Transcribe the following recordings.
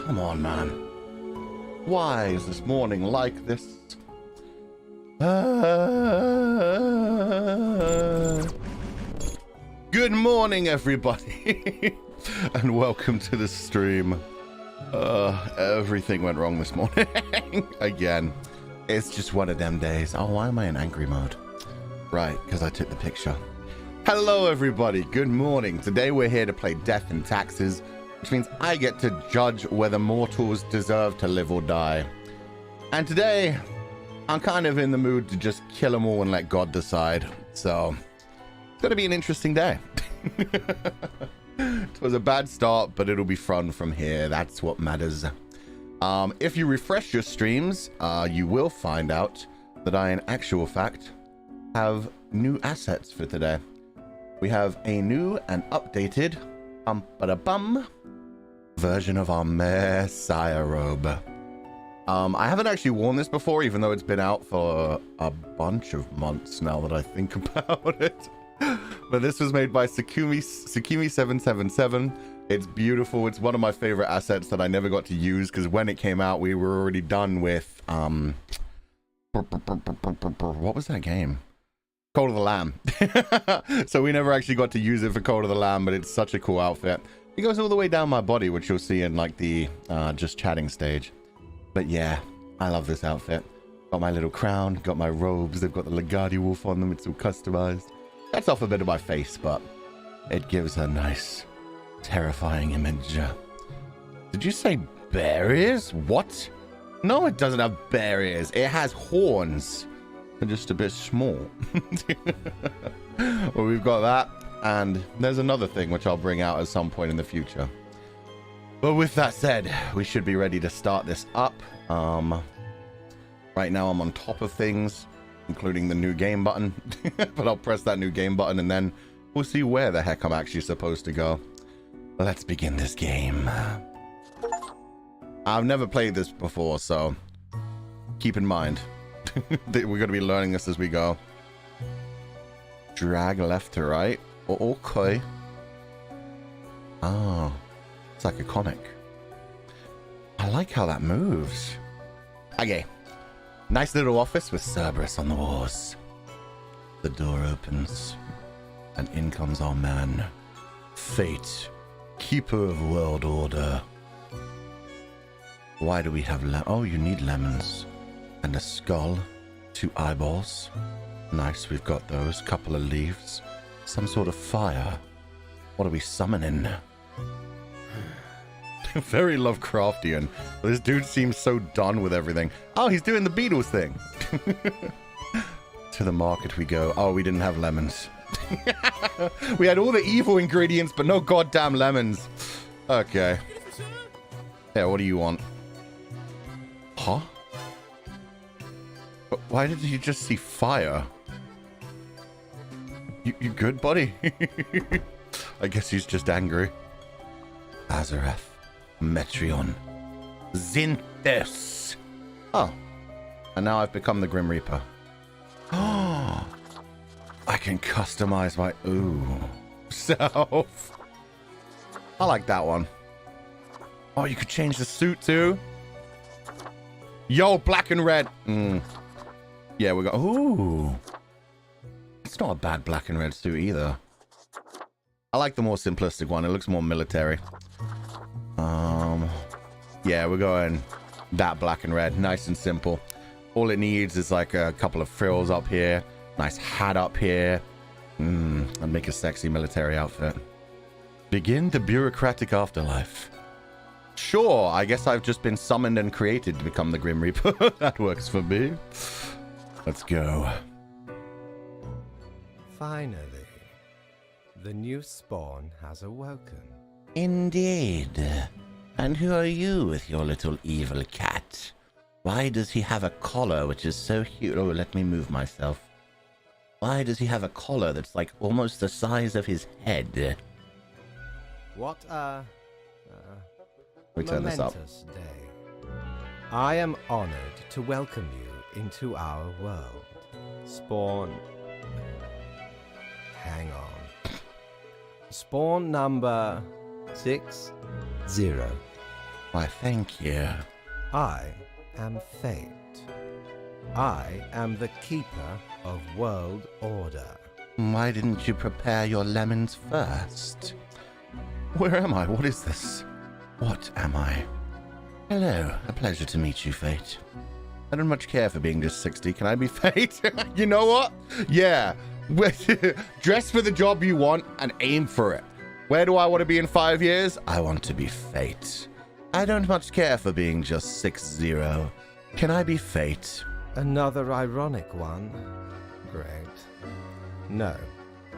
Come on, man. Why is this morning like this? Good morning, everybody, and welcome to the stream. Everything went wrong this morning. Again. It's just one of them days. Oh, why am I in angry mode? Right, because I took the picture. Hello, everybody. Good morning. Today we're here to play Death and Taxes, which means I get to judge whether mortals deserve to live or die. And today, I'm kind of in the mood to just kill them all and let God decide. So, it's going to be an interesting day. It was a bad start, but it'll be fun from here. That's what matters. If you refresh your streams, you will find out that I, in actual fact, have new assets for today. We have a new and updated version of our Messiah robe. I haven't actually worn this before, even though it's been out for a bunch of months now that I think about it. But this was made by Sakumi777. It's beautiful. It's one of my favorite assets that I never got to use because when it came out, we were already done with what was that game? Cult of the Lamb. So we never actually got to use it for Cult of the Lamb, but it's such a cool outfit. It goes all the way down my body, which you'll see in like the just chatting stage. But yeah, I love this outfit. Got my little crown, got my robes. They've got the Legati wolf on them. It's all customized. That's off a bit of my face, but it gives a nice, terrifying image. Did you say bear ears? What? No, it doesn't have bear ears. It has horns. They're just a bit small. Well, we've got that. And there's another thing which I'll bring out at some point in the future. But with that said, we should be ready to start this up. Right now I'm on top of things, including the new game button. But I'll press that new game button and then we'll see where the heck I'm actually supposed to go. Let's begin this game. I've never played this before, so keep in mind. We're going to be learning this as we go. Drag left to right. Oh, okay. Oh, it's like a comic. I like how that moves. Okay. Nice little office with Cerberus on the walls. The door opens, and in comes our man, Fate, keeper of world order. Why do we have oh, you need lemons. And a skull, 2 eyeballs. Nice, we've got those. Couple of leaves. Some sort of fire. What are we summoning? Very Lovecraftian. This dude seems so done with everything. Oh, he's doing the Beatles thing. To the market we go. Oh, we didn't have lemons. We had all the evil ingredients, but no goddamn lemons. Okay. Yeah, what do you want? Huh? But why did you just see fire? You good, buddy? I guess he's just angry. Azareth. Metreon. Zinthus. Oh. And now I've become the Grim Reaper. Oh. I can customize my self. I like that one. Oh, you could change the suit too. Yo, black and red. Yeah, we got... Ooh. It's not a bad black and red suit either. I like the more simplistic one. It looks more military. Yeah, we're going that black and red. Nice and simple. All it needs is like a couple of frills up here. Nice hat up here. And make a sexy military outfit. Begin the bureaucratic afterlife. Sure, I guess I've just been summoned and created to become the Grim Reaper. That works for me. Let's go. Finally, the new spawn has awoken. Indeed. And who are you with your little evil cat? Why does he have a collar which is so huge? Oh, let me move myself. Why does he have a collar that's like almost the size of his head? What a we turn this up. Day. I am honored to welcome you into our world. Spawn. Hang on. Spawn number 60. Why, thank you. I am Fate. I am the keeper of world order. Why didn't you prepare your lemons first? Where am I? What is this? What am I? Hello, a pleasure to meet you, Fate. I don't much care for being just 60. Can I be Fate? You know what? Yeah. Dress for the job you want and aim for it. Where do I want to be in 5 years? I want to be Fate. I don't much care for being just 60. Can I be Fate? Another ironic one. Great. No.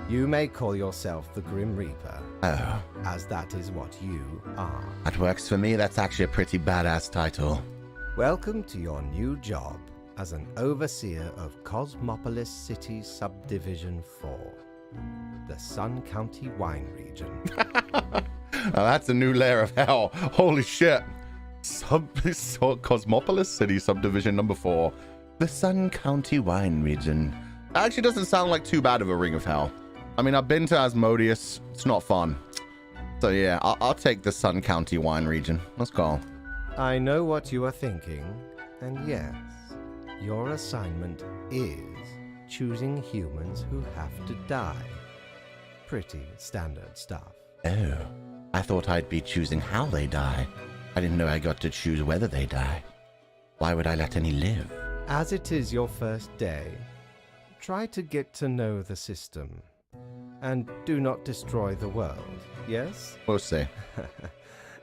You may call yourself the Grim Reaper. Oh. As that is what you are. That works for me. That's actually a pretty badass title. Welcome to your new job as an overseer of Cosmopolis City Subdivision 4, the Sun County Wine Region. Now that's a new layer of hell. Holy shit. Cosmopolis City Subdivision number 4, the Sun County Wine Region. That actually doesn't sound like too bad of a ring of hell. I mean, I've been to Asmodeus. It's not fun. So yeah, I'll take the Sun County Wine Region. Let's go. I know what you are thinking, and yes, your assignment is choosing humans who have to die. Pretty standard stuff. Oh, I thought I'd be choosing how they die. I didn't know I got to choose whether they die. Why would I let any live? As it is your first day, try to get to know the system. And do not destroy the world, yes? We'll see.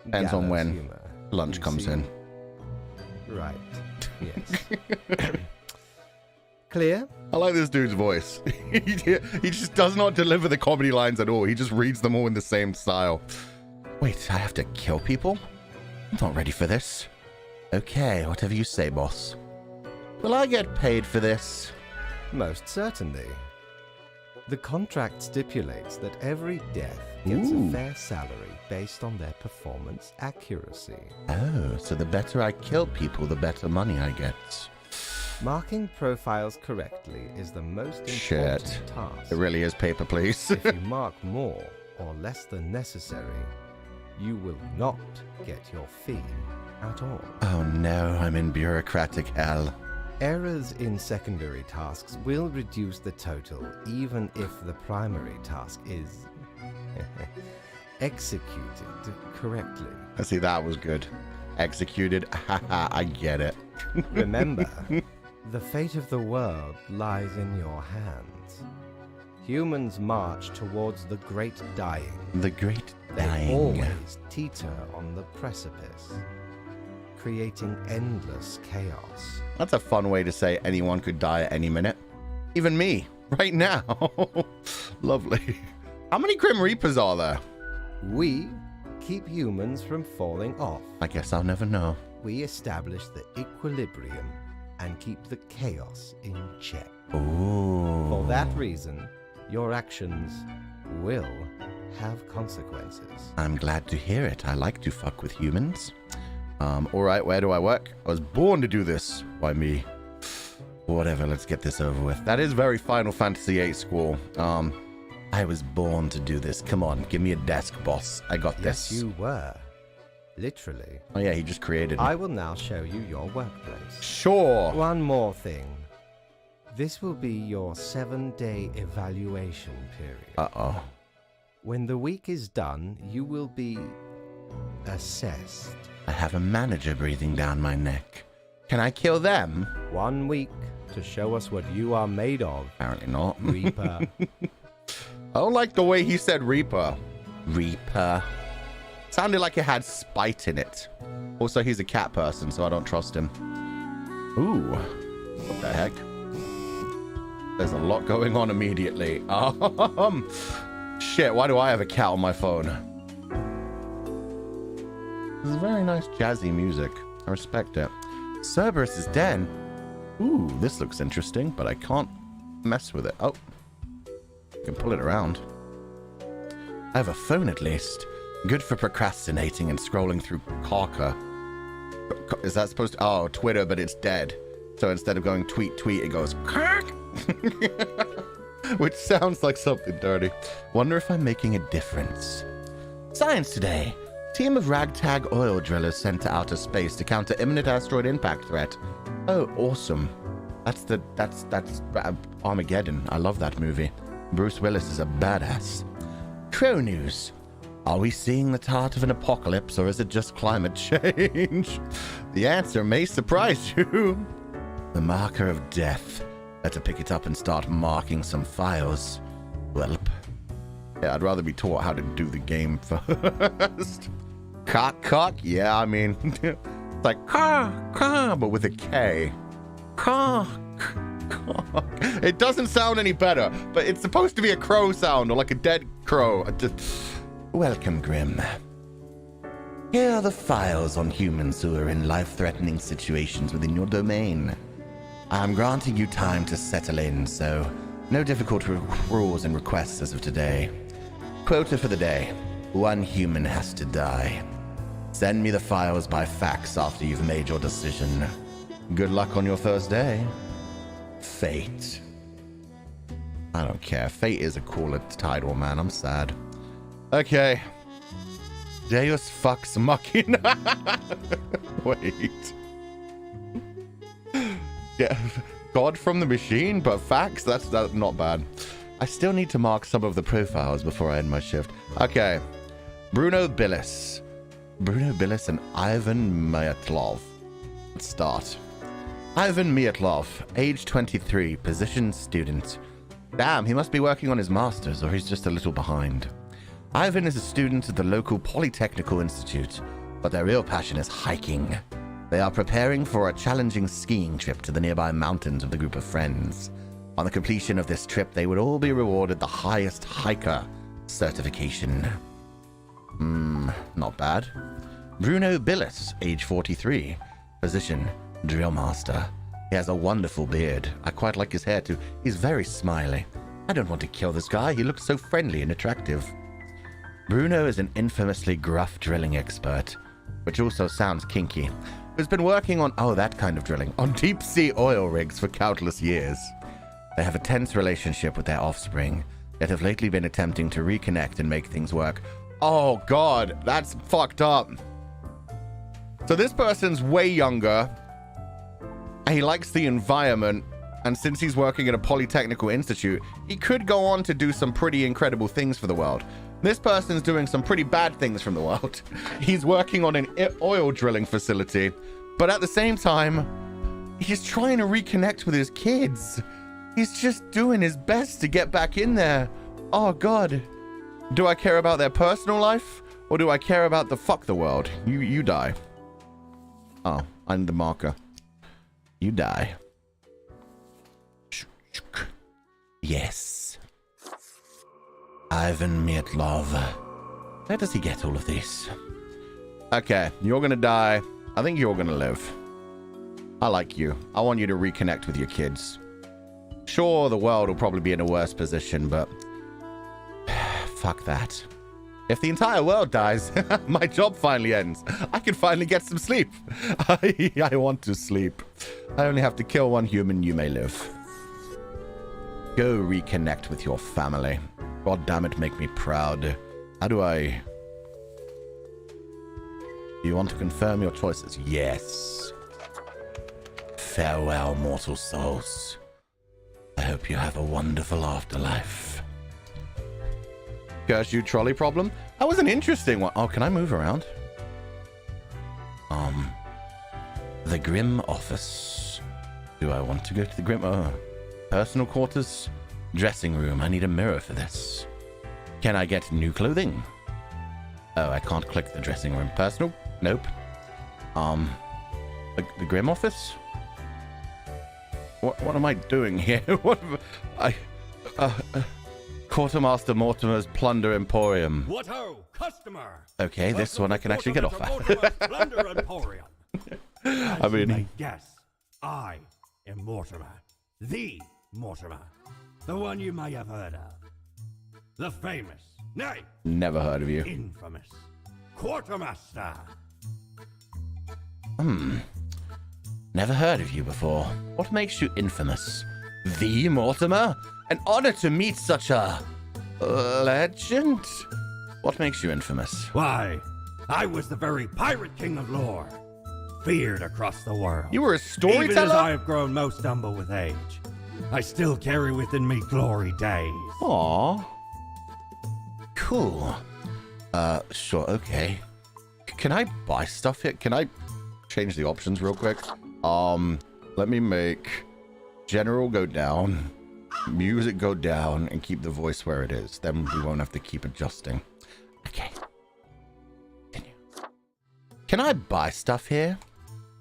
Depends on when humor. lunch comes in. Right, yes. Clear? I like this dude's voice. He just does not deliver the comedy lines at all. He just reads them all in the same style. Wait, I have to kill people? I'm not ready for this. Okay, whatever you say, boss. Will I get paid for this? Most certainly. The contract stipulates that every death gets Ooh. a fair salary based on their performance accuracy. Oh, so the better I kill people, the better money I get. Marking profiles correctly is the most important Shit. task. It really is paper, please. If you mark more or less than necessary, you will not get your fee at all. Oh no, I'm in bureaucratic hell. Errors in secondary tasks will reduce the total, even if the primary task is executed correctly. I see, that was good. Executed. Haha, I get it. Remember, the fate of the world lies in your hands. Humans march towards the great dying. The great They dying. always teeter on the precipice, creating endless chaos. That's a fun way to say anyone could die at any minute. Even me, right now. Lovely. How many Grim Reapers are there? We keep humans from falling off. I guess I'll never know. We establish the equilibrium and keep the chaos in check. Ooh. For that reason, your actions will have consequences. I'm glad to hear it. I like to fuck with humans. Alright, where do I work? I was born to do this. Why me? Whatever, let's get this over with. That is very Final Fantasy VIII school. I was born to do this. Come on, give me a desk, boss. I got Yes, this. you were. Literally. Oh yeah, he just created. I will now show you your workplace. Sure. One more thing. This will be your 7-day evaluation period. Uh-oh. When the week is done, you will be assessed. I have a manager breathing down my neck. Can I kill them? 1 week to show us what you are made of, Apparently not. Reaper. I don't like the way he said Reaper. Reaper. Sounded like it had spite in it. Also, he's a cat person, so I don't trust him. Ooh. What the heck? There's a lot going on immediately. Shit, why do I have a cat on my phone? This is very nice jazzy music. I respect it. Cerberus's den. Ooh, this looks interesting, but I can't mess with it. Oh. I can pull it around. I have a phone at least. Good for procrastinating and scrolling through Carker. Is that supposed to... Oh, Twitter, but it's dead. So instead of going tweet, tweet, it goes... Cark! Which sounds like something dirty. Wonder if I'm making a difference. Science today. Team of ragtag oil drillers sent to outer space to counter imminent asteroid impact threat. Oh, awesome. That's Armageddon. I love that movie. Bruce Willis is a badass. Crow news. Are we seeing the start of an apocalypse, or is it just climate change? The answer may surprise you. The marker of death. Better pick it up and start marking some files. Welp. Yeah, I'd rather be taught how to do the game first. Cock? Yeah, I mean, it's like caw, but with a K. Caw. It doesn't sound any better, but it's supposed to be a crow sound, or like a dead crow. Welcome, Grim. Here are the files on humans who are in life-threatening situations within your domain. I'm granting you time to settle in, so no difficult rules and requests as of today. Quota for the day. 1 human has to die. Send me the files by fax after you've made your decision. Good luck on your first day. Fate. I don't care. Fate is a cooler title, man. I'm sad. Okay. Deus Vux Machina. Wait. Yeah. God from the machine, but fax? That's not bad. I still need to mark some of the profiles before I end my shift. Okay. Bruno Billis and Ivan Myatlov. Let's start. Ivan Myatlov, age 23, position student. Damn, he must be working on his master's, or he's just a little behind. Ivan is a student at the local Polytechnical Institute, but their real passion is hiking. They are preparing for a challenging skiing trip to the nearby mountains with a group of friends. On the completion of this trip, they would all be rewarded the highest hiker certification. Not bad. Bruno Billis, age 43, position drill master. He has a wonderful beard. I quite like his hair too. He's very smiley. I don't want to kill this guy. He looks so friendly and attractive. Bruno is an infamously gruff drilling expert, which also sounds kinky, who's been working on, that kind of drilling, on deep-sea oil rigs for countless years. They have a tense relationship with their offspring, yet have lately been attempting to reconnect and make things work. Oh god, that's fucked up. So this person's way younger, and he likes the environment, and since he's working at a Polytechnical Institute, he could go on to do some pretty incredible things for the world. This person's doing some pretty bad things from the world. He's working on an oil drilling facility, but at the same time, he's trying to reconnect with his kids. He's just doing his best to get back in there. Oh god. Do I care about their personal life, or do I care about the fuck the world? You die. Oh, I'm the marker. You die. Yes. Ivan Myatlov. Where does he get all of this? Okay, you're gonna die. I think you're gonna live. I like you. I want you to reconnect with your kids. Sure, the world will probably be in a worse position, but fuck that. If the entire world dies, my job finally ends. I can finally get some sleep. I want to sleep. I only have to kill 1 human, you may live. Go reconnect with your family. God damn it, make me proud. How do I... You want to confirm your choices? Yes. Farewell, mortal souls. I hope you have a wonderful afterlife. Curse you, trolley problem? That was an interesting one. Oh, can I move around? The Grim office. Do I want to go to the Grim... personal quarters? Dressing room. I need a mirror for this. Can I get new clothing? Oh, I can't click the dressing room. Personal? Nope. The Grim office? What am I doing here? What am I... Quartermaster Mortimer's Plunder Emporium. What ho, customer! Okay, this one I can actually get off at. Plunder Emporium. I mean... You may guess, I am Mortimer. The Mortimer. The one you may have heard of. The famous, nay, never heard of you. infamous Quartermaster. Never heard of you before. What makes you infamous? The Mortimer? An honor to meet such a... legend? What makes you infamous? Why, I was the very pirate king of lore, feared across the world. You were a storyteller? Even as I have grown most humble with age, I still carry within me glory days. Aww. Cool. Sure, okay. Can I buy stuff here? Can I change the options real quick? Let me make general go down, music go down, and keep the voice where it is. Then we won't have to keep adjusting. Okay. Continue. Can I buy stuff here?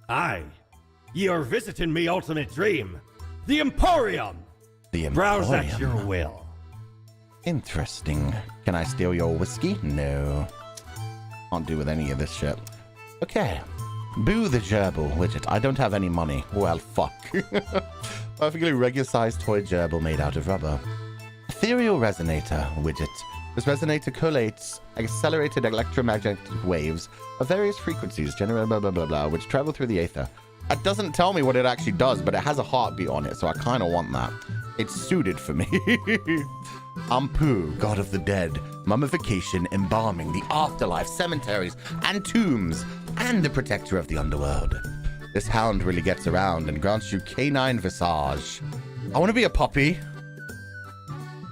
Aye. Ye are visiting me ultimate dream, the Emporium. The Browse Emporium. at your will. Interesting. Can I steal your whiskey? No. Can't do with any of this shit. Okay. Boo the gerbil widget. I don't have any money. Well, fuck. Perfectly regular-sized toy gerbil made out of rubber. Ethereal resonator widget. This resonator collates accelerated electromagnetic waves of various frequencies generated blah blah blah blah, which travel through the aether. It doesn't tell me what it actually does, but it has a heartbeat on it, so I kind of want that. It's suited for me. Ampu, god of the dead, mummification, embalming, the afterlife, cemeteries, and tombs, and the protector of the underworld. This hound really gets around and grants you canine visage. I want to be a puppy.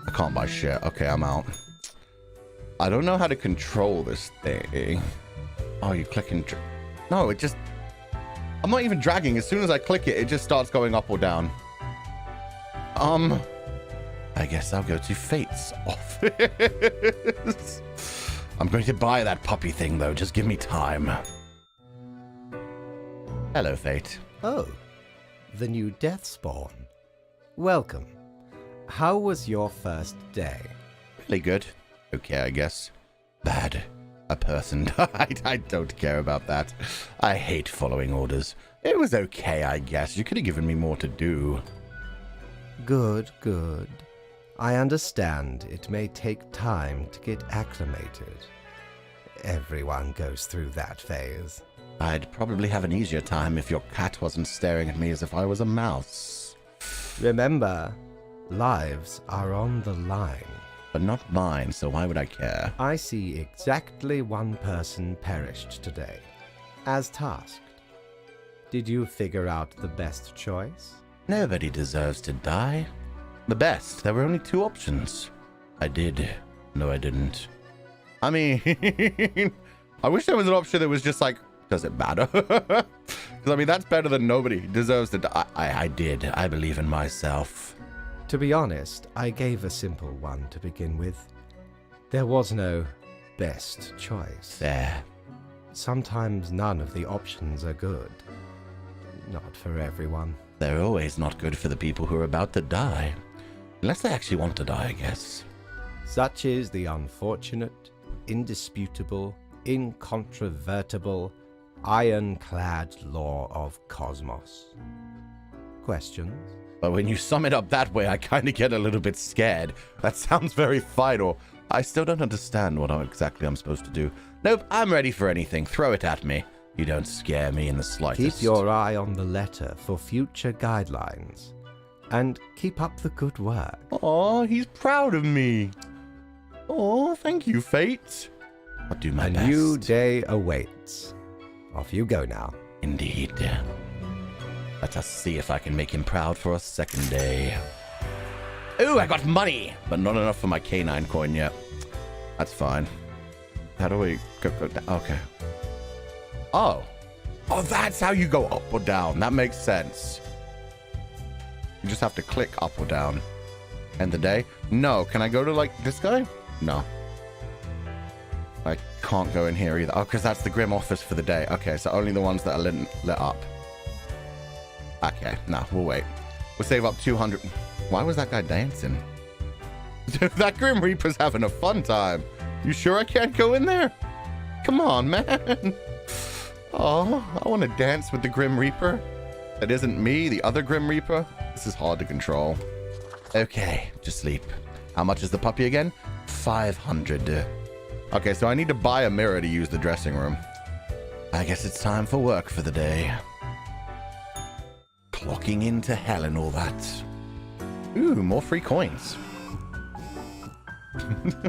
I can't buy shit. Okay, I'm out. I don't know how to control this thing. Oh, you click and... No, it just... I'm not even dragging. As soon as I click it, it just starts going up or down. I guess I'll go to Fate's office. I'm going to buy that puppy thing, though. Just give me time. Hello, Fate. Oh, the new death spawn. Welcome. How was your first day? Really good. Okay, I guess. Bad. A person died. I don't care about that. I hate following orders. It was okay, I guess. You could have given me more to do. Good, good. I understand it may take time to get acclimated. Everyone goes through that phase. I'd probably have an easier time if your cat wasn't staring at me as if I was a mouse. Remember, lives are on the line. But not mine, so why would I care? I see exactly one person perished today, as tasked. Did you figure out the best choice? Nobody deserves to die. The best. There were only two options. I did. No, I didn't. I mean, I wish there was an option that was just like, does it matter? Because, I mean, that's better than nobody deserves to die. I did. I believe in myself. To be honest, I gave a simple one to begin with. There was no best choice. There. Sometimes none of the options are good. Not for everyone. They're always not good for the people who are about to die. Unless they actually want to die, I guess. Such is the unfortunate, indisputable, incontrovertible, ironclad law of cosmos. Questions? But when you sum it up that way, I kind of get a little bit scared. That sounds very final. I still don't understand what exactly I'm supposed to do. Nope, I'm ready for anything. Throw it at me. You don't scare me in the slightest. Keep your eye on the letter for future guidelines. And keep up the good work. Aw, he's proud of me. Aw, thank you, Fate. I'll do my best. A new day awaits. Off you go now. Indeed. Let us see if I can make him proud for a second day. Ooh, I got money! But not enough for my canine coin yet. That's fine. How do we go down? Okay. Oh. Oh, that's how you go up or down. That makes sense. You just have to click up or down. End the day? No. Can I go to, like, this guy? No. I can't go in here either. Oh, because that's the Grim Office for the day. Okay, so only the ones that are lit up. Okay, no, we'll wait. We'll save up 200. Why was that guy dancing? That Grim Reaper's having a fun time. You sure I can't go in there? Come on, man. Oh, I want to dance with the Grim Reaper. That isn't me, the other Grim Reaper. This is hard to control. Okay, just sleep. How much is the puppy again? 500. Okay, so I need to buy a mirror to use the dressing room. I guess it's time for work for the day. Clocking into hell and all that. Ooh, more free coins.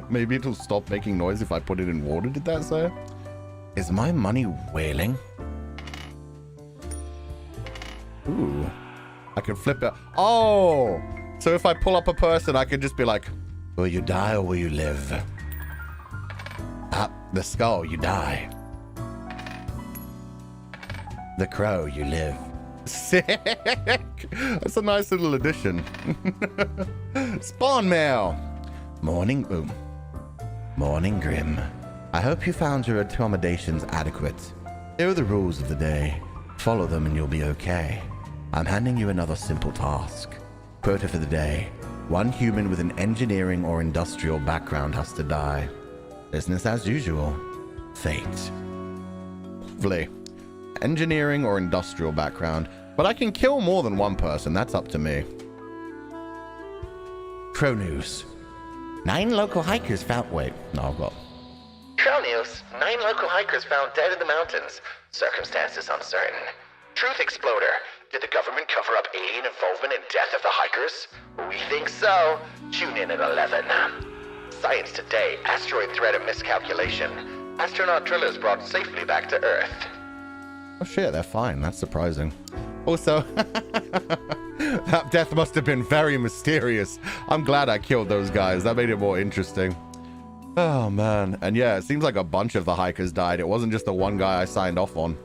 Maybe it'll stop making noise if I put it in water, did that say? Is my money wailing? Ooh. I can flip it. Oh! So if I pull up a person, I can just be like, will you die or will you live? Ah, the skull, you die. The crow, you live. Sick! That's a nice little addition. Spawn mail! Morning boom. Morning grim. I hope you found your accommodations adequate. Here are the rules of the day. Follow them and you'll be okay. I'm handing you another simple task. Quota for the day. One human with an engineering or industrial background has to die. Business as usual. Fate. Lovely. Engineering or industrial background. But I can kill more than one person. That's up to me. Crow news. 9 local hikers found... Wait. No, I've got... Crow news. 9 local hikers found dead in the mountains. Circumstances uncertain. Truth exploder. Did the government cover up alien involvement in death of the hikers? We think so. Tune in at 11. Science today. Asteroid threat of miscalculation. Astronaut drillers brought safely back to Earth. Oh shit, they're fine. That's surprising. Also, that death must have been very mysterious. I'm glad I killed those guys. That made it more interesting. Oh man. And yeah, it seems like a bunch of the hikers died. It wasn't just the one guy I signed off on.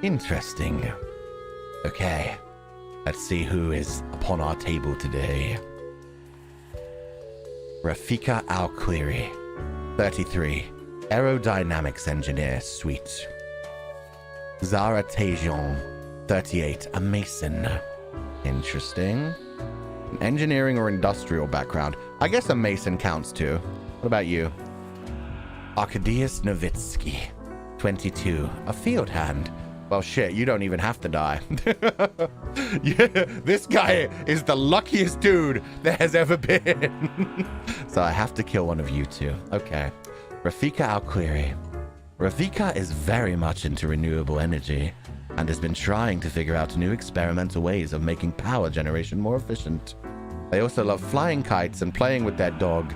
Interesting. Okay, let's see who is upon our table today. Rafika Al-Quiri, 33, aerodynamics engineer, sweet. Zara Tejon, 38, a mason. Interesting. An engineering or industrial background. I guess a mason counts too. What about you? Arkadiusz Novitsky, 22, a field hand. Well, shit, you don't even have to die. Yeah, this guy is the luckiest dude there has ever been. So I have to kill one of you two. Okay. Rafika Al-Quiri. Rafika is very much into renewable energy and has been trying to figure out new experimental ways of making power generation more efficient. They also love flying kites and playing with their dog.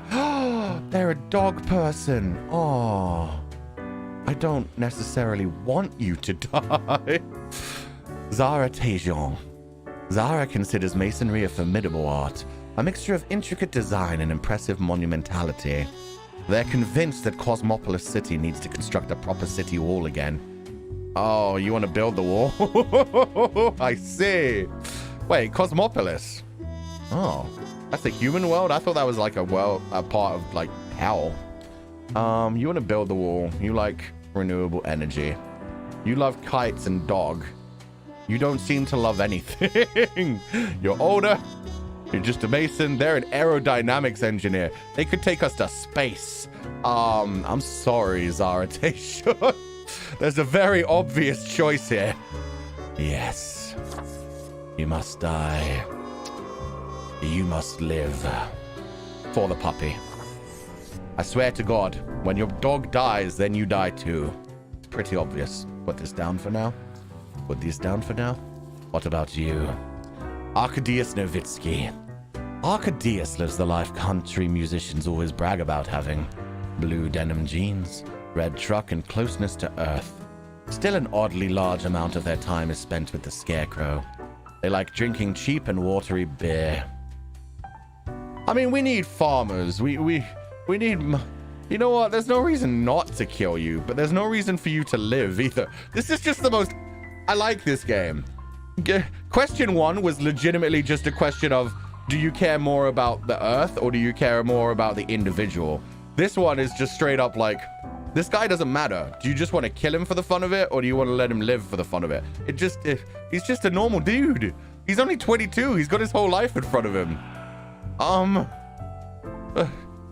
They're a dog person. Oh. I don't necessarily want you to die. Zara Tejon. Zara considers masonry a formidable art, a mixture of intricate design and impressive monumentality. They're convinced that Cosmopolis City needs to construct a proper city wall again. Oh, you want to build the wall? I see. Wait, Cosmopolis? Oh, that's a human world? I thought that was like a part of like hell. You want to build the wall. You like renewable energy. You love kites and dog. You don't seem to love anything. You're older. You're just a mason. They're an aerodynamics engineer. They could take us to space. I'm sorry, Zara Tejon. There's a very obvious choice here. Yes. You must die. You must live. For the puppy. I swear to God, when your dog dies, then you die too. It's pretty obvious. Put this down for now. Put these down for now. What about you? Arkadiusz Novitsky. Arkadiusz lives the life country musicians always brag about having. Blue denim jeans, red truck, and closeness to Earth. Still an oddly large amount of their time is spent with the Scarecrow. They like drinking cheap and watery beer. I mean, we need farmers. We need... You know what? There's no reason not to kill you, but there's no reason for you to live either. This is just the most... I like this game. Question 1 was legitimately just a question of, do you care more about the Earth or do you care more about the individual? This one is just straight up like, this guy doesn't matter. Do you just want to kill him for the fun of it or do you want to let him live for the fun of it? He's just a normal dude. He's only 22. He's got his whole life in front of him.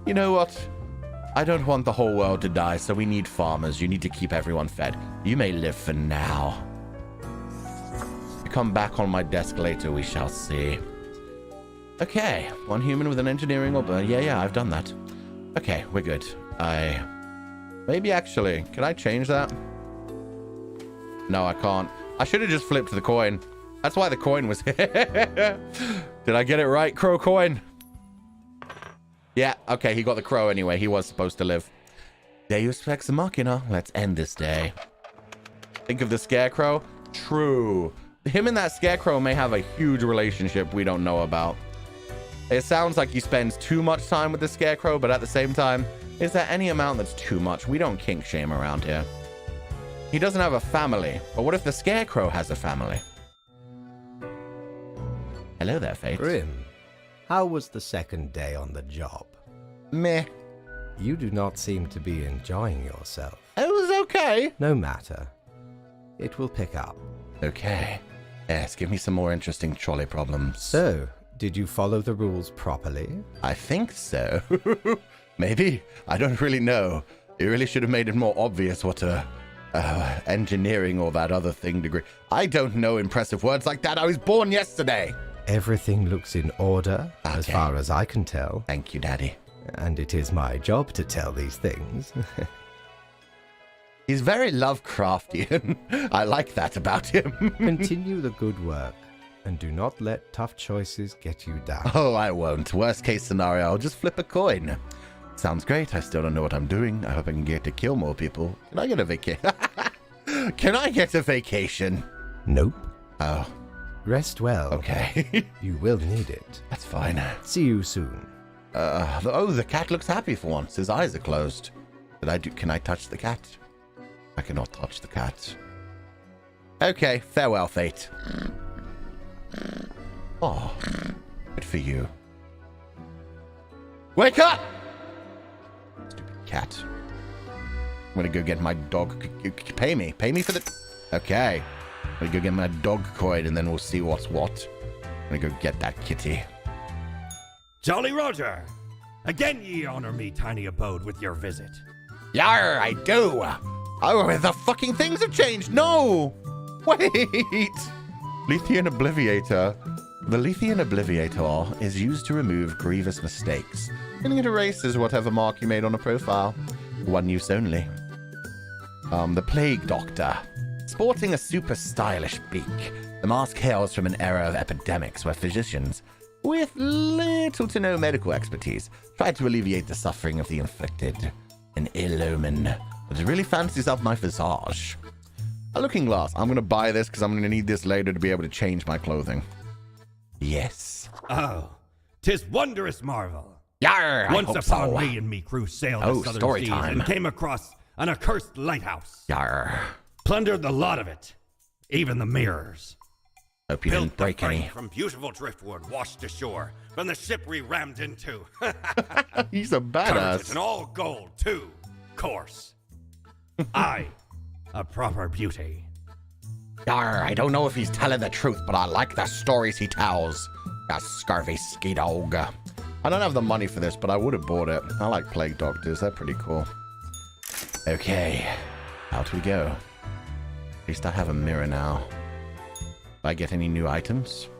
You know what? I don't want the whole world to die, so we need farmers. You need to keep everyone fed. You may live for now. Come back on my desk later, we shall see. Okay, one human with an engineering or... Yeah, I've done that. Okay, we're good. Maybe actually, can I change that? No, I can't. I should have just flipped the coin. That's why the coin was here. Did I get it right, crow coin? Yeah, okay, he got the crow anyway. He was supposed to live. Deus Ex Machina. Let's end this day. Think of the Scarecrow? True. Him and that Scarecrow may have a huge relationship we don't know about. It sounds like he spends too much time with the Scarecrow, but at the same time, is there any amount that's too much? We don't kink shame around here. He doesn't have a family, but what if the Scarecrow has a family? Hello there, Fate. Grim, how was the second day on the job? Meh. You do not seem to be enjoying yourself. It was okay. No matter. It will pick up. Okay. Yes, give me some more interesting trolley problems. So, did you follow the rules properly? I think so. Maybe. I don't really know. You really should have made it more obvious what engineering or that other thing degree. I don't know impressive words like that. I was born yesterday. Everything looks in order, as far as I can tell. Thank you, Daddy. And it is my job to tell these things. He's very Lovecraftian. I like that about him. Continue the good work, and do not let tough choices get you down. Oh, I won't. Worst case scenario, I'll just flip a coin. Sounds great. I still don't know what I'm doing. I hope I can get to kill more people. Can I get a vacation? Can I get a vacation? Nope. Oh. Rest well. Okay. You will need it. That's fine. See you soon. The cat looks happy for once. His eyes are closed. Can I touch the cat? I cannot touch the cat. Okay, farewell, Fate. Oh, good for you. Wake up! Stupid cat. I'm gonna go get my dog. Pay me for the... Okay. I'm gonna go get my dog coin and then we'll see what's what. I'm gonna go get that kitty. Jolly Roger! Again ye honor me, tiny abode, with your visit. Yar, I do! Oh, the fucking things have changed! No! Wait! Lethean Obliviator. The Lethean Obliviator is used to remove grievous mistakes, and it erases whatever mark you made on a profile. One use only. The Plague Doctor. Sporting a super stylish beak, the mask hails from an era of epidemics where physicians, with little to no medical expertise, tried to alleviate the suffering of the inflicted. An ill omen, but it really fancies up my visage. A looking glass. I'm going to buy this because I'm going to need this later to be able to change my clothing. Yes. Oh, 'tis wondrous marvel. Yar, Once I hope upon so. me and me crew sailed Oh, the southern story seas time. and came across an accursed lighthouse. Yar. Plundered the lot of it, even the mirrors. Hope you Built didn't the break frame any. from beautiful driftwood washed ashore from the ship we rammed into. He's a Carved badass. it in all gold, too, course. I, a proper beauty. Yar, I don't know if he's telling the truth, but I like the stories he tells. That scurvy ski dog. I don't have the money for this, but I would have bought it. I like Plague Doctors. They're pretty cool. Okay. Out we go. At least I have a mirror now. Do I get any new items?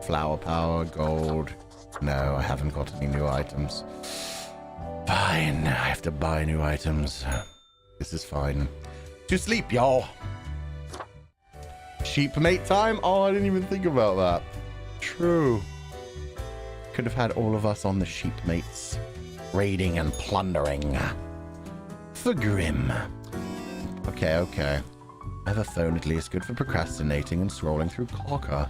Flower power, gold. No, I haven't got any new items. Fine. I have to buy new items. This is fine. To sleep, y'all. Sheep mate time? Oh, I didn't even think about that. True. Could have had all of us on the sheep mates. Raiding and plundering. For Grim. Okay. I have a phone at least, good for procrastinating and scrolling through Clocker.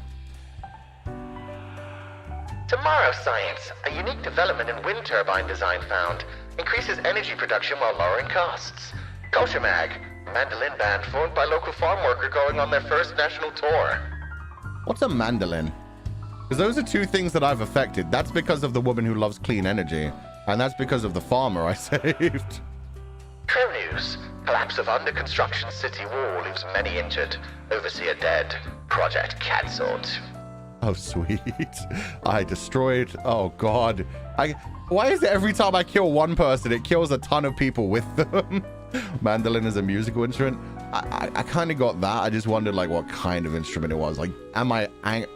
Tomorrow Science. A unique development in wind turbine design found. Increases energy production while lowering costs. Culture Mag. Mandolin band formed by local farm worker going on their first national tour. What's a mandolin? Because those are two things that I've affected. That's because of the woman who loves clean energy. And that's because of the farmer I saved. True news. Collapse of under construction city wall leaves many injured. Overseer dead. Project cancelled. Oh, sweet. I destroyed... Oh, God. Why is it every time I kill one person, it kills a ton of people with them? Mandolin is a musical instrument. I kind of got that. I just wondered, like, what kind of instrument it was. Like, am I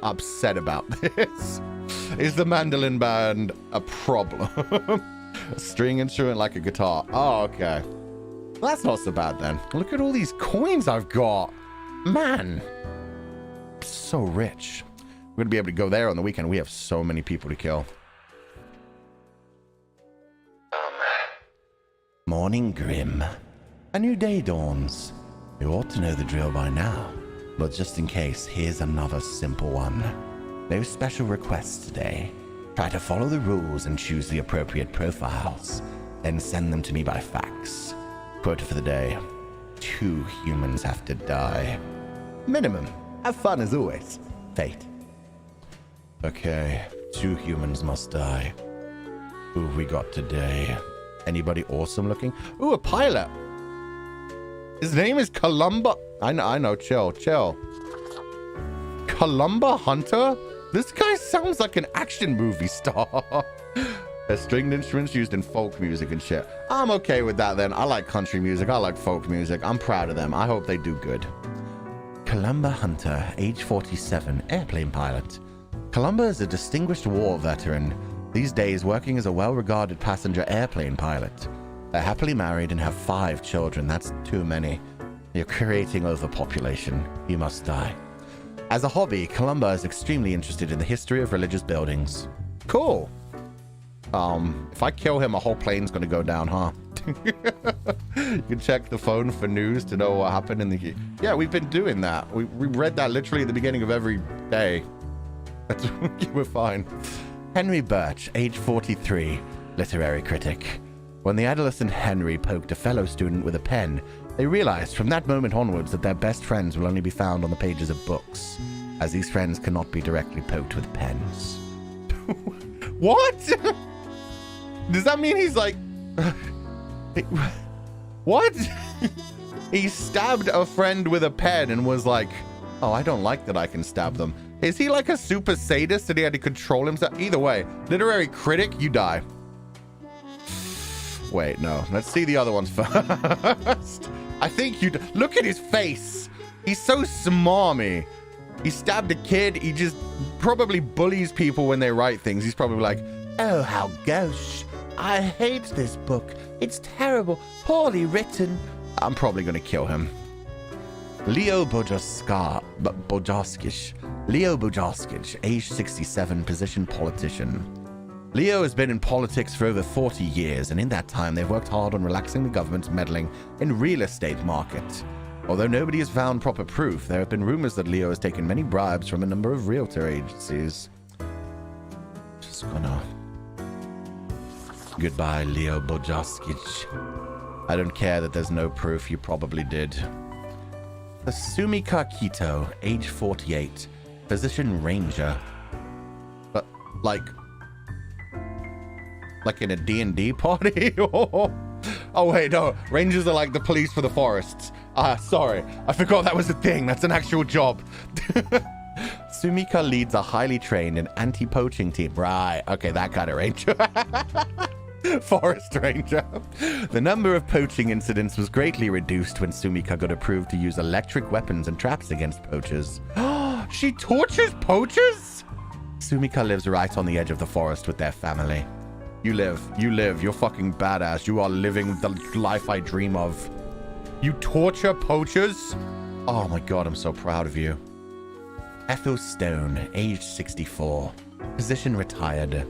upset about this? Is the mandolin band a problem? A string instrument like a guitar. Oh, okay. Well, that's not so bad then. Look at all these coins I've got. Man. So rich. We're going to be able to go there on the weekend. We have so many people to kill. morning grim. A new day dawns. You ought to know the drill by now, but just in case, here's another simple one. No special requests today. Try to follow the rules and choose the appropriate profiles, then send them to me by fax. Quota for the day: 2 humans have to die. Minimum. Have fun as always. Fate. Okay, 2 humans must die. Who have we got today? Anybody awesome looking? Ooh, a pilot. His name is Columba. I know. Chill. Columba Hunter? This guy sounds like an action movie star. They're stringed instruments used in folk music and shit. I'm okay with that then. I like country music. I like folk music. I'm proud of them. I hope they do good. Columba Hunter, age 47, airplane pilot. Columba is a distinguished war veteran, these days working as a well-regarded passenger airplane pilot. They're happily married and have 5 children. That's too many. You're creating overpopulation. You must die. As a hobby, Columba is extremely interested in the history of religious buildings. Cool. If I kill him, a whole plane's gonna go down, huh? You can check the phone for news to know what happened in the... Yeah, we've been doing that. We read that literally at the beginning of every day. We're fine. Henry Birch, age 43, literary critic. When the adolescent Henry poked a fellow student with a pen, they realized from that moment onwards that their best friends will only be found on the pages of books, as these friends cannot be directly poked with pens. What? Does that mean he's like... What? He stabbed a friend with a pen and was like, oh, I don't like that I can stab them. Is he like a super sadist and he had to control himself? Either way, literary critic, you die. Wait, no. Let's see the other ones first. I think you... Look at his face. He's so smarmy. He stabbed a kid. He just probably bullies people when they write things. He's probably like, oh, how gauche. I hate this book. It's terrible. Poorly written. I'm probably going to kill him. Leo Bojoskic. Leo Bojoskic, age 67, position politician. Leo has been in politics for over 40 years, and in that time they've worked hard on relaxing the government's meddling in real estate market. Although nobody has found proper proof, there have been rumors that Leo has taken many bribes from a number of realtor agencies. Just gonna... Goodbye, Leo Bojoskic. I don't care that there's no proof, you probably did. Sumika Kito, age 48, position ranger. But, like in a D&D party? Oh, wait, no. Rangers are like the police for the forests. Sorry. I forgot that was a thing. That's an actual job. Sumika leads a highly trained and anti-poaching team. Right. Okay, that kind of ranger. Forest ranger. The number of poaching incidents was greatly reduced when Sumika got approved to use electric weapons and traps against poachers. She tortures poachers? Sumika lives right on the edge of the forest with their family. You live. You're fucking badass. You are living the life I dream of. You torture poachers? Oh my god, I'm so proud of you. Ethel Stone, age 64. Position retired.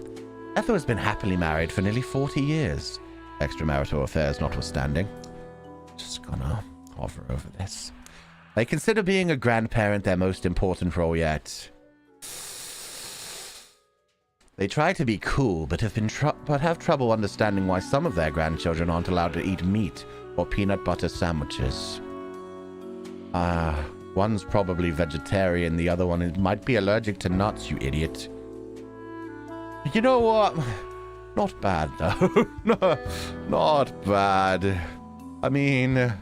Ethel has been happily married for nearly 40 years. Extramarital affairs notwithstanding. Just gonna hover over this. They consider being a grandparent their most important role yet. They try to be cool, but have trouble understanding why some of their grandchildren aren't allowed to eat meat or peanut butter sandwiches. One's probably vegetarian, the other one might be allergic to nuts, you idiot. You know what? Not bad, though. No, not bad. I mean,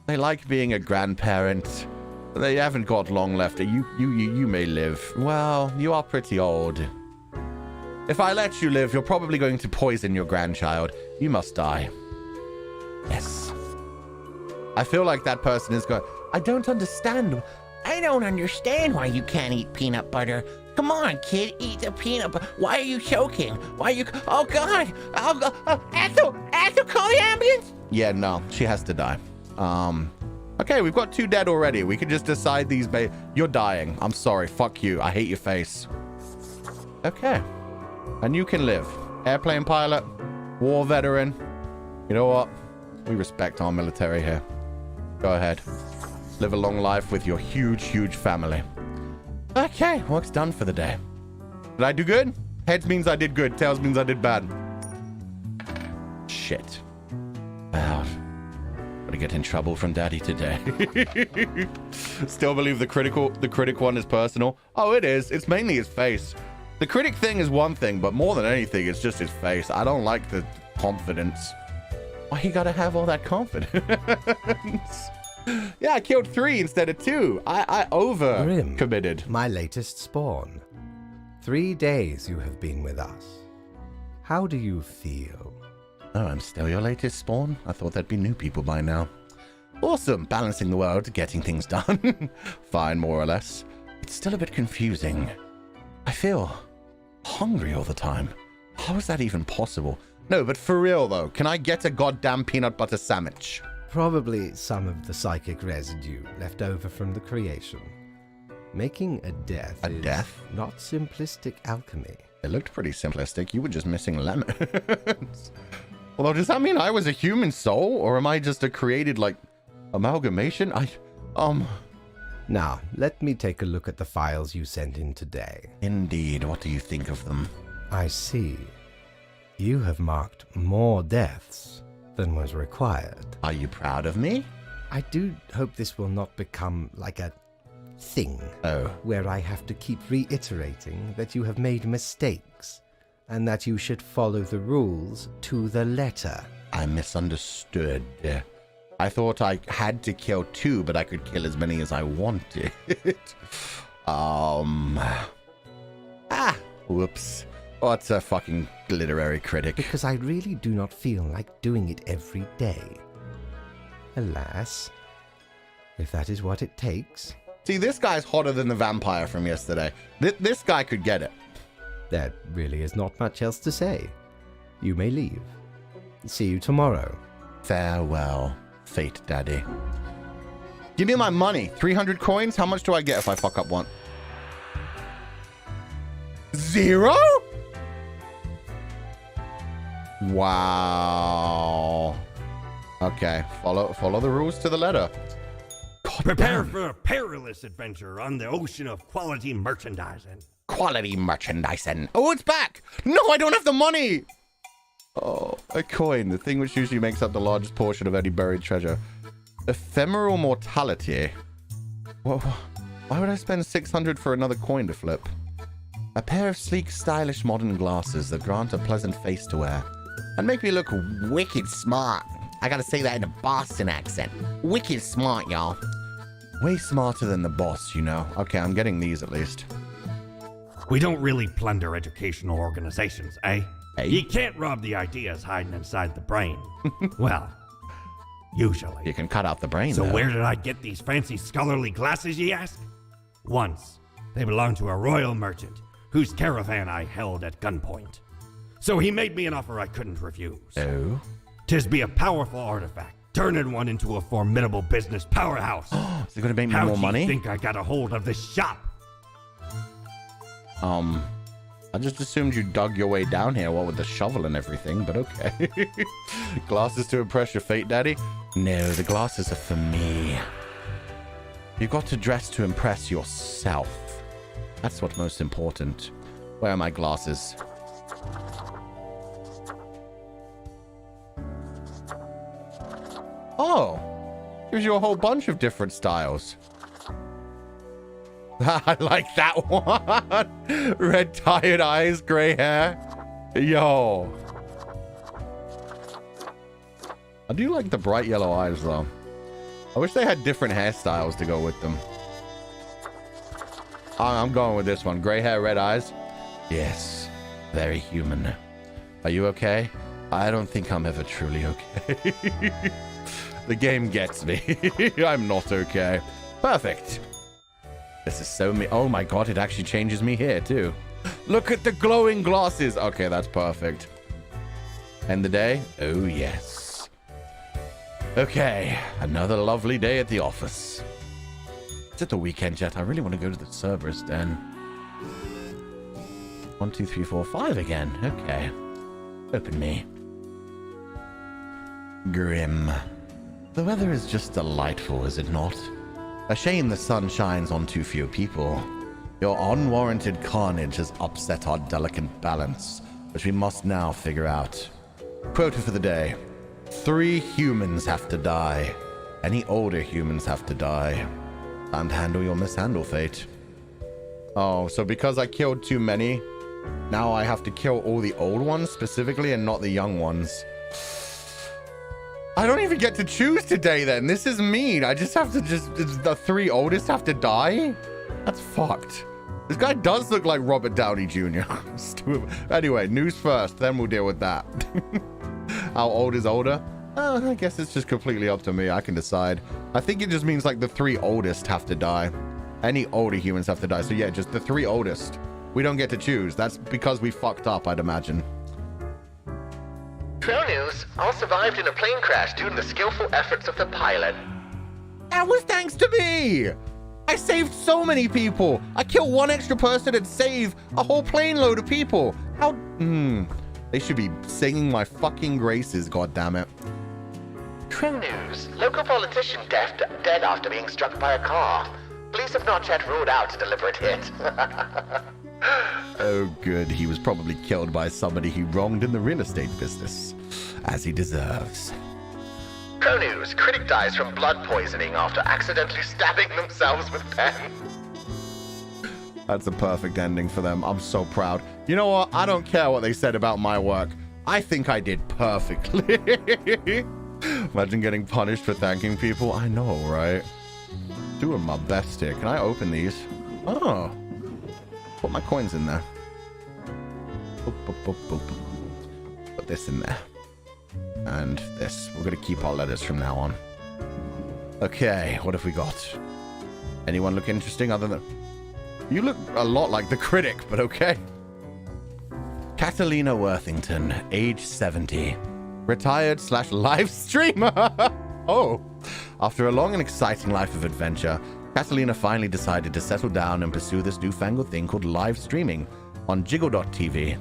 they like being a grandparent. They haven't got long left. You may live. Well, you are pretty old. If I let you live, you're probably going to poison your grandchild. You must die. Yes. I feel like that person is going, I don't understand. I don't understand why you can't eat peanut butter. Come on, kid, eat the peanut butter. Why are you choking? Why are you... Oh, God. Ethel, call the ambulance. Yeah, no, she has to die. Okay, we've got 2 dead already. We can just decide these... You're dying. I'm sorry. Fuck you. I hate your face. Okay. And you can live. Airplane pilot, war veteran. You know what? We respect our military here. Go ahead. Live a long life with your huge, huge family. Okay, work's done for the day. Did I do good? Heads means I did good. Tails means I did bad. Shit. Wow. Gonna get in trouble from Daddy today. Still believe the critic one is personal. Oh, it is. It's mainly his face. The critic thing is one thing, but more than anything, it's just his face. I don't like the confidence. Why you gotta have all that confidence? Yeah, I killed 3 instead of 2. I over-committed. My latest spawn. 3 days you have been with us. How do you feel? Oh, I'm still your latest spawn? I thought there'd be new people by now. Awesome, balancing the world, getting things done. Fine, more or less. It's still a bit confusing. I feel hungry all the time. How is that even possible? No, but for real though, can I get a goddamn peanut butter sandwich? Probably some of the psychic residue left over from the creation. Making a death is not simplistic alchemy. It looked pretty simplistic. You were just missing lemons. Although, does that mean I was a human soul? Or am I just a created, like, amalgamation? Now, let me take a look at the files you sent in today. Indeed. What do you think of them? I see. You have marked more deaths than was required. Are you proud of me? I do hope this will not become like a thing. Oh. Where I have to keep reiterating that you have made mistakes and that you should follow the rules to the letter. I misunderstood. I thought I had to kill 2, but I could kill as many as I wanted. Whoops. What's a fucking literary critic? Because I really do not feel like doing it every day. Alas, if that is what it takes. See, this guy's hotter than the vampire from yesterday. This guy could get it. There really is not much else to say. You may leave. See you tomorrow. Farewell, Fate Daddy. Give me my money. 300 coins? How much do I get if I fuck up one? 0? Wow. Okay, follow the rules to the letter. God Prepare damn. for a perilous adventure on the ocean of quality merchandising. Quality merchandising. Oh, it's back. No, I don't have the money. Oh, a coin. The thing which usually makes up the largest portion of any buried treasure. Ephemeral mortality. Whoa, why would I spend 600 for another coin to flip? A pair of sleek, stylish modern glasses that grant a pleasant face to wear and make me look wicked smart. I gotta say that in a Boston accent. Wicked smart, y'all. Way smarter than the boss, you know. Okay, I'm getting these at least. We don't really plunder educational organizations, eh? Hey. You can't rob the ideas hiding inside the brain. Well, usually. You can cut out the brain, So though. where did I get these fancy scholarly glasses, ye ask? Once, they belonged to a royal merchant whose caravan I held at gunpoint. So he made me an offer I couldn't refuse. Oh? 'Tis be a powerful artifact, turning one into a formidable business powerhouse. Is it gonna make me How more do money? you think I got a hold of this shop? I just assumed you dug your way down here, what with the shovel and everything, but okay. Glasses to impress your fate, Daddy? No, the glasses are for me. You got to dress to impress yourself. That's what's most important. Where are my glasses? Oh, gives you a whole bunch of different styles. I like that one. Red tired eyes, gray hair. Yo. I do like the bright yellow eyes, though. I wish they had different hairstyles to go with them. I'm going with this one. Gray hair, red eyes. Yes, very human. Are you okay? I don't think I'm ever truly okay. The game gets me. I'm not okay. Perfect. This is so me. Oh my god, it actually changes me here too. Look at the glowing glasses. Okay, that's perfect. End the day? Oh yes. Okay, another lovely day at the office. It's at the weekend yet. I really want to go to the Cerberus den. 1, 2, 3, 4, 5 again. Okay. Open me. Grim. The weather is just delightful, is it not? A shame the sun shines on too few people. Your unwarranted carnage has upset our delicate balance, which we must now figure out. Quota for the day. 3 humans have to die. Any older humans have to die. Time to handle your mishandle fate. Oh, so because I killed too many, now I have to kill all the old ones specifically and not the young ones. I don't even get to choose today then. This is mean. I just have to the 3 oldest have to die? That's fucked. This guy does look like Robert Downey Jr. Anyway, news first, then we'll deal with that. How old is older? I guess it's just completely up to me. I can decide. I think it just means like the 3 oldest have to die. Any older humans have to die. So yeah, just the 3 oldest. We don't get to choose. That's because we fucked up, I'd imagine. Pro news, all survived in a plane crash due to the skillful efforts of the pilot. That was thanks to me! I saved so many people! I killed 1 extra person and save a whole plane load of people! How... They should be singing my fucking graces, goddammit. Pro news, local politician dead after being struck by a car. Police have not yet ruled out a deliberate hit. Oh good, he was probably killed by somebody he wronged in the real estate business. As he deserves. Pro news, critic dies from blood poisoning after accidentally stabbing themselves with pen. That's a perfect ending for them. I'm so proud. You know what? I don't care what they said about my work. I think I did perfectly. Imagine getting punished for thanking people. I know, right? Doing my best here. Can I open these? Oh. Put my coins in there. Boop, boop, boop, boop. Put this in there. And this. We're going to keep our letters from now on. Okay, what have we got? Anyone look interesting other than... You look a lot like the critic, but okay. Catalina Worthington, age 70. Retired / live streamer. Oh. After a long and exciting life of adventure, Catalina finally decided to settle down and pursue this newfangled thing called live streaming on Jiggle.tv.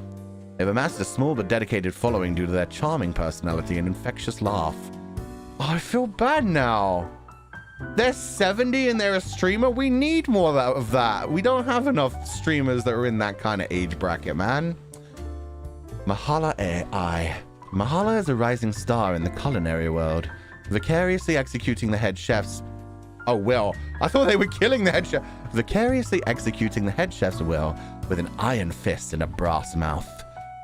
They've amassed a small but dedicated following due to their charming personality and infectious laugh. Oh, I feel bad now. They're 70 and they're a streamer? We need more of that. We don't have enough streamers that are in that kind of age bracket, man. Mahala AI. Mahala is a rising star in the culinary world, vicariously executing the head chef's... Oh, will. I thought they were killing the head chef. Vicariously executing the head chef's will with an iron fist and a brass mouth.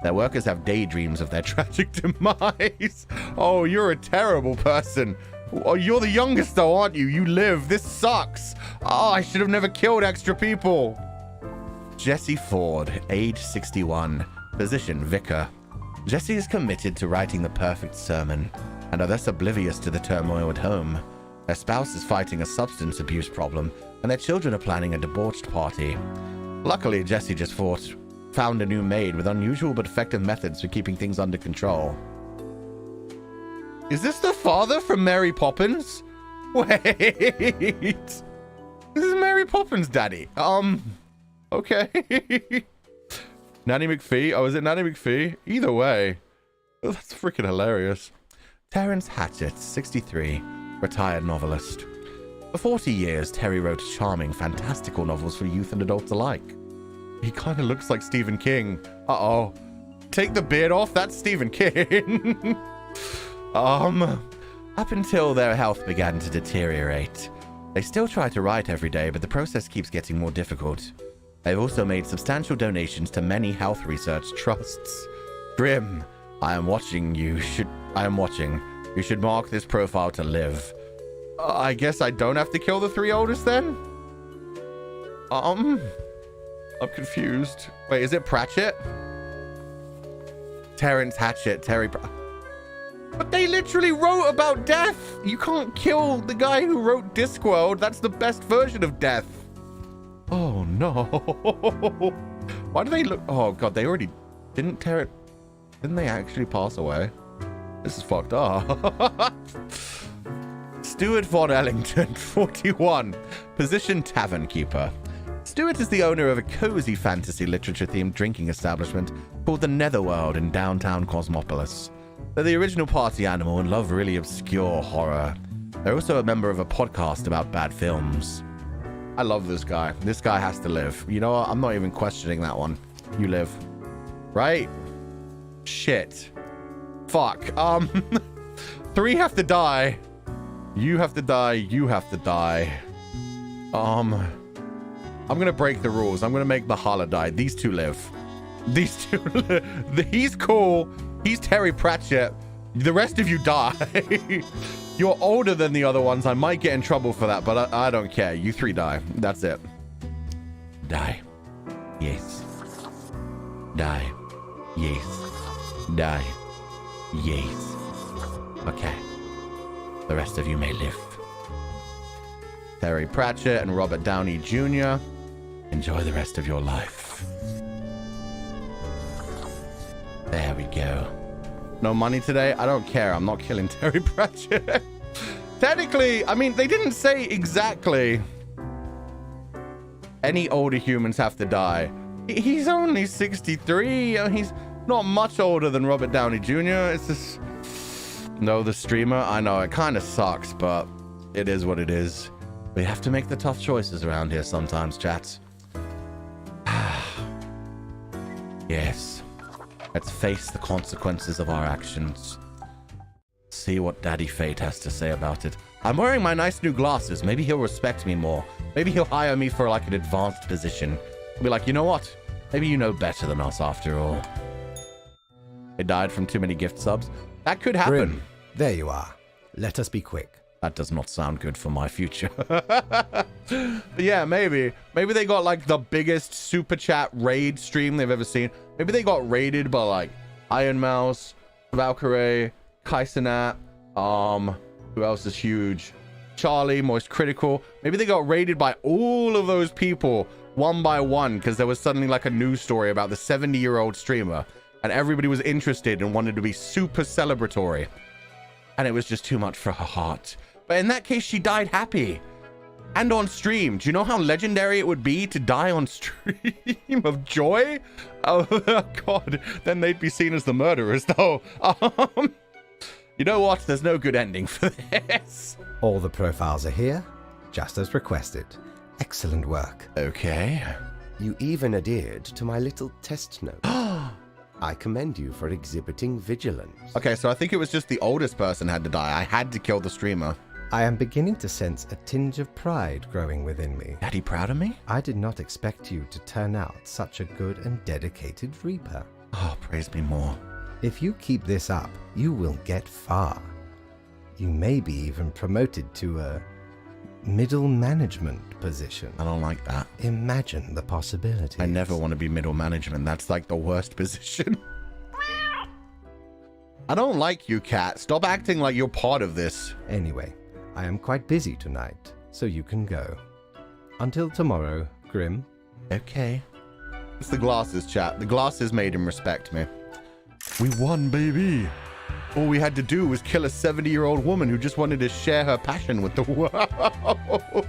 Their workers have daydreams of their tragic demise. Oh, you're a terrible person. Oh, you're the youngest though, aren't you? You live. This sucks. Oh, I should have never killed extra people. Jesse Ford, age 61. Position, vicar. Jesse is committed to writing the perfect sermon and are thus oblivious to the turmoil at home. Their spouse is fighting a substance abuse problem and their children are planning a debauched party. Luckily, Jesse just found a new maid with unusual but effective methods for keeping things under control. Is this the father from Mary Poppins? Wait. This is Mary Poppins' daddy. Okay. Nanny McPhee? Oh, is it Nanny McPhee? Either way. Oh, that's freaking hilarious. Terence Hatchett, 63, retired novelist. For 40 years, Terry wrote charming, fantastical novels for youth and adults alike. He kind of looks like Stephen King. Uh-oh. Take the beard off, that's Stephen King. Up until their health began to deteriorate. They still try to write every day, but the process keeps getting more difficult. They've also made substantial donations to many health research trusts. Grim, I am watching. You should mark this profile to live. I guess I don't have to kill the 3 oldest then? I'm confused. Wait, is it Pratchett? Terence Hatchett, But they literally wrote about death! You can't kill the guy who wrote Discworld. That's the best version of death. Oh no. Why do they look... Oh god, they already... Didn't they actually pass away? This is fucked up. Stuart Von Ellington, 41. Position tavern keeper. Stuart is the owner of a cozy fantasy literature-themed drinking establishment called the Netherworld in downtown Cosmopolis. They're the original party animal and love really obscure horror. They're also a member of a podcast about bad films. I love this guy. This guy has to live. You know what? I'm not even questioning that one. You live. Right? Shit. Fuck. 3 have to die. You have to die. You have to die. I'm gonna break the rules. I'm gonna make Mahala die. These two live. These two live. He's cool. He's Terry Pratchett. The rest of you die. You're older than the other ones. I might get in trouble for that, but I don't care. You 3 die. That's it. Die. Yes. Die. Yes. Die. Yes. Okay. The rest of you may live. Terry Pratchett and Robert Downey Jr. Enjoy the rest of your life. There we go. No money today? I don't care. I'm not killing Terry Pratchett. Technically, I mean, they didn't say exactly any older humans have to die. He's only 63. He's not much older than Robert Downey Jr. It's just... No, the streamer. I know, it kind of sucks, but it is what it is. We have to make the tough choices around here sometimes, chats. Yes. Let's face the consequences of our actions. See what Daddy Fate has to say about it. I'm wearing my nice new glasses. Maybe he'll respect me more. Maybe he'll hire me for like an advanced position. He'll be like, you know what? Maybe you know better than us after all. They died from too many gift subs. That could happen. Grim, there you are. Let us be quick. That does not sound good for my future. But yeah, maybe. Maybe they got like the biggest super chat raid stream they've ever seen. Maybe they got raided by like Iron Mouse, Valkyrie, Kaisenat, who else is huge? Charlie, Most Critical. Maybe they got raided by all of those people one by one because there was suddenly like a news story about the 70-year-old streamer and everybody was interested and wanted to be super celebratory. And it was just too much for her heart. But in that case, she died happy. And on stream. Do you know how legendary it would be to die on stream of joy? Oh, God. Then they'd be seen as the murderers, though. You know what? There's no good ending for this. All the profiles are here, just as requested. Excellent work. Okay. You even adhered to my little test note. I commend you for exhibiting vigilance. Okay, so I think it was just the oldest person had to die. I had to kill the streamer. I am beginning to sense a tinge of pride growing within me. Daddy proud of me? I did not expect you to turn out such a good and dedicated Reaper. Oh, praise me more. If you keep this up, you will get far. You may be even promoted to a middle management position. I don't like that. Imagine the possibilities. I never want to be middle management. That's like the worst position. I don't like you, cat. Stop acting like you're part of this. Anyway, I am quite busy tonight, so you can go. Until tomorrow, Grim. Okay. It's the glasses, chat. The glasses made him respect me. We won, baby. All we had to do was kill a 70-year-old woman who just wanted to share her passion with the world.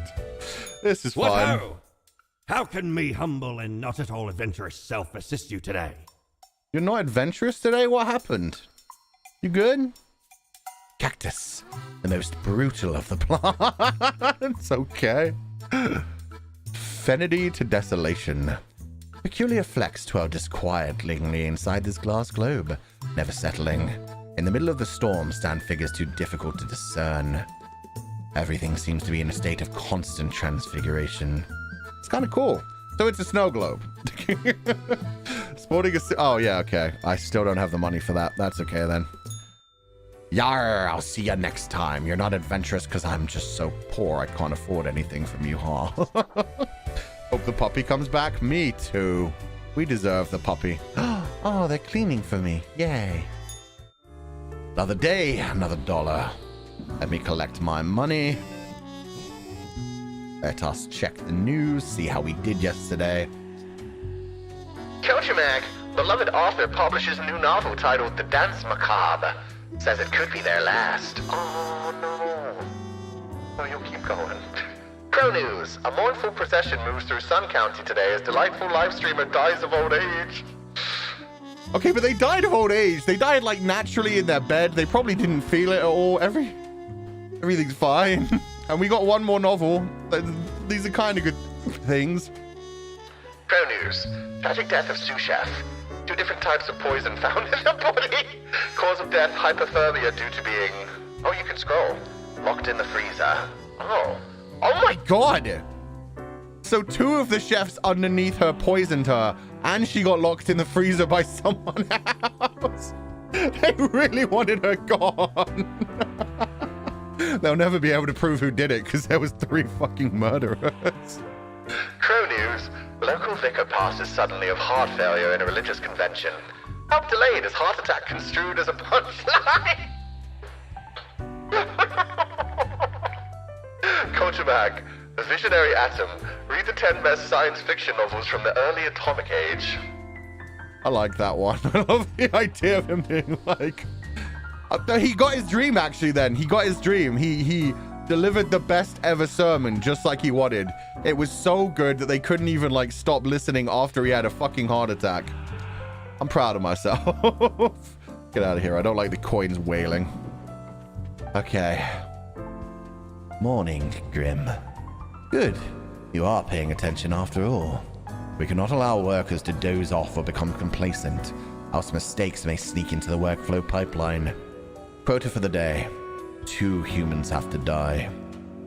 This is What fun. ho? How can me humble and not at all adventurous self assist you today? You're not adventurous today? What happened? You good? Cactus. The most brutal of the plants. Okay. Fenity to desolation. Peculiar flex dwell disquietingly inside this glass globe, never settling. In the middle of the storm stand figures too difficult to discern. Everything seems to be in a state of constant transfiguration. It's kind of cool. So it's a snow globe. Sporting a... Oh, yeah, okay. I still don't have the money for that. That's okay, then. Yar, I'll see ya next time. You're not adventurous because I'm just so poor I can't afford anything from you, huh? Hope the puppy comes back. Me too. We deserve the puppy. Oh, they're cleaning for me. Yay. Another day, another dollar. Let me collect my money. Let us check the news, see how we did yesterday. Kojimak, beloved author, publishes a new novel titled The Dance Macabre. Says it could be their last. Oh no. Oh, you'll keep going. Crow News. A mournful procession moves through Sun County today as delightful live streamer dies of old age. Okay, but they died of old age. They died like naturally in their bed. They probably didn't feel it at all. Everything's fine. And we got one more novel. These are kind of good things. Pro news. Tragic death of sous chef. 2 different types of poison found in the body. Cause of death, hypothermia due to being... Oh, you can scroll. Locked in the freezer. Oh. Oh my god! So 2 of the chefs underneath her poisoned her, and she got locked in the freezer by someone else. They really wanted her gone. They'll never be able to prove who did it, because there was 3 fucking murderers. Crow news. Local vicar passes suddenly of heart failure in a religious convention. Help delayed as heart attack construed as a punchline. Culture Mag. The Visionary Atom. Read the 10 best science fiction novels from the early atomic age. I like that one. I love the idea of him being like... he got his dream, actually, then. He got his dream. He delivered the best ever sermon, just like he wanted. It was so good that they couldn't even, like, stop listening after he had a fucking heart attack. I'm proud of myself. Get out of here. I don't like the coins wailing. Okay. Morning, Grim. Good. You are paying attention after all. We cannot allow workers to doze off or become complacent, else mistakes may sneak into the workflow pipeline. Quota for the day. 2 humans have to die.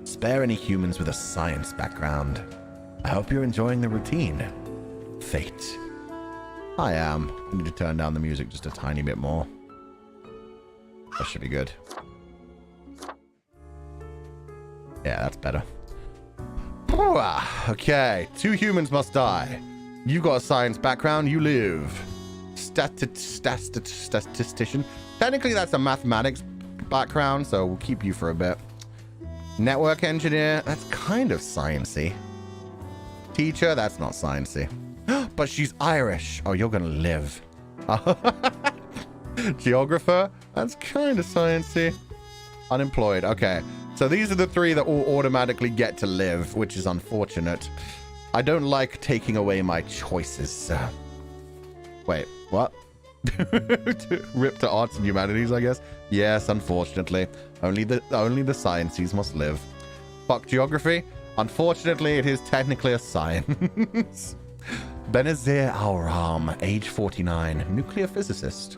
Spare any humans with a science background. I hope you're enjoying the routine. Fate. I am. I need to turn down the music just a tiny bit more. That should be good. Yeah, that's better. Okay, 2 humans must die. You got a science background, you live. Statistician. Technically, that's a mathematics background, so we'll keep you for a bit. Network engineer, that's kind of sciencey. Teacher, that's not sciencey. But she's Irish. Oh, you're gonna live. Geographer, that's kind of sciencey. Unemployed, okay. So these are the 3 that all automatically get to live, which is unfortunate. I don't like taking away my choices. Wait, what? Rip to arts and humanities, I guess. Yes, unfortunately. Only the sciences must live. Fuck geography. Unfortunately, it is technically a science. Benazir Al-Ram, age 49, nuclear physicist.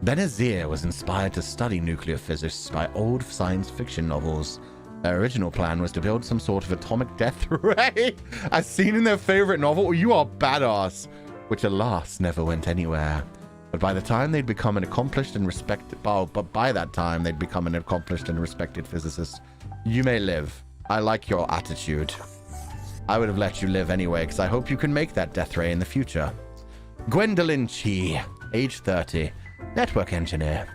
Benazir was inspired to study nuclear physics by old science fiction novels. Their original plan was to build some sort of atomic death ray, as seen in their favorite novel. You are badass, which alas never went anywhere. But by the time they'd become an accomplished and respected, physicist. You may live. I like your attitude. I would have let you live anyway, because I hope you can make that death ray in the future. Gwendolyn Chi, age 30. Network engineer.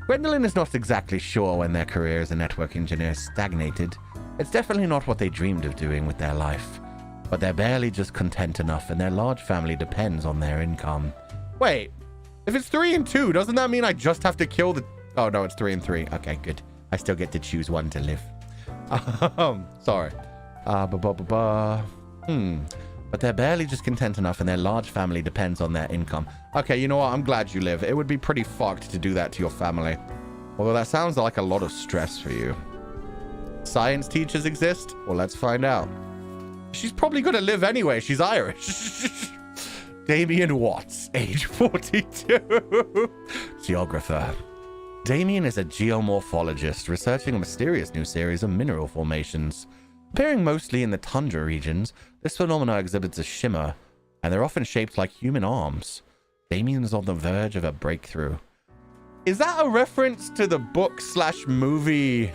Gwendolyn is not exactly sure when their career as a network engineer stagnated. It's definitely not what they dreamed of doing with their life. But they're barely just content enough, and their large family depends on their income. Wait, if it's 3 and 2, doesn't that mean I just have to kill the... Oh, no, it's 3 and 3. Okay, good. I still get to choose one to live. Sorry. But they're barely just content enough, and their large family depends on their income. Okay, you know what? I'm glad you live. It would be pretty fucked to do that to your family. Although that sounds like a lot of stress for you. Science teachers exist? Well, let's find out. She's probably going to live anyway. She's Irish. Damien Watts, age 42. Geographer. Damien is a geomorphologist researching a mysterious new series of mineral formations. Appearing mostly in the tundra regions, this phenomena exhibits a shimmer, and they're often shaped like human arms. Damien is on the verge of a breakthrough. Is that a reference to the book/movie,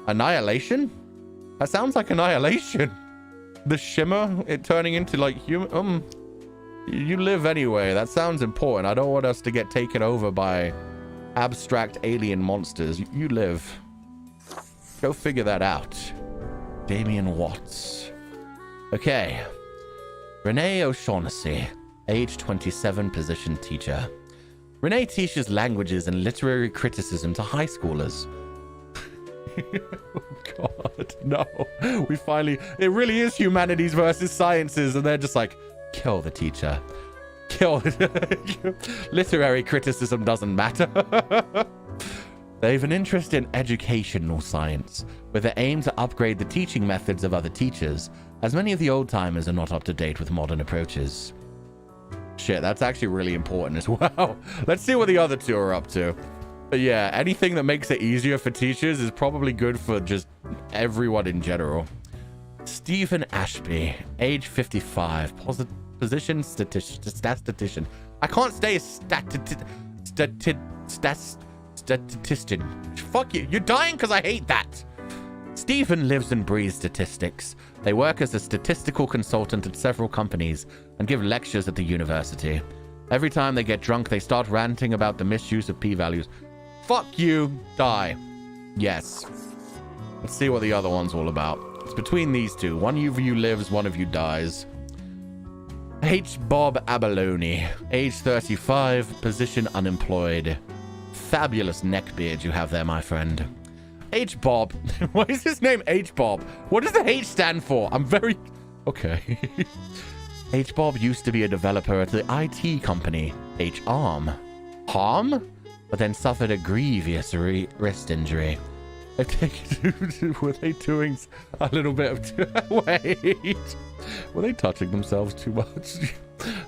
Annihilation? That sounds like Annihilation. The shimmer, it turning into like human, you live anyway. That sounds important. I don't want us to get taken over by abstract alien monsters. You live. Go figure that out. Damien Watts. Okay. Renee O'Shaughnessy, age 27, position teacher. Renee teaches languages and literary criticism to high schoolers. Oh God, no. We finally... It really is humanities versus sciences, and they're just like, kill the teacher. Kill. Literary criticism doesn't matter. They have an interest in educational science, with the aim to upgrade the teaching methods of other teachers, as many of the old-timers are not up to date with modern approaches. Shit, that's actually really important as well. Let's see what the other two are up to. But yeah, anything that makes it easier for teachers is probably good for just everyone in general. Stephen Ashby, age 55, position statistician. I can't stay a statistician. Fuck you. You're dying because I hate that. Stephen lives and breathes statistics. They work as a statistical consultant at several companies and give lectures at the university. Every time they get drunk, they start ranting about the misuse of p-values. Fuck you. Die. Yes. Let's see what the other one's all about. It's between these two. One of you lives, one of you dies. H. Bob Abalone, age 35, position unemployed. Fabulous neckbeard you have there, my friend. H. Bob. Why is his name H. Bob? What does the H stand for? I'm very... Okay. H. Bob used to be a developer at the IT company, H. Arm. Harm? But then suffered a grievous wrist injury. Were they doing a little bit of... Wait. Were they touching themselves too much?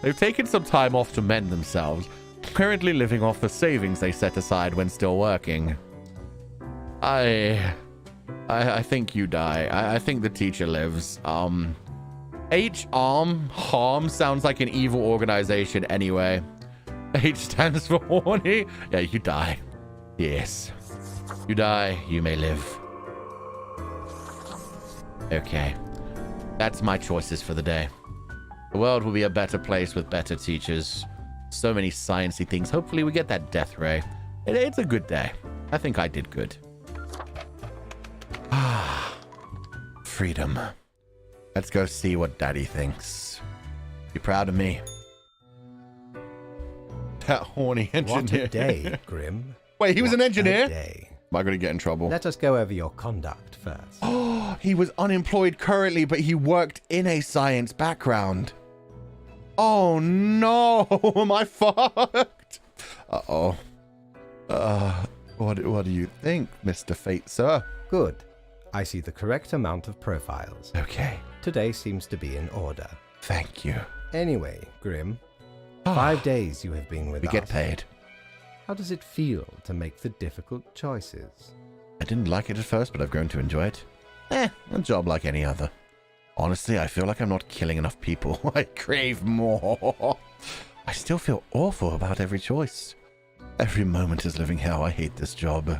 They've taken some time off to mend themselves, currently living off the savings they set aside when still working. I think you die. I think the teacher lives. Harm sounds like an evil organization anyway. H stands for horny. Yeah, you die. Yes. You die, you may live. Okay. That's my choices for the day. The world will be a better place with better teachers. So many sciencey things. Hopefully we get that death ray. It's a good day. I think I did good. Freedom. Let's go see what Daddy thinks. You proud of me? That horny engineer. What a day, Grim. Wait, he was an engineer? A day. Am I going to get in trouble? Let us go over your conduct first. Oh, he was unemployed currently, but he worked in a science background. Oh no, am I fucked? Uh-oh. What do you think, Mr. Fate, sir? Good. I see the correct amount of profiles. Okay. Today seems to be in order. Thank you. Anyway, Grim, 5 days you have been with us. We get paid. How does it feel to make the difficult choices? I didn't like it at first, but I've grown to enjoy it. A job like any other. Honestly, I feel like I'm not killing enough people. I crave more. I still feel awful about every choice. Every moment is living hell. I hate this job.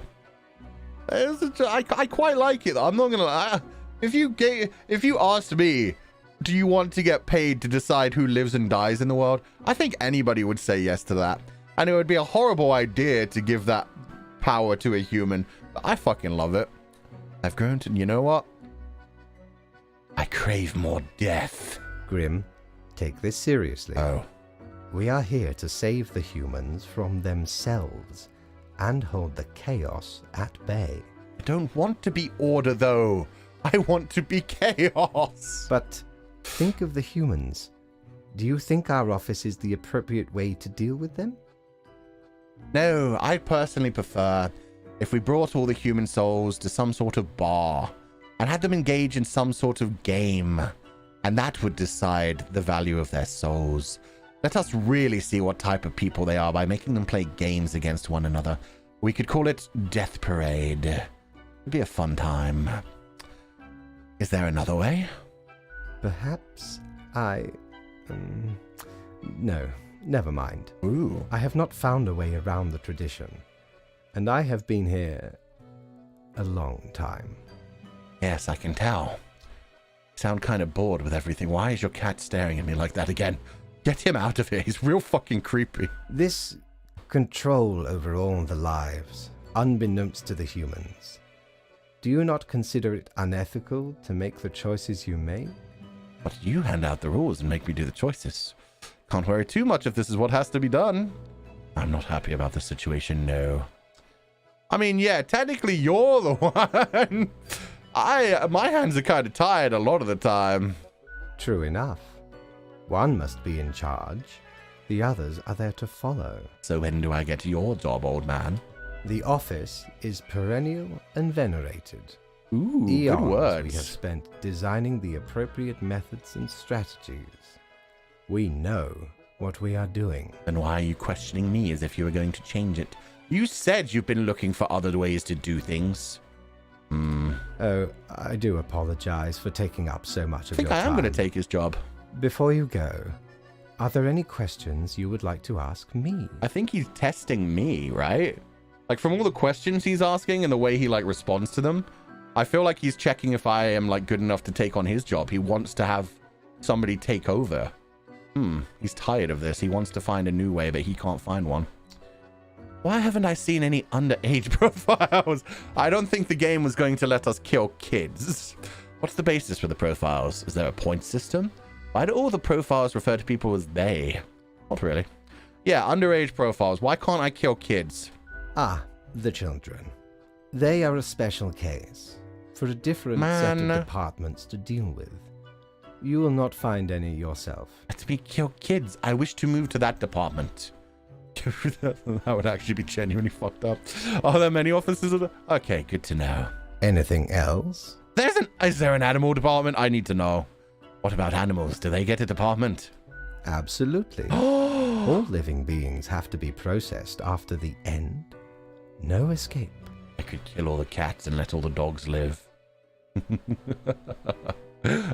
I quite like it. I'm not gonna lie. If you asked me, do you want to get paid to decide who lives and dies in the world? I think anybody would say yes to that. And it would be a horrible idea to give that power to a human. But I fucking love it. I've grown to, you know what? I crave more death. Grim, take this seriously. Oh. We are here to save the humans from themselves and hold the chaos at bay. I don't want to be order, though. I want to be chaos. But think of the humans. Do you think our office is the appropriate way to deal with them? No, I personally prefer if we brought all the human souls to some sort of bar and had them engage in some sort of game, and that would decide the value of their souls. Let us really see what type of people they are by making them play games against one another. We could call it Death Parade. It'd be a fun time. Is there another way? Perhaps no, never mind. Ooh. I have not found a way around the tradition, and I have been here a long time. Yes, I can tell. Sound kind of bored with everything. Why is your cat staring at me like that again? Get him out of here. He's real fucking creepy. This control over all the lives, unbeknownst to the humans. Do you not consider it unethical to make the choices you make? But you hand out the rules and make me do the choices. Can't worry too much if this is what has to be done. I'm not happy about the situation, no. I mean, yeah, technically you're the one. My hands are kind of tired a lot of the time. True enough. One must be in charge. The others are there to follow. So when do I get your job, old man? The office is perennial and venerated. Ooh, good Eons we words. have spent designing the appropriate methods and strategies. We know what we are doing. Then why are you questioning me as if you were going to change it? You said you've been looking for other ways to do things. Oh, I do apologize for taking up so much I of think your I time. am going to take his job. Before you go, are there any questions you would like to ask me? I think he's testing me, right? Like, from all the questions he's asking and the way he, like, responds to them, I feel like he's checking if I am, like, good enough to take on his job. He wants to have somebody take over. He's tired of this. He wants to find a new way, but he can't find one. Why haven't I seen any underage profiles? I don't think the game was going to let us kill kids. What's the basis for the profiles? Is there a point system? Why do all the profiles refer to people as they? Not really. Yeah, underage profiles. Why can't I kill kids? Ah, the children. They are a special case, for a different set of departments to deal with. You will not find any yourself. Let me kill kids. I wish to move to that department. That would actually be genuinely fucked up. Are there many offices of the... Okay, good to know. Anything else? Is there an animal department? I need to know. What about animals? Do they get a department? Absolutely. All living beings have to be processed after the end. No escape. I could kill all the cats and let all the dogs live.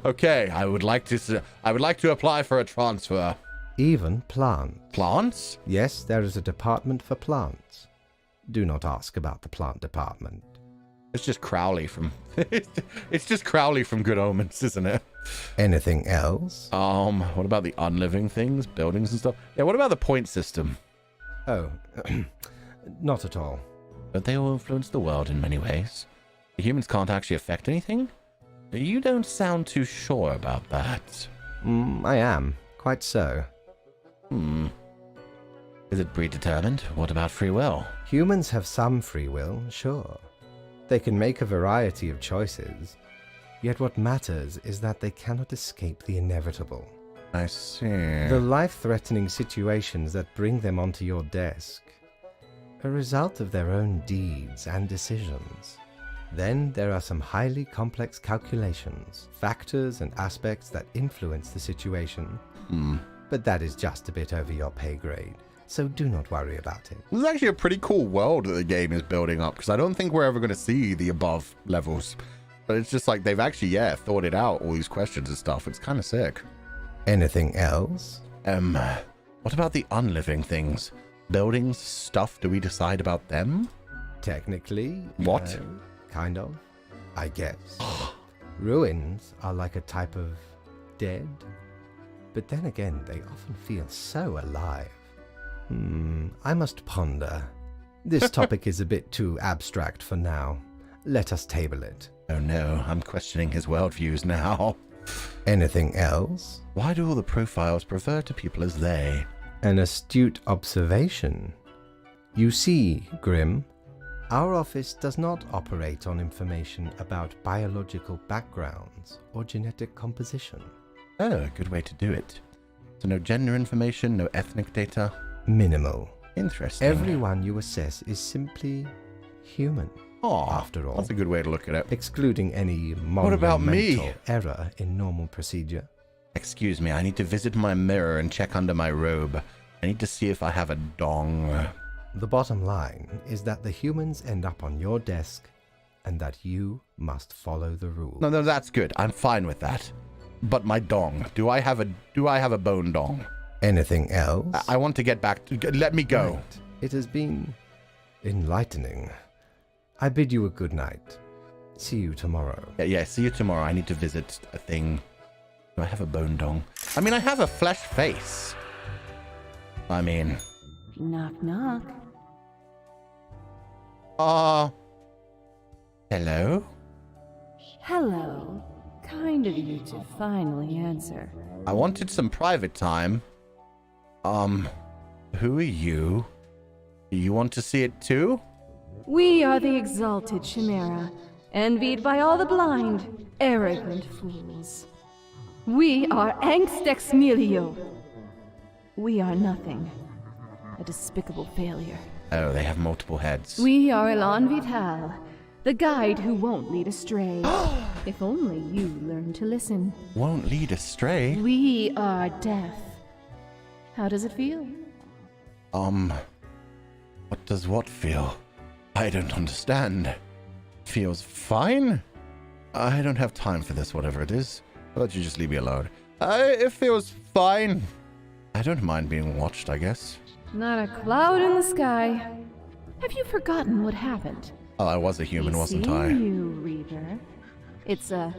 Okay, I would like to apply for a transfer. Even plants. Plants? Yes, there is a department for plants. Do not ask about the plant department. It's just Crowley from... it's just Crowley from Good Omens, isn't it? Anything else? What about the unliving things, buildings and stuff? Yeah, what about the point system? Oh, not at all. But they all influence the world in many ways. The humans can't actually affect anything? You don't sound too sure about that. I am. Quite so. Is it predetermined? What about free will? Humans have some free will, sure. They can make a variety of choices. Yet what matters is that they cannot escape the inevitable. I see. The life-threatening situations that bring them onto your desk, a result of their own deeds and decisions. Then there are some highly complex calculations, factors and aspects that influence the situation. But that is just a bit over your pay grade, so do not worry about it. This is actually a pretty cool world that the game is building up, because I don't think we're ever going to see the above levels. But it's just like they've actually, thought it out, all these questions and stuff. It's kind of sick. Anything else? What about the unliving things? Buildings, stuff, do we decide about them? Technically. What? Kind of, I guess. Ruins are like a type of dead. But then again, they often feel so alive. I must ponder. This topic is a bit too abstract for now. Let us table it. Oh no, I'm questioning his worldviews now. Anything else? Why do all the profiles refer to people as they? An astute observation. You see, Grim, our office does not operate on information about biological backgrounds or genetic composition. Oh, good way to do it. So no gender information, no ethnic data? Minimal. Interesting. Everyone you assess is simply human. After all. That's a good way to look at it. Excluding any What about me? monumental error in normal procedure. Excuse me, I need to visit my mirror and check under my robe. I need to see if I have a dong. The bottom line is that the humans end up on your desk and that you must follow the rules. No, that's good. I'm fine with that. But my dong. Do I have a bone dong? Anything else? I want to get back to... Let me go. Right. It has been enlightening. I bid you a good night. See you tomorrow. Yeah, see you tomorrow. I need to visit a thing. Do I have a bone dong? I mean, I have a flesh face. I mean... Knock, knock. Hello? Hello. Kind of you to finally answer. I wanted some private time. Who are you? Do you want to see it too? We are the exalted Chimera, envied by all the blind, arrogant fools. We are Angst Ex Nihilo. We are nothing. A despicable failure. Oh, they have multiple heads. We are Elan Vital, the guide who won't lead astray. If only you learn to listen. Won't lead astray? We are death. How does it feel? What does what feel? I don't understand. Feels fine? I don't have time for this, whatever it is. Why don't you just leave me alone? It feels fine. I don't mind being watched, I guess. Not a cloud in the sky. Have you forgotten what happened? Oh, I was a human, wasn't I? You, Reaper. It's a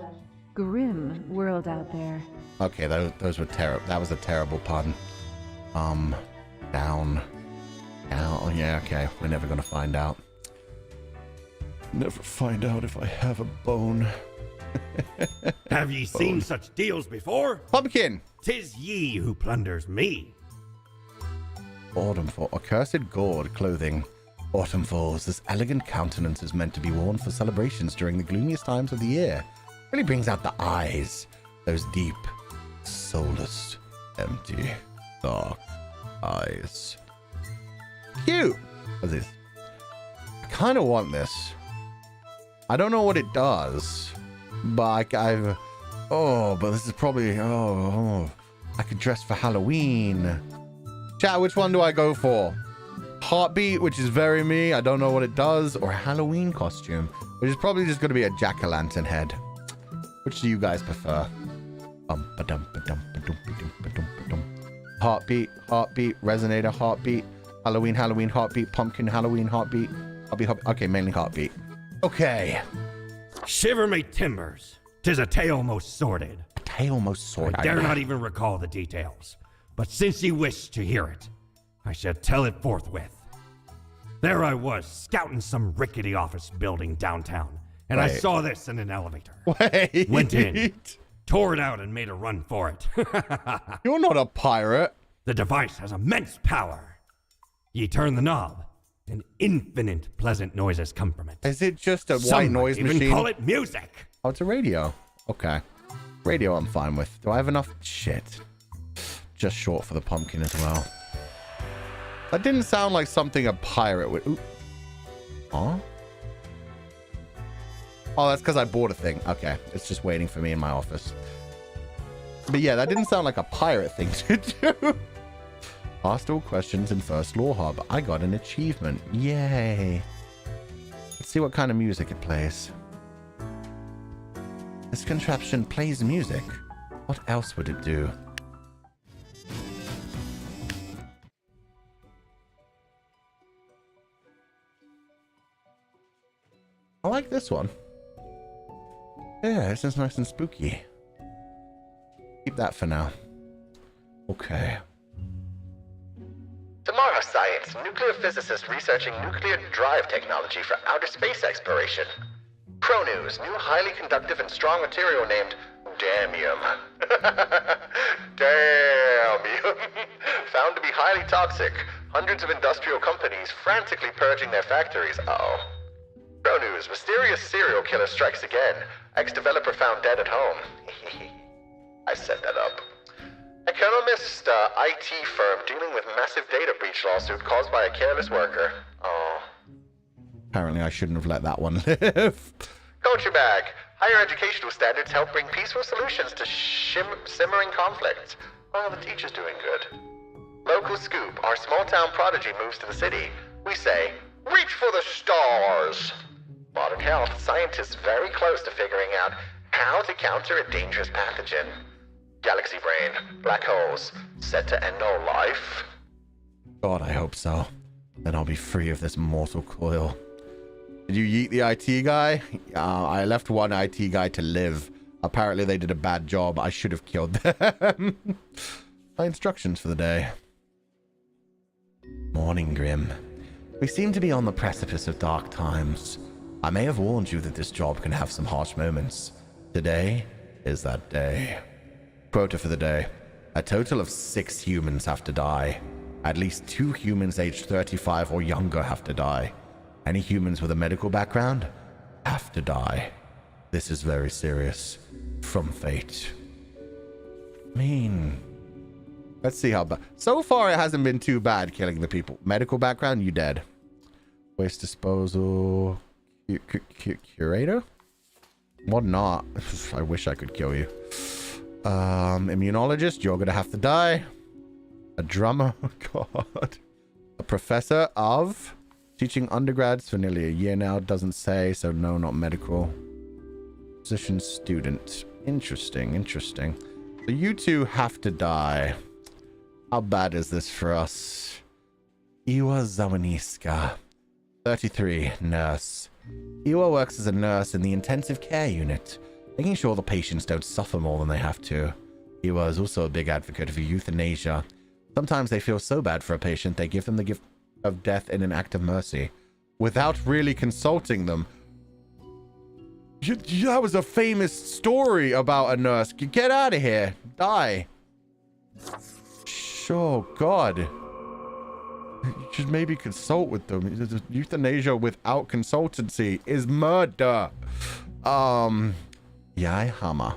grim world out there. Okay, those were terrible. That was a terrible pun. Down. Yeah, okay. We're never gonna find out. Never find out if I have a bone. Have ye seen such deals before? Pumpkin! 'Tis ye who plunders me. Autumn Fall. Accursed gourd clothing. Autumn Falls. This elegant countenance is meant to be worn for celebrations during the gloomiest times of the year. Really brings out the eyes. Those deep, soulless, empty, dark eyes. Cute! What's this? I kind of want this. I don't know what it does, but but this is probably, I could dress for Halloween. Chat, which one do I go for? Heartbeat, which is very me, I don't know what it does, or a Halloween costume, which is probably just going to be a jack-o'-lantern head. Which do you guys prefer? Heartbeat, resonator, heartbeat, Halloween, heartbeat, pumpkin, Halloween, heartbeat. Okay, mainly heartbeat. Okay. Shiver me timbers. 'Tis a tale most sordid. Tail most sword. I dare not even recall the details. But since ye wish to hear it, I shall tell it forthwith. There I was, scouting some rickety office building downtown, and I Wait. saw this in an elevator. Wait. Went in, tore it out, and made a run for it. You're not a pirate. The device has immense power. Ye turn the knob, and infinite pleasant noises come from it. Is it just a Some white noise might even machine? call it music. Oh, it's a radio. Okay. Radio I'm fine with. Do I have enough? Shit. Just short for the pumpkin as well. That didn't sound like something a pirate would... Ooh. Huh? Oh, that's because I bought a thing. Okay. It's just waiting for me in my office. But yeah, that didn't sound like a pirate thing to do. Asked all questions in First Law Hub. I got an achievement. Yay. Let's see what kind of music it plays. This contraption plays music. What else would it do? I like this one. Yeah, this is nice and spooky. Keep that for now. Okay. Tomorrow Science, nuclear physicist researching nuclear drive technology for outer space exploration. Pro News, new highly conductive and strong material named Damium. Damium. Found to be highly toxic. Hundreds of industrial companies frantically purging their factories. Uh-oh. Pro News, mysterious serial killer strikes again. Ex-developer found dead at home. I set that up. Economist IT firm dealing with massive data breach lawsuit caused by a careless worker. Oh. Apparently I shouldn't have let that one live. Culture bag. Higher educational standards help bring peaceful solutions to simmering conflicts. Well, the teacher's doing good. Local scoop. Our small town prodigy moves to the city. We say, reach for the stars. Modern health. Scientists very close to figuring out how to counter a dangerous pathogen. Galaxy brain. Black holes. Set to end all life. God, I hope so. Then I'll be free of this mortal coil. Did you yeet the IT guy? I left one IT guy to live. Apparently they did a bad job. I should have killed them. My instructions for the day. Morning, Grim. We seem to be on the precipice of dark times. I may have warned you that this job can have some harsh moments. Today is that day. Quota for the day. A total of 6 humans have to die. At least 2 humans aged 35 or younger have to die. Any humans with a medical background have to die. This is very serious. From fate. I mean, Let's see how bad. So far, it hasn't been too bad killing the people. Medical background, you dead. Waste disposal. Curator? What not? I wish I could kill you. Immunologist, you're gonna have to die. A drummer, oh god. A professor of teaching undergrads for nearly a year now. Doesn't say, so no, not medical. Physician student. Interesting, interesting. So you two have to die. How bad is this for us? Iwa Zawaniska, 33, nurse. Iwa works as a nurse in the intensive care unit, making sure the patients don't suffer more than they have to. Iwa is also a big advocate for euthanasia. Sometimes they feel so bad for a patient, they give them the gift of death in an act of mercy, without really consulting them. That was a famous story about a nurse. Get out of here. Die. Sure, God. You should maybe consult with them. Euthanasia without consultancy is murder. Yai Hama.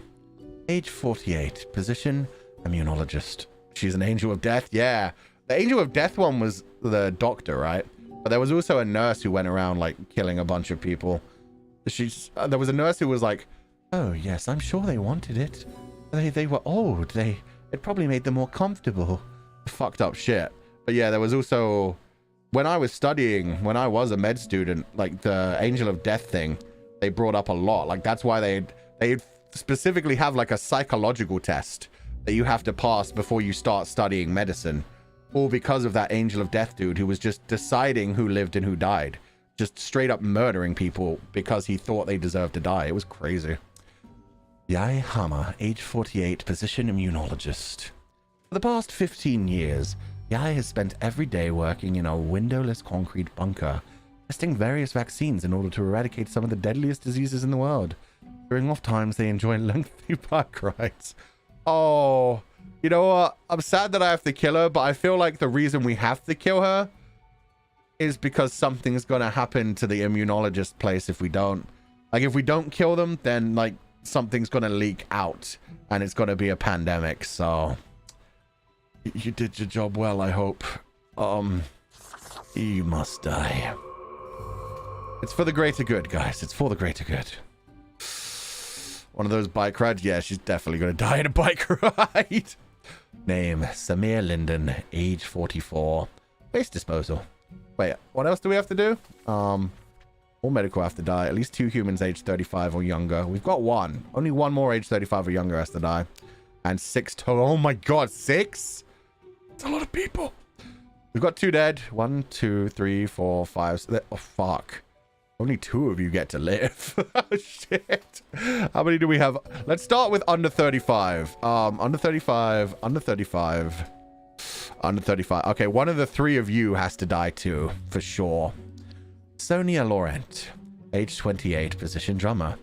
Age 48. Position, immunologist. She's an angel of death. Yeah. The angel of death one was the doctor, right? But there was also a nurse who went around, like, killing a bunch of people. There was a nurse who was like, oh, yes, I'm sure they wanted it. They were old. It probably made them more comfortable. Fucked up shit. But yeah, there was also, when I was studying, when I was a med student, like the angel of death thing, they brought up a lot. Like that's why they specifically have like a psychological test that you have to pass before you start studying medicine. All because of that angel of death dude who was just deciding who lived and who died. Just straight up murdering people because he thought they deserved to die. It was crazy. Yai Hama, age 48, position immunologist. For the past 15 years, Yai has spent every day working in a windowless concrete bunker, testing various vaccines in order to eradicate some of the deadliest diseases in the world. During off times, they enjoy lengthy bike rides. Oh, you know what? I'm sad that I have to kill her, but I feel like the reason we have to kill her is because something's gonna happen to the immunologist place if we don't. Like, if we don't kill them, then, like, something's gonna leak out, and it's gonna be a pandemic, so... You did your job well, I hope. You must die. It's for the greater good, guys. It's for the greater good. One of those bike rides? Yeah, she's definitely gonna die in a bike ride. Name, Samir Linden, age 44. Waste disposal. Wait, what else do we have to do? All medical have to die. At least 2 humans aged 35 or younger. We've got 1. Only 1 more age 35 or younger has to die. And 6 total. Oh my god, 6? It's a lot of people. We've got 2 dead. 1, 2, 3, 4, 5. Oh, fuck. Only 2 of you get to live. Oh, shit. How many do we have? Let's start with under 35. Under 35. Under 35. Under 35. Okay, one of the 3 of you has to die too, for sure. Sonia Laurent, age 28, position drummer.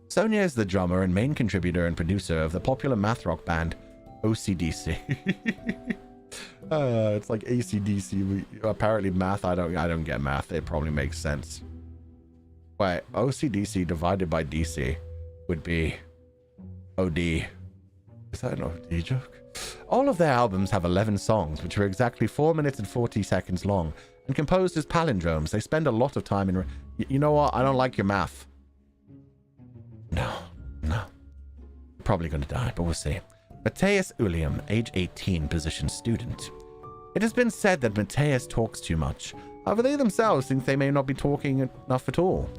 Sonia is the drummer and main contributor and producer of the popular math rock band OCDC. It's like ACDC. Apparently math, I don't get math. It probably makes sense. Wait, OCDC divided by DC would be OD. Is that an OD joke? All of their albums have 11 songs, which are exactly 4 minutes and 40 seconds long, and composed as palindromes. They spend a lot of time in... You know what? I don't like your math. No. Probably going to die, but we'll see. Matthias Ulium, age 18, position student. It has been said that Matthias talks too much. However, they themselves think they may not be talking enough at all.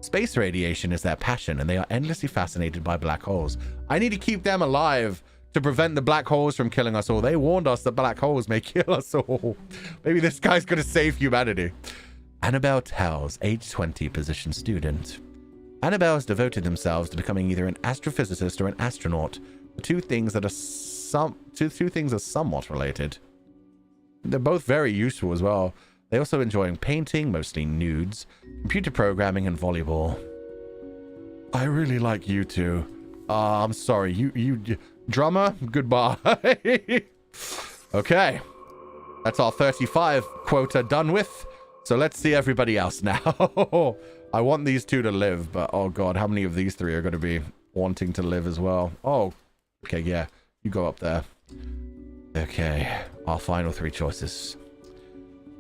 Space radiation is their passion, and they are endlessly fascinated by black holes. I need to keep them alive to prevent the black holes from killing us all. They warned us that black holes may kill us all. Maybe this guy's going to save humanity. Annabelle Tells, age 20, position student. Annabelle has devoted themselves to becoming either an astrophysicist or an astronaut. Two things are somewhat related. They're both very useful as well. They also enjoy painting, mostly nudes, computer programming, and volleyball. I really like you two. I'm sorry. You drummer, goodbye. Okay. That's our 35 quota done with. So let's see everybody else now. I want these 2 to live, but oh god, how many of these 3 are going to be wanting to live as well? Oh, okay, yeah. You go up there. Okay, our final three choices.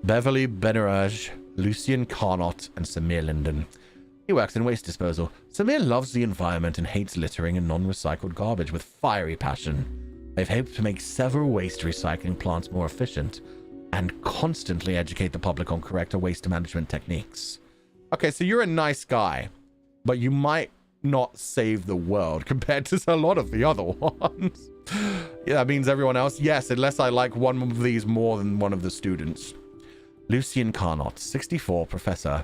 Beverly Benerage, Lucian Carnot, and Samir Linden. He works in waste disposal. Samir loves the environment and hates littering and non-recycled garbage with fiery passion. They've hoped to make several waste recycling plants more efficient and constantly educate the public on correct waste management techniques. Okay, so you're a nice guy, but you might not save the world compared to a lot of the other ones. Yeah, that means everyone else. Yes, unless I like one of these more than one of the students. Lucian Carnot, 64, professor.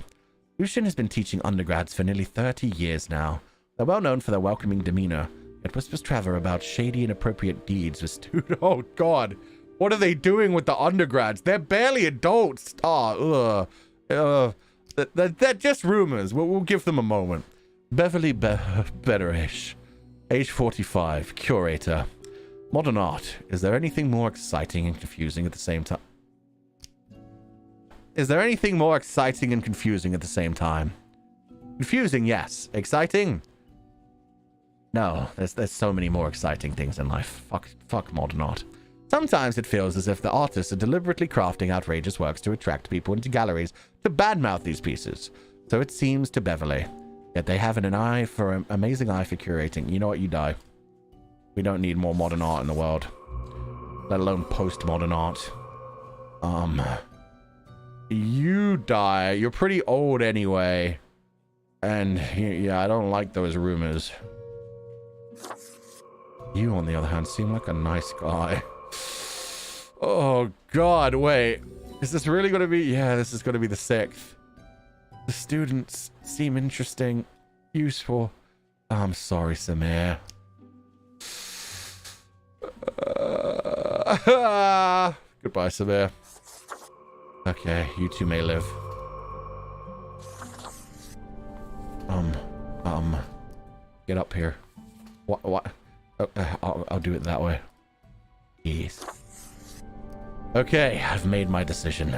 Lucian has been teaching undergrads for nearly 30 years now. They're well known for their welcoming demeanor, yet whispers travel about shady, inappropriate deeds with students. Oh, God. What are they doing with the undergrads? They're barely adults. They're just rumors. We'll give them a moment. Beverly Betterish, age 45, curator. Modern art. Is there anything more exciting and confusing at the same time? Is there anything more exciting and confusing at the same time? Confusing, yes. Exciting? No. There's so many more exciting things in life. Fuck modern art. Sometimes it feels as if the artists are deliberately crafting outrageous works to attract people into galleries to badmouth these pieces. So it seems to Beverly. Yet they have an amazing eye for curating. You know what? You die. We don't need more modern art in the world. Let alone postmodern art. You die. You're pretty old anyway. And yeah, I don't like those rumors. You, on the other hand, seem like a nice guy. Oh, God, wait. Is this really going to be... Yeah, this is going to be the 6th. The students seem interesting, useful. I'm sorry, Samir. Goodbye, Samir. Okay, you two may live. Get up here. What? I'll do it that way. Yes. Okay, I've made my decision.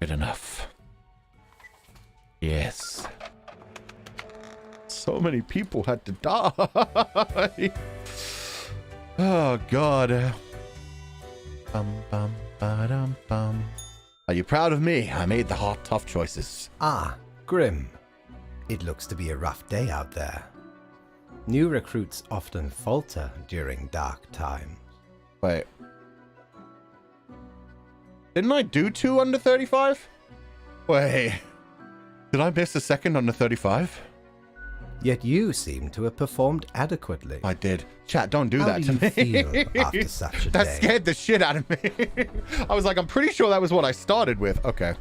Good enough. Yes. So many people had to die. Oh, God. Bum. Are you proud of me? I made the hard, tough choices. Ah, Grim. It looks to be a rough day out there. New recruits often falter during dark times. Wait. Didn't I do 2 under 35? Wait. Did I miss a second under 35? Yet you seem to have performed adequately. I did. Chat, don't do How that do to you me. feel after such a That day? scared the shit out of me. I was like, I'm pretty sure that was what I started with. Okay.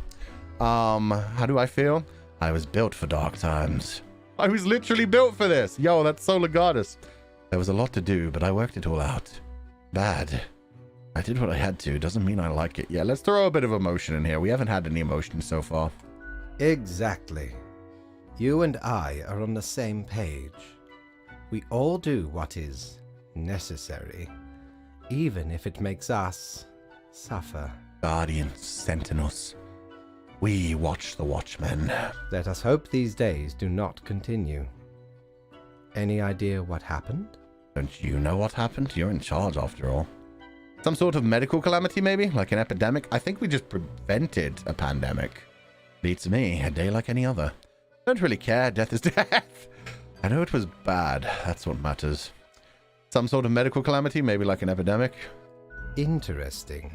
How do I feel? I was built for dark times. I was literally built for this. Yo, that's so Legatus. There was a lot to do, but I worked it all out. Bad. I did what I had to. Doesn't mean I like it. Yeah, let's throw a bit of emotion in here. We haven't had any emotion so far. Exactly. You and I are on the same page. We all do what is necessary, even if it makes us suffer. Guardians, sentinels. We watch the watchmen. Let us hope these days do not continue. Any idea what happened? Don't you know what happened? You're in charge after all. Some sort of medical calamity maybe? Like an epidemic? I think we just prevented a pandemic. Beats me. A day like any other. Don't really care. Death is death. I know it was bad. That's what matters. Some sort of medical calamity? Maybe like an epidemic? Interesting.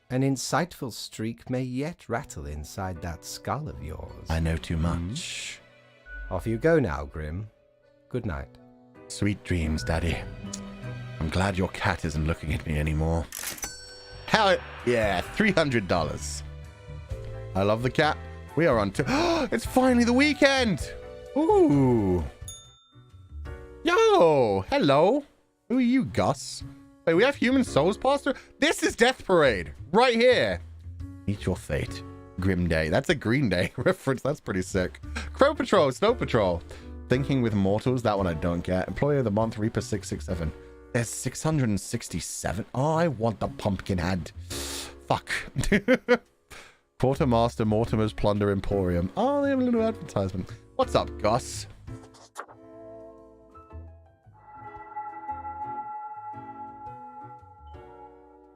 An insightful streak may yet rattle inside that skull of yours. I know too much. Off you go now, Grim. Good night. Sweet dreams, Daddy. I'm glad your cat isn't looking at me anymore. Hell yeah, $300. I love the cat. We are on to... It's finally the weekend! Ooh. Yo! Hello! Who are you, Gus? Wait, we have Human Souls Pastor? This is Death Parade! Right here! Meet your fate. Grim Day. That's a Green Day reference. That's pretty sick. Crow Patrol, Snow Patrol. Thinking with Mortals. That one I don't get. Employee of the Month, Reaper 667. There's 667. Oh, I want the pumpkin head. Fuck. Quartermaster Mortimer's Plunder Emporium. Oh, they have a little advertisement. What's up, Gus?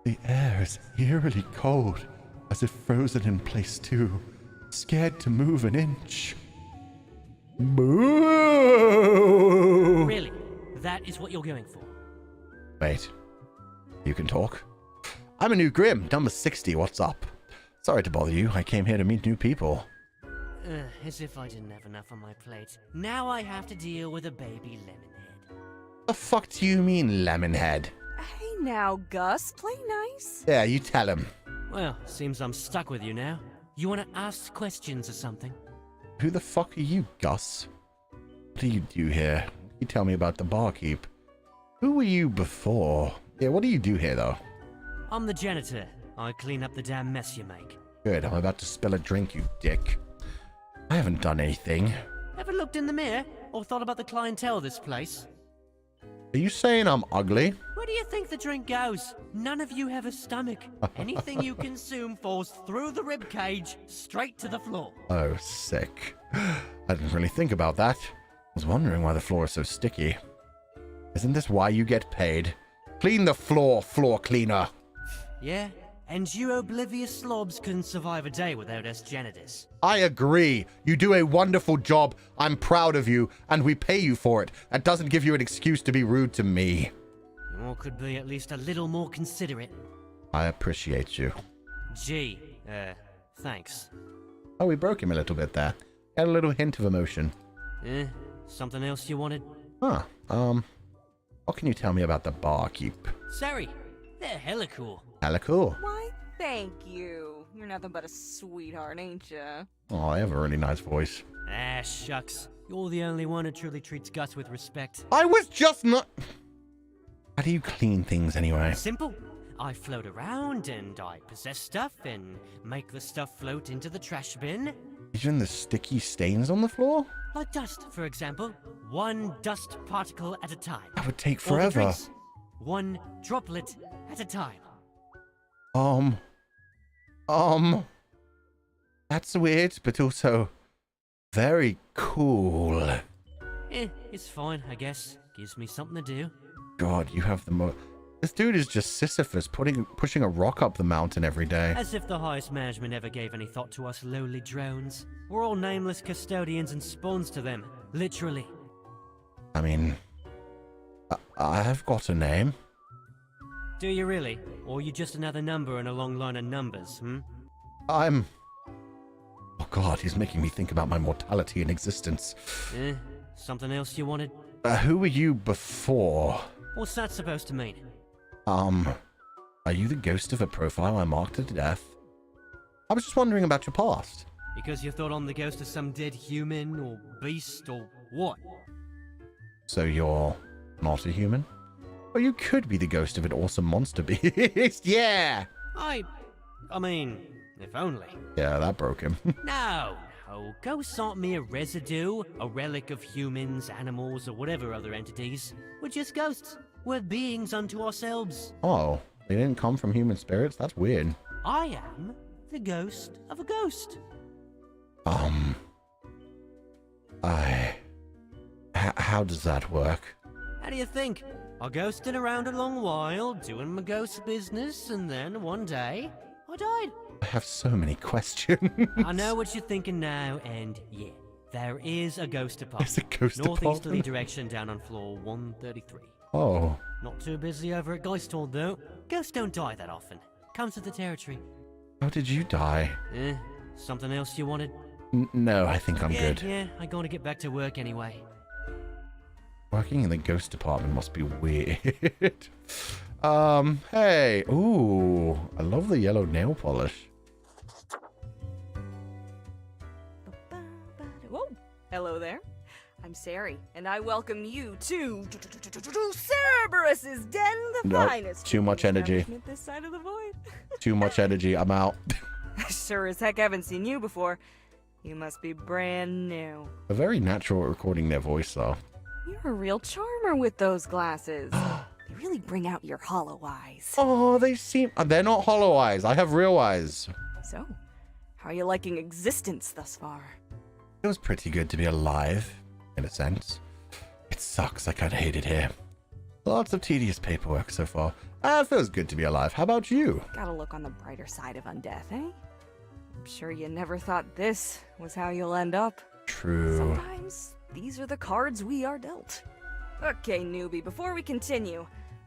The air is eerily cold, as if frozen in place too. Scared to move an inch. Boo! Really? That is what you're going for? Wait. You can talk? I'm a new Grim, number 60. What's up? Sorry to bother you. I came here to meet new people. As if I didn't have enough on my plate. Now I have to deal with a baby lemonhead. The fuck do you mean, Lemonhead? Hey now, Gus, play nice. Yeah, you tell him. Well, seems I'm stuck with you now. You want to ask questions or something? Who the fuck are you, Gus? What do you do here? You tell me about the barkeep. Who were you before? Yeah, what do you do here, though? I'm the janitor. I clean up the damn mess you make. Good, I'm about to spill a drink, you dick. I haven't done anything. Ever looked in the mirror or thought about the clientele of this place? Are you saying I'm ugly? Where do you think the drink goes? None of you have a stomach. Anything you consume falls through the rib cage straight to the floor. Oh, sick. I didn't really think about that. I was wondering why the floor is so sticky. Isn't this why you get paid? Clean the floor, floor cleaner. Yeah, and you oblivious slobs couldn't survive a day without us janitors. I agree. You do a wonderful job. I'm proud of you, and we pay you for it. That doesn't give you an excuse to be rude to me. You all could be at least a little more considerate. I appreciate you. Gee, thanks. Oh, we broke him a little bit there. Had a little hint of emotion. Something else you wanted? Huh, what can you tell me about the barkeep? Sorry, they're hella cool. Hella cool. Why, thank you. You're nothing but a sweetheart, ain't ya? Oh, I have a really nice voice. Ah, shucks. You're the only one who truly treats Gus with respect. I was just not... How do you clean things anyway? Simple. I float around and I possess stuff and make the stuff float into the trash bin. Even the sticky stains on the floor? Like dust, for example. One dust particle at a time. That would take Or the forever. drinks. One droplet at a time. That's weird, but also very cool. It's fine, I guess. Gives me something to do. God, you have the most... This dude is just Sisyphus pushing a rock up the mountain every day. As if the highest management ever gave any thought to us lowly drones. We're all nameless custodians and spawns to them. Literally. I mean... I've got a name. Do you really? Or are you just another number in a long line of numbers, I'm... Oh god, he's making me think about my mortality and existence. Something else you wanted? Who were you before? What's that supposed to mean? Are you the ghost of a profile I marked to death? I was just wondering about your past. Because you thought I'm the ghost of some dead human or beast or what? So you're not a human? Or you could be the ghost of an awesome monster beast. Yeah! I mean, if only. Yeah, that broke him. No, ghosts aren't mere residue, a relic of humans, animals, or whatever other entities. We're just ghosts. We're beings unto ourselves. Oh, they didn't come from human spirits? That's weird. I am the ghost of a ghost. How does that work? How do you think? I ghosted around a long while, doing my ghost business, and then one day, I died. I have so many questions. I know what you're thinking now, and yeah, there is a ghost apartment. There's a ghost Northeasterly apartment? direction down on floor 133. Oh. Not too busy over at Geisthold, though. Ghosts don't die that often. Comes with the territory. How did you die? Something else you wanted? No, I think I'm good. Yeah, I gotta get back to work anyway. Working in the ghost department must be weird. Hey. Ooh, I love the yellow nail polish. Whoa, hello there. I'm Sari, and I welcome you to Cerberus's Den, the Nope, finest. too much energy. establishment This side of the void. Too much energy. I'm out. Sure as heck haven't seen you before. You must be brand new. A very natural at recording their voice, though. You're a real charmer with those glasses. They really bring out your hollow eyes. Oh, they seem... They're not hollow eyes. I have real eyes. So, how are you liking existence thus far? It was pretty good to be alive, in a sense. It sucks. I kind of hate it here. Lots of tedious paperwork so far. It feels good to be alive. How about you? Gotta look on the brighter side of undeath, eh? I'm sure you never thought this was how you'll end up. True. Sometimes these are the cards we are dealt. Okay, newbie, before we continue,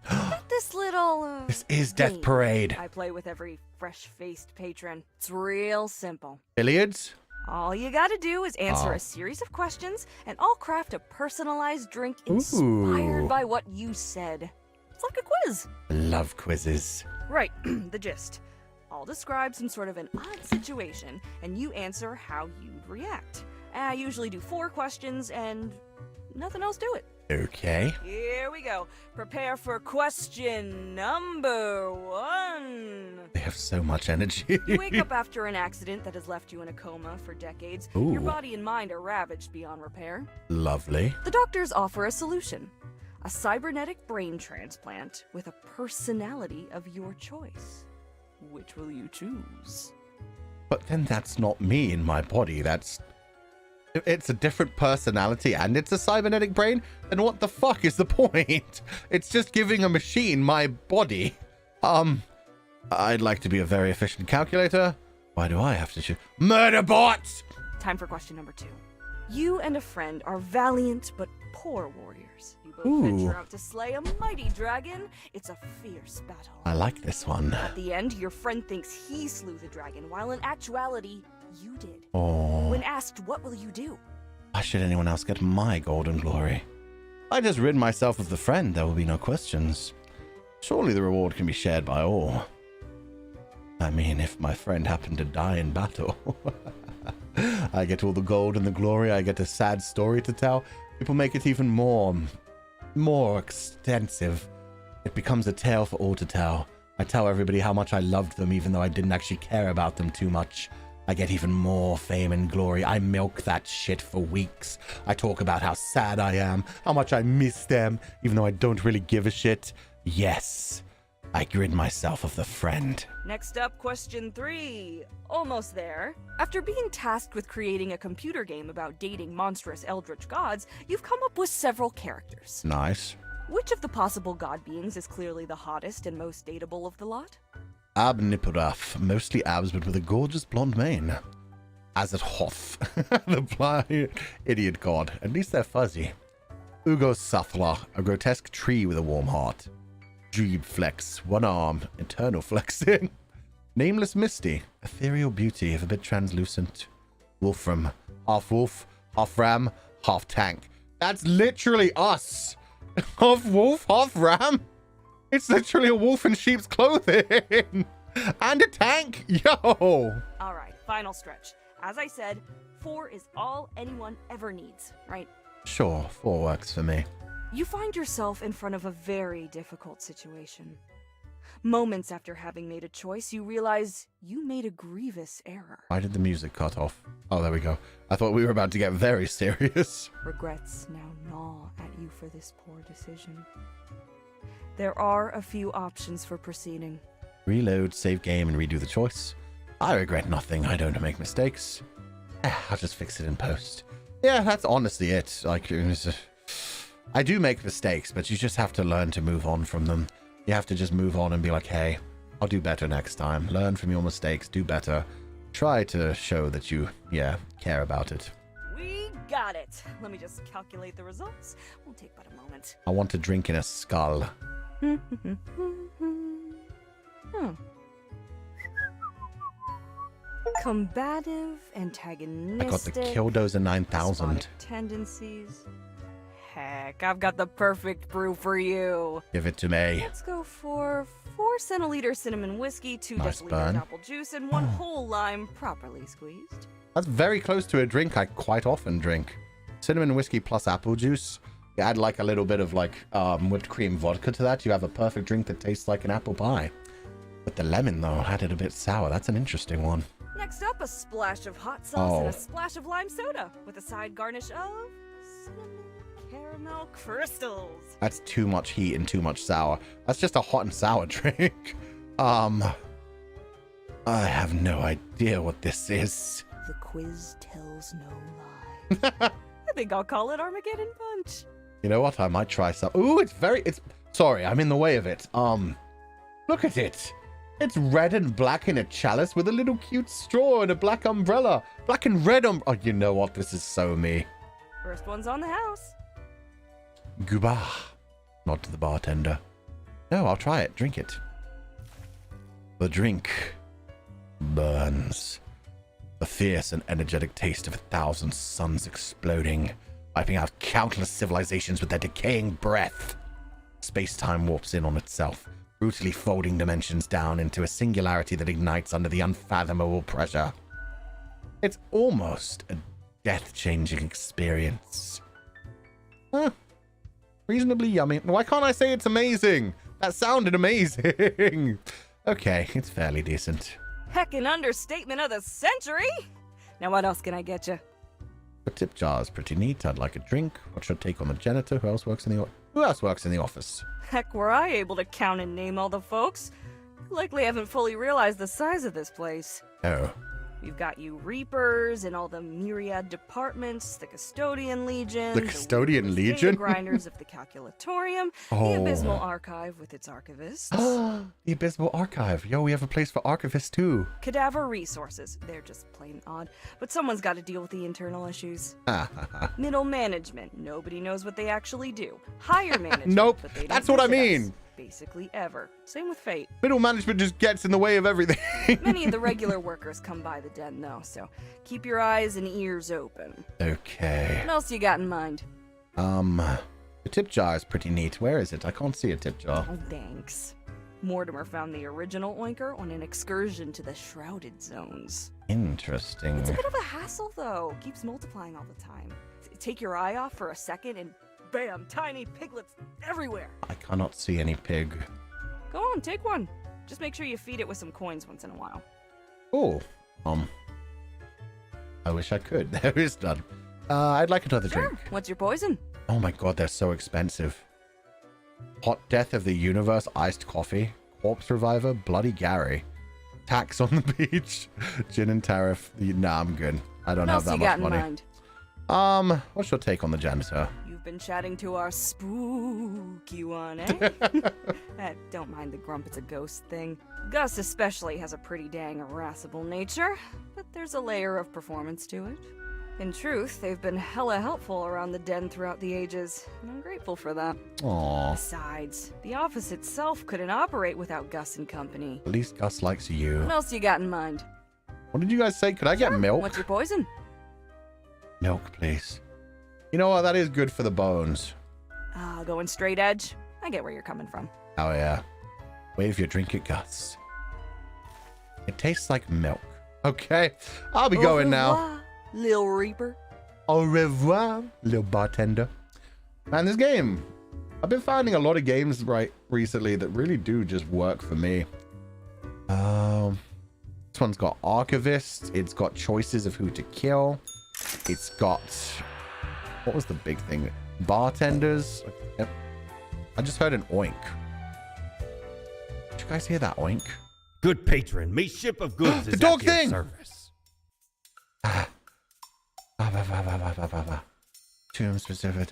got this little, This is Death game Parade. I play with every fresh-faced patron. It's real simple. Billiards? All you gotta do is answer Oh. a series of questions, and I'll craft a personalized drink inspired Ooh. by what you said. It's like a quiz. I love quizzes. Right, the gist. I'll describe some sort of an odd situation, and you answer how you'd react. I usually do 4 questions, and nothing else to it. Okay. Here we go. Prepare for question number 1. They have so much energy. You wake up after an accident that has left you in a coma for decades. Your Ooh. body and mind are ravaged beyond repair. Lovely. The doctors offer a solution. A cybernetic brain transplant with a personality of your choice. Which will you choose? But then that's not me in my body. It's a different personality and it's a cybernetic brain. Then what the fuck is the point? It's just giving a machine my body. I'd like to be a very efficient calculator. Why do I have to choose? Murder bots! Time for question number 2. You and a friend are valiant but poor warriors. You both Ooh. venture out to slay a mighty dragon. It's a fierce battle. I like this one. At the end, your friend thinks he slew the dragon, while in actuality, you did. Oh, When asked, what will you do? why should anyone else get my golden glory? I just rid myself of the friend. There will be no questions. Surely the reward can be shared by all. I mean, if my friend happened to die in battle, I get all the gold and the glory. I get a sad story to tell. People make it even more extensive. It becomes a tale for all to tell. I tell everybody how much I loved them, even though I didn't actually care about them too much. I get even more fame and glory. I milk that shit for weeks. I talk about how sad I am, how much I miss them, even though I don't really give a shit. Yes, I rid myself of the friend. Next up, question 3. Almost there. After being tasked with creating a computer game about dating monstrous eldritch gods, you've come up with several characters. Nice. Which of the possible god beings is clearly the hottest and most dateable of the lot? Abnipuraf, mostly abs, but with a gorgeous blonde mane. Azathoth, the blind idiot god. At least they're fuzzy. Ugo Sathla, a grotesque tree with a warm heart. Dreeb Flex, one arm, eternal flexing. Nameless Misty, ethereal beauty of a bit translucent. Wolfram, half wolf, half ram, half tank. That's literally us. Half wolf, half ram. It's literally a wolf in sheep's clothing. And a tank. Yo. Alright, final stretch. As I said, 4 is all anyone ever needs, right? Sure, 4 works for me. You find yourself in front of a very difficult situation. Moments after having made a choice, you realize you made a grievous error. Why did the music cut off? Oh, there we go. I thought we were about to get very serious. Regrets now gnaw at you for this poor decision. There are a few options for proceeding. Reload, save game, and redo the choice. I regret nothing. I don't make mistakes. I'll just fix it in post. Yeah, that's honestly it. Like, I do make mistakes, but you just have to learn to move on from them. You have to just move on and be like, hey, I'll do better next time. Learn from your mistakes, do better. Try to show that you, care about it. We got it. Let me just calculate the results. Won't take but a moment. I want to drink in a skull. Combative, antagonistic. I got the Killdozer 9000. despotic tendencies. Heck, I've got the perfect brew for you. Give it to me. Let's go for 4 centiliter cinnamon whiskey, 2 Nice deciliters burn. apple juice, and 1 whole lime properly squeezed. That's very close to a drink I quite often drink. Cinnamon whiskey plus apple juice. You add like a little bit of whipped cream vodka to that. You have a perfect drink that tastes like an apple pie. But the lemon though had it a bit sour. That's an interesting one. Next up, a splash of hot sauce and Oh. a splash of lime soda with a side garnish of cinnamon caramel crystals. That's too much heat and too much sour. That's just a hot and sour drink. I have no idea what this is. The quiz tells no lie. I think I'll call it Armageddon Punch. You know what? I might try some. Ooh, it's sorry, I'm in the way of it. Look at it. It's red and black in a chalice with a little cute straw and a black umbrella. Black and red Oh, you know what? This is so me. First one's on the house. Goodbye. Nod to the bartender. No, I'll try it. Drink it. The drink burns. The fierce and energetic taste of 1,000 suns exploding, wiping out countless civilizations with their decaying breath. Space-time warps in on itself, brutally folding dimensions down into a singularity that ignites under the unfathomable pressure. It's almost a death-changing experience. Huh. Reasonably yummy. Why can't I say it's amazing? That sounded amazing. Okay, it's fairly decent. Heckin' understatement of the century! Now what else can I get you? The tip jar is pretty neat. I'd like a drink. What's your take on the janitor? Who else works in the office? Heck, were I able to count and name all the folks? You likely haven't fully realized the size of this place. Oh. We've got you Reapers and all the myriad departments, the Custodian Legion, The Custodian the Legion? grinders of the Calculatorium, Oh. the Abysmal Archive with its archivists, The Abysmal Archive. Yo, we have a place for archivists too. Cadaver Resources. They're just plain odd, but someone's got to deal with the internal issues. Middle management. Nobody knows what they actually do. Higher management. Nope, but they don't that's what I visit mean. us, basically ever. Same with Fate. Middle management just gets in the way of everything. Many of the regular workers come by the den, though, so keep your eyes and ears open. Okay. What else you got in mind? The tip jar is pretty neat. Where is it? I can't see a tip jar. Oh, thanks. Mortimer found the original oinker on an excursion to the Shrouded Zones. Interesting. It's a bit of a hassle, though. Keeps multiplying all the time. Take your eye off for a second and bam, tiny piglets everywhere. I cannot see any pig. Go on, take one. Just make sure you feed it with some coins once in a while. Oh, I wish I could. There is none. I'd like another Sure. drink. What's your poison? Oh my god, they're so expensive. Hot Death of the Universe, iced coffee, Corpse Reviver, Bloody Gary, Tax on the Beach, Gin and Tariff. Nah, I'm good. I don't What have else that you got much in money. mind? What's your take on the janitor? You've been chatting to our spooky one, eh? Don't mind the grump, it's a ghost thing. Gus especially has a pretty dang irascible nature, but there's a layer of performance to it. In truth, they've been hella helpful around the den throughout the ages, and I'm grateful for that. Aww. Besides, the office itself couldn't operate without Gus and company. At least Gus likes you. What else you got in mind? What did you guys say? Could I get milk? What's your poison? Milk, please. You know what? That is good for the bones. Going straight edge? I get where you're coming from. Oh, yeah. Wave your drink at Gus. It tastes like milk. Okay. I'll be going now. revoir, Lil Reaper. Au revoir, little bartender. Man, this game. I've been finding a lot of games recently that really do just work for me. This one's got archivist. It's got choices of who to kill. It's got... What was the big thing? Bartenders. Yep. I just heard an oink. Did you guys hear that oink? Good patron, me ship of goods The is dog at your thing! service. Tomb specific.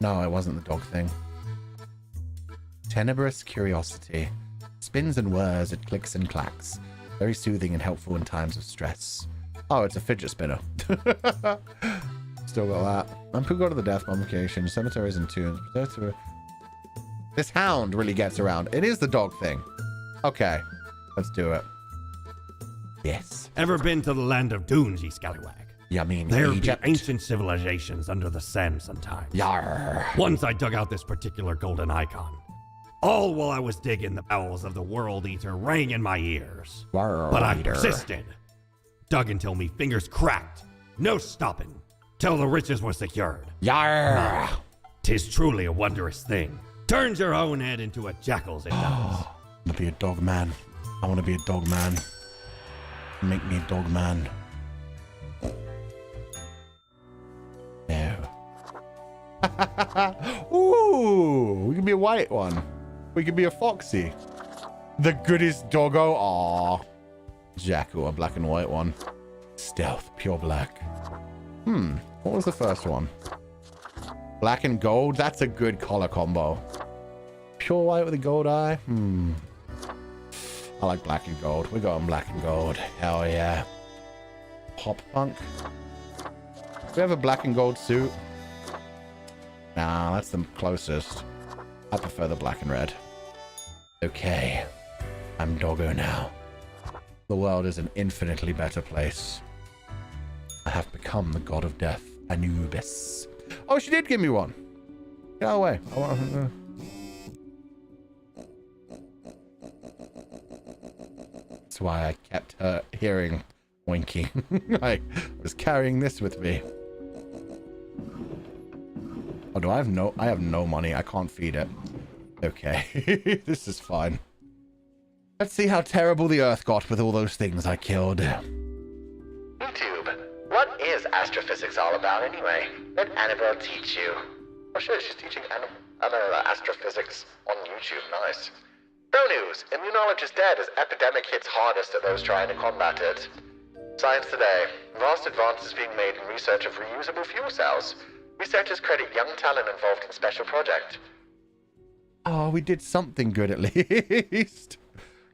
No, it wasn't the dog thing. Tenebrous curiosity. Spins and whirs, it clicks and clacks. Very soothing and helpful in times of stress. Oh, it's a fidget spinner. Still got that. I'm Fulgur to the death mummification, cemeteries and tombs. This hound really gets around. It is the dog thing. Okay, let's do it. Yes. Ever been to the land of dunes, ye scallywag? Yeah, I mean, There be Egypt. ancient civilizations under the sand sometimes. Yarr. Once I dug out this particular golden icon. All while I was digging, the bowels of the World Eater rang in my ears. But I persisted. Dug until me fingers cracked. No stopping. Till the riches were secured. Yarr. 'Tis truly a wondrous thing. Turns your own head into a jackal's, it does. I want to be a dog man. I want to be a dog man. Make me a dog man. No. Ooh, we could be a white one. We could be a foxy. The goodest doggo. Aw. Jackal, a black and white one. Stealth, pure black. What was the first one? Black and gold. That's a good color combo. Pure white with a gold eye. I like black and gold. We're going black and gold. Hell yeah. Pop punk. Do we have a black and gold suit? Nah, that's the closest. I prefer the black and red. Okay. I'm doggo now. The world is an infinitely better place. I have become the god of death, Anubis. Oh, she did give me one. Get out of the way. I want... That's why I kept her hearing winking. I was carrying this with me. Oh, do I have no... I have no money. I can't feed it. Okay. This is fine. Let's see how terrible the Earth got with all those things I killed. YouTube. What is astrophysics all about anyway? Let Annabelle teach you. Oh shit, she's teaching astrophysics on YouTube. Nice. Pro news. Immunologist dead as epidemic hits hardest at those trying to combat it. Science Today. Vast advances being made in research of reusable fuel cells. Researchers credit young talent involved in special project. Oh, we did something good at least.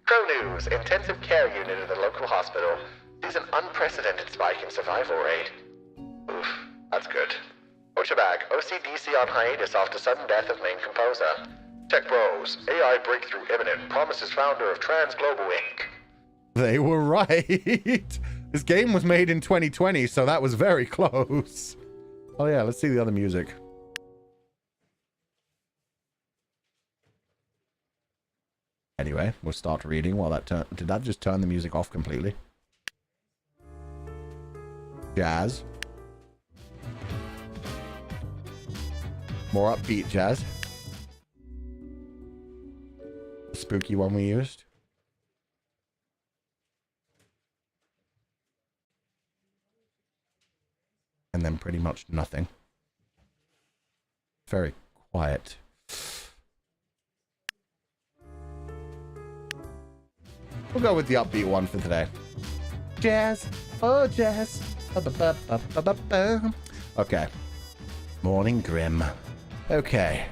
Pro news. Intensive care unit at the local hospital sees an unprecedented spike in survival rate. Oof, that's good. Ochabag. OCDC on hiatus after sudden death of main composer. Tech Bros. AI breakthrough imminent. Promises founder of Trans Global Inc. They were right. This game was made in 2020, so that was very close. Oh yeah, let's see the other music. Anyway, we'll start reading while that did that just turn the music off completely? Jazz. More upbeat jazz. The spooky one we used. And then pretty much nothing. Very quiet. We'll go with the upbeat one for today. Jazz. Oh, jazz. Okay. Morning Grim. Okay.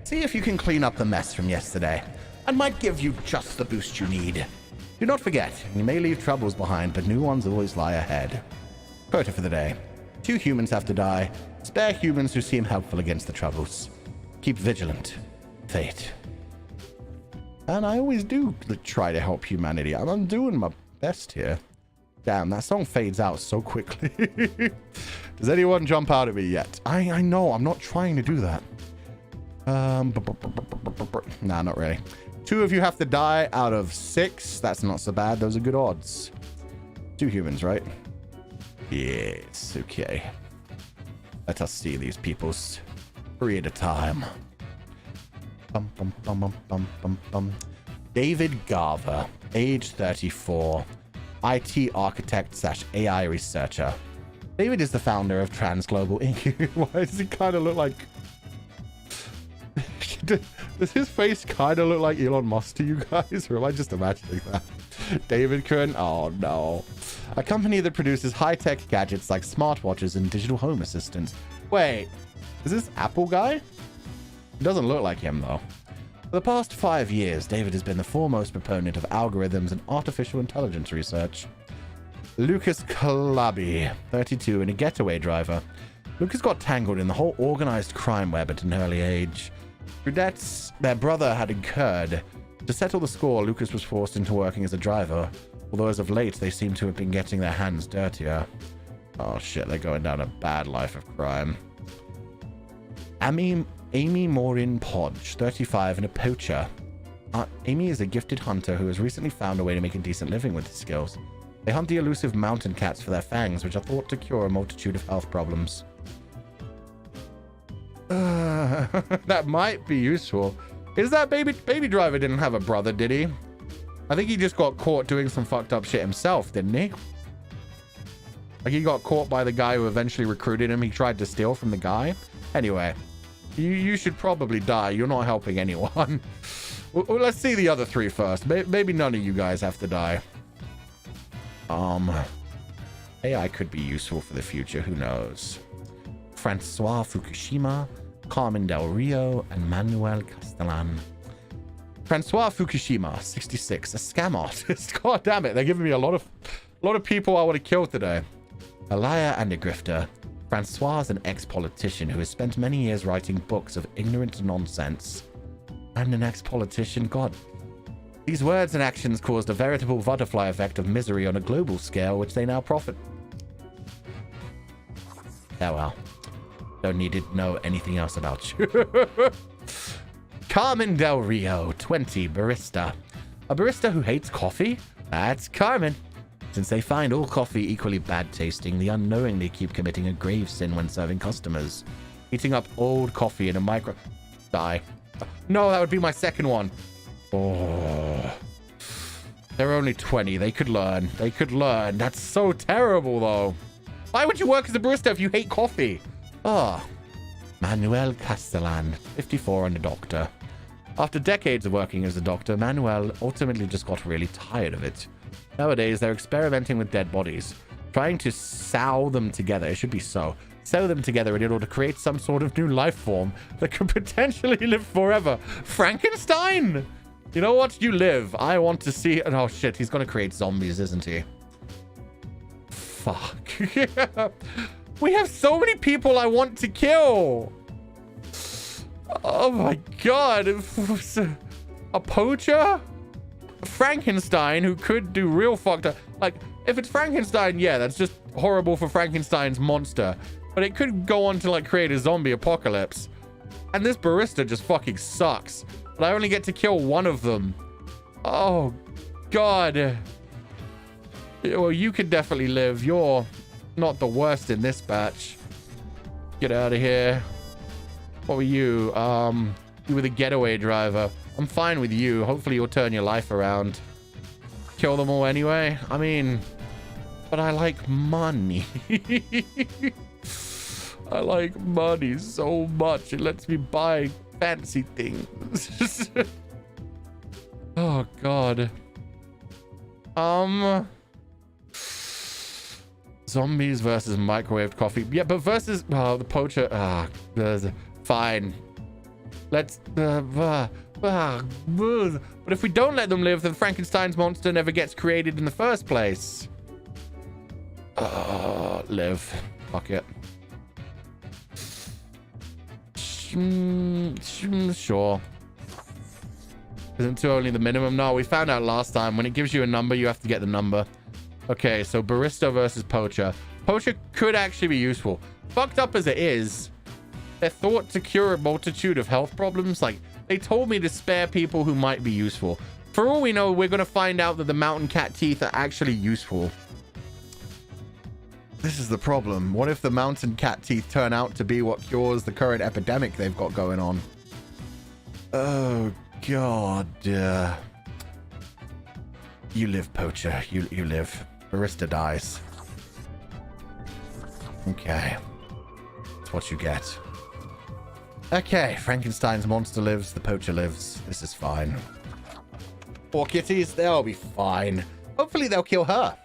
See if you can clean up the mess from yesterday. I might give you just the boost you need. Do not forget, you may leave troubles behind, but new ones always lie ahead. Quota for the day. 2 humans have to die. Spare humans who seem helpful against the troubles. Keep vigilant. Fate. And I always do try to help humanity. I'm doing my best here. Damn, that song fades out so quickly. Does anyone jump out at me yet? I know, I'm not trying to do that. Nah, not really. 2 of you have to die out of 6. That's not so bad. Those are good odds. 2 humans, right? Yes, okay. Let us see these peoples 3 at a time. David Garver, age 34, IT architect / AI researcher. David is the founder of Trans Global Inc. Why does he kind of look like... Does his face kind of look like Elon Musk to you guys? Or am I just imagining that? David Kern? Oh no. A company that produces high-tech gadgets like smartwatches and digital home assistants. Wait, is this Apple guy? It doesn't look like him, though. For the past 5 years, David has been the foremost proponent of algorithms and artificial intelligence research. Lucas Calabi, 32, and a getaway driver. Lucas got tangled in the whole organized crime web at an early age. Through debts their brother had incurred. To settle the score, Lucas was forced into working as a driver, although as of late, they seem to have been getting their hands dirtier. Oh shit, they're going down a bad life of crime. Amy Maureen Podge, 35, and a poacher. Amy is a gifted hunter who has recently found a way to make a decent living with his skills. They hunt the elusive mountain cats for their fangs, which are thought to cure a multitude of health problems. That might be useful. Is that baby driver didn't have a brother, did he? I think he just got caught doing some fucked up shit himself, didn't he? Like he got caught by the guy who eventually recruited him. He tried to steal from the guy. Anyway, you should probably die. You're not helping anyone. Well, let's see the other 3 first. Maybe none of you guys have to die. AI could be useful for the future. Who knows? Francois Fukushima, Carmen Del Rio, and Manuel Castellan. Francois Fukushima, 66, a scam artist. God damn it, they're giving me a lot of people I want to kill today. A liar and a grifter. Francois is an ex-politician who has spent many years writing books of ignorant nonsense. And an ex-politician, God. These words and actions caused a veritable butterfly effect of misery on a global scale, which they now profit. Oh well. Don't need to know anything else about you. Carmen Del Rio, 20, barista. A barista who hates coffee? That's Carmen. Since they find all coffee equally bad tasting, they unknowingly keep committing a grave sin when serving customers. Heating up old coffee in a micro... Die. No, that would be my second one. Oh. They're only 20. They could learn. They could learn. That's so terrible, though. Why would you work as a barista if you hate coffee? Oh. Manuel Castellan, 54 and a doctor. After decades of working as a doctor, Manuel ultimately just got really tired of it. Nowadays, they're experimenting with dead bodies, trying to sew them together. It should be sew them together in order to create some sort of new life form that could potentially live forever. Frankenstein! You know what? You live. I want to see... Oh, shit. He's going to create zombies, isn't he? Fuck. We have so many people I want to kill. Oh, my God. A poacher? Frankenstein, who could do real fucked up... Like, if it's Frankenstein, yeah, that's just horrible for Frankenstein's monster. But it could go on to, like, create a zombie apocalypse. And this barista just fucking sucks. But I only get to kill one of them. Oh, God. Well, you could definitely live. You're not the worst in this batch. Get out of here. What were you? You were the getaway driver. I'm fine with you. Hopefully you'll turn your life around. Kill them all anyway. I mean, but I like money. I like money so much. It lets me buy fancy things. Oh, God. Zombies versus microwaved coffee. Yeah, but versus the poacher. Fine. Let's. But if we don't let them live, then Frankenstein's monster never gets created in the first place. Live. Fuck it. Sure. Isn't 2 only the minimum? No, we found out last time. When it gives you a number, you have to get the number. Okay, so barista versus poacher. Poacher could actually be useful. Fucked up as it is, they're thought to cure a multitude of health problems. Like, they told me to spare people who might be useful. For all we know, we're going to find out that the mountain cat teeth are actually useful. This is the problem. What if the mountain cat teeth turn out to be what cures the current epidemic they've got going on? Oh, God. You live, poacher. You live. Barista dies. Okay. That's what you get. Okay, Frankenstein's monster lives, the poacher lives. This is fine. Poor kitties, they'll be fine. Hopefully they'll kill her.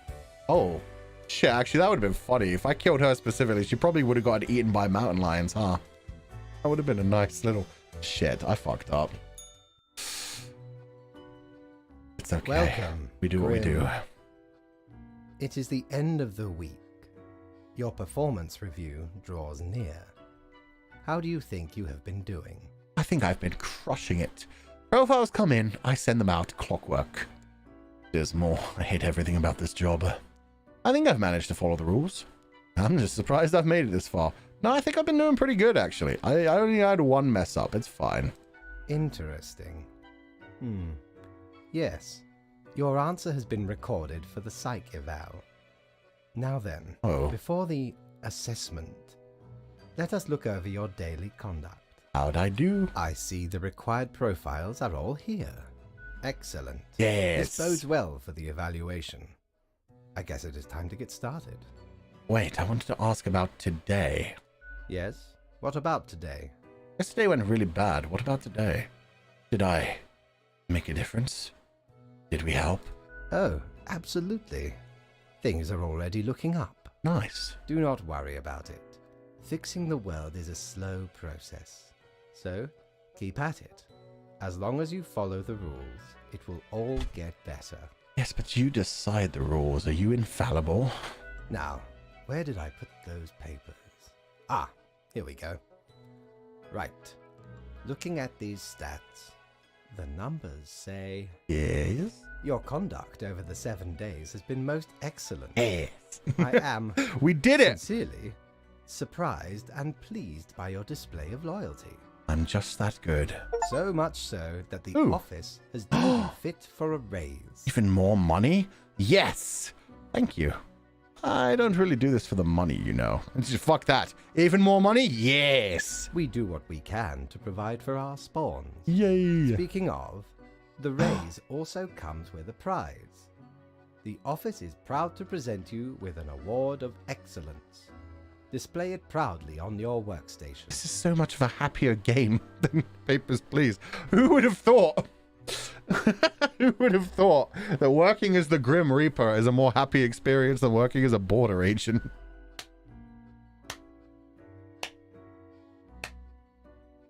Oh. Shit, actually, that would have been funny. If I killed her specifically, she probably would have gotten eaten by mountain lions, huh? That would have been a nice little... Shit, I fucked up. It's okay. Welcome, We do what we do. It is the end of the week. Your performance review draws near. How do you think you have been doing? I think I've been crushing it. Profiles come in, I send them out, clockwork. There's more. I hate everything about this job. I think I've managed to follow the rules. I'm just surprised I've made it this far. No, I think I've been doing pretty good, actually. I only had one mess up. It's fine. Interesting. Yes. Your answer has been recorded for the psych eval. Now then, before the assessment, let us look over your daily conduct. How'd I do? I see the required profiles are all here. Excellent. Yes. This bodes well for the evaluation. I guess it is time to get started. Wait, I wanted to ask about today. Yes? What about today? Yesterday went really bad. What about today? Did I make a difference? Did we help? Oh, absolutely. Things are already looking up. Nice. Do not worry about it. Fixing the world is a slow process, so keep at it. As long as you follow the rules, it will all get better. Yes, but you decide the rules. Are you infallible? Now, where did I put those papers? Ah, here we go. Right. Looking at these stats, the numbers say... Yes? Your conduct over the 7 days has been most excellent. Yes. I am... We did it! Sincerely surprised and pleased by your display of loyalty. I'm just that good. So much so that the Ooh. office has deemed you fit for a raise. Even more money? Yes! Thank you. I don't really do this for the money, you know. Fuck that. Even more money? Yes! We do what we can to provide for our spawns. Yay! Speaking of, the raise also comes with a prize. The office is proud to present you with an award of excellence. Display it proudly on your workstation. This is so much of a happier game than Papers, Please. Who would have thought? Who would have thought that working as the Grim Reaper is a more happy experience than working as a border agent?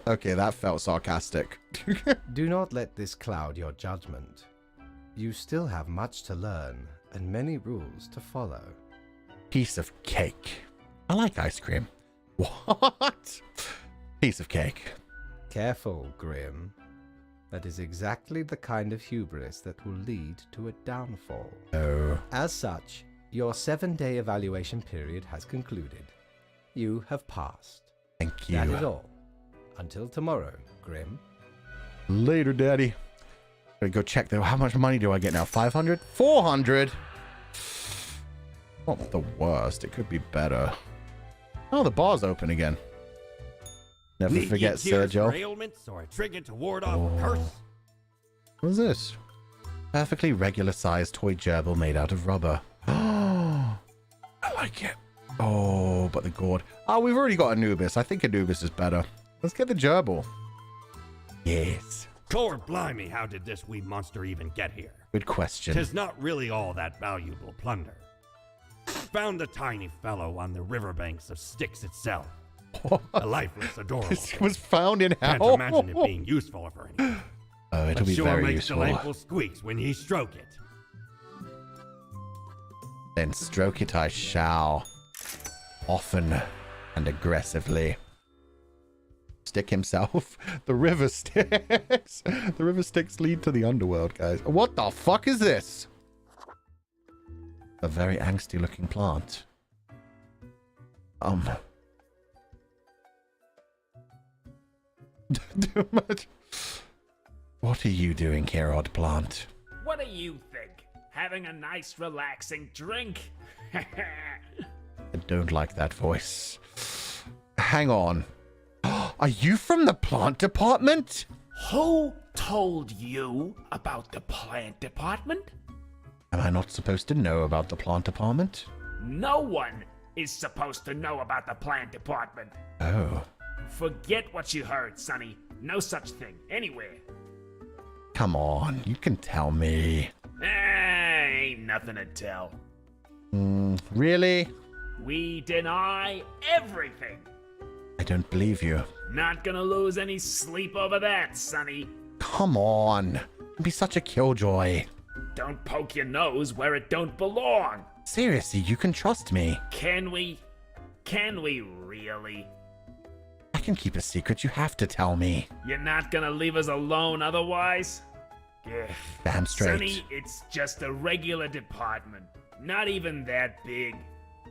Okay, that felt sarcastic. Do not let this cloud your judgment. You still have much to learn and many rules to follow. Piece of cake. I like ice cream. What? Piece of cake. Careful, Grim. That is exactly the kind of hubris that will lead to a downfall. Oh. As such, your 7-day evaluation period has concluded. You have passed. Thank you. That is all. Until tomorrow, Grim. Later, Daddy. Gotta go check though. How much money do I get now? 500? 400? Not the worst. It could be better. Oh, the bar's open again. Never Need forget, ye cures for Sergio. ailments or a trigger to ward off a curse? What is this? Perfectly regular sized toy gerbil made out of rubber. Oh, I like it. Oh, but the gourd. Oh, we've already got Anubis. I think Anubis is better. Let's get the gerbil. Yes. Lord blimey, how did this wee monster even get here? Good question. 'Tis not really all that valuable plunder. Found the tiny fellow on the riverbanks of Styx itself. A lifeless, adorable This thing. was found in Can't hell. imagine it being useful for anything. Oh, it'll But be sure very makes useful. delightful squeaks when ye stroke it. Then stroke it I shall. Often and aggressively. Stick himself. The river sticks. The river sticks lead to the underworld, guys. What the fuck is this? A very angsty looking plant. What are you doing here, odd plant? What do you think? Having a nice, relaxing drink? I don't like that voice. Hang on. Are you from the plant department? Who told you about the plant department? Am I not supposed to know about the plant department? No one is supposed to know about the plant department. Oh. Forget what you heard, Sonny. No such thing, anywhere. Come on, you can tell me. Ain't nothing to tell. Really? We deny everything. I don't believe you. Not gonna lose any sleep over that, Sonny. Come on. Don't be such a killjoy. Don't poke your nose where it don't belong. Seriously, you can trust me. Can we? Can we really? I can keep a secret. You have to tell me. You're not gonna leave us alone otherwise? Ugh. Damn straight. Sonny, it's just a regular department. Not even that big.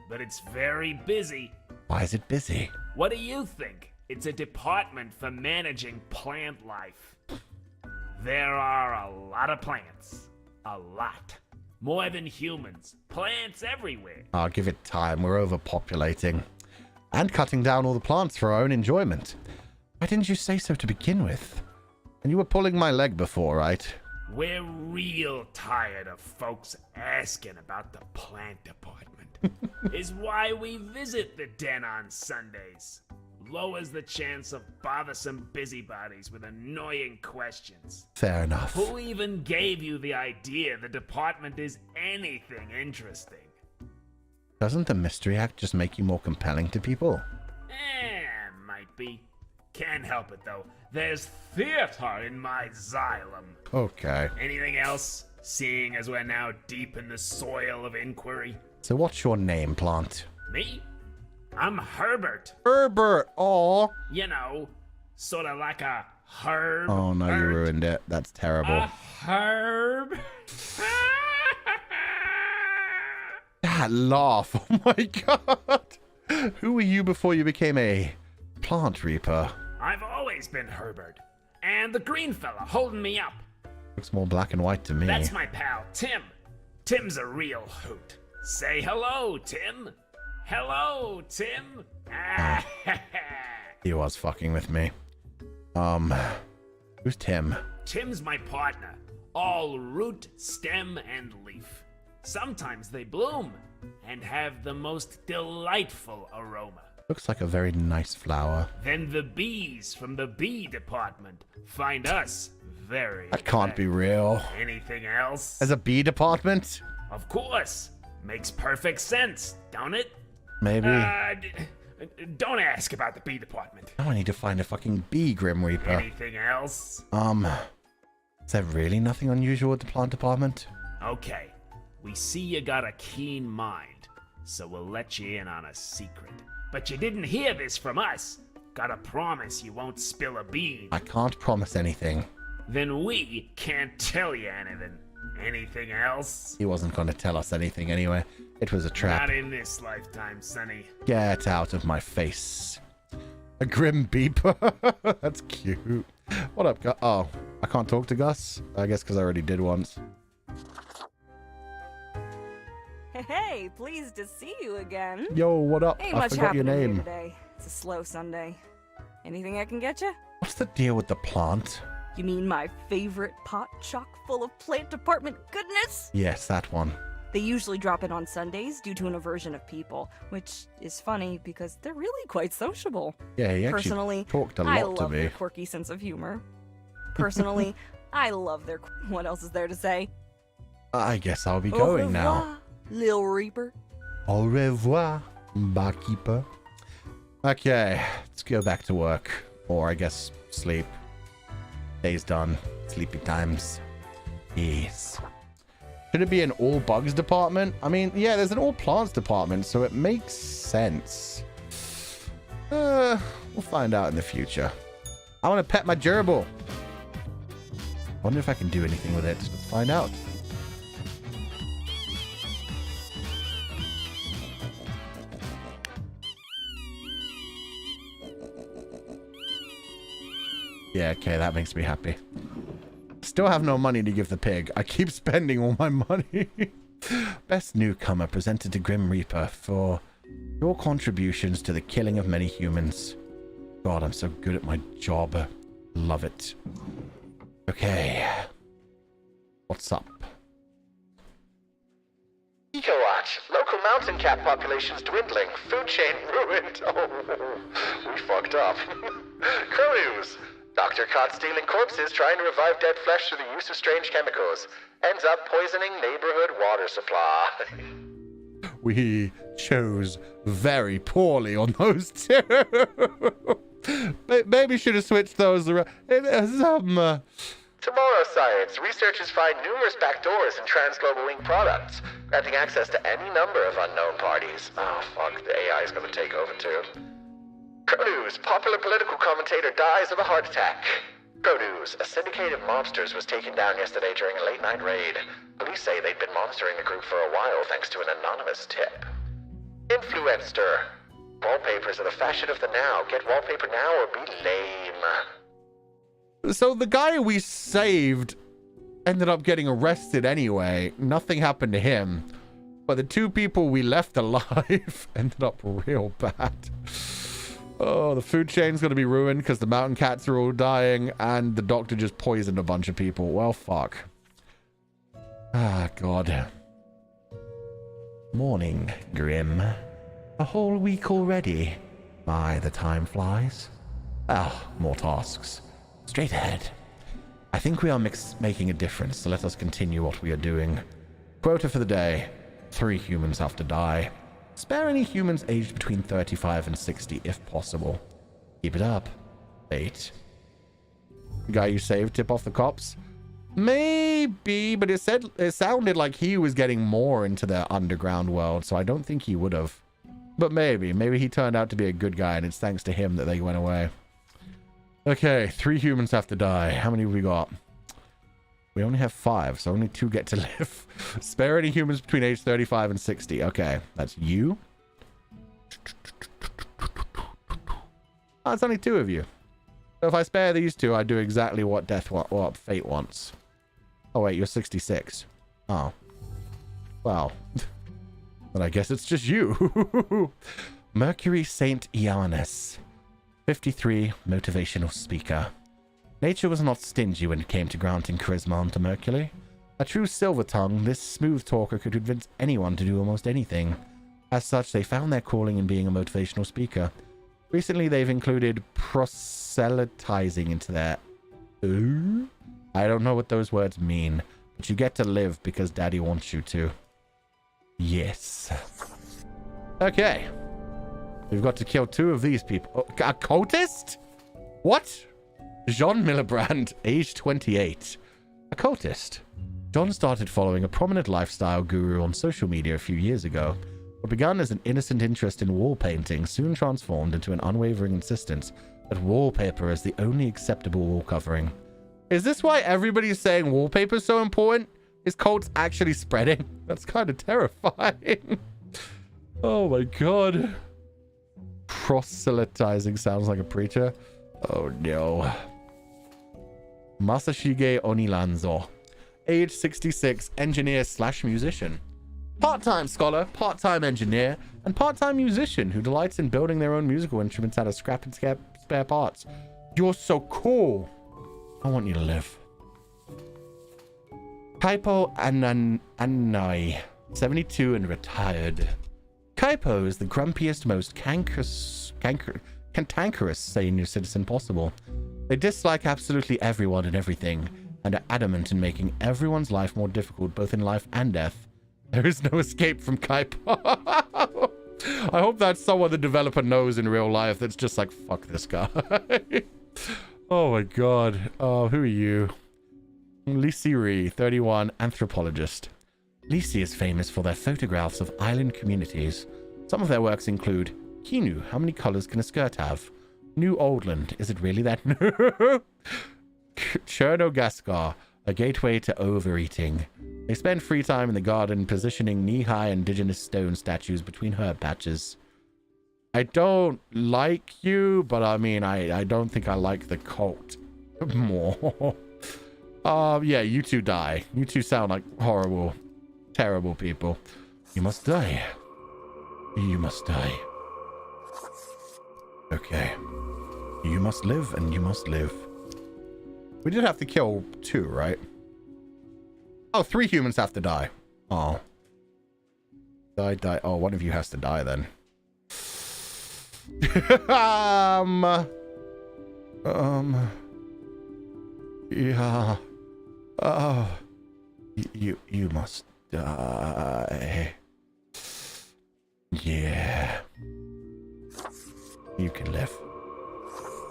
But it's very busy. Why is it busy? What do you think? It's a department for managing plant life. There are a lot of plants. A lot. More than humans. Plants everywhere. I'll give it time. We're overpopulating. And cutting down all the plants for our own enjoyment. Why didn't you say so to begin with? And you were pulling my leg before, right? We're real tired of folks asking about the plant department. Is why we visit the den on Sundays. Lowers the chance of bothersome busybodies with annoying questions. Fair enough. Who even gave you the idea the department is anything interesting? Doesn't the Mystery Act just make you more compelling to people? Might be. Can't help it though. There's theater in my xylem. Okay. Anything else? Seeing as we're now deep in the soil of inquiry. So what's your name, plant? Me? I'm Herbert. Herbert. Oh. You know, sort of like a herb. Oh no, you ruined it. That's terrible. A herb. That laugh. Oh my god. Who were you before you became a plant reaper? I've always been Herbert. And the green fella holding me up. Looks more black and white to me. That's my pal, Tim. Tim's a real hoot. Say hello, Tim. Hello, Tim. He was fucking with me. Who's Tim? Tim's my partner. All root, stem, and leaf. Sometimes they bloom and have the most delightful aroma. Looks like a very nice flower. Then the bees from the bee department find us very That can't be real. Anything else? There's a bee department? Of course. Makes perfect sense, don't it? Maybe. Don't ask about the bee department. Now I need to find a fucking bee, Grim Reaper. Anything else? Is there really nothing unusual with the plant department? Okay. We see you got a keen mind, so we'll let you in on a secret. But you didn't hear this from us. Gotta promise you won't spill a bean. I can't promise anything. Then we can't tell you anything. Anything else? He wasn't going to tell us anything anyway. It was a trap. Not in this lifetime, Sonny. Get out of my face. A grim beeper. That's cute. What up, Gus? Oh, I can't talk to Gus? I guess because I already did once. Hey, pleased to see you again. Yo, what up? Ain't I much forgot your happening here name. today. It's a slow Sunday. Anything I can get you? What's the deal with the plant? You mean my favorite pot chock full of plant department goodness? Yes, that one. They usually drop in on Sundays due to an aversion of people, which is funny because they're really quite sociable. Yeah, he actually Personally, talked a I lot to love me. their quirky sense of humor. Personally, I love their... What else is there to say? I guess I'll be Au going now. revoir, Lil Reaper. Au revoir, barkeeper. Okay, let's go back to work. Or I guess sleep. Day's done. Sleepy times. Yes. Should it be an all bugs department? I mean, yeah, there's an all plants department, so it makes sense. We'll find out in the future. I want to pet my gerbil. I wonder if I can do anything with it. Let's find out. Yeah, okay, that makes me happy. Still have no money to give the pig. I keep spending all my money. Best newcomer presented to Grim Reaper for your contributions to the killing of many humans. God, I'm so good at my job. Love it. Okay. What's up? EcoWatch. Local mountain cat population's dwindling. Food chain ruined. Oh, we fucked up. Crow news. Doctor caught stealing corpses trying to revive dead flesh through the use of strange chemicals. Ends up poisoning neighborhood water supply. We chose very poorly on those two. Maybe should have switched those around. Tomorrow Science. Researchers find numerous backdoors in transglobal ink products, granting access to any number of unknown parties. Oh, fuck. The AI is going to take over, too. Crow News. Popular political commentator dies of a heart attack. Crow News. A syndicate of mobsters was taken down yesterday during a late-night raid. Police say they'd been monitoring the group for a while thanks to an anonymous tip. Influencer. Wallpapers are the fashion of the now. Get wallpaper now or be lame. So the guy we saved ended up getting arrested anyway. Nothing happened to him. But the two people we left alive ended up real bad. Oh, the food chain's going to be ruined because the mountain cats are all dying and the doctor just poisoned a bunch of people. Well, fuck. Ah, God. Morning, Grim. A whole week already. My, the time flies. Ah, more tasks. Straight ahead. I think we are making a difference, so let us continue what we are doing. Quota for the day. 3 humans have to die. Spare any humans aged between 35 and 60 if possible. Keep it up. Fate. The guy you saved tip off the cops? Maybe, but it sounded like he was getting more into the underground world, so I don't think he would have. But maybe he turned out to be a good guy, and it's thanks to him that they went away. Okay, 3 humans have to die. How many have we got? We only have 5, so only 2 get to live. Spare any humans between age 35 and 60. Okay, that's you. Oh, it's only 2 of you. So if I spare these 2, I do exactly what what fate wants. Oh wait, you're 66. Oh. Well. But I guess it's just you. Mercury Saint Ioannis. 53, motivational speaker. Nature was not stingy when it came to granting charisma onto Mercury. A true silver tongue, this smooth talker could convince anyone to do almost anything. As such, they found their calling in being a motivational speaker. Recently, they've included proselytizing into their... Ooh? I don't know what those words mean, but you get to live because Daddy wants you to. Yes. Okay. We've got to kill 2 of these people. Oh, a cultist? What? Jean Miliband, age 28. A cultist. John started following a prominent lifestyle guru on social media a few years ago. What began as an innocent interest in wall painting soon transformed into an unwavering insistence that wallpaper is the only acceptable wall covering. Is this why everybody's saying wallpaper is so important? Is cults actually spreading? That's kind of terrifying. Oh my god. Proselytizing sounds like a preacher. Oh no. Masashige Onilanzo. Age 66, engineer/musician. Part-time scholar, part-time engineer, and part-time musician who delights in building their own musical instruments out of scrap and spare parts. You're so cool. I want you to live. Kaipo Anai, 72 and retired. Kaipo is the grumpiest, most cantankerous senior citizen possible. They dislike absolutely everyone and everything, and are adamant in making everyone's life more difficult, both in life and death. There is no escape from Kaipo. I hope that's someone the developer knows in real life that's just like, fuck this guy. Oh my god. Oh, who are you? Lisiri, 31, anthropologist. Lisi is famous for their photographs of island communities. Some of their works include Kinu, how many colors can a skirt have? New Oldland, is it really that new? Chernogaskar, a gateway to overeating. They spend free time in the garden positioning knee-high indigenous stone statues between herb patches. I don't like you, but I mean, I don't think I like the cult more. Yeah, you 2 die. You 2 sound like horrible, terrible people. You must die. You must die. Okay. You must live and you must live. We did have to kill 2, right? Oh, 3 humans have to die. Oh. Die. Oh, one of you has to die then. Yeah. Oh. You must die. Yeah. You can live.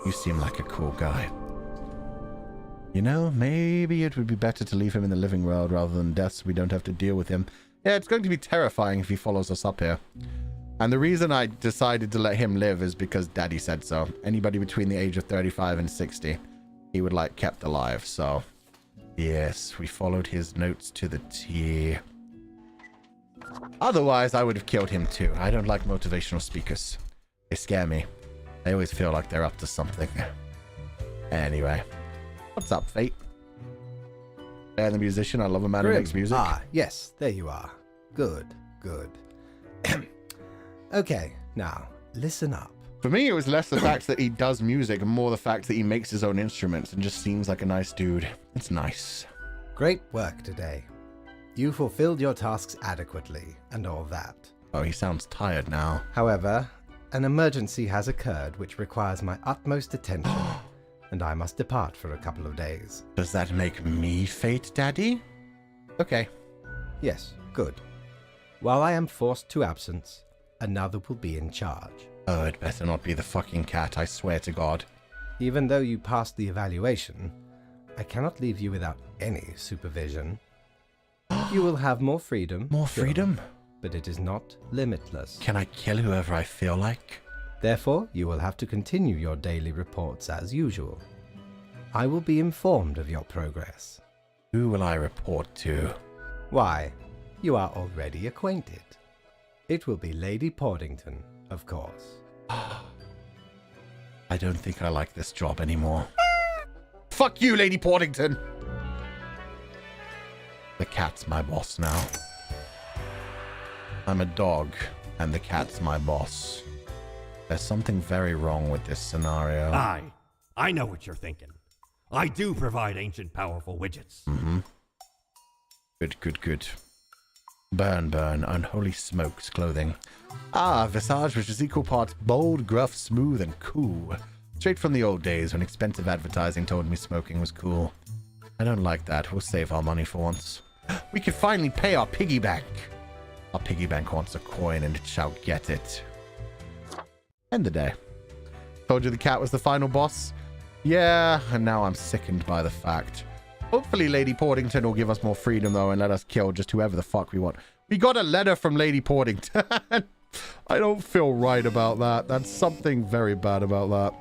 You seem like a cool guy. You know, maybe it would be better to leave him in the living world rather than death so we don't have to deal with him. Yeah, it's going to be terrifying if he follows us up here. And the reason I decided to let him live is because Daddy said so. Anybody between the age of 35 and 60, he would like kept alive, so... Yes, we followed his notes to the T. Otherwise, I would have killed him too. I don't like motivational speakers. They scare me. I always feel like they're up to something. Anyway. What's up, Fate? And the musician. I love a man who makes music. Ah, yes, there you are. Good. Okay, now, listen up. For me, it was less the fact that he does music and more the fact that he makes his own instruments and just seems like a nice dude. It's nice. Great work today. You fulfilled your tasks adequately and all that. Oh, he sounds tired now. However, an emergency has occurred which requires my utmost attention, and I must depart for a couple of days. Does that make me Fate, Daddy? Okay. Yes, good. While I am forced to absence, another will be in charge. Oh, it better not be the fucking cat, I swear to God. Even though you passed the evaluation, I cannot leave you without any supervision. You will have more freedom. More sure, freedom? but it is not limitless. Can I kill whoever I feel like? Therefore, you will have to continue your daily reports as usual. I will be informed of your progress. Who will I report to? Why, you are already acquainted. It will be Lady Portington, of course. I don't think I like this job anymore. Fuck you, Lady Portington! The cat's my boss now. I'm a dog, and the cat's my boss. There's something very wrong with this scenario. I know what you're thinking. I do provide ancient powerful widgets. Mm-hmm. Good. Burn, unholy smokes clothing. Visage which is equal parts bold, gruff, smooth, and cool. Straight from the old days when expensive advertising told me smoking was cool. I don't like that. We'll save our money for once. We can finally pay our piggy bank. Our piggy bank wants a coin and it shall get it. End the day. Told you the cat was the final boss? Yeah, and now I'm sickened by the fact. Hopefully Lady Portington will give us more freedom though and let us kill just whoever the fuck we want. We got a letter from Lady Portington. I don't feel right about that. That's something very bad about that.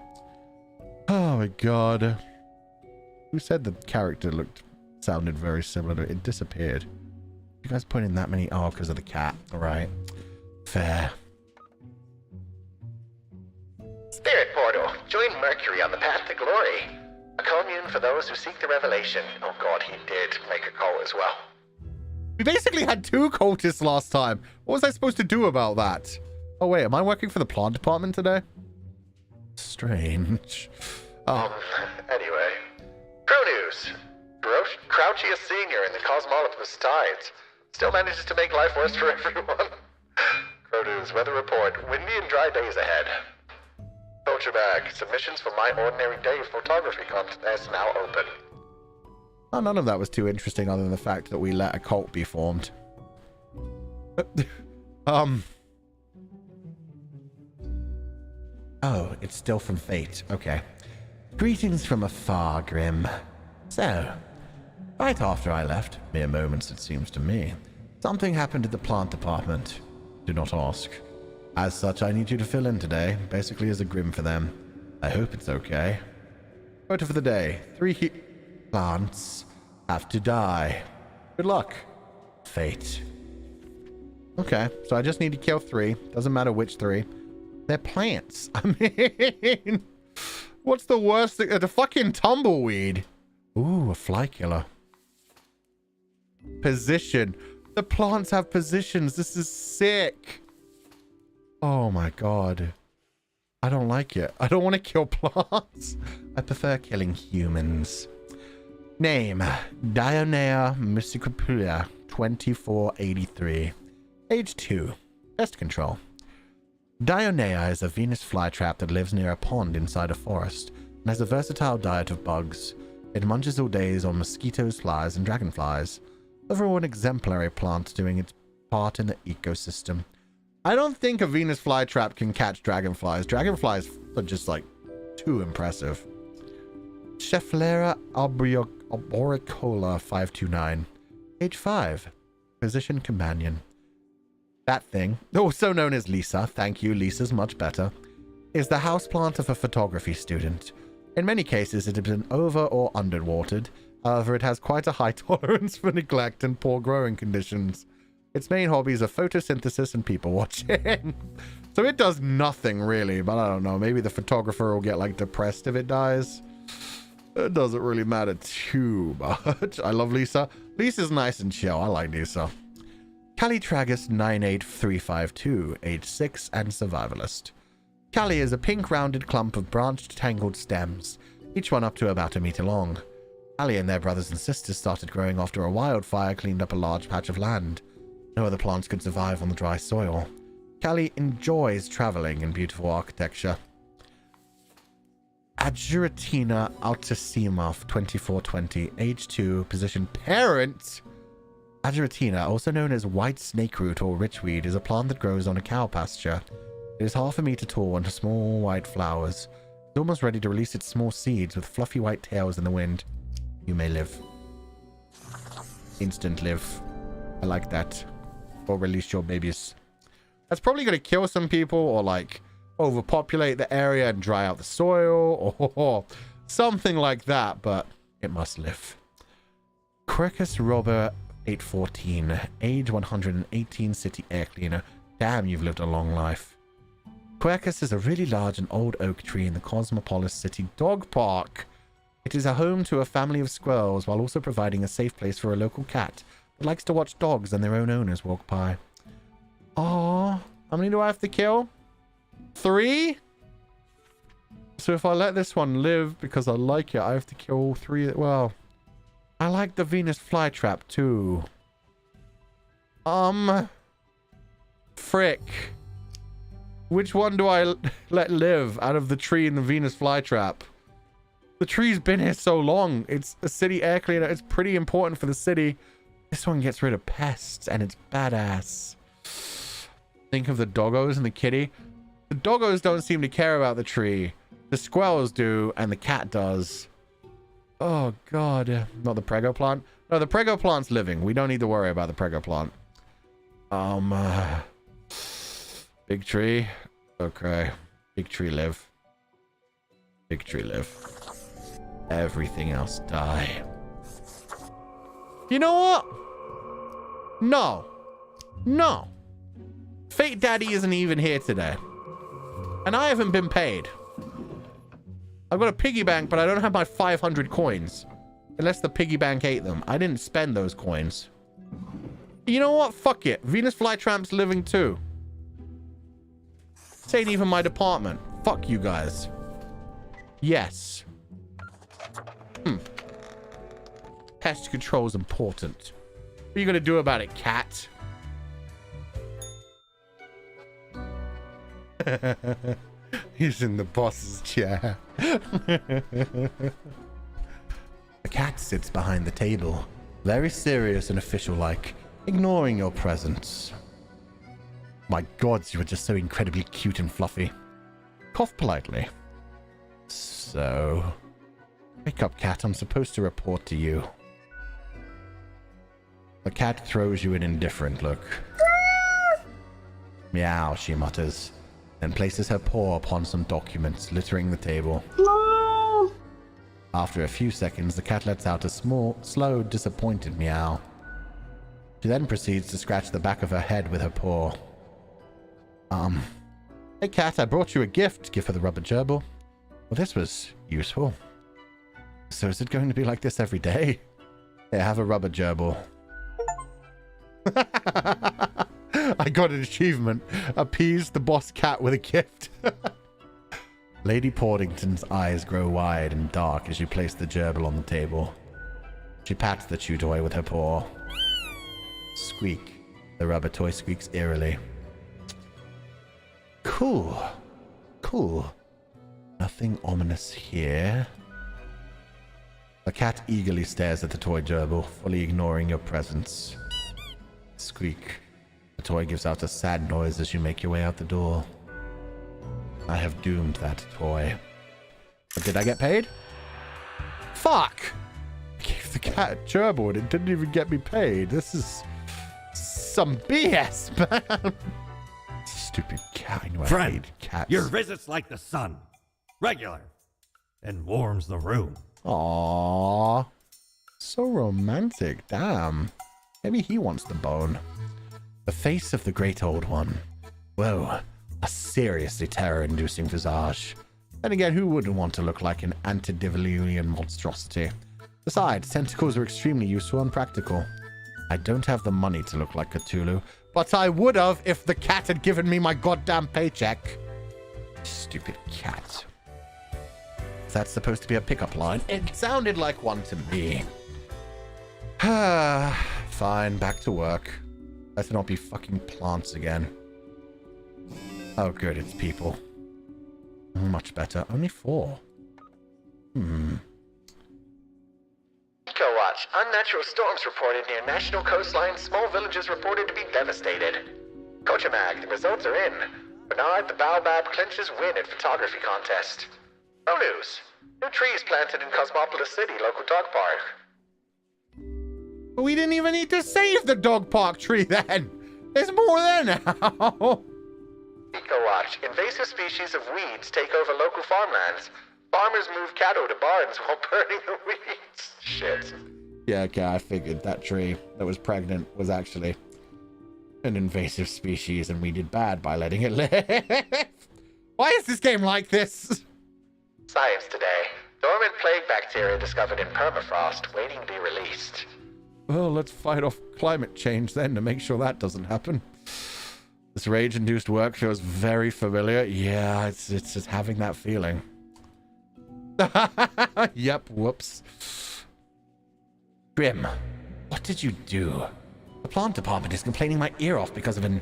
Oh my god. Who said the character sounded very similar to it? It disappeared. You guys put in that many? Oh, because of the cat. Alright. Fair. Spirit Portal. Join Mercury on the path to glory. A commune for those who seek the revelation. Oh god, he did make a call as well. We basically had 2 cultists last time. What was I supposed to do about that? Oh wait, am I working for the plant department today? Strange. Anyway. Pro news. Crouchiest senior in the Cosmolopus Tides still manages to make life worse for everyone. Pro news, weather report. Windy and dry days ahead. Culture bag. Submissions for my ordinary day photography contest now open. Oh, none of that was too interesting other than the fact that we let a cult be formed. Oh, it's still from Fate. Okay. Greetings from afar, Grim. So, right after I left, mere moments it seems to me, something happened at the plant department. Do not ask. As such, I need you to fill in today, basically as a Grim for them. I hope it's okay. Photo for the day. 3 plants have to die. Good luck. Fate. Okay, so I just need to kill 3. Doesn't matter which 3. They're plants. I mean, what's the worst thing? The fucking tumbleweed. Ooh, a fly killer. Position. The plants have positions. This is sick. Oh my god. I don't like it. I don't want to kill plants. I prefer killing humans. Name. Dionea Mysticopula 2483. Age 2. Pest control. Dionea is a Venus flytrap that lives near a pond inside a forest and has a versatile diet of bugs. It munches all days on mosquitoes, flies, and dragonflies. Overall, an exemplary plant doing its part in the ecosystem. I don't think a Venus flytrap can catch dragonflies. Dragonflies are just, like, too impressive. Schefflera arboricola 529. Age 5. Position companion. That thing, also known as Lisa, thank you, Lisa's much better, is the houseplant of a photography student. In many cases, it has been over or underwatered. However, it has quite a high tolerance for neglect and poor growing conditions. Its main hobbies are photosynthesis and people watching. So it does nothing really, but I don't know. Maybe the photographer will get like depressed if it dies. It doesn't really matter too much. I love Lisa. Lisa's nice and chill. I like Lisa. Callitragus 98352, age 6 and survivalist. Callie is a pink rounded clump of branched tangled stems, each one up to about 1 meter long. Callie and their brothers and sisters started growing after a wildfire cleaned up a large patch of land. No other plants could survive on the dry soil. Callie enjoys traveling and beautiful architecture. Adjuratina Altissima 2420, age 2, position parent. Ageratina, also known as white snakeroot or richweed, is a plant that grows on a cow pasture. It is half a meter tall and small white flowers. It's almost ready to release its small seeds with fluffy white tails in the wind. You may live. Instant live. I like that. Or release your babies. That's probably going to kill some people or like overpopulate the area and dry out the soil or something like that, but it must live. Quercus robber 814, age 118, city air cleaner. Damn, you've lived a long life. Quercus is a really large and old oak tree in the Cosmopolis City Dog Park. It is a home to a family of squirrels while also providing a safe place for a local cat that likes to watch dogs and their own owners walk by. Aww. How many do I have to kill? 3? So if I let this one live because I like it, I have to kill all 3. Well, I like the Venus flytrap too. Frick. Which one do I let live out of the tree and the Venus flytrap? The tree's been here so long. It's a city air cleaner. It's pretty important for the city. This one gets rid of pests and it's badass. Think of the doggos and the kitty. The doggos don't seem to care about the tree. The squirrels do and the cat does. Oh god. Not the prego plant. No, the prego plant's living. We don't need to worry about the prego plant. Big tree. Okay. Big tree live. Big tree live. Everything else die. You know what? No. No. Fate Daddy isn't even here today. And I haven't been paid. I've got a piggy bank, but I don't have my 500 coins. Unless the piggy bank ate them. I didn't spend those coins. You know what? Fuck it. Venus Flytramp's living too. This ain't even my department. Fuck you guys. Yes. Pest control's important. What are you gonna do about it, cat? He's in the boss's chair. The cat sits behind the table, very serious and official-like, ignoring your presence. My gods, you are just so incredibly cute and fluffy. Cough politely. So... Wake up, cat. I'm supposed to report to you. The cat throws you an indifferent look. Meow, she mutters, then places her paw upon some documents littering the table. After a few seconds, the cat lets out a small, slow, disappointed meow. She then proceeds to scratch the back of her head with her paw. Hey cat, I brought you a gift. Give her the rubber gerbil. Well, this was useful. So is it going to be like this every day? Here, have a rubber gerbil. I got an achievement. Appease the boss cat with a gift. Lady Portington's eyes grow wide and dark as you place the gerbil on the table. She pats the chew toy with her paw. Squeak. The rubber toy squeaks eerily. Cool. Cool. Nothing ominous here. The cat eagerly stares at the toy gerbil, fully ignoring your presence. Squeak. The toy gives out a sad noise as you make your way out the door. I have doomed that toy. But did I get paid? Fuck! I gave the cat a gerbil and it didn't even get me paid. This is some BS, man. Stupid cat. I know I hate cats. Your visit's like the sun. Regular. And warms the room. Aww. So romantic. Damn. Maybe he wants the bone. The face of the great old one. Whoa. A seriously terror-inducing visage. Then again, who wouldn't want to look like an antediluvian monstrosity? Besides, tentacles are extremely useful and practical. I don't have the money to look like Cthulhu, but I would have if the cat had given me my goddamn paycheck. Stupid cat. Is that supposed to be a pickup line? It sounded like one to me. Fine, back to work. Let's not be fucking plants again. Oh good, it's people. Much better. Only 4. EcoWatch, Unnatural storms reported near national coastlines. Small villages reported to be devastated. Kochimag, the results are in. Bernard the Baobab clinches win at photography contest. No news. New trees planted in Cosmopolis City, local dog park. We didn't even need to save the dog park tree then. There's more there now. Eco Watch. Invasive species of weeds take over local farmlands. Farmers move cattle to barns while burning the weeds. Shit. Yeah, okay, I figured that tree that was pregnant was actually an invasive species and we did bad by letting it live. Why is this game like this? Science today. Dormant plague bacteria discovered in permafrost, waiting to be released. Well, let's fight off climate change then to make sure that doesn't happen. This rage-induced work feels very familiar. Yeah, it's just having that feeling. Yep, whoops. Grim, what did you do? The plant department is complaining my ear off because of an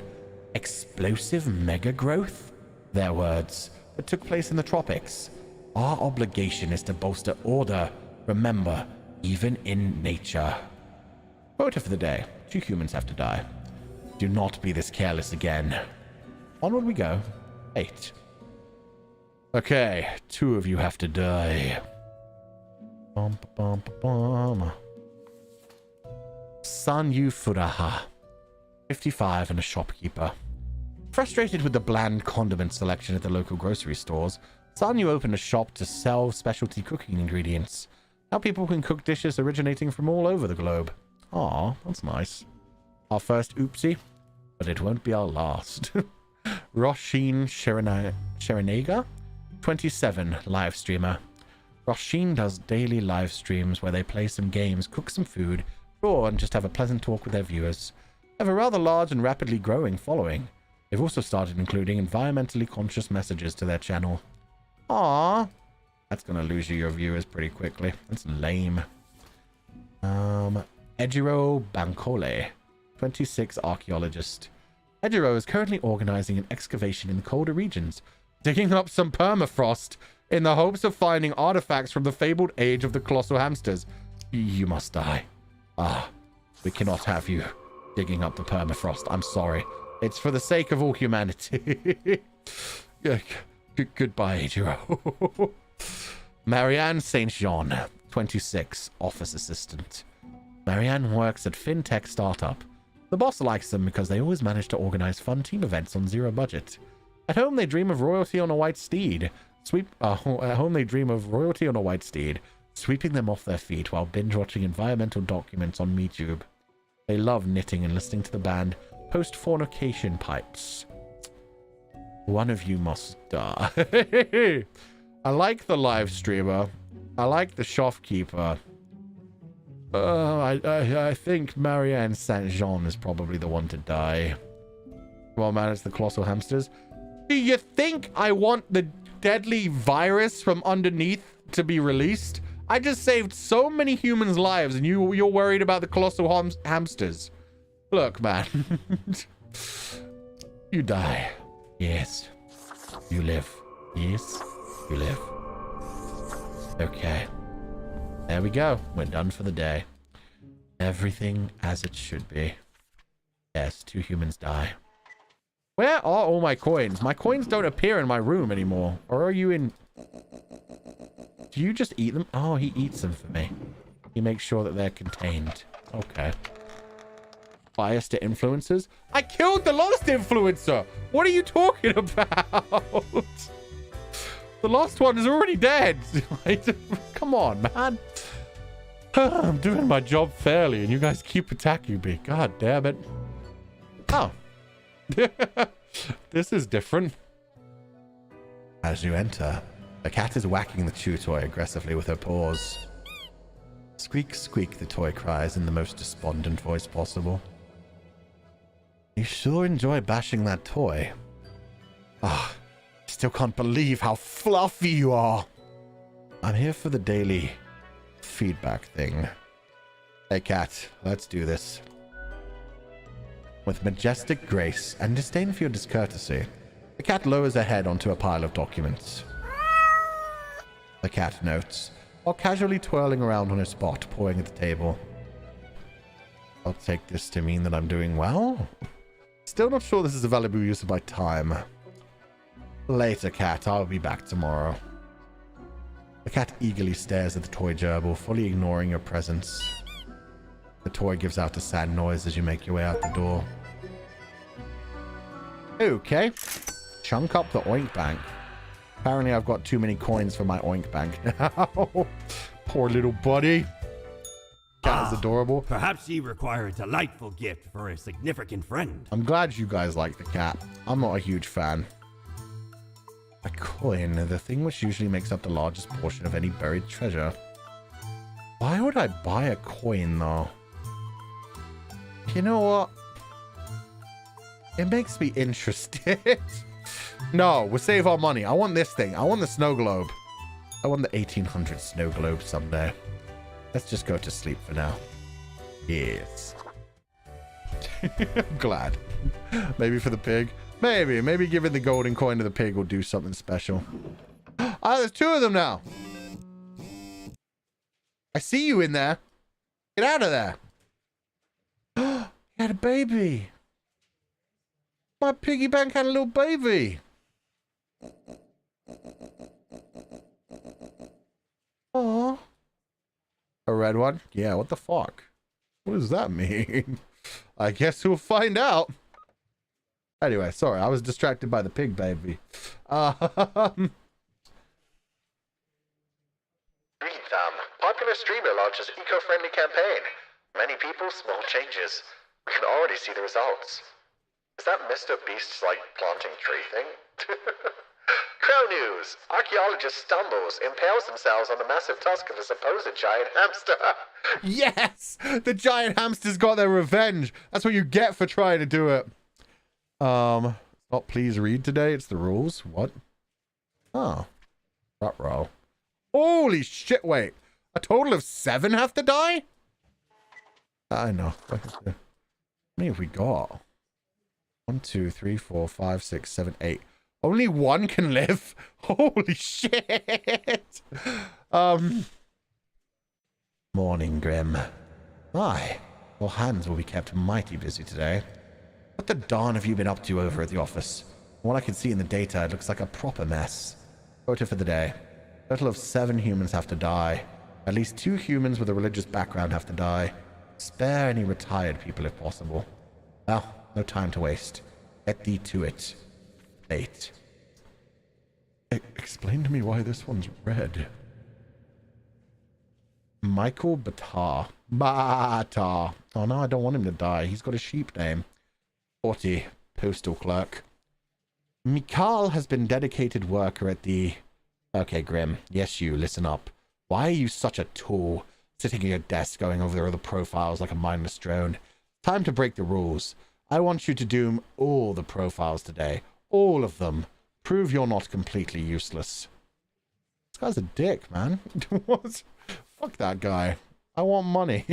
explosive mega growth? Their words. It took place in the tropics. Our obligation is to bolster order. Remember, even in nature. Quota for the day. 2 humans have to die. Do not be this careless again. Onward we go. 8. Okay, 2 of you have to die. Bum, bum, bum, bum. Sanyu Furaha, 55 and a shopkeeper. Frustrated with the bland condiment selection at the local grocery stores, Sanyu opened a shop to sell specialty cooking ingredients. Now people can cook dishes originating from all over the globe. Aw, that's nice. Our first oopsie, but it won't be our last. Roshin Sherenaga, 27, live streamer. Roshin does daily live streams where they play some games, cook some food, draw, and just have a pleasant talk with their viewers. They have a rather large and rapidly growing following. They've also started including environmentally conscious messages to their channel. Aww. That's gonna lose you your viewers pretty quickly. That's lame. Ejiro Bankole, 26, archaeologist. Ejiro is currently organizing an excavation in the colder regions, digging up some permafrost in the hopes of finding artifacts from the fabled age of the colossal hamsters. You must die. We cannot have you digging up the permafrost. I'm sorry. It's for the sake of all humanity. Goodbye, Ejiro. Marianne St. Jean, 26, office assistant. Marianne works at fintech startup. The boss likes them because they always manage to organize fun team events on zero budget. At home, they dream of royalty on a white steed. At home, they dream of royalty on a white steed, sweeping them off their feet while binge-watching environmental documents on MeTube. They love knitting and listening to the band Post-Fornication Pipes. One of you must die. I like the live streamer. I like the shopkeeper. I think Marianne St. Jean is probably the one to die. Well, manage the colossal hamsters. Do you think I want the deadly virus from underneath to be released? I just saved so many humans' lives, and you're worried about the colossal hamsters. Look, man. You die. Yes. You live. Yes. You live. Okay. There we go. We're done for the day. Everything as it should be. Yes, 2 humans die. Where are all my coins? My coins don't appear in my room anymore. Or are you in... Do you just eat them? Oh, he eats them for me. He makes sure that they're contained. Okay. Bias to influencers? I killed the last influencer! What are you talking about? The last one is already dead. Come on, man. I'm doing my job fairly, and you guys keep attacking me. God damn it. Oh. This is different. As you enter, the cat is whacking the chew toy aggressively with her paws. Squeak, squeak, the toy cries in the most despondent voice possible. You sure enjoy bashing that toy. Still can't believe how fluffy you are. I'm here for the daily feedback thing. Hey, cat, let's do this. With majestic grace and disdain for your discourtesy, the cat lowers her head onto a pile of documents. The cat notes, while casually twirling around on her spot, pawing at the table. I'll take this to mean that I'm doing well. Still not sure this is a valuable use of my time. Later, cat. I'll be back tomorrow. The cat eagerly stares at the toy gerbil, fully ignoring your presence. The toy gives out a sad noise as you make your way out the door. Okay. Chunk up the oink bank. Apparently I've got too many coins for my oink bank now. Poor little buddy. Cat is adorable. Perhaps you require a delightful gift for a significant friend. I'm glad you guys like the cat. I'm not a huge fan. A coin, the thing which usually makes up the largest portion of any buried treasure. Why would I buy a coin, though? You know what? It makes me interested. No, we'll save our money. I want this thing. I want the snow globe. I want the 1800 snow globe someday. Let's just go to sleep for now. Yes. I'm glad. Maybe for the pig. Maybe giving the golden coin to the pig will do something special. Ah, there's two of them now. I see you in there. Get out of there. He had a baby. My piggy bank had a little baby. Oh. A red one? Yeah, what the fuck? What does that mean? I guess we'll find out. Anyway, sorry, I was distracted by the pig baby. Popular streamer launches eco-friendly campaign. Many people, small changes. We can already see the results. Is that Mr. Beast's, like, planting tree thing? Crow news! Archaeologist stumbles, impales themselves on the massive tusk of a supposed giant hamster. Yes! The giant hamster's got their revenge. That's what you get for trying to do it. Not please read today. It's the rules. What? Oh. Ruh-roh. Holy shit, wait. A total of 7 have to die? I know. How many have we got? 1, 2, 3, 4, 5, 6, 7, 8. Only 1 can live? Holy shit! Morning, Grim. Aye. Your hands will be kept mighty busy today. What the darn have you been up to over at the office? From what I can see in the data, it looks like a proper mess. Quota for the day. A total of 7 humans have to die. At least 2 humans with a religious background have to die. Spare any retired people if possible. Well, no time to waste. Get thee to it. Late. Explain to me why this one's red. Michael Batar. Batar. Oh no, I don't want him to die. He's got a sheep name. 40. Postal clerk. Mikhail has been dedicated worker at the... Okay, Grim. Yes, you. Listen up. Why are you such a tool? Sitting at your desk going over the profiles like a mindless drone. Time to break the rules. I want you to doom all the profiles today. All of them. Prove you're not completely useless. This guy's a dick, man. What? Fuck that guy. I want money.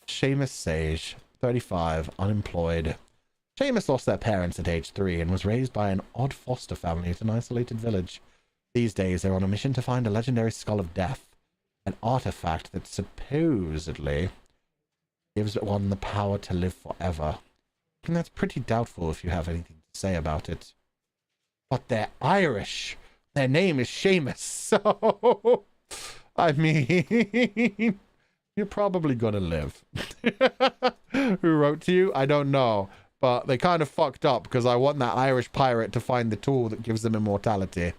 Seamus Sage. 35. Unemployed. Seamus lost their parents at age 3 and was raised by an odd foster family at an isolated village. These days, they're on a mission to find a legendary skull of death. An artifact that supposedly gives one the power to live forever. And that's pretty doubtful if you have anything to say about it. But they're Irish. Their name is Seamus. So, I mean, you're probably gonna live. Who wrote to you? I don't know. But they kind of fucked up because I want that Irish pirate to find the tool that gives them immortality.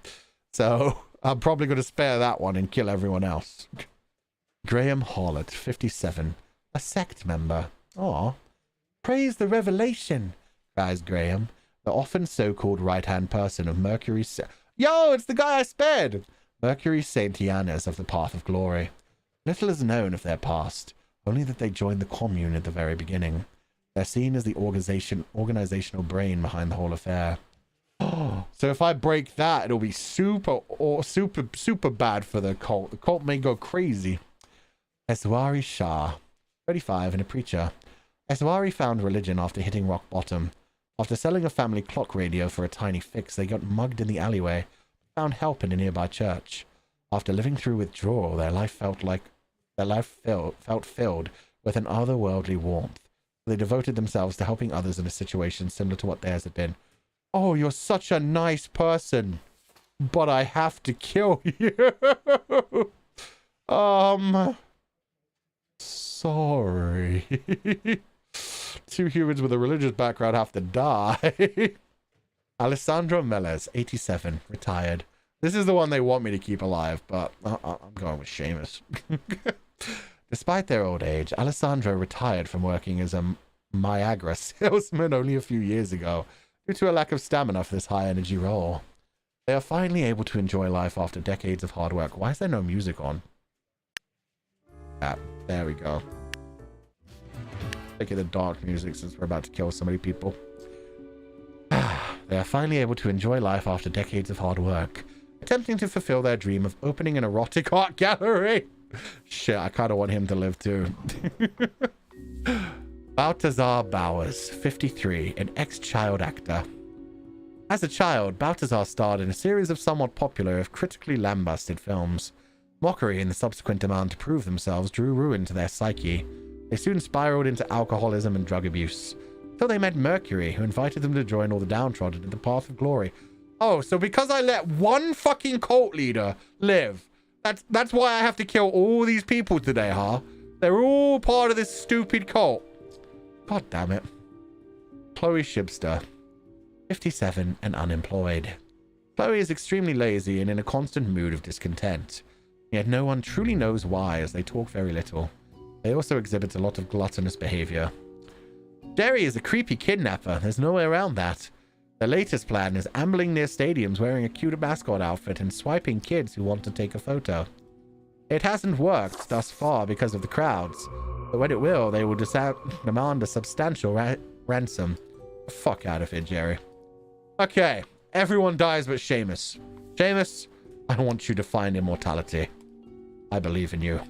So, I'm probably going to spare that one and kill everyone else. Graham Hollett, 57. A sect member. Aw. Praise the revelation, cries Graham, the often so-called right-hand person of Mercury's... Yo, it's the guy I spared! Mercury's Saint-Iannas of the Path of Glory. Little is known of their past, only that they joined the commune at the very beginning. They're seen as the organizational brain behind the whole affair. So if I break that, it'll be super bad for the cult. The cult may go crazy. Eswari Shah, 35 and a preacher. Eswari found religion after hitting rock bottom. After selling a family clock radio for a tiny fix, they got mugged in the alleyway, found help in a nearby church. After living through withdrawal, their life felt filled with an otherworldly warmth. They devoted themselves to helping others in a situation similar to what theirs had been. Oh, you're such a nice person, but I have to kill you. Sorry. 2 humans with a religious background have to die. Alessandro Melez, 87, retired. This is the one they want me to keep alive, but I'm going with Seamus. Despite their old age, Alessandro retired from working as a Viagra salesman only a few years ago due to a lack of stamina for this high-energy role. They are finally able to enjoy life after decades of hard work. Why is there no music on? Ah, there we go. Look at the dark music since we're about to kill so many people. They are finally able to enjoy life after decades of hard work, attempting to fulfill their dream of opening an erotic art gallery. Shit, I kind of want him to live too. Balthazar Bowers, 53, an ex-child actor. As a child, Balthazar starred in a series of somewhat popular, if critically lambasted films. Mockery and the subsequent demand to prove themselves drew ruin to their psyche. They soon spiraled into alcoholism and drug abuse, until they met Mercury, who invited them to join all the downtrodden in the path of glory. Oh, so because I let one fucking cult leader live, that's why I have to kill all these people today, huh? They're all part of this stupid cult. God damn it. Chloe Shibster, 57 and unemployed. Chloe is extremely lazy and in a constant mood of discontent. Yet no one truly knows why, as they talk very little. They also exhibit a lot of gluttonous behavior. Jerry is a creepy kidnapper. There's no way around that. Their latest plan is ambling near stadiums wearing a cute mascot outfit and swiping kids who want to take a photo. It hasn't worked thus far because of the crowds, but when it will, they will demand a substantial ransom. Fuck out of here, Jerry. Okay, everyone dies but Seamus. Seamus, I want you to find immortality. I believe in you.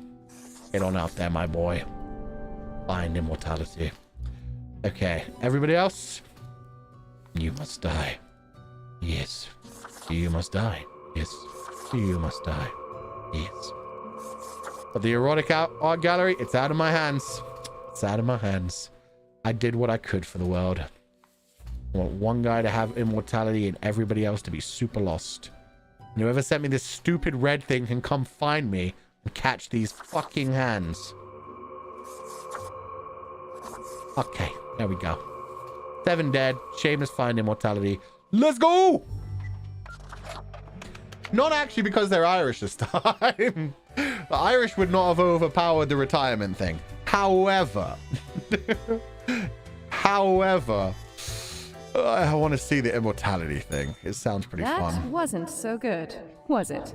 Get on out there, my boy. Find immortality. Okay, everybody else? You must die. Yes. You must die. Yes. You must die. Yes. But the erotic art gallery, it's out of my hands. It's out of my hands. I did what I could for the world. I want one guy to have immortality and everybody else to be super lost. And whoever sent me this stupid red thing can come find me and catch these fucking hands. Okay, there we go. 7 dead. Seamus find immortality. Let's go! Not actually because they're Irish this time. The Irish would not have overpowered the retirement thing. However, I want to see the immortality thing. It sounds pretty fun. That wasn't so good, was it?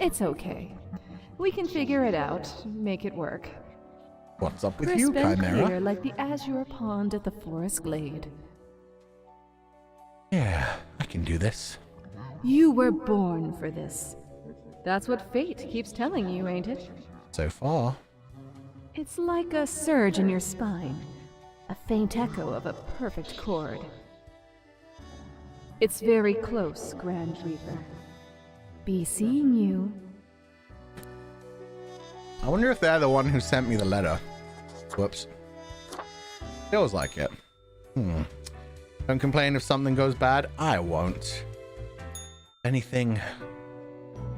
It's okay. We can figure it out, make it work. What's up with Crisp you, and Chimera? clear like the azure pond at the forest glade. Yeah, I can do this. You were born for this. That's what fate keeps telling you, ain't it? So far. It's like a surge in your spine, a faint echo of a perfect chord. It's very close, Grand Reaper. Be seeing you. I wonder if they're the one who sent me the letter. Whoops. Feels like it. Don't complain if something goes bad. I won't. Anything,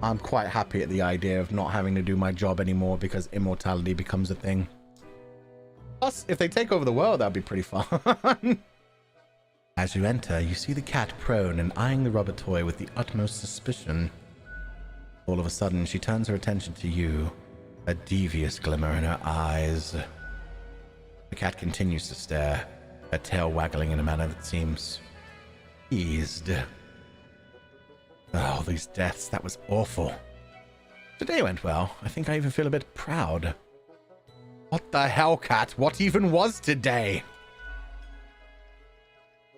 I'm quite happy at the idea of not having to do my job anymore because immortality becomes a thing. Plus, if they take over the world, that'd be pretty fun. As you enter, you see the cat prone and eyeing the rubber toy with the utmost suspicion. All of a sudden, she turns her attention to you, a devious glimmer in her eyes. The cat continues to stare, her tail waggling in a manner that seems eased. Oh, these deaths, that was awful. Today went well. I think I even feel a bit proud. What the hell, cat? What even was today?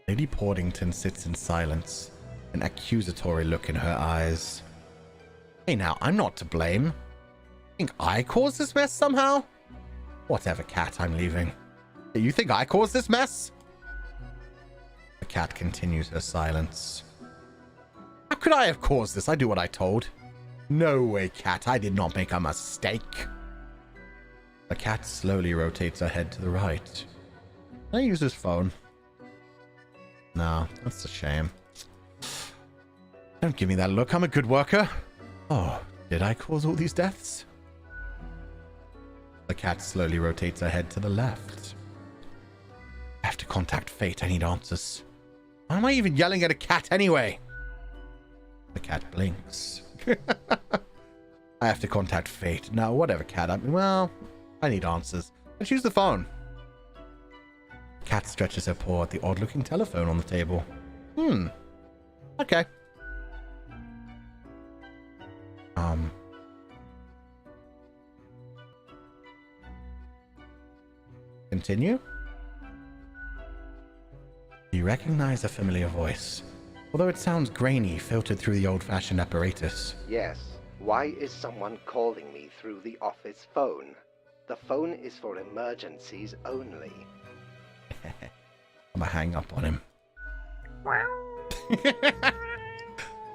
Lady Portington sits in silence, an accusatory look in her eyes. Hey now, I'm not to blame. Think I caused this mess somehow? Whatever, cat, I'm leaving. You think I caused this mess? The cat continues her silence. How could I have caused this? I do what I told. No way, cat. I did not make a mistake. The cat slowly rotates her head to the right. Can I use his phone? No, that's a shame. Don't give me that look. I'm a good worker. Oh, did I cause all these deaths? The cat slowly rotates her head to the left. I have to contact fate. I need answers. Why am I even yelling at a cat anyway? The cat blinks. I have to contact fate. No, whatever, cat. Well, I need answers. Let's use the phone. Cat stretches her paw at the odd-looking telephone on the table. Okay. Continue. You recognize a familiar voice, although it sounds grainy, filtered through the old-fashioned apparatus. Yes. Why is someone calling me through the office phone? The phone is for emergencies only. I'm gonna hang up on him.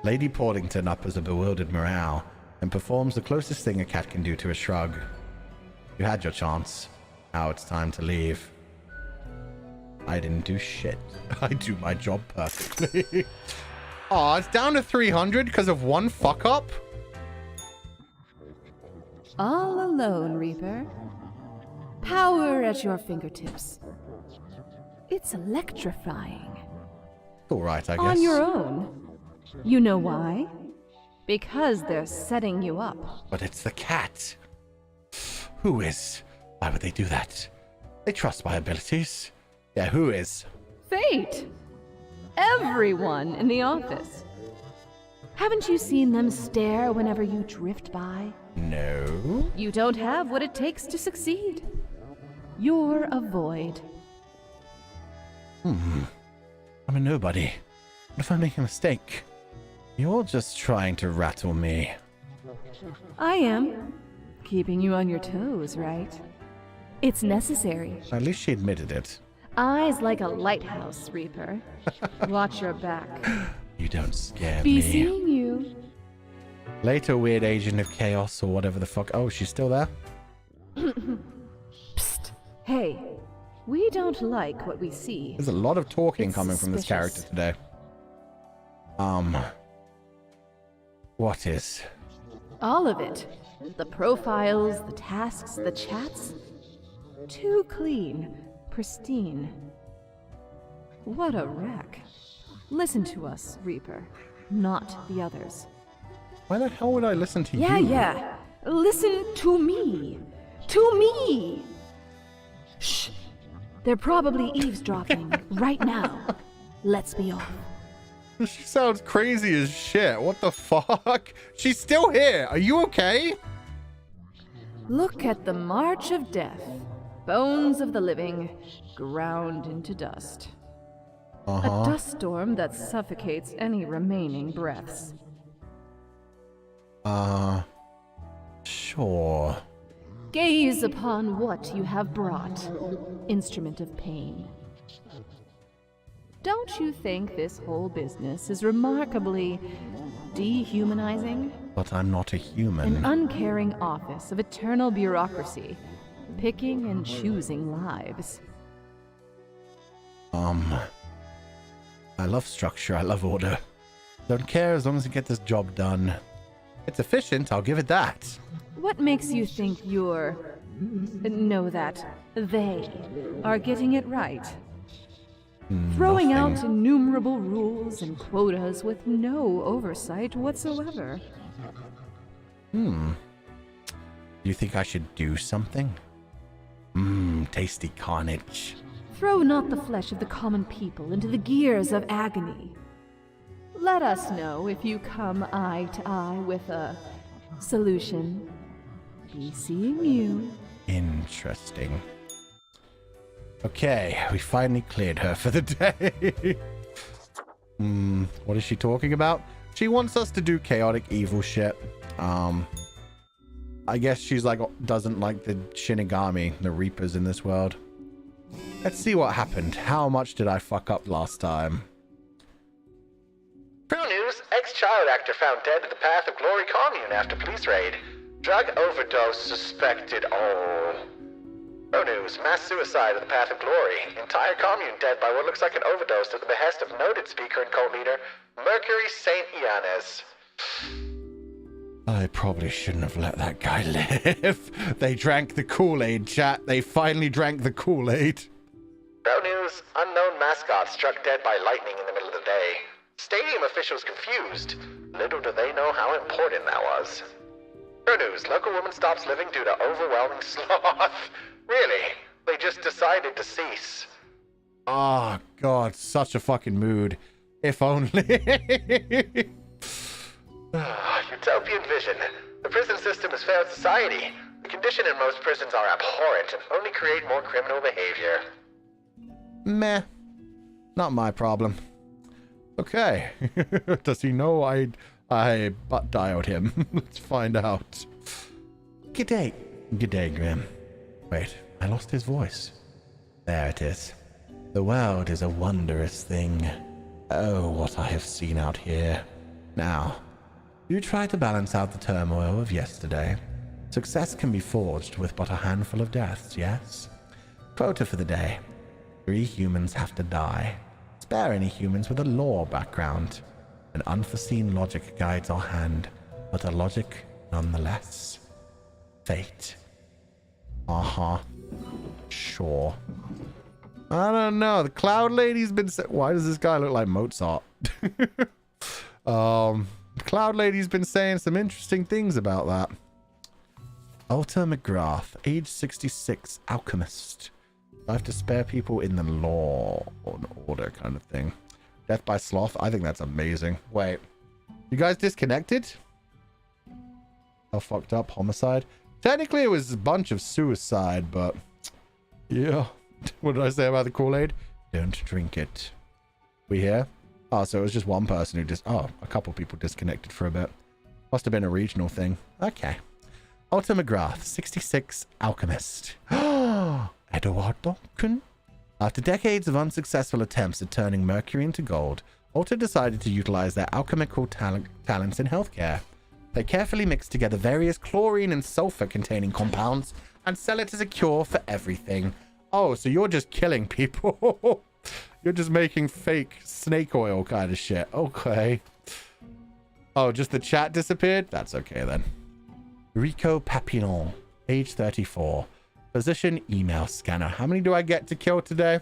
Lady Portington uppers a bewildered morale and performs the closest thing a cat can do to a shrug. You had your chance. Now it's time to leave. I didn't do shit. I do my job perfectly. Aw, it's down to 300 because of one fuck up? All alone, Reaper. Power at your fingertips. It's electrifying. Alright, I guess. On your own. You know why? Because they're setting you up. But it's the cat. Who is? Why would they do that? They trust my abilities. Yeah, who is? Fate! Everyone in the office. Haven't you seen them stare whenever you drift by? No. You don't have what it takes to succeed. You're a void. I'm a nobody. What if I make a mistake? You're just trying to rattle me. I am. Keeping you on your toes, right? It's necessary. At least she admitted it. Eyes like a lighthouse, Reaper. Watch your back. You don't scare Be me. seeing you. Later, weird agent of chaos or whatever the fuck. Oh, she's still there? Psst. Hey, we don't like what we see. There's a lot of talking It's coming from this character suspicious. today. What is? All of it. The profiles, the tasks, the chats. Too clean, pristine. What a wreck. Listen to us, Reaper, not the others. Why the hell would I listen to you? Yeah. Listen to me. To me. Shh. They're probably eavesdropping right now. Let's be off. She sounds crazy as shit. What the fuck? She's still here. Are you okay? Look at the march of death. Bones of the living, ground into dust. A dust storm that suffocates any remaining breaths. Sure. Gaze upon what you have brought, instrument of pain. Don't you think this whole business is remarkably dehumanizing? But I'm not a human. An uncaring office of eternal bureaucracy, picking and choosing lives. I love structure. I love order. Don't care as long as I get this job done. It's efficient, I'll give it that. What makes you think that they are getting it right? Throwing out innumerable rules and quotas with no oversight whatsoever. Do you think I should do something? Tasty carnage. Throw not the flesh of the common people into the gears of agony. Let us know if you come eye to eye with a solution. Be seeing you. Interesting. Okay, we finally cleared her for the day. What is she talking about? She wants us to do chaotic evil shit. I guess she's like, doesn't like the Shinigami, the Reapers in this world. Let's see what happened. How much did I fuck up last time? True news, ex-child actor found dead at the Path of Glory commune after police raid. Drug overdose suspected. Oh. No news. Mass suicide of the Path of Glory. Entire commune dead by what looks like an overdose at the behest of noted speaker and cult leader, Mercury St. Ianez. I probably shouldn't have let that guy live. They drank the Kool-Aid, chat. They finally drank the Kool-Aid. Pro news. Unknown mascot struck dead by lightning in the middle of the day. Stadium officials confused. Little do they know how important that was. Pro news. Local woman stops living due to overwhelming sloth. Really? They just decided to cease. Oh, God. Such a fucking mood. If only. Utopian vision. The prison system has failed society. The condition in most prisons are abhorrent and only create more criminal behavior. Meh. Not my problem. Okay. Does he know I butt dialed him? Let's find out. G'day. G'day, Grim. Wait, I lost his voice. There it is. The world is a wondrous thing. Oh, what I have seen out here. Now, you try to balance out the turmoil of yesterday. Success can be forged with but a handful of deaths, yes? Quota for the day. 3 humans have to die. Spare any humans with a lore background. An unforeseen logic guides our hand, but a logic nonetheless. Fate. Uh-huh. Sure. I don't know. The Cloud Lady's been... Why does this guy look like Mozart? The Cloud Lady's been saying some interesting things about that. Alta McGrath, age 66, alchemist. I have to spare people in the law or order kind of thing. Death by sloth. I think that's amazing. Wait. You guys disconnected? How fucked up? Homicide? Technically, it was a bunch of suicide, but... Yeah. What did I say about the Kool-Aid? Don't drink it. We here? Oh, so it was just one person who just... Oh, a couple people disconnected for a bit. Must have been a regional thing. Okay. Alta McGrath, 66, alchemist. Edward Duncan? After decades of unsuccessful attempts at turning mercury into gold, Alta decided to utilize their alchemical talents in healthcare. They carefully mix together various chlorine and sulfur-containing compounds and sell it as a cure for everything. Oh, so you're just killing people. You're just making fake snake oil kind of shit. Okay. Oh, just the chat disappeared? That's okay then. Rico Papillon, age 34. Position email scanner. How many do I get to kill today?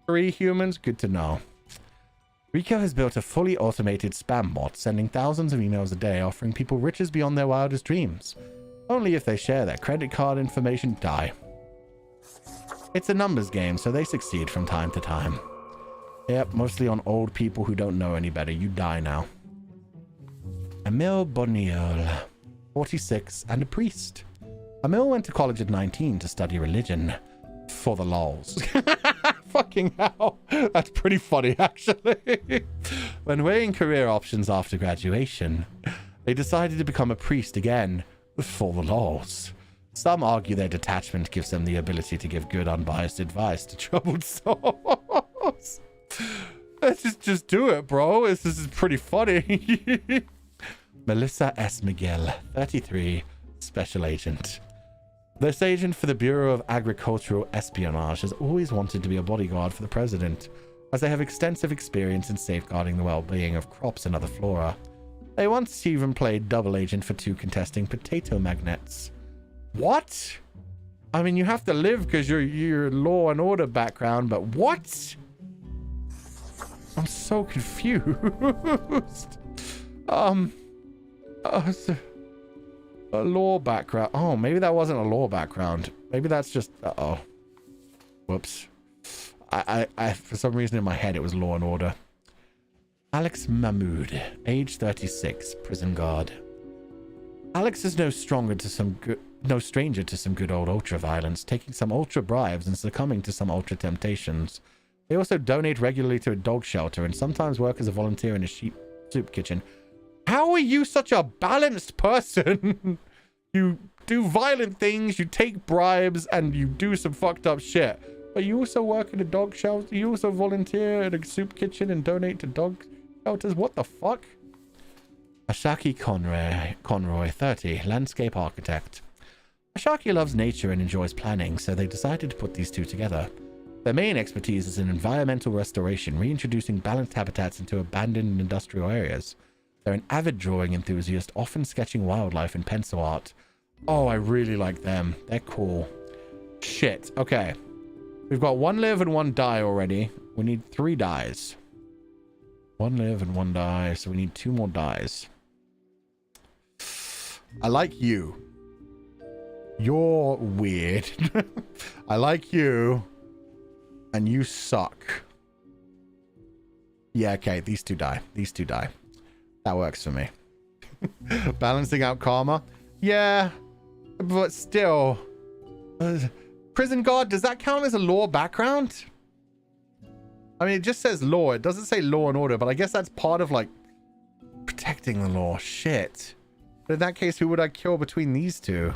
3 humans? Good to know. Rico has built a fully automated spam bot, sending thousands of emails a day, offering people riches beyond their wildest dreams. Only if they share their credit card information, die. It's a numbers game, so they succeed from time to time. Yep, mostly on old people who don't know any better. You die now. Emil Boniol, 46, and a priest. Emil went to college at 19 to study religion. For the lols. Fucking hell. That's pretty funny, actually. When weighing career options after graduation, they decided to become a priest again. For the lols. Some argue their detachment gives them the ability to give good, unbiased advice to troubled souls. Let's just do it, bro. This is pretty funny. Melissa S. Miguel, 33, special agent. This agent for the Bureau of Agricultural Espionage has always wanted to be a bodyguard for the president, as they have extensive experience in safeguarding the well-being of crops and other flora. They once even played double agent for 2 contesting potato magnates. What? I mean, you have to live because you're law and order background, but what? I'm so confused. A law background. Oh, maybe that wasn't a law background. Maybe that's just... Uh-oh. Whoops. I for some reason in my head it was law and order. Alex Mahmood, age 36, prison guard. Alex is no stranger to some good old ultra violence, taking some ultra bribes and succumbing to some ultra temptations. They also donate regularly to a dog shelter and sometimes work as a volunteer in a sheep soup kitchen. How are you such a balanced person? You do violent things, you take bribes, and you do some fucked up shit. But you also work in a dog shelter, you also volunteer at a soup kitchen and donate to dog shelters? What the fuck? Ashaki Conroy, 30, landscape architect. Ashaki loves nature and enjoys planning, so they decided to put these two together. Their main expertise is in environmental restoration, reintroducing balanced habitats into abandoned industrial areas. They're an avid drawing enthusiast, often sketching wildlife in pencil art. Oh, I really like them. They're cool. Shit. Okay. We've got 1 live and 1 die already. We need 3 dies. 1 live and 1 die, so we need 2 more dies. I like you. You're weird. I like you. And you suck. Yeah, okay. These 2 die. These 2 die. That works for me. Balancing out karma. Yeah. But still. Prison guard, does that count as a law background? I mean, it just says law. It doesn't say law and order, but I guess that's part of, like, protecting the law. Shit. But in that case, who would I kill between these 2?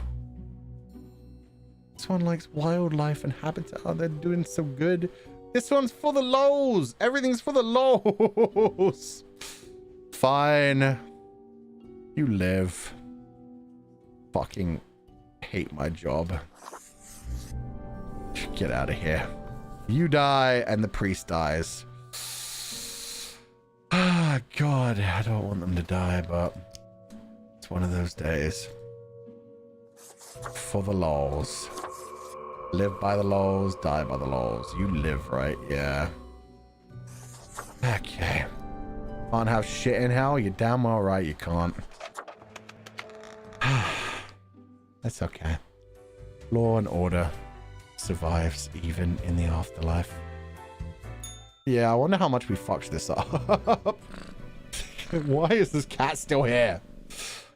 This one likes wildlife and habitat. Oh, they're doing so good. This one's for the lols. Everything's for the lols. Fine. You live. Fucking hate my job. Get out of here. You die and the priest dies. Ah, God. I don't want them to die, but it's one of those days. For the lols. Live by the lols, die by the lols. You live, right? Yeah. Okay. Can't have shit in hell? You're damn well right you can't. That's okay. Law and order survives even in the afterlife. Yeah, I wonder how much we fucked this up. Why is this cat still here?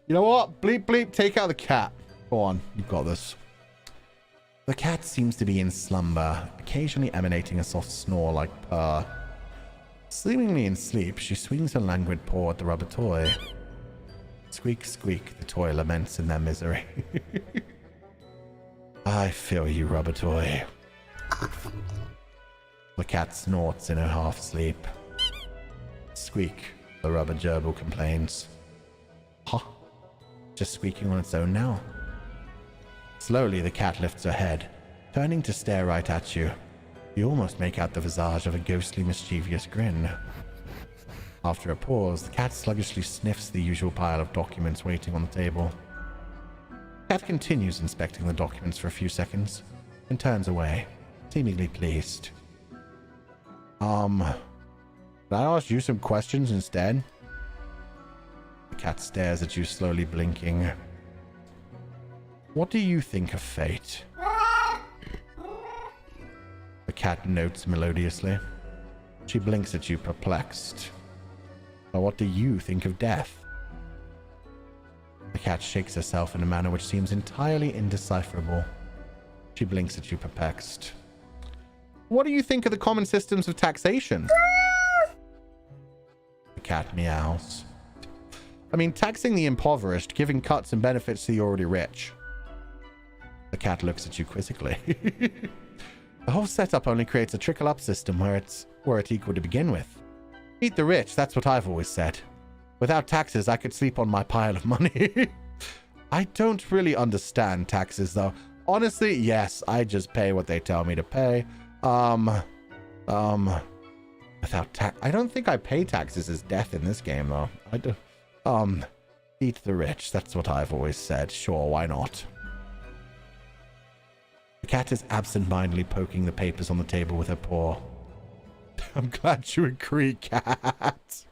You know what? Bleep, bleep, take out the cat. Go on, you've got this. The cat seems to be in slumber, occasionally emanating a soft snore like purr. Seemingly in sleep, she swings her languid paw at the rubber toy. Squeak, squeak, the toy laments in their misery. I feel you, rubber toy. The cat snorts in her half-sleep. Squeak, the rubber gerbil complains. Huh? Just squeaking on its own now. Slowly, the cat lifts her head, turning to stare right at you. You almost make out the visage of a ghostly, mischievous grin. After a pause, the cat sluggishly sniffs the usual pile of documents waiting on the table. The cat continues inspecting the documents for a few seconds, and turns away, seemingly pleased. Can I ask you some questions instead? The cat stares at you, slowly blinking. What do you think of fate? The cat notes melodiously. She blinks at you, perplexed. But what do you think of death? The cat shakes herself in a manner which seems entirely indecipherable. She blinks at you, perplexed. What do you think of the common systems of taxation? The cat meows. I mean, taxing the impoverished, giving cuts and benefits to the already rich. The cat looks at you quizzically. The whole setup only creates a trickle-up system where it's equal to begin with. Eat the rich, that's what I've always said. Without taxes, I could sleep on my pile of money. I don't really understand taxes, though. Honestly, yes, I just pay what they tell me to pay. Without tax, I don't think I pay taxes as death in this game, though. I do. Eat the rich, that's what I've always said. Sure, why not? The cat is absent-mindedly poking the papers on the table with her paw. I'm glad you agree, cat.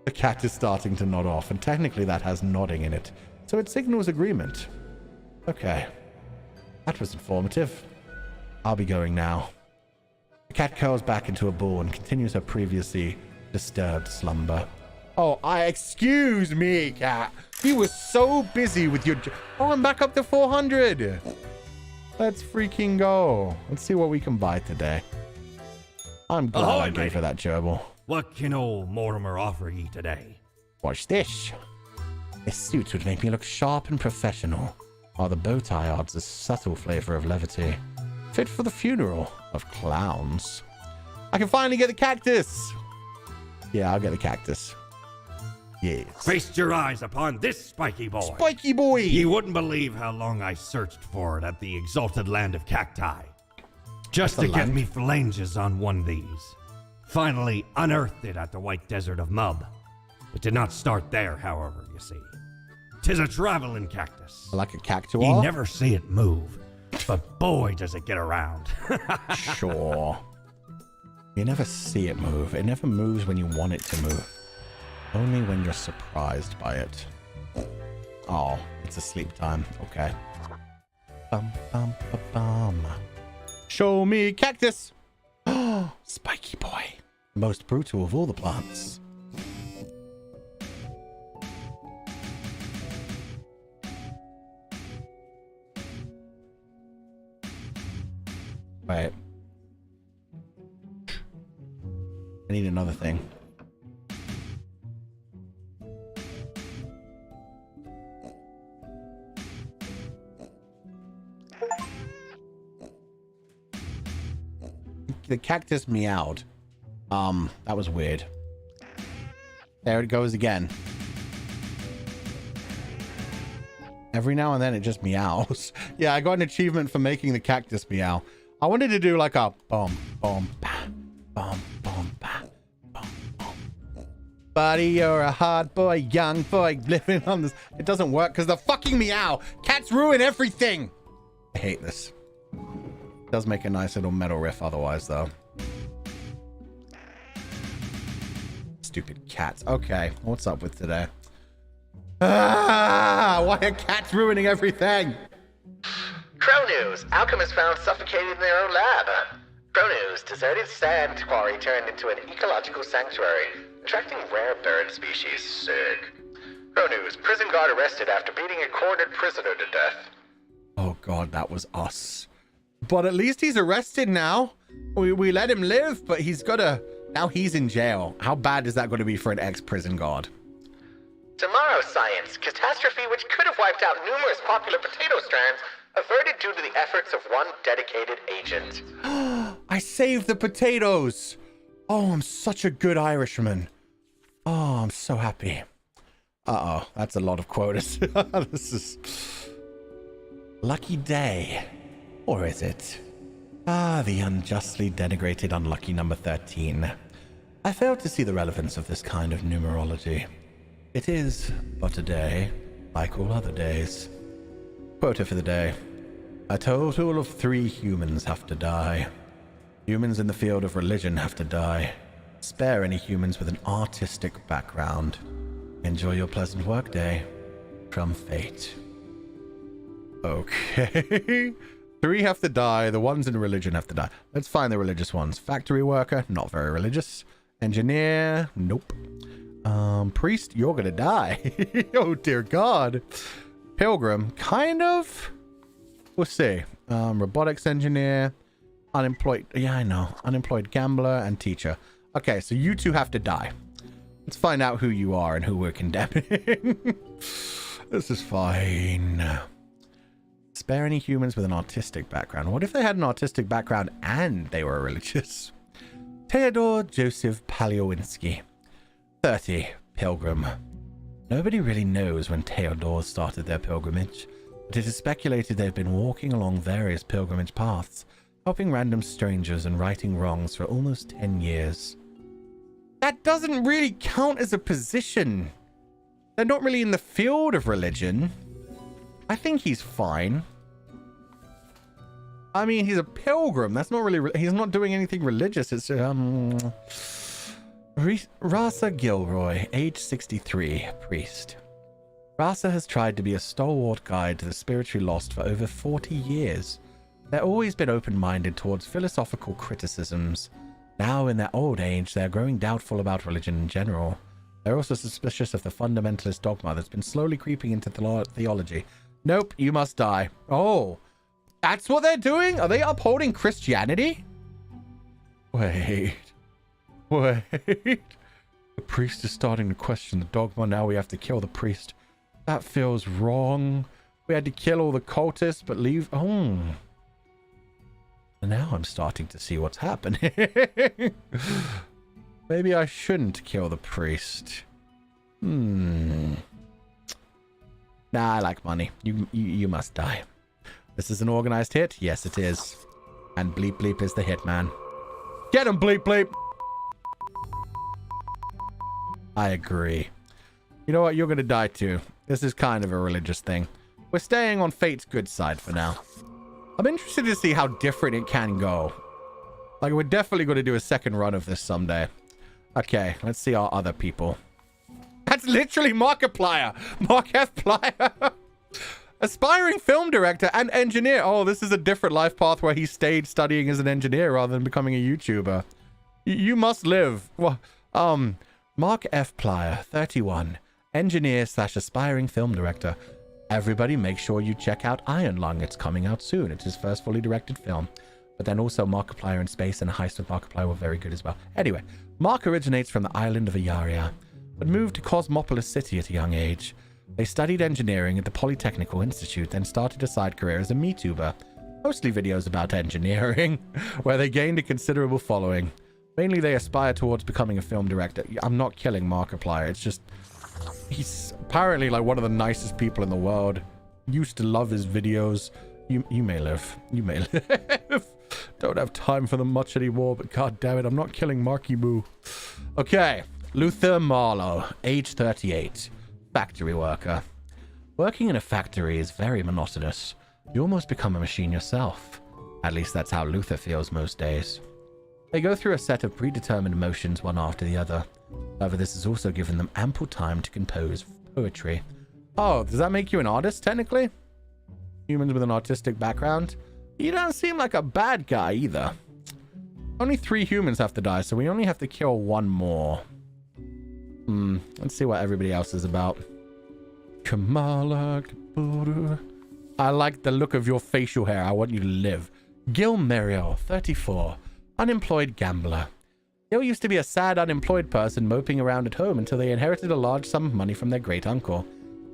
The cat is starting to nod off, and technically that has nodding in it, so it signals agreement. Okay. That was informative. I'll be going now. The cat curls back into a ball and continues her previously disturbed slumber. Oh, excuse me, cat. You were so busy with your... Oh, I'm back up to 400. Let's freaking go. Let's see what we can buy today. I'm glad I gave her that gerbil. What can old Mortimer offer ye today? Watch this. This suit would make me look sharp and professional, while the bow tie adds a subtle flavor of levity. Fit for the funeral of clowns. I can finally get the cactus. Yeah, I'll get the cactus. Yes. Feast your eyes upon this spiky boy. Spiky boy! You wouldn't believe how long I searched for it at the exalted land of cacti. Just to get me phalanges on one of these. Finally unearthed it at the white desert of Mub. It did not start there, however, you see. 'Tis a traveling cactus. Like a cactuar? You never see it move, but boy does it get around. Sure. You never see it move. It never moves when you want it to move. Only when you're surprised by it. Oh, it's a sleep time. Okay. Bum, bum, ba, bum. Show me cactus! Oh, spiky boy. The most brutal of all the plants. Wait. I need another thing. The cactus meowed. That was weird. There it goes again. Every now and then it just meows. Yeah, I got an achievement for making the cactus meow. I wanted to do like a boom, boom, bam, boom, boom, bam, boom, boom. Buddy, you're a hard boy, young boy, living on this. It doesn't work because the fucking meow. Cats ruin everything. I hate this. Does make a nice little metal riff otherwise, though. Stupid cats. Okay, what's up with today? Ah, why are cats ruining everything? Crow News. Alchemists found suffocated in their own lab. Crow News. Deserted sand quarry turned into an ecological sanctuary, attracting rare bird species. Sick. Crow News. Prison guard arrested after beating a cornered prisoner to death. Oh god, that was us. But at least he's arrested now. We let him live, but he's gotta... Now he's in jail. How bad is that going to be for an ex-prison guard? Tomorrow Science. Catastrophe which could have wiped out numerous popular potato strands averted due to the efforts of one dedicated agent. I saved the potatoes. Oh, I'm such a good Irishman. Oh, I'm so happy. Uh-oh, that's a lot of quotas. This is... Lucky day. Or is it? Ah, the unjustly denigrated unlucky number 13. I fail to see the relevance of this kind of numerology. It is but a day, like all other days. Quota for the day. A total of 3 humans have to die. Humans in the field of religion have to die. Spare any humans with an artistic background. Enjoy your pleasant workday. From fate. Okay. 3 have to die. The ones in religion have to die. Let's find the religious ones. Factory worker, not very religious. Engineer, nope. Priest, you're gonna die. Oh dear God. Pilgrim, kind of. We'll see. Robotics engineer, unemployed. Yeah, I know. Unemployed gambler and teacher. Okay, so you 2 have to die. Let's find out who you are and who we're condemning. This is fine. Spare any humans with an artistic background. What if they had an artistic background and they were religious? Theodore Joseph Paleowinski. 30. Pilgrim. Nobody really knows when Theodore started their pilgrimage, but it is speculated they've been walking along various pilgrimage paths, helping random strangers and righting wrongs for almost 10 years. That doesn't really count as a position. They're not really in the field of religion. I think he's fine. I mean, he's a pilgrim. That's not really... He's not doing anything religious. It's... Rasa Gilroy, age 63, priest. Rasa has tried to be a stalwart guide to the spiritually lost for over 40 years. They've always been open-minded towards philosophical criticisms. Now, in their old age, they're growing doubtful about religion in general. They're also suspicious of the fundamentalist dogma that's been slowly creeping into theology. Nope, you must die. Oh, that's what they're doing? Are they upholding Christianity? Wait. The priest is starting to question the dogma. Now we have to kill the priest. That feels wrong. We had to kill all the cultists, but leave... Oh. Now I'm starting to see what's happening. Maybe I shouldn't kill the priest. Nah, I like money. You must die. This is an organized hit? Yes, it is. And Bleep Bleep is the hitman. Get him, Bleep Bleep! I agree. You know what? You're gonna die too. This is kind of a religious thing. We're staying on fate's good side for now. I'm interested to see how different it can go. Like, we're definitely going to do a second run of this someday. Okay, let's see our other people. That's literally Markiplier! Mark F. Plier! Aspiring film director and engineer. Oh, this is a different life path where he stayed studying as an engineer rather than becoming a YouTuber. You must live. Well, Mark F. Plier, 31. Engineer / aspiring film director. Everybody make sure you check out Iron Lung. It's coming out soon. It's his first fully directed film. But then also Markiplier in Space and Heist with Markiplier were very good as well. Anyway, Mark originates from the island of Ayaria, but moved to Cosmopolis City at a young age. They studied engineering at the Polytechnical Institute, then started a side career as a MeTuber. Mostly videos about engineering, where they gained a considerable following. Mainly they aspire towards becoming a film director. I'm not killing Markiplier, it's just... he's apparently like one of the nicest people in the world. Used to love his videos. You may live. You may live. Don't have time for them much anymore, but god damn it, I'm not killing Marky Moo. Okay. Luther Marlowe, age 38. Factory worker. Working in a factory is very monotonous. You almost become a machine yourself. At least that's how Luther feels most days. They go through a set of predetermined motions one after the other. However, this has also given them ample time to compose poetry. Oh, does that make you an artist, technically? Humans with an artistic background? You don't seem like a bad guy, either. Only 3 humans have to die, so we only have to kill 1 more. Let's see what everybody else is about. Kamala Kapoor. I like the look of your facial hair. I want you to live. Gil Merial, 34. Unemployed gambler. Gil used to be a sad, unemployed person moping around at home until they inherited a large sum of money from their great-uncle.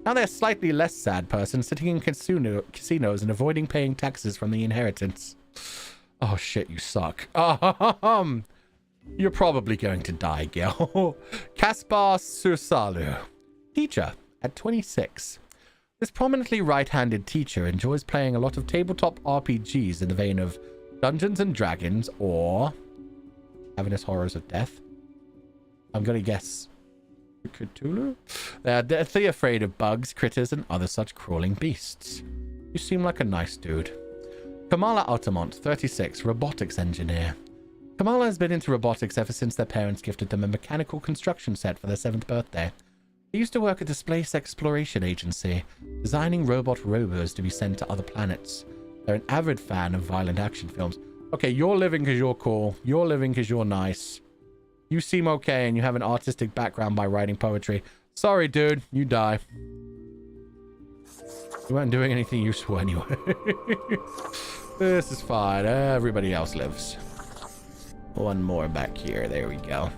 Now they're a slightly less sad person, sitting in casinos and avoiding paying taxes from the inheritance. Oh shit, you suck. You're probably going to die, Gil. Kaspar Sursalu. Teacher, at 26. This prominently right-handed teacher enjoys playing a lot of tabletop RPGs in the vein of Dungeons and Dragons or Ravenous Horrors of Death. I'm going to guess Cthulhu? They're deathly afraid of bugs, critters, and other such crawling beasts. You seem like a nice dude. Kamala Altamont, 36, robotics engineer. Kamala has been into robotics ever since their parents gifted them a mechanical construction set for their 7th birthday. They used to work at the Space Exploration Agency, designing robot rovers to be sent to other planets. They're an avid fan of violent action films. Okay, you're living because you're cool. You're living because you're nice. You seem okay and you have an artistic background by writing poetry. Sorry, dude. You die. You weren't doing anything useful anyway. This is fine. Everybody else lives. 1 more back here. There we go.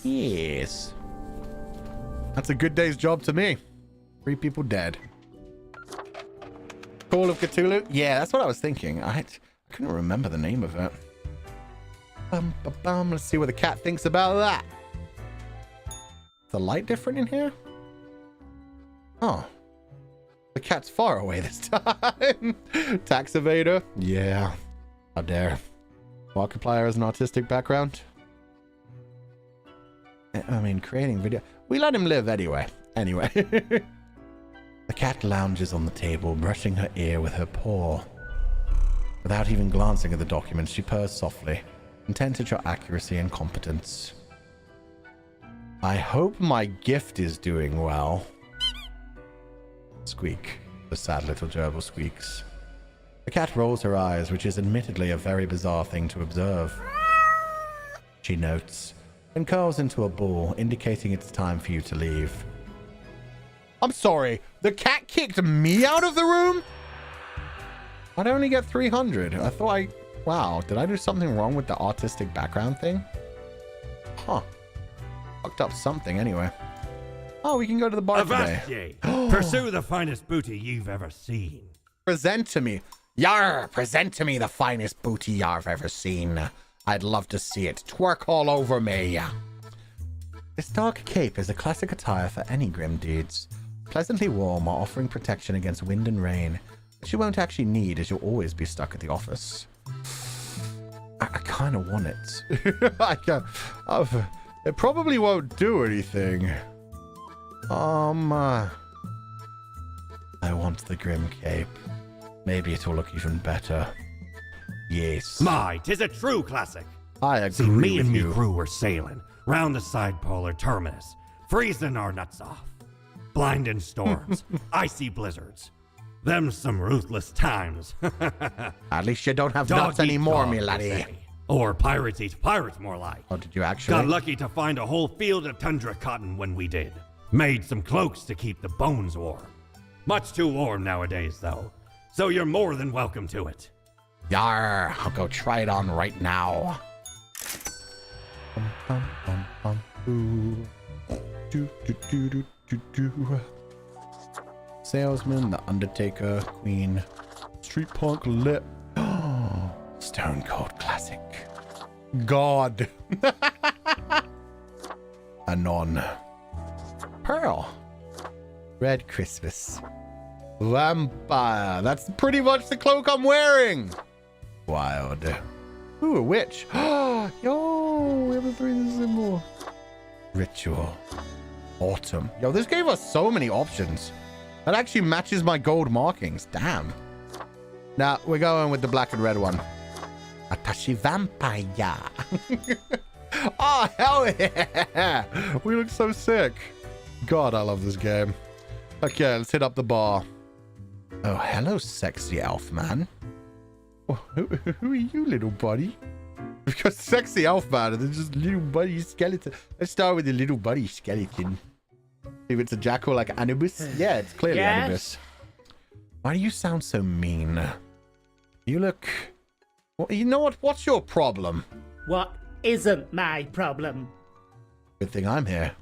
Yes. That's a good day's job to me. 3 people dead. Call of Cthulhu? Yeah, that's what I was thinking. I couldn't remember the name of it. Let's see what the cat thinks about that. Is the light different in here? Oh. The cat's far away this time. Tax evader? Yeah. How dare. Markiplier has an artistic background. I mean, creating video. We let him live anyway. The cat lounges on the table, brushing her ear with her paw. Without even glancing at the documents, she purrs softly, content at your accuracy and competence. I hope my gift is doing well. Squeak. The sad little gerbil squeaks. The cat rolls her eyes, which is admittedly a very bizarre thing to observe. She notes, and curls into a ball, indicating it's time for you to leave. I'm sorry, the cat kicked me out of the room? I'd only get 300. I thought wow, did I do something wrong with the artistic background thing? Huh. Fucked up something anyway. Oh, we can go to the bar today. Pursue the finest booty you've ever seen. Present to me. Yar, present to me the finest booty you've ever seen. I'd love to see it. Twerk all over me. This dark cape is a classic attire for any grim deeds. Pleasantly warm while offering protection against wind and rain, which you won't actually need as you'll always be stuck at the office. I kind of want it. I can't. It probably won't do anything. I want the grim cape. Maybe it'll look even better. Yes. My, 'tis a true classic. I agree See, me with and me you. crew were sailing round the side polar terminus, freezing our nuts off. Blinding storms, icy blizzards. Them some ruthless times. At least you don't have Dog nuts eat anymore, dog, me they laddie. say. Or pirates eat pirates, more like. Oh, did you actually? Got lucky to find a whole field of tundra cotton when we did. Made some cloaks to keep the bones warm. Much too warm nowadays, though. So you're more than welcome to it. Yar, I'll go try it on right now. Salesman, the Undertaker, Queen, Street Punk, Lip. Stone Cold Classic. God. Anon. Pearl. Red Christmas. Vampire. That's pretty much the cloak I'm wearing. Wild. Ooh, a witch. Yo, we have a breathing symbol. Ritual. Autumn. Yo, this gave us so many options. That actually matches my gold markings. Damn. Now, we're going with the black and red one. Atashi Vampire. Oh, hell yeah. We look so sick. God, I love this game. Okay, let's hit up the bar. Oh, hello, sexy elf man. Oh, who are you, little buddy? Because sexy elf man, and there's just little buddy skeleton. Let's start with the little buddy skeleton. If it's a jackal like Anubis, yeah, it's clearly Anubis. Why do you sound so mean? You look. Well, you know what? What's your problem? What isn't my problem? Good thing I'm here.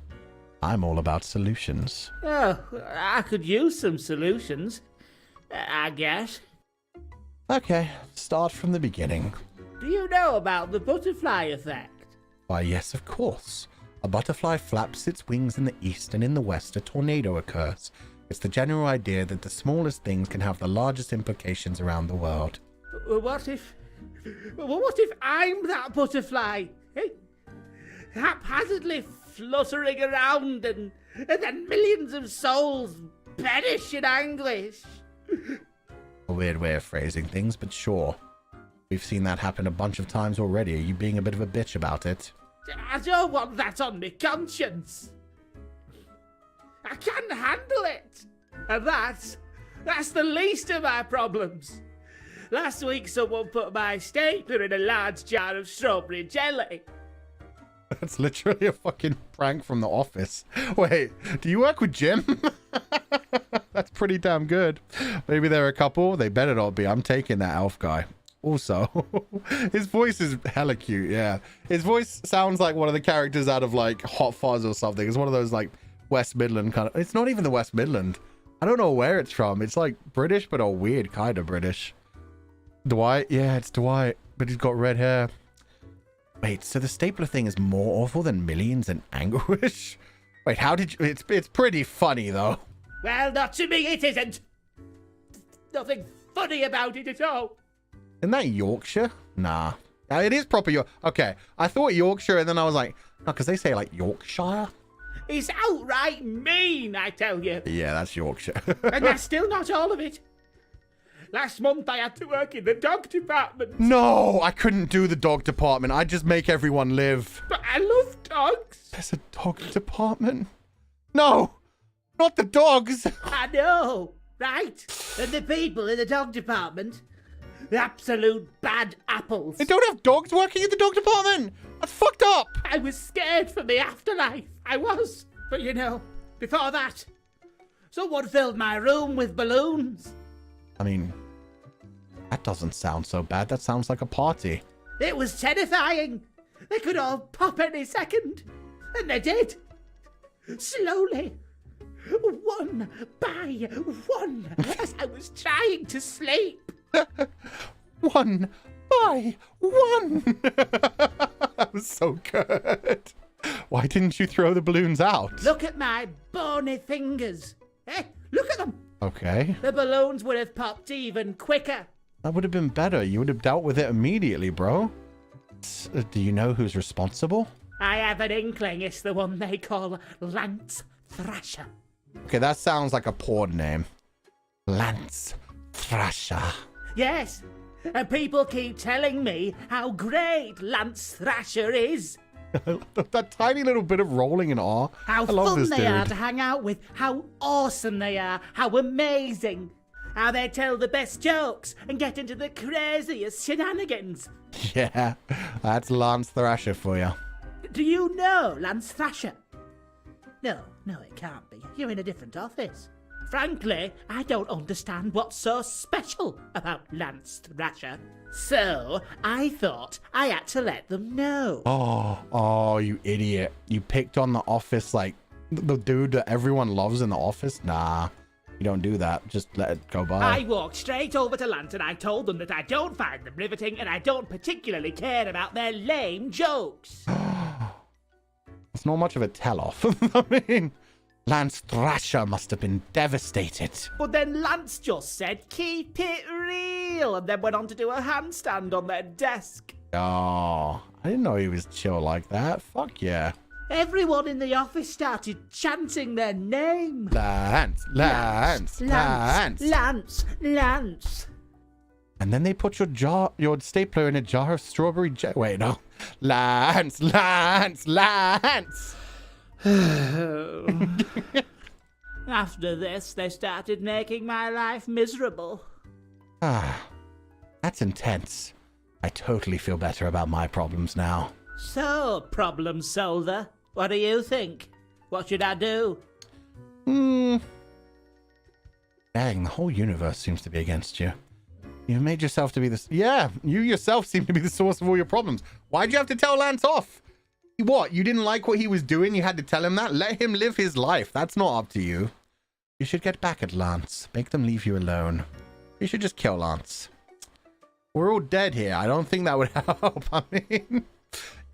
I'm all about solutions. Oh, I could use some solutions, I guess. Okay, start from the beginning. Do you know about the butterfly effect? Why, yes, of course. A butterfly flaps its wings in the east, and in the west a tornado occurs. It's the general idea that the smallest things can have the largest implications around the world. What if I'm that butterfly? Eh? Haphazardly fluttering around and then millions of souls perish in anguish. A weird way of phrasing things, but sure. We've seen that happen a bunch of times already. Are you being a bit of a bitch about it? I don't want that on my conscience. I can't handle it. And that's the least of my problems. Last week someone put my stapler in a large jar of strawberry jelly. That's literally a fucking prank from The Office. Wait, do you work with Jim? That's pretty damn good. Maybe they're a couple. They better not be. I'm taking that elf guy. Also, his voice is hella cute, yeah. His voice sounds like one of the characters out of, like, Hot Fuzz or something. It's one of those, like, West Midland kind of... It's not even the West Midland. I don't know where it's from. It's, like, British, but a weird kind of British. Dwight? Yeah, it's Dwight. But he's got red hair. Wait, so the stapler thing is more awful than millions in anguish? Wait, how did you... It's pretty funny, though. Well, not to me, it isn't. Nothing funny about it at all. Isn't that Yorkshire? Nah. It is proper York. Okay, I thought Yorkshire, and then I was like, no, because they say, like, Yorkshire. It's outright mean, I tell you. Yeah, that's Yorkshire. And that's still not all of it. Last month I had to work in the dog department. No, I couldn't do the dog department. I'd just make everyone live. But I love dogs. There's a dog department? No, not the dogs. I know, right? And the people in the dog department, absolute bad apples. They don't have dogs working in the dog department. That's fucked up. I was scared for the afterlife. I was. But you know, before that, someone filled my room with balloons. I mean, that doesn't sound so bad. That sounds like a party. It was terrifying. They could all pop any second. And they did. Slowly. One by one. As I was trying to sleep. One by one. That was so good. Why didn't you throw the balloons out? Look at my bony fingers. Eh? Look at them. Okay. The balloons would have popped even quicker. That would have been better. You would have dealt with it immediately, bro. Do you know who's responsible? I have an inkling it's the one they call Lance Thrasher. Okay, that sounds like a porn name. Lance Thrasher. Yes, and people keep telling me how great Lance Thrasher is. That tiny little bit of rolling in awe. How I love fun this they dude. are to hang out with, how awesome they are, how amazing. How they tell the best jokes and get into the craziest shenanigans. Yeah, that's Lance Thrasher for you. Do you know Lance Thrasher? No, it can't be. You're in a different office. Frankly, I don't understand what's so special about Lance Thrasher. So, I thought I had to let them know. Oh, you idiot. You picked on the office, like, the dude that everyone loves in the office? Nah, you don't do that. Just let it go by. I walked straight over to Lance and I told them that I don't find them riveting and I don't particularly care about their lame jokes. It's not much of a tell-off. I mean, Lance Thrasher must have been devastated. But then Lance just said, keep it real, and then went on to do a handstand on their desk. Oh, I didn't know he was chill like that. Fuck yeah. Everyone in the office started chanting their name. Lance, Lance, Lance. Lance, Lance. And then they put your stapler in a jar of strawberry jam. Wait, no. Lance, Lance, Lance. After this, they started making my life miserable. That's intense. I totally feel better about my problems now. So, problem solver, what do you think? What should I do? Dang, the whole universe seems to be against you. You've made yourself to be the... Yeah, you yourself seem to be the source of all your problems. Why'd you have to tell Lance off? What, you didn't like what he was doing? You had to tell him that? Let him live his life. That's not up to you. You should get back at Lance. Make them leave you alone. You should just kill Lance. We're all dead here. I don't think that would help. I mean,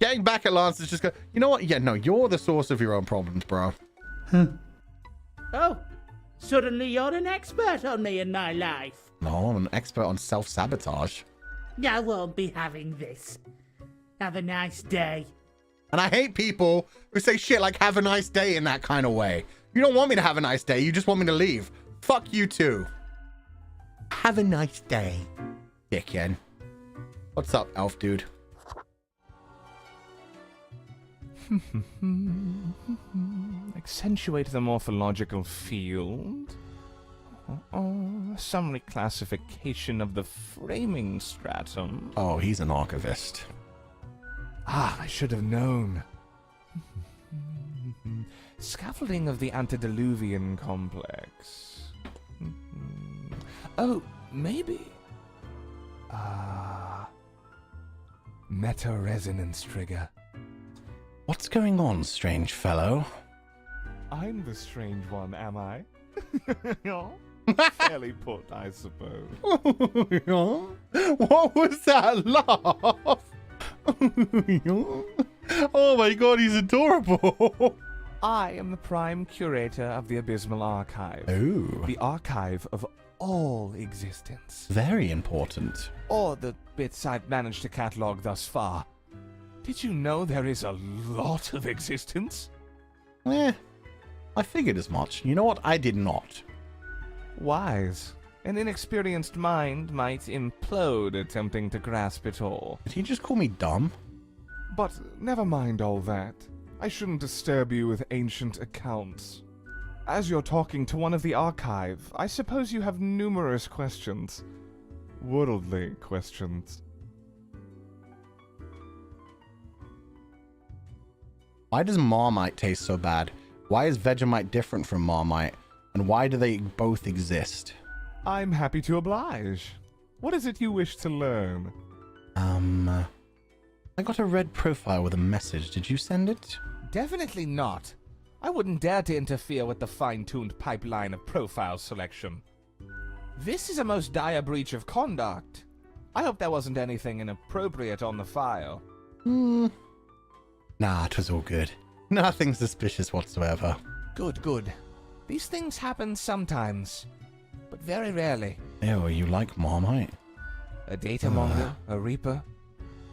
getting back at Lance is just go... You know what? Yeah, no, you're the source of your own problems, bro. Oh, suddenly you're an expert on me and my life. No, I'm an expert on self-sabotage. I won't be having this. Have a nice day. And I hate people who say shit like have a nice day in that kind of way. You don't want me to have a nice day. You just want me to leave. Fuck you too. Have a nice day, dickhead. What's up, elf dude? Accentuate the morphological field. Some reclassification of the framing stratum. Oh, he's an archivist. I should have known. Scaffolding of the antediluvian complex. Oh, maybe. Meta-resonance trigger. What's going on, strange fellow? I'm the strange one, am I? Fairly put, I suppose. What was that laugh? Oh my god, he's adorable. I am the prime curator of the Abysmal Archive. Oh. The archive of all existence. Very important. Or the bits I've managed to catalog thus far. Did you know there is a lot of existence? I figured as much. You know what? I did not. Wise. An inexperienced mind might implode attempting to grasp it all. Did he just call me dumb? But never mind all that. I shouldn't disturb you with ancient accounts. As you're talking to one of the archive, I suppose you have numerous questions. Worldly questions. Why does Marmite taste so bad? Why is Vegemite different from Marmite? And why do they both exist? I'm happy to oblige. What is it you wish to learn? I got a red profile with a message. Did you send it? Definitely not. I wouldn't dare to interfere with the fine-tuned pipeline of profile selection. This is a most dire breach of conduct. I hope there wasn't anything inappropriate on the file. Nah, it was all good. Nothing suspicious whatsoever. Good, good. These things happen sometimes, but very rarely. Ew, you like Marmite? A data monger, a reaper.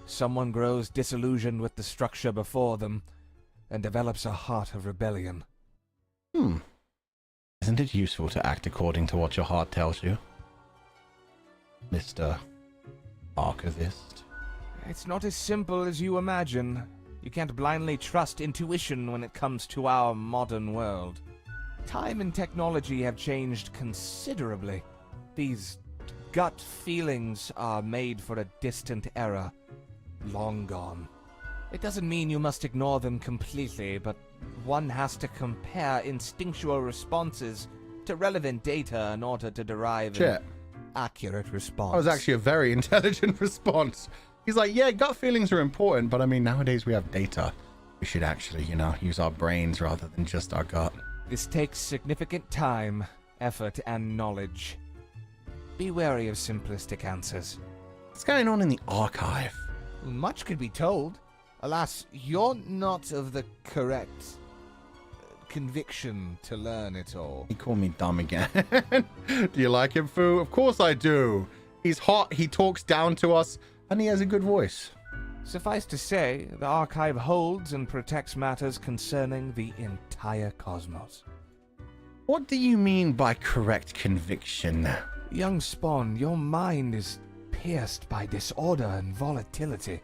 Someone grows disillusioned with the structure before them and develops a heart of rebellion. Isn't it useful to act according to what your heart tells you, Mr. Archivist? It's not as simple as you imagine. You can't blindly trust intuition when it comes to our modern world. Time and technology have changed considerably. These gut feelings are made for a distant era, long gone. It doesn't mean you must ignore them completely, but one has to compare instinctual responses to relevant data in order to derive an accurate response. That was actually a very intelligent response. He's like, yeah, gut feelings are important, but I mean, nowadays we have data. We should actually, use our brains rather than just our gut. This takes significant time, effort, and knowledge. Be wary of simplistic answers. What's going on in the archive? Much could be told. Alas, you're not of the correct conviction to learn it all. He called me dumb again. Do you like him, Fu? Of course I do. He's hot, he talks down to us, and he has a good voice. Suffice to say, the archive holds and protects matters concerning the entire cosmos. What do you mean by correct conviction? Young Spawn, your mind is pierced by disorder and volatility.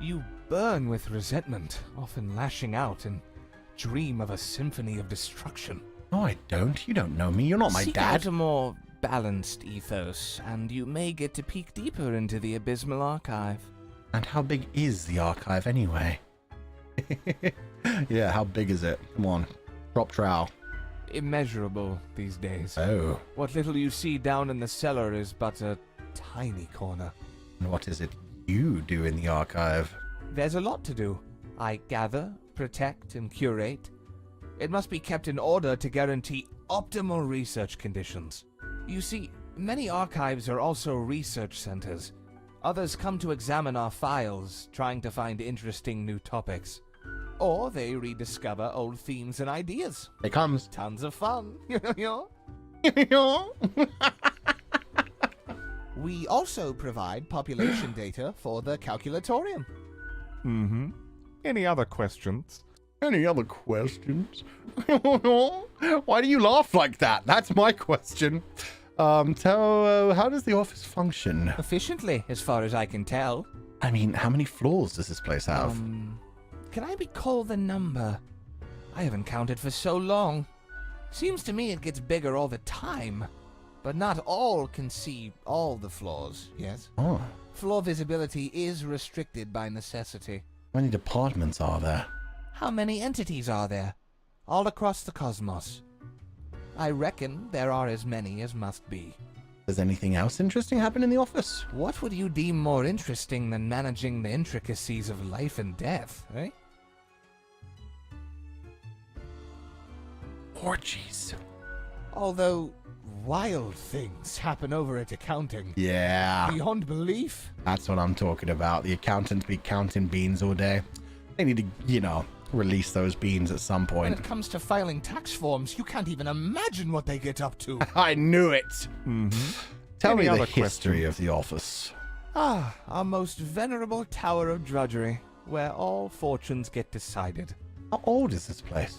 You burn with resentment, often lashing out and dream of a symphony of destruction. No, I don't. You don't know me. You're not my Seek dad. out a more balanced ethos, and you may get to peek deeper into the abysmal archive. And how big is the archive anyway? Yeah, how big is it? Come on. Drop trowel. Immeasurable these days. Oh. What little you see down in the cellar is but a tiny corner. And what is it you do in the archive? There's a lot to do. I gather, protect, and curate. It must be kept in order to guarantee optimal research conditions. You see, many archives are also research centers. Others come to examine our files, trying to find interesting new topics. Or they rediscover old themes and ideas. It comes. Tons of fun. We also provide population data for the calculatorium. Mm-hmm. Any other questions? Any other questions? Why do you laugh like that? That's my question. How does the office function? Efficiently, as far as I can tell. I mean, how many floors does this place have? Can I recall the number? I haven't counted for so long. Seems to me it gets bigger all the time. But not all can see all the floors, yes? Oh. Floor visibility is restricted by necessity. How many departments are there? How many entities are there? All across the cosmos. I reckon there are as many as must be. Does anything else interesting happen in the office? What would you deem more interesting than managing the intricacies of life and death, eh? Orgies. Although, wild things happen over at accounting. Yeah. Beyond belief. That's what I'm talking about. The accountants be counting beans all day. They need to, release those beans at some point. When it comes to filing tax forms, you can't even imagine what they get up to. I knew it. Mm-hmm. Tell me the other history questions? of the office. Our most venerable tower of drudgery, where all fortunes get decided. How old is this place?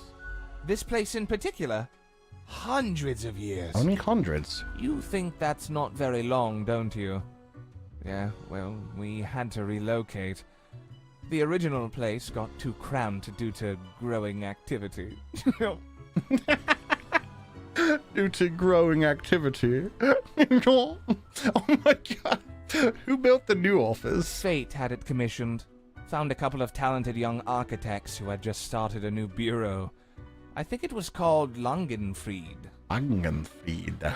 This place in particular, hundreds of years. Only hundreds. You think that's not very long, don't you? Yeah, well, we had to relocate. The original place got too cramped due to growing activity. Due to growing activity. Oh my god. Who built the new office? Fate had it commissioned. Found a couple of talented young architects who had just started a new bureau. I think it was called Langenfried. Langenfried.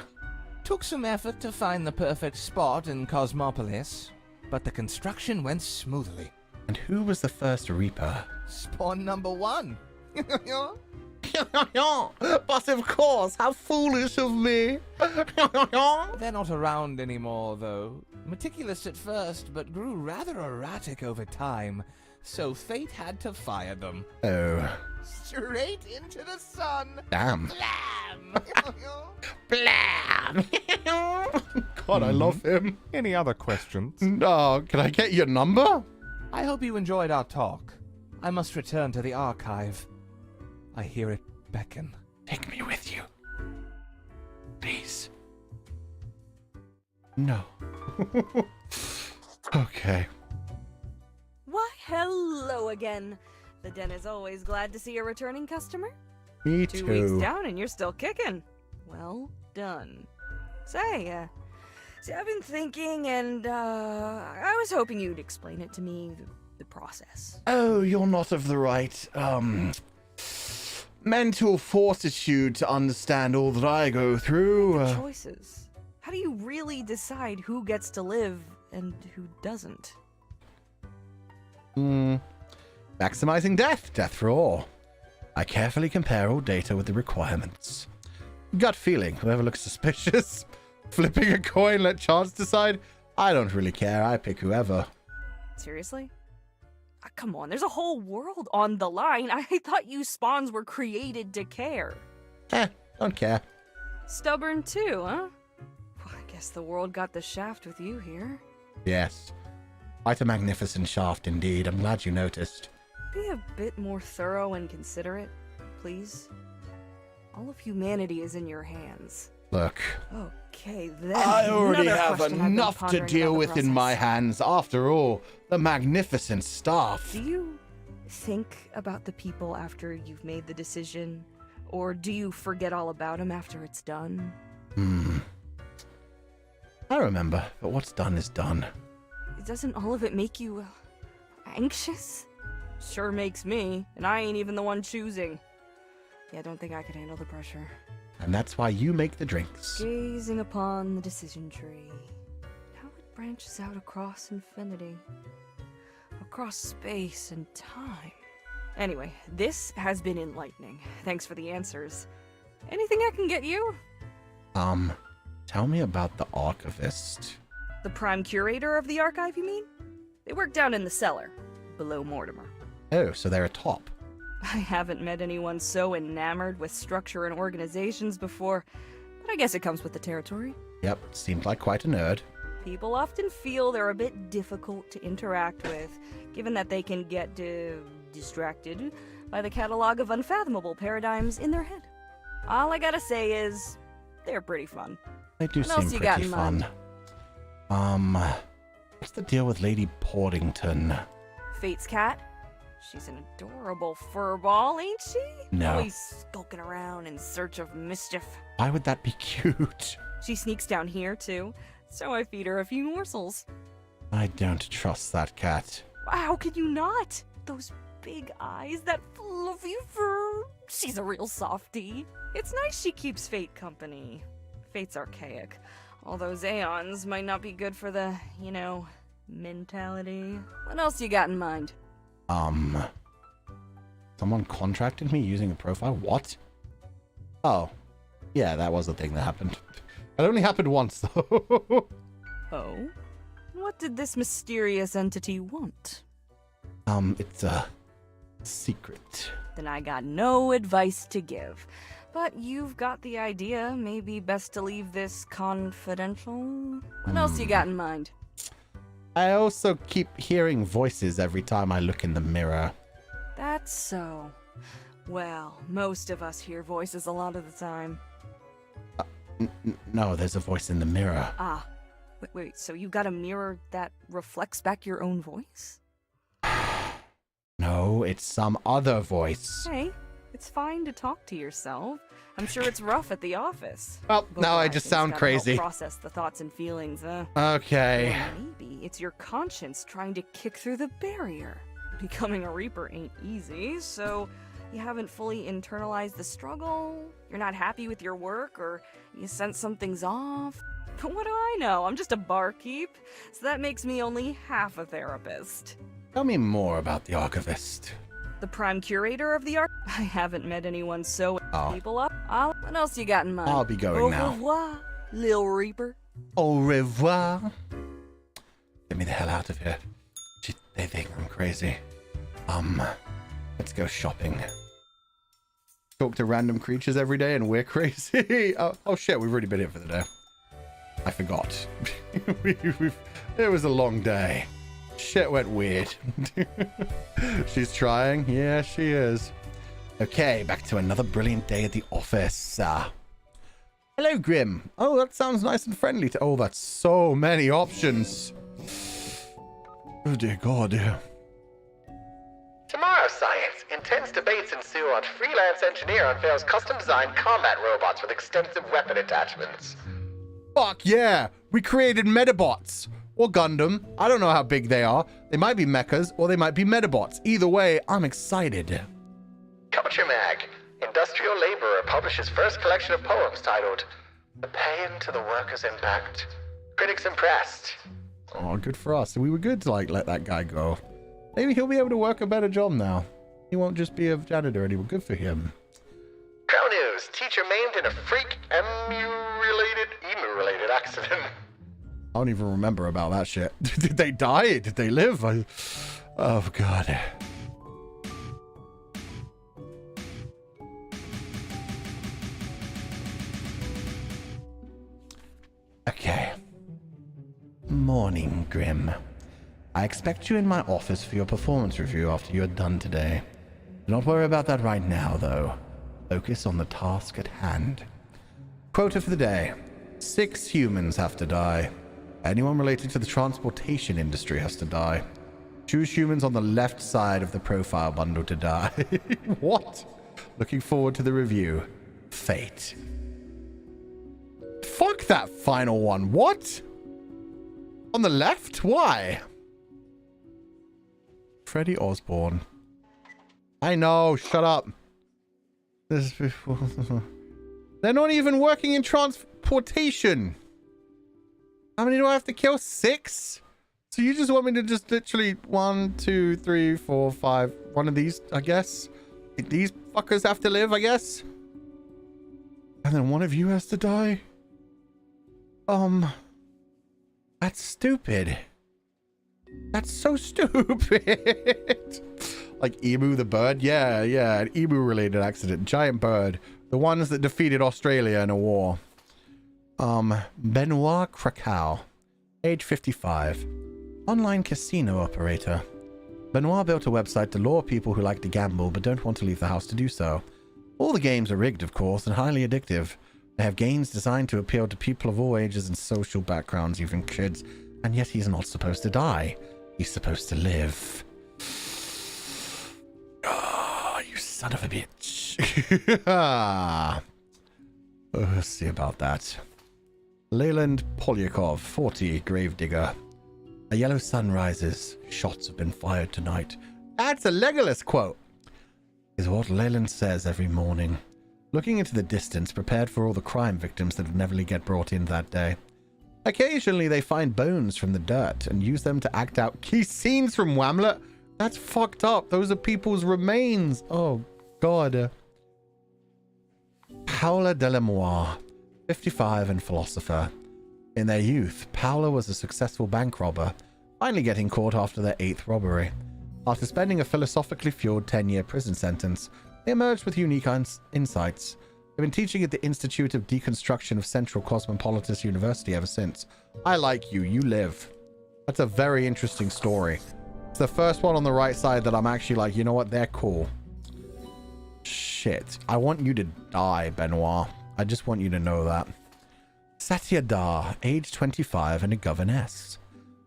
Took some effort to find the perfect spot in Cosmopolis, but the construction went smoothly. And who was the first Reaper? Spawn number 1. But of course, how foolish of me. They're not around anymore, though. Meticulous at first, but grew rather erratic over time, so fate had to fire them. Oh. Straight into the sun. Damn. Blam! Blam! God, I love him. Any other questions? No, can I get your number? I hope you enjoyed our talk. I must return to the archive. I hear it beckon. Take me with you. Please. No. Okay. Why, hello again. The Den is always glad to see a returning customer. Me 2 too. weeks down and you're still kicking. Well done. Say, I've been thinking and, I was hoping you'd explain it to me, the process. Oh, you're not of the right, mental fortitude to understand all that I go through. Choices. How do you really decide who gets to live and who doesn't? Maximizing death for all. I carefully compare all data with the requirements. Gut feeling, whoever looks suspicious. Flipping a coin, let chance decide. I don't really care, I pick whoever. Seriously? Come on, there's a whole world on the line. I thought you spawns were created to care. Don't care. Stubborn too, huh? Well, I guess the world got the shaft with you here. Yes. Quite a magnificent shaft indeed, I'm glad you noticed. Be a bit more thorough and considerate, please. All of humanity is in your hands. Look. Okay, then. I already another have question I've been enough to pondering deal about the with in my process. hands. After all, the magnificent staff. Do you think about the people after you've made the decision? Or do you forget all about them after it's done? I remember, but what's done is done. Doesn't all of it make you anxious? Sure makes me, and I ain't even the one choosing. Yeah, I don't think I could handle the pressure. And that's why you make the drinks. Gazing upon the decision tree, how it branches out across infinity, across space and time. Anyway, this has been enlightening. Thanks for the answers. Anything I can get you? Tell me about the archivist. The prime curator of the archive, you mean? They work down in the cellar, below Mortimer. Oh, so they're a top. I haven't met anyone so enamored with structure and organizations before, but I guess it comes with the territory. Yep, seemed like quite a nerd. People often feel they're a bit difficult to interact with, given that they can get distracted by the catalog of unfathomable paradigms in their head. All I gotta say is, they're pretty fun. They do What else seem you got pretty in fun. mind? What's the deal with Lady Portington? Fate's cat? She's an adorable furball, ain't she? No. Always skulking around in search of mischief. Why would that be cute? She sneaks down here, too, so I feed her a few morsels. I don't trust that cat. How could you not? Those big eyes, that fluffy fur. She's a real softie. It's nice she keeps Fate company. Fate's archaic. All those aeons might not be good for the, mentality. What else you got in mind? Someone contracted me using a profile? What? Oh. Yeah, that was the thing that happened. It only happened once, though. Oh? What did this mysterious entity want? It's a secret. Then I got no advice to give. But you've got the idea. Maybe best to leave this confidential? What else you got in mind? I also keep hearing voices every time I look in the mirror. That's so. Well, most of us hear voices a lot of the time. No, there's a voice in the mirror. Ah. Wait, so you got a mirror that reflects back your own voice? No, it's some other voice. Hey, it's fine to talk to yourself. I'm sure it's rough at the office. Well, now I just sound crazy. Process the thoughts and feelings, Okay. Or maybe it's your conscience trying to kick through the barrier. Becoming a Reaper ain't easy, so you haven't fully internalized the struggle, you're not happy with your work, or you sense something's off. But what do I know? I'm just a barkeep, so that makes me only half a therapist. Tell me more about the archivist. The prime curator of the art? I haven't met anyone so people up. What else you got in mind? I'll be going now. Au revoir, Lil Reaper. Au revoir. Get me the hell out of here. They think I'm crazy. Let's go shopping. talk to random creatures every day and we're crazy. Oh shit, we've already been here for the day. I forgot. It was a long day. Shit went weird. She's trying. Yeah, she is. Okay, back to another brilliant day at the office. Hello, Grim. Oh, that sounds nice and friendly. Oh, that's so many options. Oh, dear God. Tomorrow, Science. Intense debates ensue on freelance engineer unveils custom-designed combat robots with extensive weapon attachments. Fuck yeah! We created Metabots. Or Gundam. I don't know how big they are. They might be mechas, or they might be Metabots. Either way, I'm excited. Culture Mag. Industrial Laborer publishes first collection of poems titled The Pain to the Worker's Impact. Critics impressed. Oh, good for us. We were good to, like, let that guy go. Maybe he'll be able to work a better job now. He won't just be a janitor anymore. Good for him. Crow News. Teacher maimed in a freak emu-related accident. I don't even remember about that shit. Did they die? Did they live? Oh, God. Okay. Morning, Grim. I expect you in my office for your performance review after you are done today. Do not worry about that right now, though. Focus on the task at hand. Quota for the day. 6 humans have to die. Anyone related to the transportation industry has to die. Choose humans on the left side of the profile bundle to die. What? Looking forward to the review. Fate. Fuck that final one. What? On the left? Why? Freddie Osborne. I know. Shut up. This is before. They're not even working in transportation. How many do I have to kill? 6? So you just want me to just literally 1, 2, 3, 4, 5. One of these, I guess. These fuckers have to live, I guess. And then one of you has to die. That's stupid. That's so stupid. Like Emu the bird? Yeah, an emu-related accident. Giant bird. The ones that defeated Australia in a war. Benoit Krakow. Age 55. Online casino operator. Benoit built a website to lure people who like to gamble but don't want to leave the house to do so. All the games are rigged, of course, and highly addictive. They have games designed to appeal to people of all ages and social backgrounds, even kids. And yet he's not supposed to die. He's supposed to live. Oh, you son of a bitch. Let's see about that. Leyland Polyakov, 40, gravedigger. A yellow sun rises. Shots have been fired tonight. That's a Legolas quote. Is what Leyland says every morning. Looking into the distance, prepared for all the crime victims that would never get brought in that day. Occasionally, they find bones from the dirt and use them to act out key scenes from Whamlet. That's fucked up. Those are people's remains. Oh, God. Paula Delamoire, 55 and philosopher. In their youth, Paula was a successful bank robber, finally getting caught after their 8th robbery. After spending a philosophically fueled 10-year prison sentence, they emerged with unique insights. They've been teaching at the Institute of Deconstruction of Central Cosmopolitan University ever since. I like you. You live. That's a very interesting story. It's the first one on the right side that I'm actually like, you know what? They're cool. Shit. I want you to die, Benoit. I just want you to know that. Satya Dar, age 25 and a governess.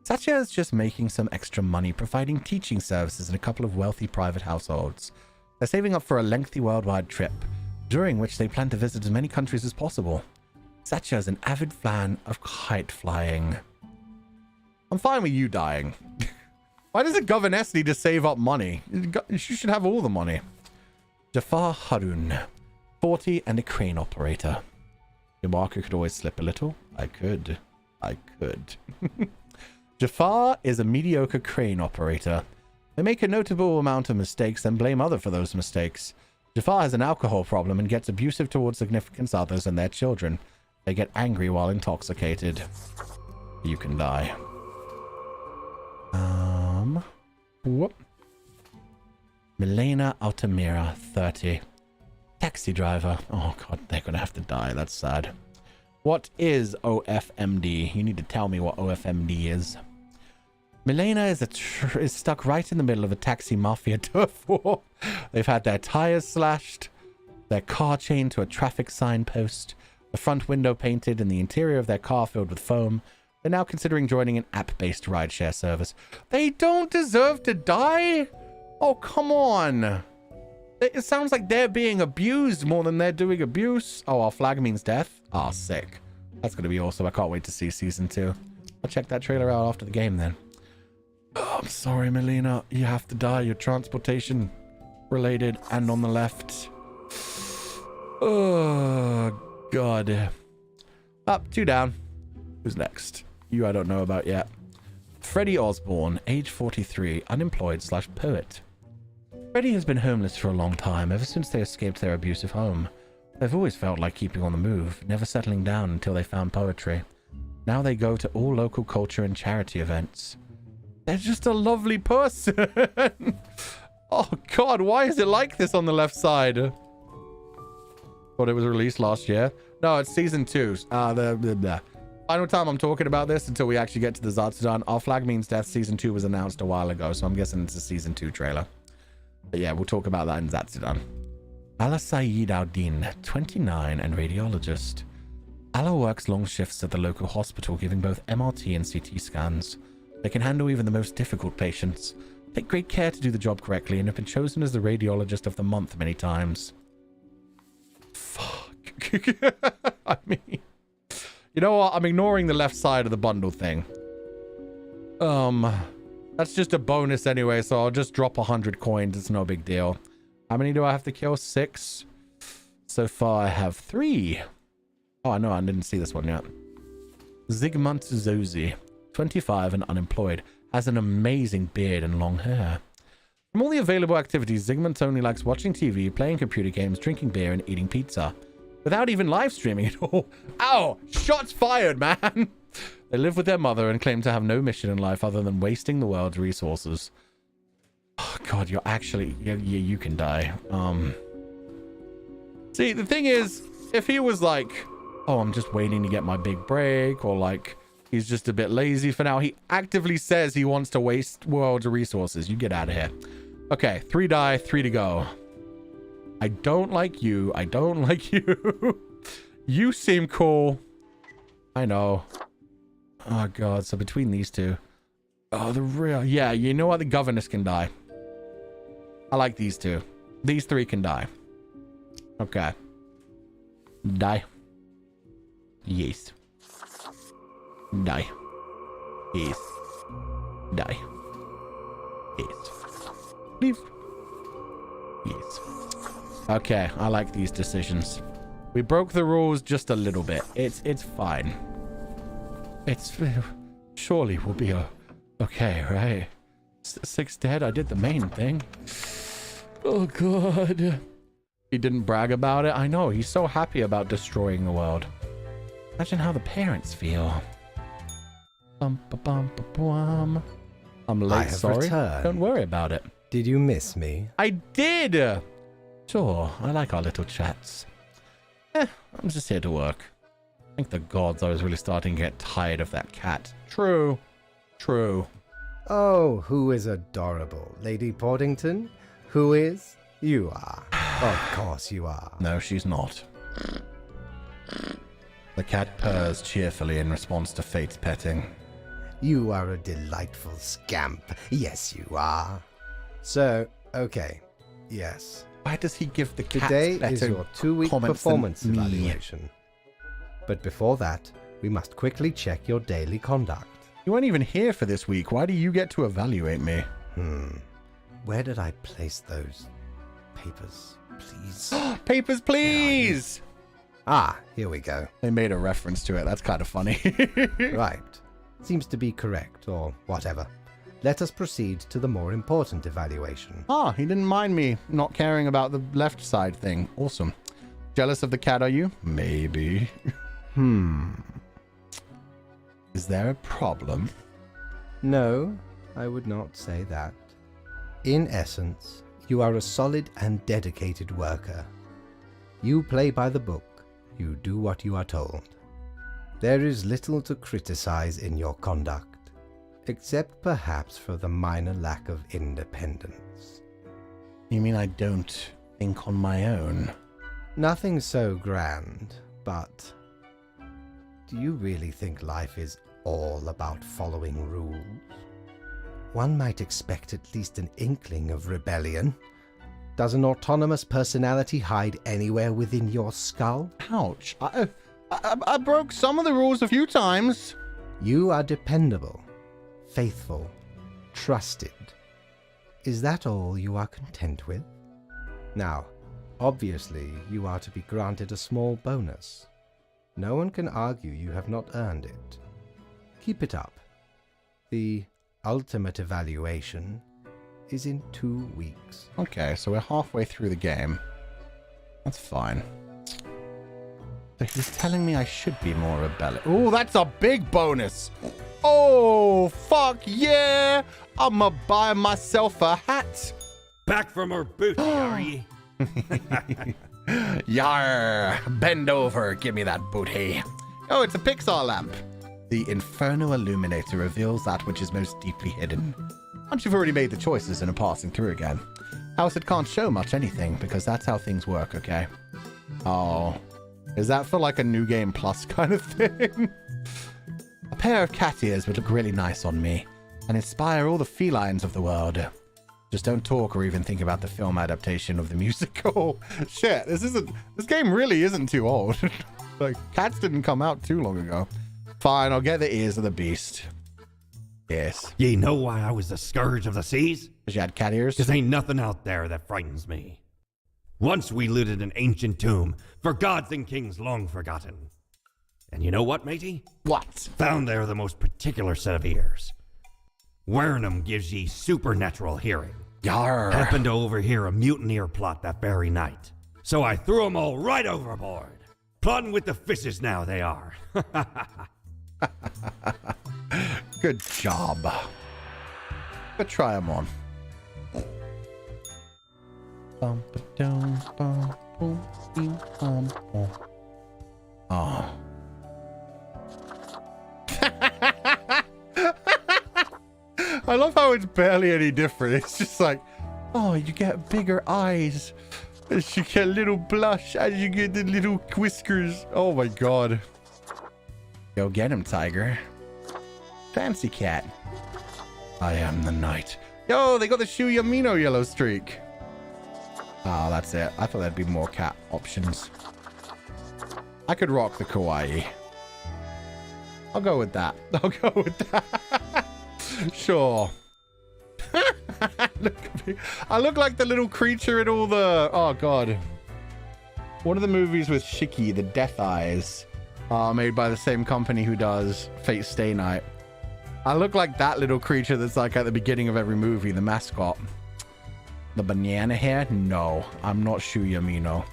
Satya is just making some extra money providing teaching services in a couple of wealthy private households. They're saving up for a lengthy worldwide trip, during which they plan to visit as many countries as possible. Satya is an avid fan of kite flying. I'm fine with you dying. Why does a governess need to save up money? She should have all the money. Jafar Harun, 40 and a crane operator. Your marker could always slip a little. I could. Jafar is a mediocre crane operator. They make a notable amount of mistakes, then blame others for those mistakes. Jafar has an alcohol problem and gets abusive towards significant others and their children. They get angry while intoxicated. You can die. Whoop. Milena Altamira, 30. Taxi driver. Oh god, they're gonna have to die. That's sad. What is OFMD? You need to tell me what OFMD is. Milena is stuck right in the middle of a taxi mafia turf war. They've had their tires slashed, their car chained to a traffic signpost, the front window painted, and the interior of their car filled with foam. They're now considering joining an app-based rideshare service. They don't deserve to die? Oh, come on. It sounds like they're being abused more than they're doing abuse. Oh, our flag means death? Oh, sick. That's going to be awesome. I can't wait to see season 2. I'll check that trailer out after the game then. Oh, I'm sorry, Melina. You have to die. You're transportation related and on the left. Oh, God. Up, 2 down. Who's next? You I don't know about yet. Freddie Osborne, age 43, unemployed / poet. Freddie has been homeless for a long time, ever since they escaped their abusive home. They've always felt like keeping on the move, never settling down until they found poetry. Now they go to all local culture and charity events. They're just a lovely person. Oh god, why is it like this on the left side? Thought it was released last year. No, it's season 2. The final time I'm talking about this until we actually get to the Zatsudan. Our Flag Means Death season 2 was announced a while ago, so I'm guessing it's a season 2 trailer. But yeah, we'll talk about that in Zatsudan. Ala Saeed Al-Din, 29 and radiologist. Ala works long shifts at the local hospital, giving both MRT and CT scans. They can handle even the most difficult patients, take great care to do the job correctly, and have been chosen as the radiologist of the month many times. Fuck. I mean, you know what? I'm ignoring the left side of the bundle thing. That's just a bonus anyway, so I'll just drop 100 coins. It's no big deal. How many do I have to kill? 6. So far, I have 3. Oh, no, I didn't see this one yet. Zygmunt Zozi, 25 and unemployed, has an amazing beard and long hair. From all the available activities, Zygmunt only likes watching TV, playing computer games, drinking beer, and eating pizza. Without even live streaming at all. Ow! Shots fired, man! They live with their mother and claim to have no mission in life other than wasting the world's resources. Oh, God, you're actually... you can die. See, the thing is, if he was like, oh, I'm just waiting to get my big break, or like, he's just a bit lazy for now. He actively says he wants to waste world's resources. You get out of here. Okay, 3 die, 3 to go. I don't like you. I don't like you. You seem cool. I know. Oh, God. So between these two. Oh, the real... Yeah, you know what? The governess can die. I like these two. These 3 can die. Okay. Die. Yes. Die. Yes. Die. Yes. Leave. Yes. Okay, I like these decisions. We broke the rules just a little bit. It's fine. It's... Surely we'll be okay, right? 6 dead, I did the main thing. Oh, God. He didn't brag about it. I know, he's so happy about destroying the world. Imagine how the parents feel. I'm late, sorry. Returned. Don't worry about it. Did you miss me? I did! Sure, I like our little chats. I'm just here to work. Thank the gods I was really starting to get tired of that cat. True. True. Oh, who is adorable? Lady Portington? Who is? You are. Of course you are. No, she's not. The cat purrs cheerfully in response to Fate's petting. You are a delightful scamp. Yes, you are. So, okay. Yes. Why does he give the cat Today is your 2-week performance evaluation. But before that, we must quickly check your daily conduct. You weren't even here for this week. Why do you get to evaluate me? Where did I place those papers, please? Papers, please! Ah, here we go. They made a reference to it. That's kind of funny. Right. Seems to be correct, or whatever. Let us proceed to the more important evaluation. Ah, he didn't mind me not caring about the left side thing. Awesome. Jealous of the cat, are you? Maybe. Is there a problem? No, I would not say that. In essence, you are a solid and dedicated worker. You play by the book. You do what you are told. There is little to criticize in your conduct, except perhaps for the minor lack of independence. You mean I don't think on my own? Nothing so grand, but do you really think life is all about following rules? One might expect at least an inkling of rebellion. Does an autonomous personality hide anywhere within your skull? Ouch. I broke some of the rules a few times. You are dependable, faithful, trusted. Is that all you are content with? Now, obviously, you are to be granted a small bonus. No one can argue you have not earned it. Keep it up. The ultimate evaluation is in 2 weeks. Okay, so we're halfway through the game. That's fine. So he's telling me I should be more rebellious. Oh, that's a big bonus. Oh, fuck yeah. I'ma buy myself a hat. Back from her booty, are ye? Yar, bend over, give me that booty. Oh, it's a Pixar lamp. The Inferno Illuminator reveals that which is most deeply hidden. Once you've already made the choices and are passing through again. House, it can't show much anything, because that's how things work, okay? Oh, is that for like a New Game Plus kind of thing? A pair of cat ears would look really nice on me, and inspire all the felines of the world. Just don't talk or even think about the film adaptation of the musical. Shit, this game really isn't too old. Like, Cats didn't come out too long ago. Fine, I'll get the ears of the beast. Yes. Ye know why I was the scourge of the seas? Because you had cat ears? Because ain't nothing out there that frightens me. Once we looted an ancient tomb for gods and kings long forgotten. And you know what, matey? What? Found there the most particular set of ears. Wearing 'em gives ye supernatural hearing. Yarr. Happened to overhear a mutineer plot that very night. So I threw 'em all right overboard. Plotting with the fishes now they are. Good job. But try them on. Oh. I love how it's barely any different. It's just like, oh, you get bigger eyes. As you get a little blush as you get the little whiskers. Oh my god. Go get him, tiger. Fancy cat. I am the knight. Yo, they got the Shu Yamino yellow streak. Oh, that's it. I thought there'd be more cat options. I could rock the kawaii. I'll go with that. I'll go with that. Sure. Look at me. I look like the little creature in all the... Oh, God. One of the movies with Shiki, the Death Eyes, made by the same company who does Fate Stay Night. I look like that little creature that's like at the beginning of every movie, the mascot. The banana hair? No, I'm not Shu Yamino.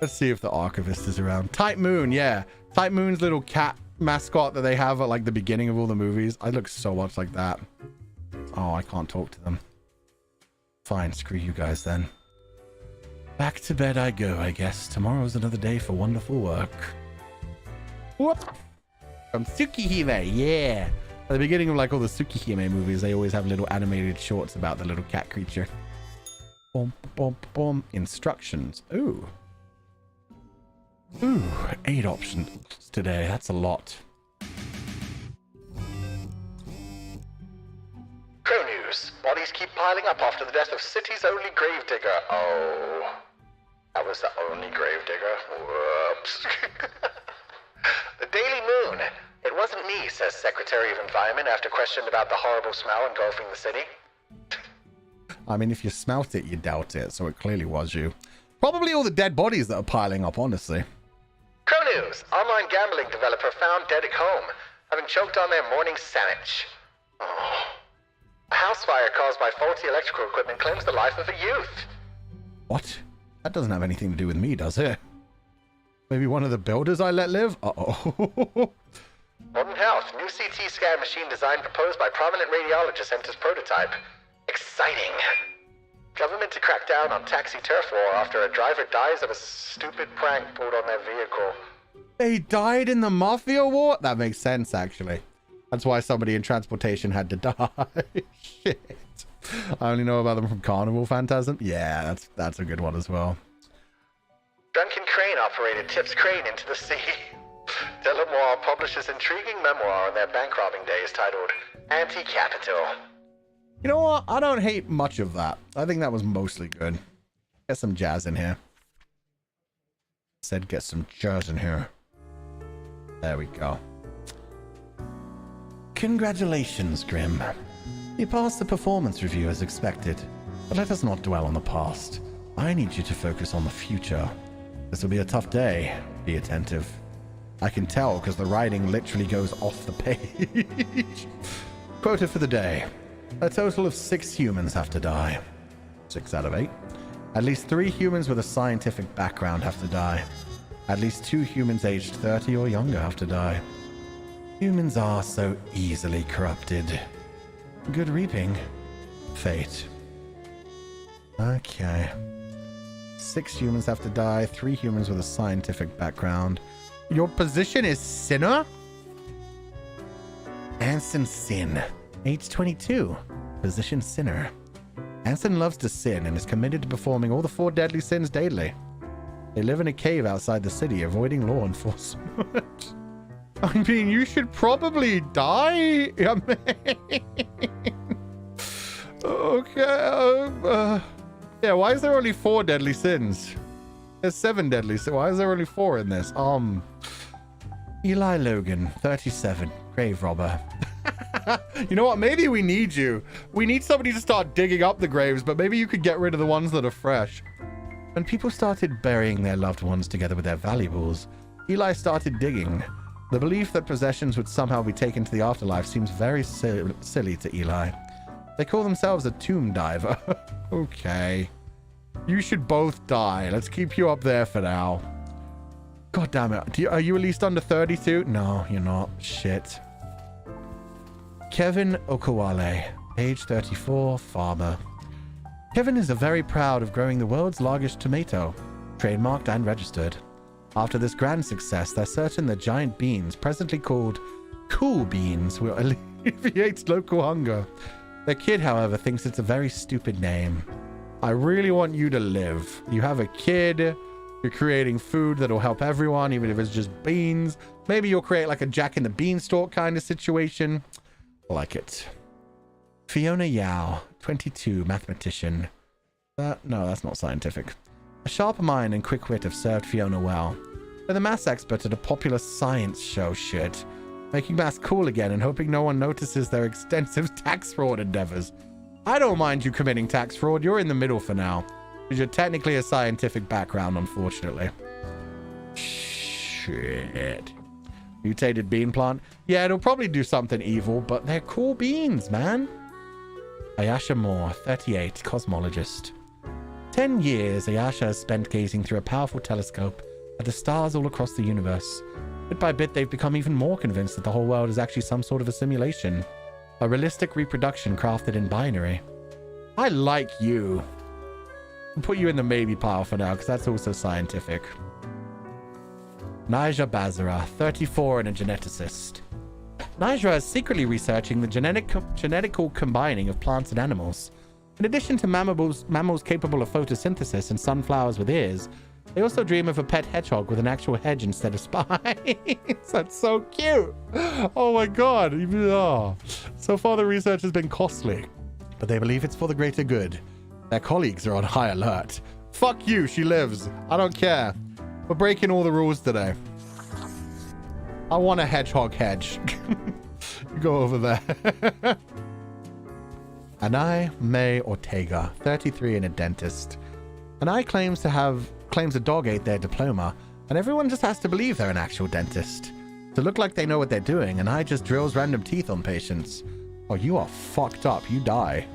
Let's see if the archivist is around. Type Moon, yeah. Type Moon's little cat mascot that they have at like the beginning of all the movies. I look so much like that. Oh, I can't talk to them. Fine, screw you guys then. Back to bed I go, I guess. Tomorrow's another day for wonderful work. Whoop! From Tsukihime, yeah! At the beginning of like all the Tsukihime movies, they always have little animated shorts about the little cat creature. Boom, boom, boom. Instructions. Ooh. Ooh, 8 options today. That's a lot. Crow news. Bodies keep piling up after the death of city's only gravedigger. Oh. That was the only gravedigger. Whoops. The Daily Moon. It wasn't me, says Secretary of Environment after questioned about the horrible smell engulfing the city. I mean, if you smelt it, you doubt it, so it clearly was you. Probably all the dead bodies that are piling up, honestly. Crow news. Online gambling developer found dead at home, having choked on their morning sandwich. Oh. A house fire caused by faulty electrical equipment claims the life of a youth. What? That doesn't have anything to do with me, does it? Maybe one of the builders I let live? Uh-oh. Modern Health. New CT scan machine design proposed by prominent radiologist enters prototype. Exciting. Government to crack down on taxi turf war after a driver dies of a stupid prank pulled on their vehicle. They died in the Mafia War? That makes sense, actually. That's why somebody in transportation had to die. Shit. I only know about them from Carnival Phantasm. Yeah, that's a good one as well. Drunken crane operator tips crane into the sea. Delamore publishes intriguing memoir on their bank robbing days titled Anti-Capital. You know what? I don't hate much of that. I think that was mostly good. Get some jazz in here. Said get some jazz in here. There we go. Congratulations, Grim. You passed the performance review as expected, but let us not dwell on the past. I need you to focus on the future. This will be a tough day. Be attentive. I can tell because the writing literally goes off the page. Quota for the day. A total of 6 humans have to die. 6 out of 8. At least 3 humans with a scientific background have to die. At least 2 humans aged 30 or younger have to die. Humans are so easily corrupted. Good reaping. Fate. Okay. 6 humans have to die. 3 humans with a scientific background. Your position is Sinner? Anson Sin. Age 22. Position Sinner. Anson loves to sin and is committed to performing all the 4 deadly sins daily. They live in a cave outside the city, avoiding law enforcement. I mean, you should probably die. I mean... Okay. Yeah, why is there only 4 deadly sins? There's 7 deadly sins. Why is there only 4 in this? Eli Logan, 37, grave robber. You know what? Maybe we need you. We need somebody to start digging up the graves, but maybe you could get rid of the ones that are fresh. When people started burying their loved ones together with their valuables, Eli started digging. The belief that possessions would somehow be taken to the afterlife seems very silly to Eli. They call themselves a tomb diver. Okay. You should both die. Let's keep you up there for now. God damn it. Are you at least under 32? No, you're not. Shit. Kevin Okawale, age 34, farmer. Kevin is very proud of growing the world's largest tomato, trademarked and registered. After this grand success, they're certain the giant beans, presently called cool beans, will alleviate local hunger. Their kid, however, thinks it's a very stupid name. I really want you to live. You have a kid, you're creating food that'll help everyone, even if it's just beans. Maybe you'll create like a Jack and the Beanstalk kind of situation. I like it. Fiona Yao, 22, mathematician. No, that's not scientific. A sharp mind and quick wit have served Fiona well. They're the maths expert at a popular science show shit. Making maths cool again and hoping no one notices their extensive tax fraud endeavors. I don't mind you committing tax fraud. You're in the middle for now. Because you're technically a scientific background, unfortunately. Shit. Mutated bean plant? Yeah, it'll probably do something evil, but they're cool beans, man. Ayasha Moore, 38, cosmologist. 10 years Ayasha has spent gazing through a powerful telescope at the stars all across the universe. Bit by bit, they've become even more convinced that the whole world is actually some sort of a simulation. A realistic reproduction crafted in binary. I like you. I'll put you in the maybe pile for now, because that's also scientific. Nija Bazara, 34 and a geneticist. Nija is secretly researching the genetical combining of plants and animals. In addition to mammals capable of photosynthesis and sunflowers with ears, they also dream of a pet hedgehog with an actual hedge instead of spines. That's so cute. Oh my god. Oh. So far the research has been costly, but they believe it's for the greater good. Their colleagues are on high alert. Fuck you, she lives. I don't care. We're breaking all the rules today. I want a hedgehog hedge. You go over there. Anai May Ortega, 33 and a dentist. Anai claims a dog ate their diploma, and everyone just has to believe they're an actual dentist. To look like they know what they're doing, Anai just drills random teeth on patients. Oh, you are fucked up. You die.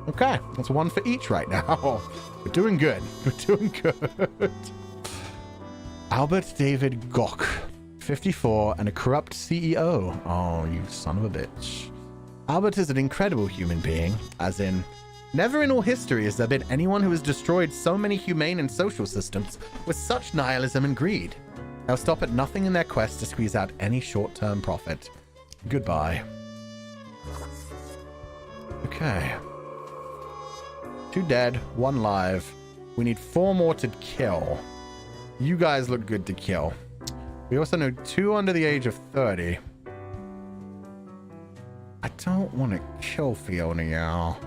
Okay, that's 1 for each right now. We're doing good. We're doing good. Albert David Goch, 54, and a corrupt CEO. Oh, you son of a bitch. Albert is an incredible human being, as in, Never in all history has there been anyone who has destroyed so many humane and social systems with such nihilism and greed. They'll stop at nothing in their quest to squeeze out any short-term profit. Goodbye. Okay. 2 dead, 1 live. We need 4 more to kill. You guys look good to kill. We also know 2 under the age of 30. I don't want to kill Fiona now,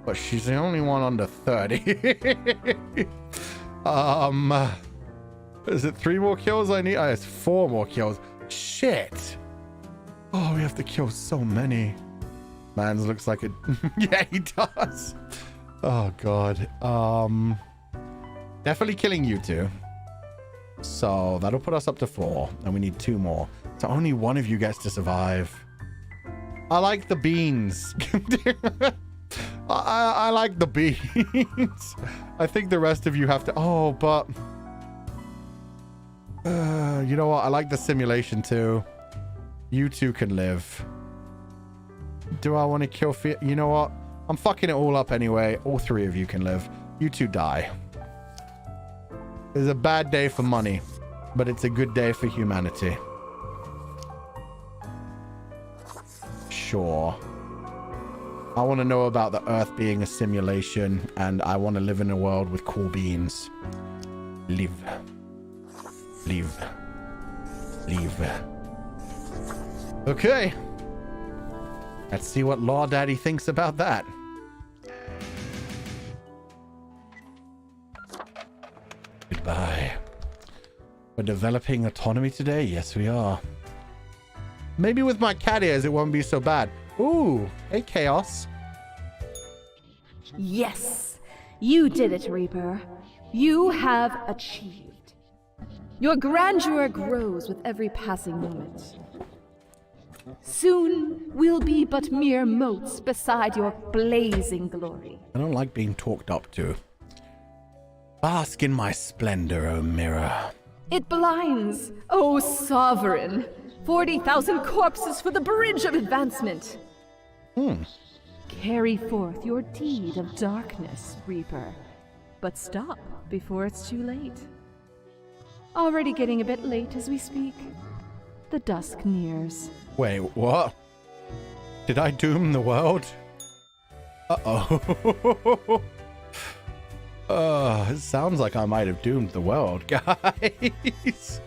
but she's the only one under 30. Is it 3 more kills I need? It's 4 more kills. Shit. Oh, we have to kill so many. Mans looks like it. Yeah, he does. Oh, God. Definitely killing you 2. So that'll put us up to 4, and we need 2 more. So only one of you gets to survive. I like the beans. I like the beans. I think the rest of you have to... Oh, but... you know what? I like the simulation too. You 2 can live. Do I want to kill... You know what? I'm fucking it all up anyway. All 3 of you can live. You 2 die. It's a bad day for money, but it's a good day for humanity. Sure. I want to know about the Earth being a simulation, and I want to live in a world with cool beans. Live. Live. Live. Okay. Let's see what Law Daddy thinks about that. Goodbye. We're developing autonomy today? Yes, we are. Maybe with my cat ears, it won't be so bad. Ooh, hey, Chaos. Yes, you did it, Reaper. You have achieved. Your grandeur grows with every passing moment. Soon, we'll be but mere motes beside your blazing glory. I don't like being talked up to. Bask in my splendor, O mirror. It blinds, O sovereign. 40,000 corpses for the bridge of advancement. Carry forth your deed of darkness, Reaper. But stop before it's too late. Already getting a bit late as we speak. The dusk nears. Wait, what? Did I doom the world? Uh-oh. It sounds like I might have doomed the world, guys.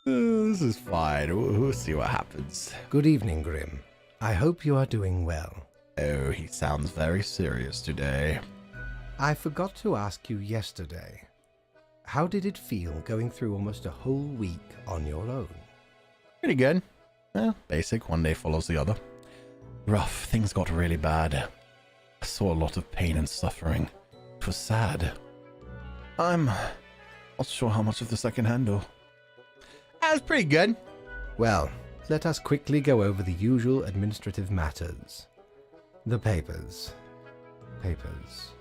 This is fine. We'll see what happens. Good evening, Grim. I hope you are doing well. Oh, he sounds very serious today. I forgot to ask you yesterday. How did it feel going through almost a whole week on your own? Pretty good. Basic. One day follows the other. Rough. Things got really bad. I saw a lot of pain and suffering. It was sad. I'm not sure how much of this I can handle. That was pretty good. Well, let us quickly go over the usual administrative matters. The papers.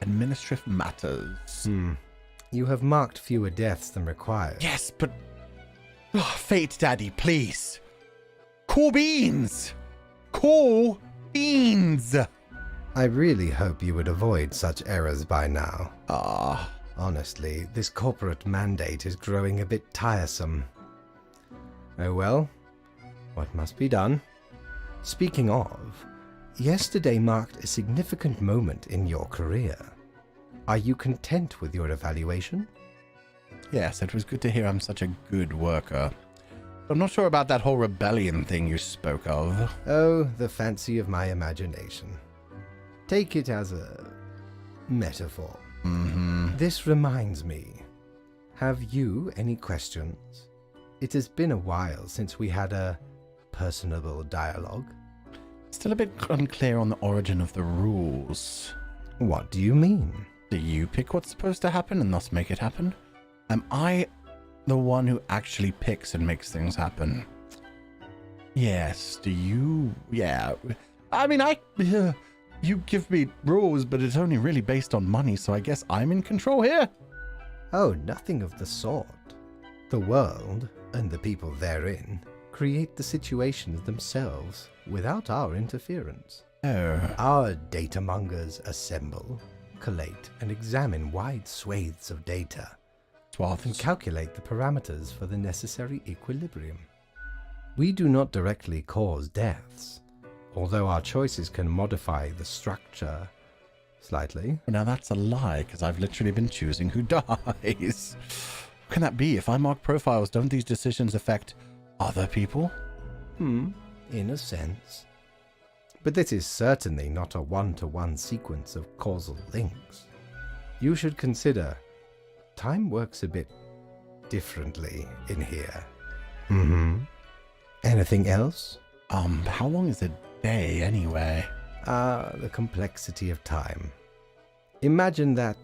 Administrative matters. You have marked fewer deaths than required. Yes, but... Oh, Fate Daddy, please. Cool beans! Cool beans! I really hope you would avoid such errors by now. Ah. Honestly, this corporate mandate is growing a bit tiresome. Oh well, what must be done? Speaking of, yesterday marked a significant moment in your career. Are you content with your evaluation? Yes, it was good to hear I'm such a good worker. I'm not sure about that whole rebellion thing you spoke of. Oh, the fancy of my imagination. Take it as a metaphor. This reminds me. Have you any questions? It has been a while since we had a personable dialogue. Still a bit unclear on the origin of the rules. What do you mean? Do you pick what's supposed to happen and thus make it happen? Am I the one who actually picks and makes things happen? Yes, do you? Yeah. I mean, you give me rules, but it's only really based on money, so I guess I'm in control here? Oh, nothing of the sort. The world, and the people therein, create the situations themselves without our interference. Oh. Our data mongers assemble, collate, and examine wide swathes of data and calculate the parameters for the necessary equilibrium. We do not directly cause deaths, although our choices can modify the structure slightly. Now that's a lie, because I've literally been choosing who dies. How can that be? If I mark profiles, don't these decisions affect other people? In a sense. But this is certainly not a one-to-one sequence of causal links. You should consider time works a bit differently in here. Anything else? How long is a day anyway? The complexity of time. Imagine that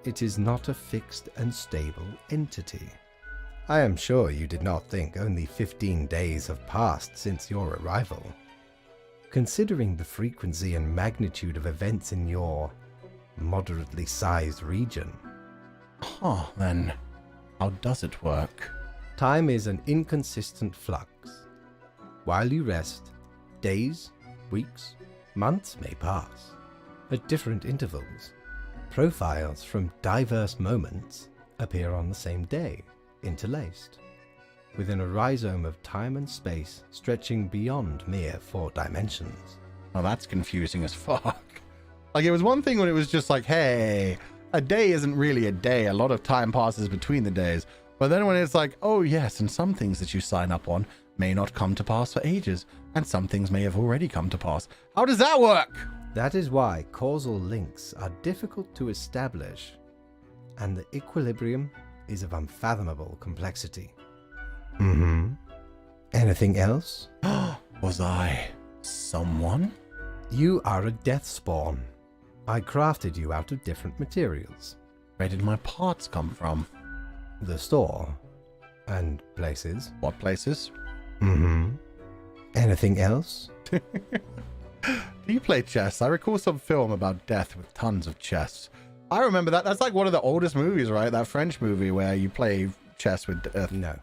it is not a fixed and stable entity. I am sure you did not think only 15 days have passed since your arrival. Considering the frequency and magnitude of events in your moderately sized region. Then how does it work? Time is an inconsistent flux. While you rest, days, weeks, months may pass at different intervals. Profiles from diverse moments appear on the same day, interlaced, within a rhizome of time and space stretching beyond mere 4 dimensions. Oh, that's confusing as fuck. Like, it was one thing when it was just like, hey, a day isn't really a day. A lot of time passes between the days. But then when it's like, oh yes, and some things that you sign up on may not come to pass for ages, and some things may have already come to pass. How does that work? That is why causal links are difficult to establish, and the equilibrium is of unfathomable complexity. Anything else? Was I someone? You are a death spawn. I crafted you out of different materials. Where did my parts come from? The store. And places. What places? Anything else? Do you play chess? I recall some film about death with tons of chess. I remember that. That's like one of the oldest movies, right? That French movie where you play chess with death. No.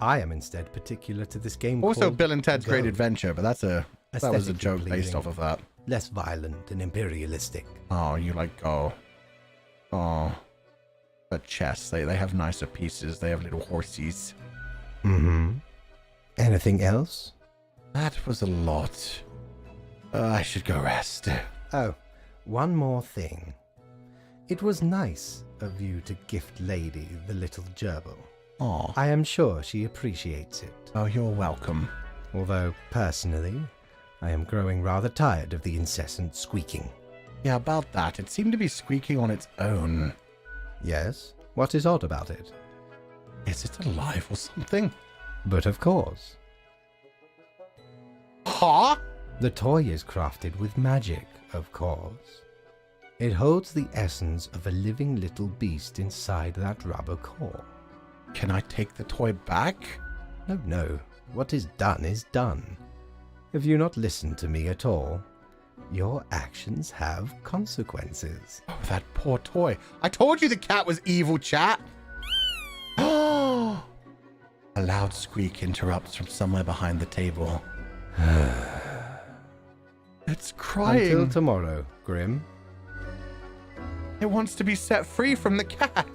I am instead particular to this game also called Bill and Ted's Go. Great Adventure, but that was a Aesthetically joke based pleasing. off of that. Less violent and imperialistic. Oh, you like go. Oh. But chess, they have nicer pieces. They have little horsies. Anything else? That was a lot. I should go rest. Oh, one more thing. It was nice of you to gift Lady the little gerbil. Oh. I am sure she appreciates it. Oh, you're welcome. Although, personally, I am growing rather tired of the incessant squeaking. Yeah, about that. It seemed to be squeaking on its own. Yes? What is odd about it? Is it alive or something? But of course. Huh? The toy is crafted with magic, of course. It holds the essence of a living little beast inside that rubber core. Can I take the toy back? No. What is done is done. Have you not listened to me at all? Your actions have consequences. Oh, that poor toy. I told you the cat was evil, chat. Oh! A loud squeak interrupts from somewhere behind the table. It's crying. Until tomorrow, Grim. It wants to be set free from the cat.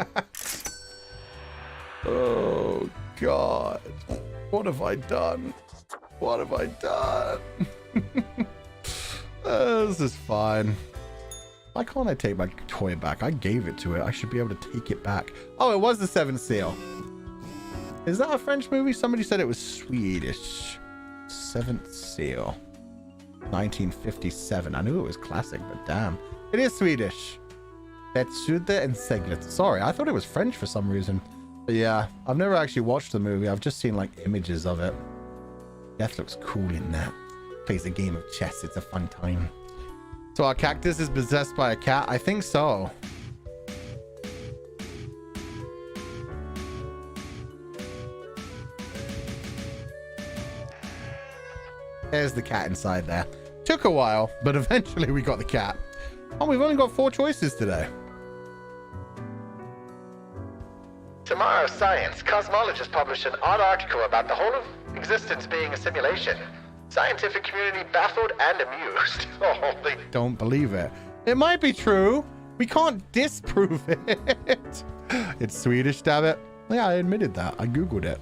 Oh, God. What have I done? What have I done? This is fine. Why can't I take my toy back? I gave it to it. I should be able to take it back. Oh, it was the Seventh Seal. Is that a French movie? Somebody said it was Swedish. Seventh Seal. 1957. I knew it was classic, but damn. It is Swedish. Betsude and Seglet. Sorry, I thought it was French for some reason. But yeah, I've never actually watched the movie. I've just seen like images of it. Death looks cool in that. Plays a game of chess. It's a fun time. So our cactus is possessed by a cat? I think so. There's the cat inside there. Took a while, but eventually we got the cat. Oh, we've only got 4 choices today. Tomorrow's Science, cosmologists published an odd article about the whole of existence being a simulation. Scientific community baffled and amused. Oh, they Don't believe it. It might be true. We can't disprove it. It's Swedish, damn it. Yeah, I admitted that. I googled it.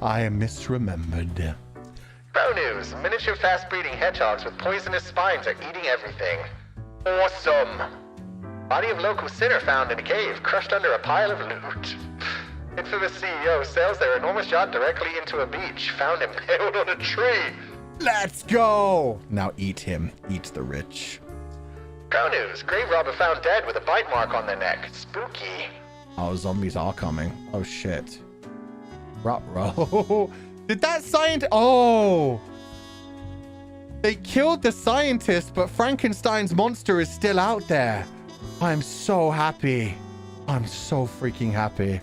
I misremembered. Pro news. Miniature fast-breeding hedgehogs with poisonous spines are eating everything. Awesome. Body of local sinner found in a cave, crushed under a pile of loot. Infamous CEO sails their enormous yacht directly into a beach, found impaled on a tree. Let's go. Now eat him. Eat the rich. Pro news. Grave robber found dead with a bite mark on their neck. Spooky. Oh, zombies are coming. Oh, shit. Ruh-roh. Did that scientist... Oh! They killed the scientist, but Frankenstein's monster is still out there. I'm so happy. I'm so freaking happy.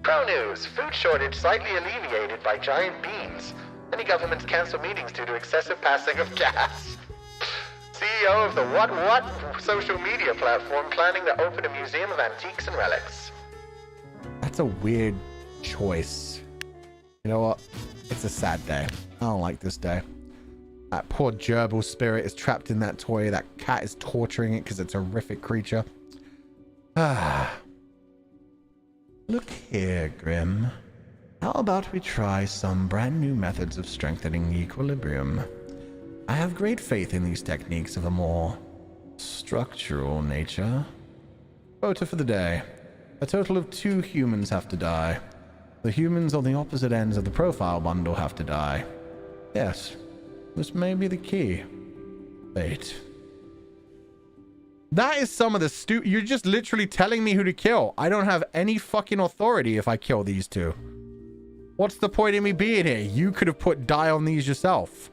Pro news. Food shortage slightly alleviated by giant beans. Many governments cancel meetings due to excessive passing of gas. CEO of the What social media platform planning to open a museum of antiques and relics. That's a weird choice. You know what? It's a sad day. I don't like this day. That poor gerbil spirit is trapped in that toy. That cat is torturing it because it's a horrific creature. Ah. Look here, Grim. How about we try some brand new methods of strengthening the equilibrium? I have great faith in these techniques of a more structural nature. Quota for the day. A total of 2 humans have to die. The humans on the opposite ends of the profile bundle have to die. Yes, this may be the key. Wait. That is some of the You're just literally telling me who to kill. I don't have any fucking authority if I kill these 2. What's the point in me being here? You could have put die on these yourself.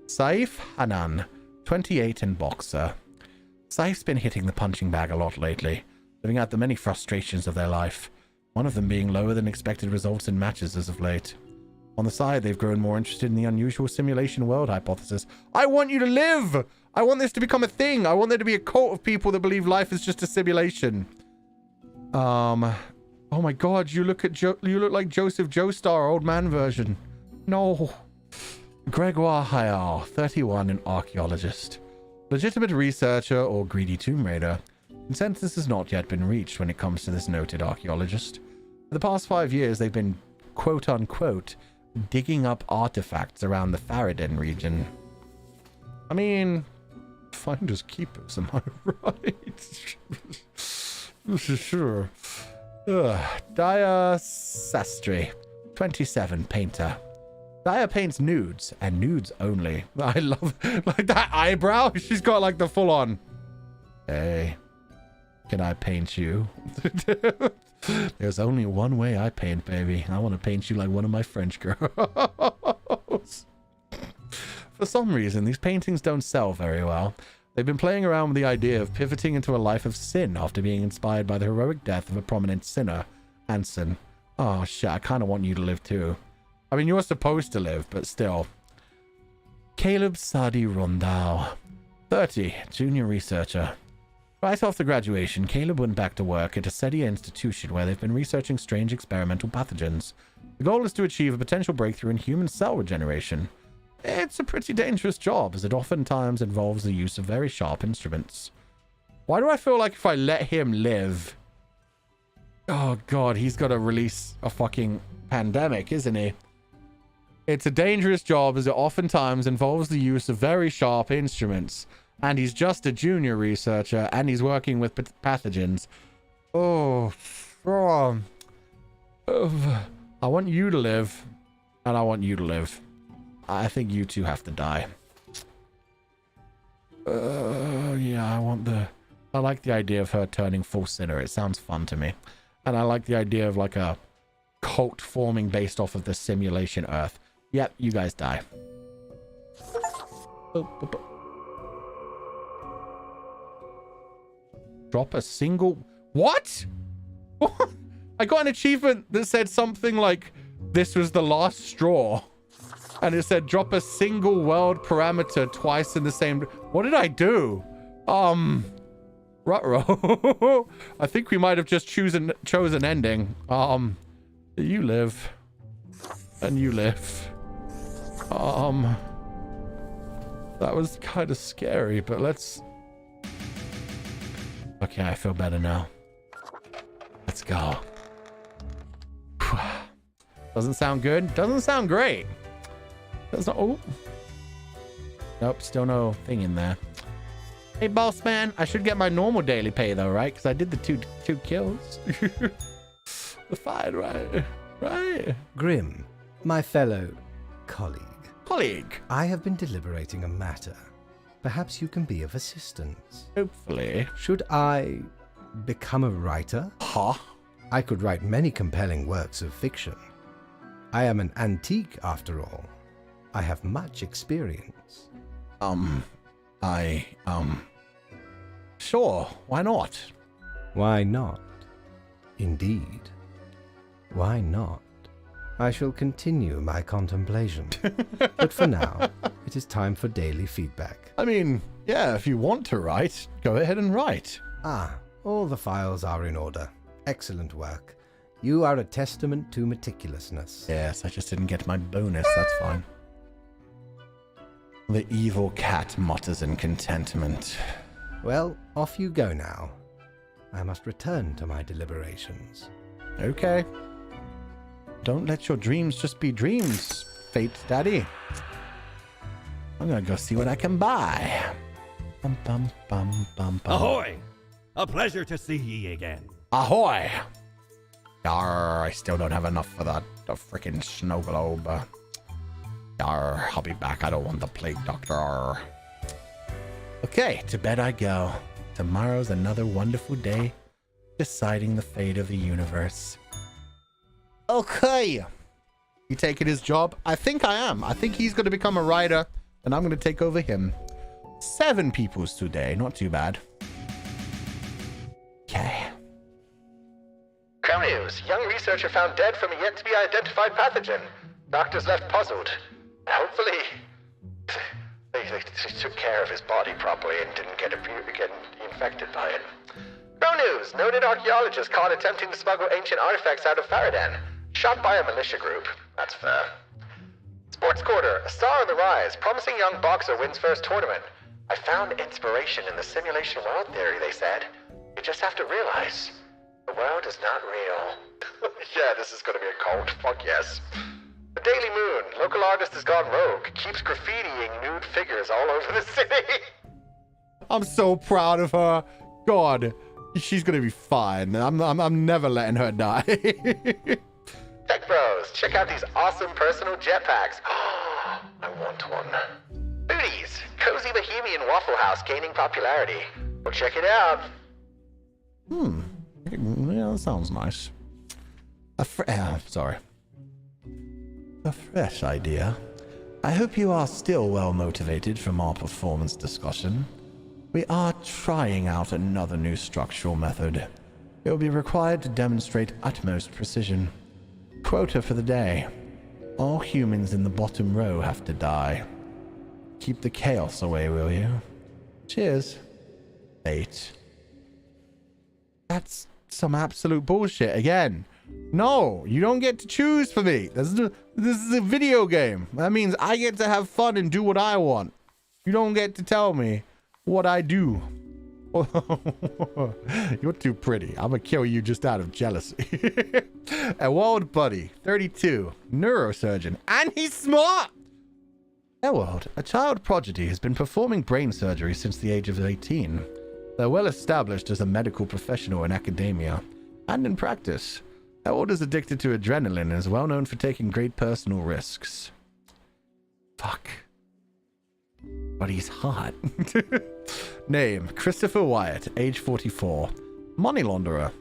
Saif Hanan, 28 and boxer. Saif's been hitting the punching bag a lot lately, living out the many frustrations of their life, one of them being lower than expected results in matches as of late. On the side, they've grown more interested in the unusual simulation world hypothesis. I want you to live! I want this to become a thing! I want there to be a cult of people that believe life is just a simulation. Oh my god, you look like Joseph Joestar, old man version. No. Gregoire Hayal, 31 and archaeologist. Legitimate researcher or greedy tomb raider. Consensus has not yet been reached when it comes to this noted archaeologist. For the past 5 years, they've been, quote-unquote, digging up artifacts around the Faradin region. I mean, finders keepers, am I right? Sure. Daya Sastry, 27, painter. Daya paints nudes, and nudes only. I love, like, that eyebrow. She's got, like, the full-on. Hey, can I paint you? There's only one way I paint, baby. I want to paint you like one of my French girls. For some reason, these paintings don't sell very well. They've been playing around with the idea of pivoting into a life of sin after being inspired by the heroic death of a prominent sinner, Anson. Oh, shit, I kind of want you to live too. I mean, you're supposed to live, but still. Caleb Sadi Rondau, 30, junior researcher. Right after graduation, Caleb went back to work at a SETI institution where they've been researching strange experimental pathogens. The goal is to achieve a potential breakthrough in human cell regeneration. It's a pretty dangerous job, as it oftentimes involves the use of very sharp instruments. Why do I feel like if I let him live... Oh god, he's got to release a fucking pandemic, isn't he? It's a dangerous job, as it oftentimes involves the use of very sharp instruments. And he's just a junior researcher, and he's working with pathogens. Oh, I want you to live, and I want you to live. I think you two have to die. Yeah, I like the idea of her turning full sinner. It sounds fun to me. And I like the idea of like a cult forming based off of the simulation Earth. Yep, you guys die. Drop a single... What? I got an achievement that said something like, this was the last straw. And it said, drop a single world parameter twice in the same... What did I do? Ruh-roh. I think we might have just chosen ending. You live. And you live. That was kind of scary, but let's... Okay, I feel better now. Let's go. Doesn't sound good. Doesn't sound great. Doesn't... Oh. Nope, still no thing in there. Hey, boss man, I should get my normal daily pay though, right? Because I did the two kills. The fine, right? Right? Grim, my fellow colleague. Colleague. I have been deliberating a matter. Perhaps you can be of assistance. Hopefully. Should I become a writer? Huh? I could write many compelling works of fiction. I am an antique, after all. I have much experience. Sure, why not? Why not? Indeed. Why not? I shall continue my contemplation. But for now, it is time for daily feedback. I mean, yeah, if you want to write, go ahead and write. Ah, all the files are in order. Excellent work. You are a testament to meticulousness. Yes, I just didn't get my bonus, that's fine. The evil cat mutters in contentment. Well, off you go now. I must return to my deliberations. Okay. Don't let your dreams just be dreams, Fate Daddy. I'm gonna go see what I can buy. Bum, bum, bum, bum, bum. Ahoy! A pleasure to see ye again. Ahoy! Yarr, I still don't have enough for the frickin' snow globe. Yarr, I'll be back. I don't want the plague doctor. Arr. Okay, to bed I go. Tomorrow's another wonderful day, deciding the fate of the universe. Okay. You taking his job? I think I am. I think he's going to become a writer, and I'm going to take over him. 7 peoples today. Not too bad. Okay. Crow news. Young researcher found dead from a yet-to-be-identified pathogen. Doctors left puzzled. Hopefully, they took care of his body properly and didn't get infected by it. Crow news. Noted archaeologist caught attempting to smuggle ancient artifacts out of Faradan. Shot by a militia group. That's fair. Sports quarter. A star on the rise. Promising young boxer wins first tournament. I found inspiration in the simulation world theory, they said. You just have to realize the world is not real. Yeah, this is gonna be a cult. Fuck yes. The Daily Moon. Local artist has gone rogue. Keeps graffitiing nude figures all over the city. I'm so proud of her. God, she's gonna be fine. I'm never letting her die. Tech Bros, check out these awesome personal jetpacks. I want one. Booties, cozy bohemian Waffle House gaining popularity. Well, check it out. Yeah, that sounds nice. Sorry. A fresh idea. I hope you are still well motivated from our performance discussion. We are trying out another new structural method. It will be required to demonstrate utmost precision. Quota for the day. All humans in the bottom row have to die. Keep the chaos away, will you? Cheers. 8. That's some absolute bullshit again. No, you don't get to choose for me. This is a video game. That means I get to have fun and do what I want. You don't get to tell me what I do. You're too pretty. I'm gonna kill you just out of jealousy. A world buddy, 32, neurosurgeon, and he's smart. Ewald, a child prodigy, has been performing brain surgery since the age of 18. They're well established as a medical professional in academia and in practice. Ewald is addicted to adrenaline and is well known for taking great personal risks. Fuck. But he's hot. Name, Christopher Wyatt, age 44. Money launderer.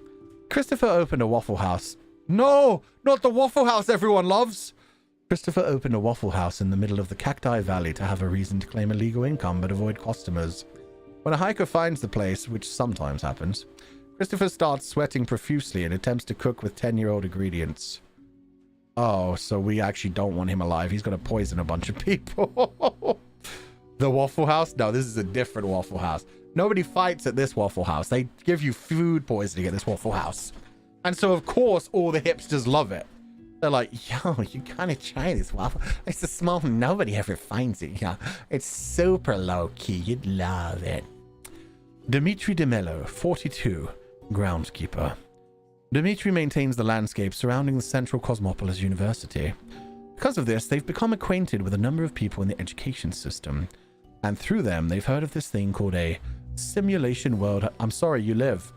Christopher opened a Waffle House. No, not the Waffle House everyone loves. Christopher opened a Waffle House in the middle of the Cacti Valley to have a reason to claim illegal income but avoid customers. When a hiker finds the place, which sometimes happens, Christopher starts sweating profusely and attempts to cook with 10-year-old ingredients. Oh, so we actually don't want him alive. He's going to poison a bunch of people. The Waffle House? No, this is a different Waffle House. Nobody fights at this Waffle House. They give you food poisoning at this Waffle House. And so, of course, all the hipsters love it. They're like, yo, you gotta try this waffle. It's so small, nobody ever finds it. Yeah, it's super low key. You'd love it. Dimitri de Mello, 42, groundskeeper. Dimitri maintains the landscape surrounding the Central Cosmopolis University. Because of this, they've become acquainted with a number of people in the education system. And through them, they've heard of this thing called a simulation world. I'm sorry, you live.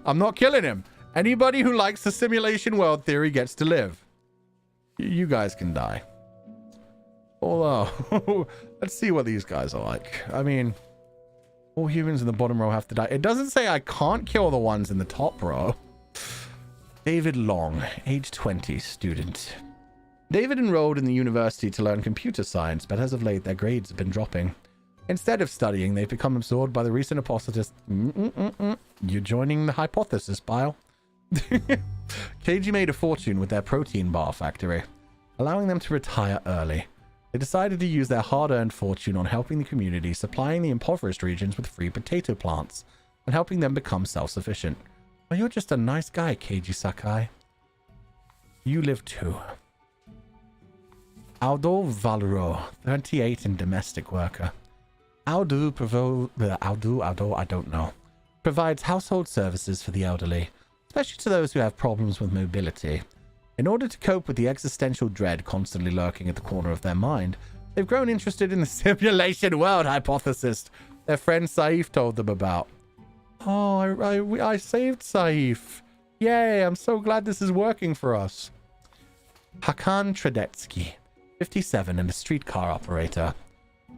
I'm not killing him. Anybody who likes the simulation world theory gets to live. You guys can die. Although, let's see what these guys are like. I mean, all humans in the bottom row have to die. It doesn't say I can't kill the ones in the top row. David Long, age 20, student. David enrolled in the university to learn computer science, but as of late, their grades have been dropping. Instead of studying, they've become absorbed by the recent hypothesis. You're joining the hypothesis pile. KG made a fortune with their protein bar factory, allowing them to retire early. They decided to use their hard-earned fortune on helping the community, supplying the impoverished regions with free potato plants, and helping them become self-sufficient. Well, you're just a nice guy, KG Sakai. You live too. Aldo Valero, 38 and domestic worker. Aldo, I don't know. Provides household services for the elderly, especially to those who have problems with mobility. In order to cope with the existential dread constantly lurking at the corner of their mind, they've grown interested in the simulation world hypothesis their friend Saif told them about. Oh, I saved Saif. Yay, I'm so glad this is working for us. Hakan Tredetsky, 57 and a streetcar operator.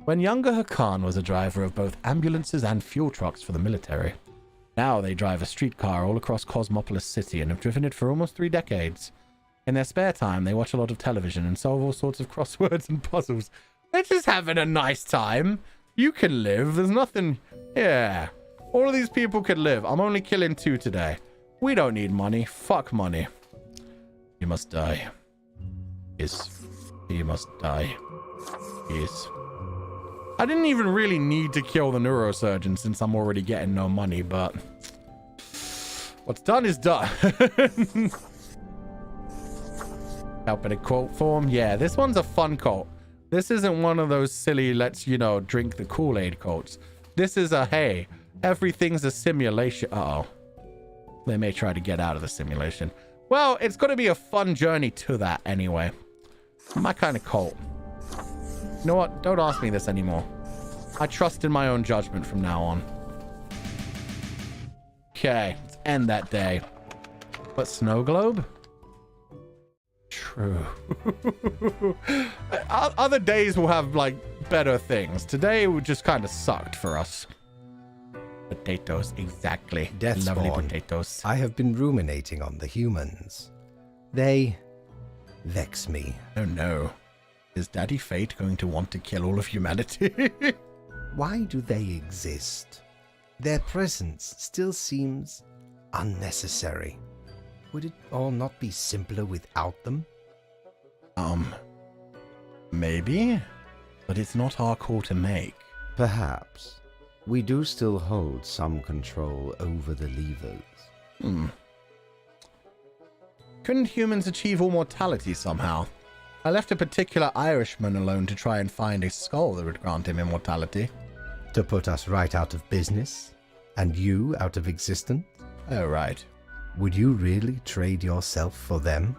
When younger, Hakan was a driver of both ambulances and fuel trucks for the military. Now they drive a streetcar all across Cosmopolis City and have driven it for almost 3 decades. In their spare time, they watch a lot of television and solve all sorts of crosswords and puzzles. They're just having a nice time. You can live. There's nothing... Yeah. All of these people can live. I'm only killing 2 today. We don't need money. Fuck money. You must die. Yes. You must die. Yes. I didn't even really need to kill the neurosurgeon since I'm already getting no money, but what's done is done. Help in a quote form. Yeah, this one's a fun cult. This isn't one of those silly, let's, drink the Kool-Aid cults. This is a, hey, everything's a simulation. Uh-oh. They may try to get out of the simulation. Well, it's going to be a fun journey to that anyway. My kind of cult. You know what? Don't ask me this anymore. I trust in my own judgment from now on. Okay, let's end that day. What, snow globe? True. Other days will have, better things. Today just kind of sucked for us. Potatoes, exactly. Deathspawn. Lovely potatoes. I have been ruminating on the humans. They vex me. Oh no. Is Daddy Fate going to want to kill all of humanity? Why do they exist? Their presence still seems unnecessary. Would it all not be simpler without them? Maybe, but it's not our call to make. Perhaps. We do still hold some control over the levers. Couldn't humans achieve immortality somehow? I left a particular Irishman alone to try and find a skull that would grant him immortality. To put us right out of business? And you out of existence? Oh, right. Would you really trade yourself for them?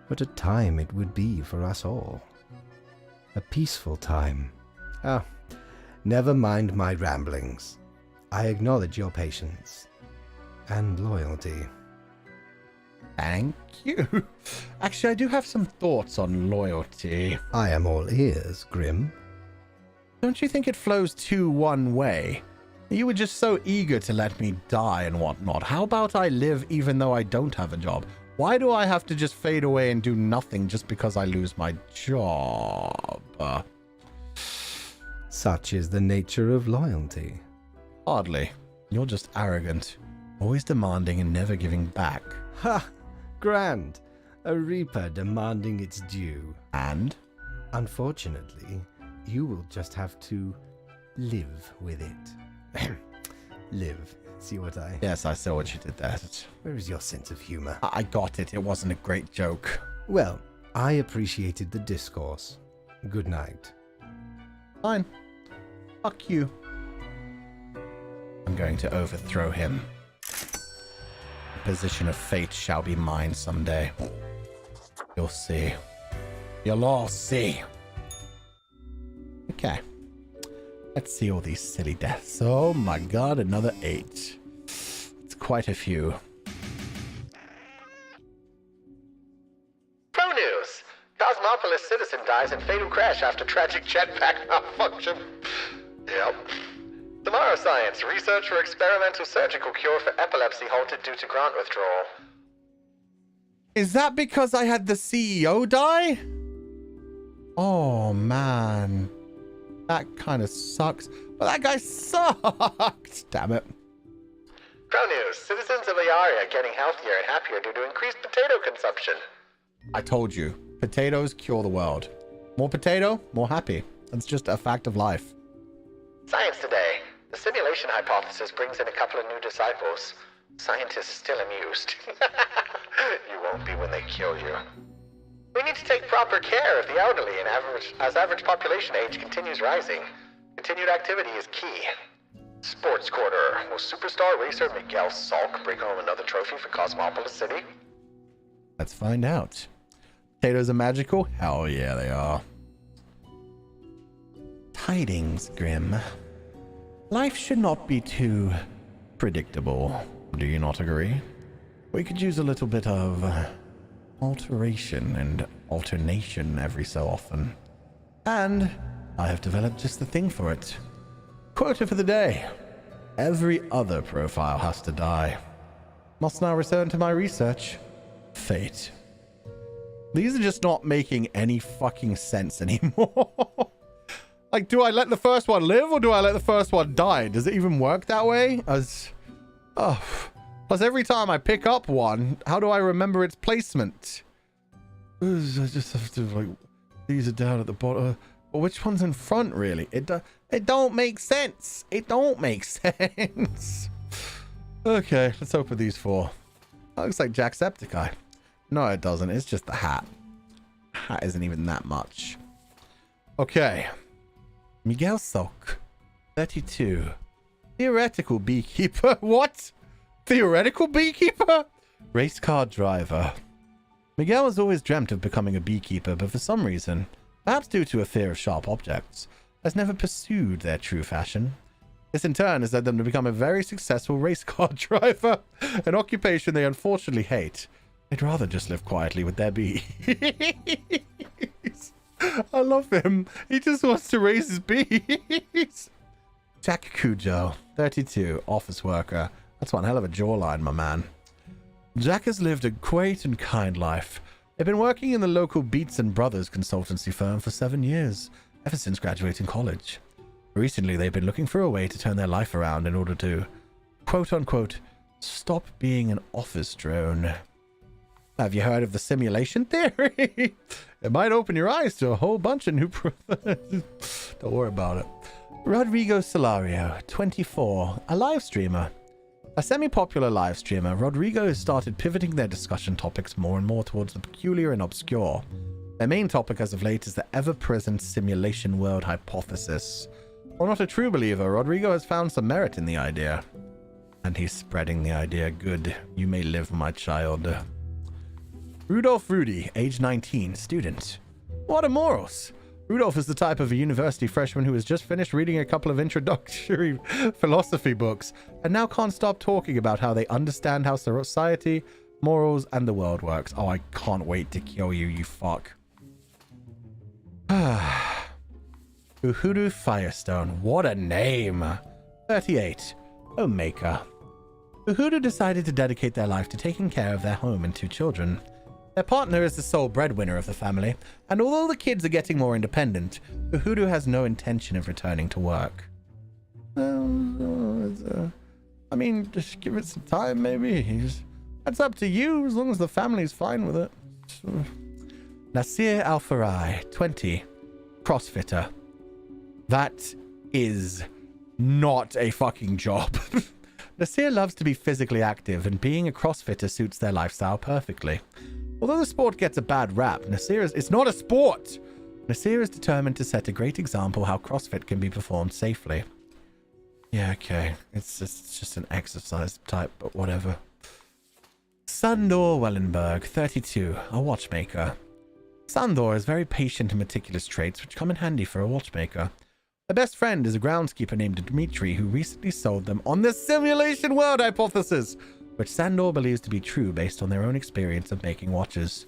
What a time it would be for us all. A peaceful time. Ah, never mind my ramblings. I acknowledge your patience and loyalty. Thank you. Actually, I do have some thoughts on loyalty. I am all ears, Grim. Don't you think it flows too one way? You were just so eager to let me die and whatnot. How about I live even though I don't have a job? Why do I have to just fade away and do nothing just because I lose my job? Such is the nature of loyalty. Hardly. You're just arrogant. Always demanding and never giving back. Ha! Grand. A reaper demanding its due. And? Unfortunately, you will just have to live with it. Live See what I... Yes, I saw what you did there. Where is your sense of humor? I got it. It wasn't a great joke. Well, I appreciated the discourse. Good night. Fine. Fuck you. I'm going to overthrow him. The position of fate shall be mine someday. You'll see. You'll all see. Okay. Let's see all these silly deaths. Oh my god, another 8. It's quite a few. Pro news! Cosmopolis citizen dies in fatal crash after tragic jetpack malfunction. Yep. Tomorrow Science, research for experimental surgical cure for epilepsy halted due to grant withdrawal. Is that because I had the CEO die? Oh man. That kind of sucks. But that guy sucked. Damn it. Pro news, citizens of Ayaria getting healthier and happier due to increased potato consumption. I told you. Potatoes cure the world. More potato, more happy. That's just a fact of life. Science today. The simulation hypothesis brings in a couple of new disciples. Scientists still amused. You won't be when they kill you. We need to take proper care of the elderly and as average population age continues rising. Continued activity is key. Sports quarter. Will superstar racer Miguel Salk bring home another trophy for Cosmopolis City? Let's find out. Potatoes are magical? Hell yeah, they are. Tidings, Grim. Life should not be too predictable. Do you not agree? We could use a little bit of alteration and alternation every so often. And I have developed just the thing for it. Quota for the day. Every other profile has to die. Must now return to my research. Fate. These are just not making any fucking sense anymore. Like, do I let the first one live or do I let the first one die? Does it even work that way? Plus every time I pick up one, how do I remember its placement? I just have to, like, these are down at the bottom. Well, which one's in front, really? It don't make sense. It don't make sense. Okay, let's open these 4. That looks like Jacksepticeye. No, it doesn't. It's just the hat. Hat isn't even that much. Okay. Miguel Salk, 32. Theoretical beekeeper. What? Theoretical beekeeper? Race car driver. Miguel has always dreamt of becoming a beekeeper, but for some reason, perhaps due to a fear of sharp objects, has never pursued their true fashion. This in turn has led them to become a very successful race car driver, an occupation they unfortunately hate. They'd rather just live quietly with their bees. I love him. He just wants to raise his bees. Jack Cujo, 32, office worker. That's one hell of a jawline, my man. Jack has lived a quaint and kind life. They've been working in the local Beats and Brothers consultancy firm for 7 years, ever since graduating college. Recently, they've been looking for a way to turn their life around in order to, quote-unquote, stop being an office drone. Have you heard of the simulation theory? It might open your eyes to a whole bunch of new... Don't worry about it. Rodrigo Solario, 24, a live streamer. A semi-popular live streamer, Rodrigo has started pivoting their discussion topics more and more towards the peculiar and obscure. Their main topic as of late is the ever-present simulation world hypothesis. While not a true believer, Rodrigo has found some merit in the idea. And he's spreading the idea good. You may live, my child. Rudolph Rudy, age 19, student. What a morals! Rudolph is the type of a university freshman who has just finished reading a couple of introductory philosophy books and now can't stop talking about how they understand how society, morals, and the world works. Oh, I can't wait to kill you, you fuck. Uhuru Firestone. What a name. 38. Homemaker. Uhuru decided to dedicate their life to taking care of their home and 2 children. Their partner is the sole breadwinner of the family, and although the kids are getting more independent, Uhuru has no intention of returning to work. I mean, just give it some time, maybe. That's up to you, as long as the family's fine with it. Nasir Al-Farai, 20, CrossFitter. That is not a fucking job. Nasir loves to be physically active, and being a CrossFitter suits their lifestyle perfectly. Although the sport gets a bad rap, it's not a sport! Nasir is determined to set a great example how CrossFit can be performed safely. Yeah, okay. It's just an exercise type, but whatever. Sandor Wellenberg, 32, a watchmaker. Sandor has very patient and meticulous traits which come in handy for a watchmaker. Their best friend is a groundskeeper named Dmitri who recently sold them on the simulation world hypothesis, which Sandor believes to be true based on their own experience of making watches.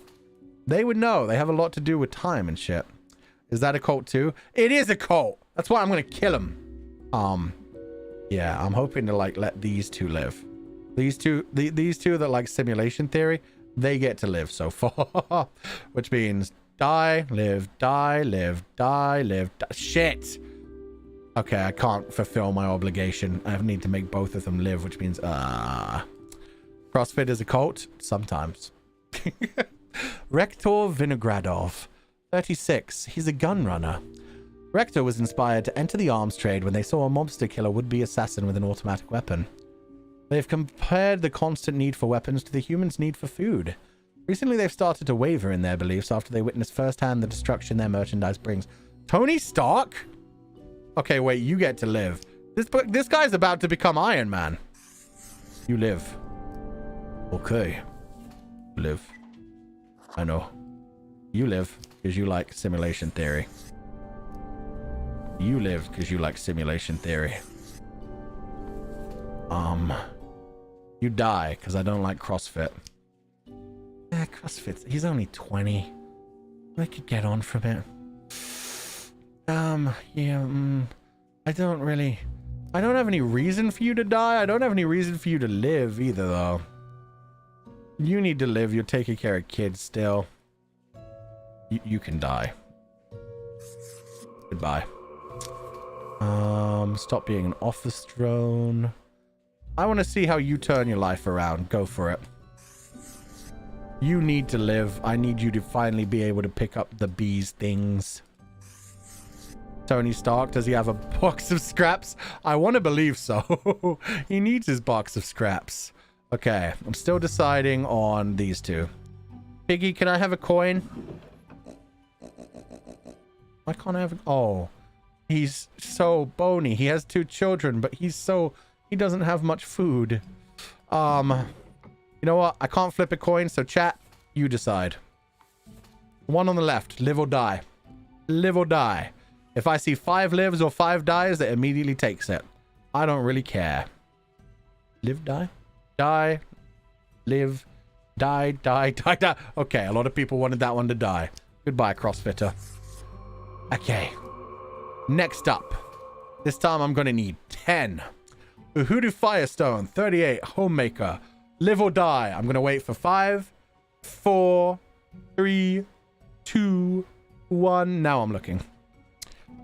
They would know. They have a lot to do with time and shit. Is that a cult too? It is a cult! That's why I'm gonna kill him. Yeah, I'm hoping to, like, let these two live. These two that like simulation theory, they get to live so far. Which means die, live, die, live, die, live, die. Shit! Okay, I can't fulfill my obligation. I need to make both of them live, which means, CrossFit is a cult? Sometimes. Rektor Vinogradov, 36. He's a gun runner. Rektor was inspired to enter the arms trade when they saw a mobster killer would-be assassin with an automatic weapon. They've compared the constant need for weapons to the humans' need for food. Recently, they've started to waver in their beliefs after they witnessed firsthand the destruction their merchandise brings. Tony Stark? Okay, wait, you get to live. This guy's about to become Iron Man. You live. Okay. Live. I know. You live because you like simulation theory. You live because you like simulation theory. You die because I don't like CrossFit. Yeah, CrossFit. He's only 20. I could get on from it. Yeah, I don't have any reason for you to die. I don't have any reason for you to live either, though. You need to live. You're taking care of kids still. You can die. Goodbye. Stop being an office drone. I want to see how you turn your life around. Go for it. You need to live. I need you to finally be able to pick up the bees things. Tony Stark, does he have a box of scraps? I want to believe so. He needs his box of scraps. Okay, I'm still deciding on these two. Piggy, can I have a coin? Why can't I have a... Oh, he's so bony. He has 2 children, but he doesn't have much food. You know what? I can't flip a coin, so chat, you decide. One on the left, live or die. Live or die. If I see 5 lives or 5 dies, it immediately takes it. I don't really care. Live, die? Die. Live. Die, die, die, die. Okay, a lot of people wanted that one to die. Goodbye, CrossFitter. Okay. Next up. This time I'm going to need 10. Uhudu Firestone, 38, Homemaker. Live or die. I'm going to wait for 5, 4, 3, 2, 1. Now I'm looking.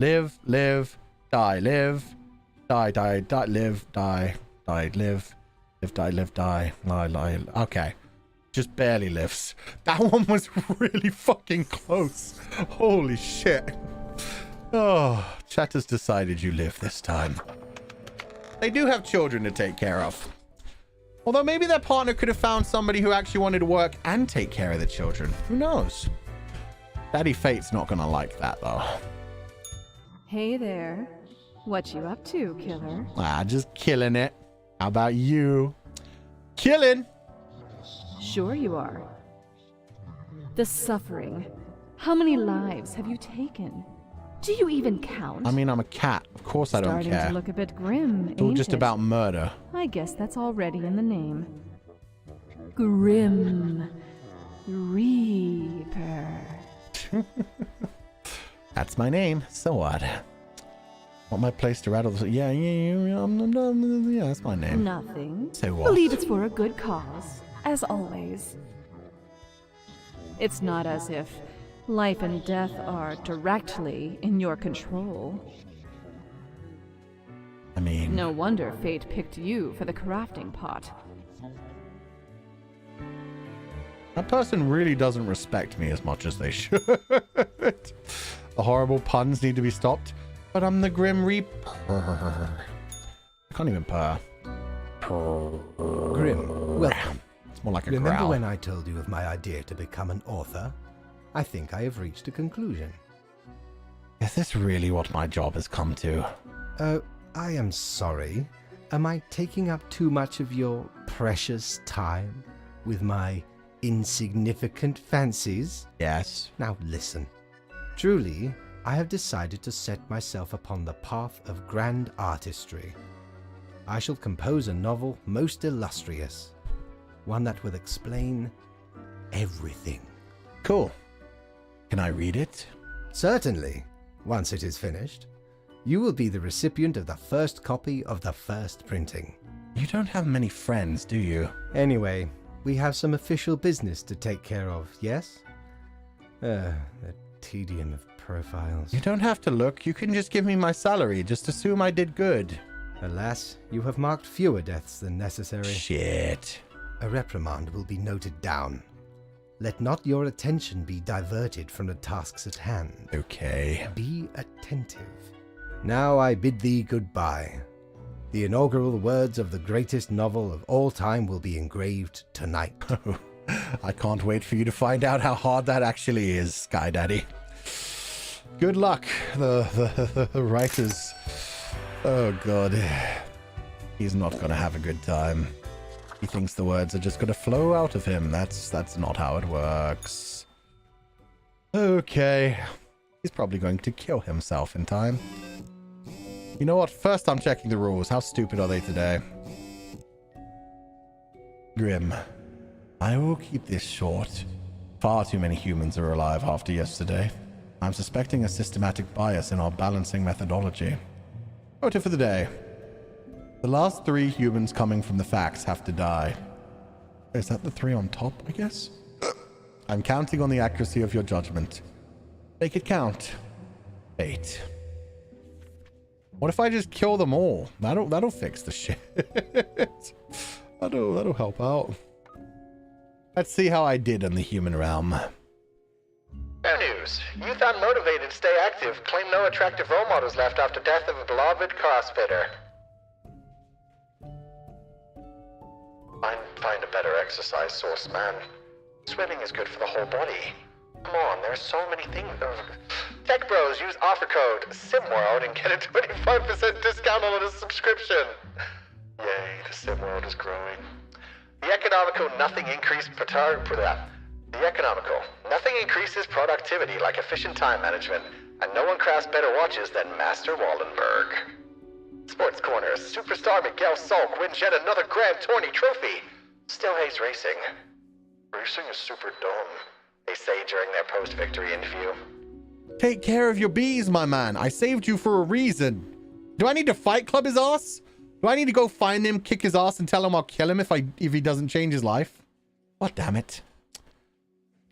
Live, live, die, live, die, die, die, live, die, die, live, live, die, live, die, lie. Okay. Just barely lives. That one was really fucking close. Holy shit. Oh, chat has decided you live this time. They do have children to take care of. Although maybe their partner could have found somebody who actually wanted to work and take care of the children. Who knows? Daddy Fate's not gonna like that, though. Hey there. What you up to, killer? Just killing it. How about you? Killing! Sure you are. The suffering. How many lives have you taken? Do you even count? I mean, I'm a cat. Of course I don't care. Starting to look a bit grim, It's all just about murder. I guess that's already in the name. Grim Reaper. That's my name. So what? Want my place to rattle the... Yeah, that's my name. Nothing. So what? Believe it's for a good cause, as always. It's not as if life and death are directly in your control. I mean... No wonder fate picked you for the crafting pot. That person really doesn't respect me as much as they should. The horrible puns need to be stopped. But I'm the Grim Reaper. I can't even purr. Grim, welcome. It's more like a Remember growl. when I told you of my idea to become an author? I think I have reached a conclusion. Is this really what my job has come to? I am sorry. Am I taking up too much of your precious time with my insignificant fancies? Yes. Now listen. Truly, I have decided to set myself upon the path of grand artistry. I shall compose a novel most illustrious, one that will explain everything. Cool. Can I read it? Certainly, once it is finished. You will be the recipient of the first copy of the first printing. You don't have many friends, do you? Anyway, we have some official business to take care of, yes? The tedium of profiles. You don't have to look. You can just give me my salary. Just assume I did good. Alas, you have marked fewer deaths than necessary. Shit. A reprimand will be noted down. Let not your attention be diverted from the tasks at hand. Okay. Be attentive. Now I bid thee goodbye. The inaugural words of the greatest novel of all time will be engraved tonight. I can't wait for you to find out how hard that actually is, Sky Daddy. Good luck, the writers. Oh, God. He's not going to have a good time. He thinks the words are just going to flow out of him. That's not how it works. Okay. He's probably going to kill himself in time. You know what? First I'm checking the rules. How stupid are they today? Grim. I will keep this short. Far too many humans are alive after yesterday. I'm suspecting a systematic bias in our balancing methodology. Quota for the day. The last 3 humans coming from the facts have to die. Is that the 3 on top, I guess? I'm counting on the accuracy of your judgment. Make it count. 8. What if I just kill them all? That'll fix the shit. That'll help out. Let's see how I did in the human realm. Fair news. Youth unmotivated stay active. Claim no attractive role models left after death of a beloved CrossFitter. Find a better exercise source, man. Swimming is good for the whole body. Come on, there's so many things. Tech Bros, use offer code SIMWORLD and get a 25% discount on a subscription. Yay, the SIMWORLD is growing. The economical nothing increases productivity like efficient time management, and no one crafts better watches than Master Wallenberg. Sports Corners, Superstar Miguel Salk wins yet another Grand Tourney trophy. Still hates racing. Racing is super dumb, they say during their post-victory interview. Take care of your bees, my man. I saved you for a reason. Do I need to fight club his ass? Do I need to go find him, kick his ass, and tell him I'll kill him if he doesn't change his life? What, damn it?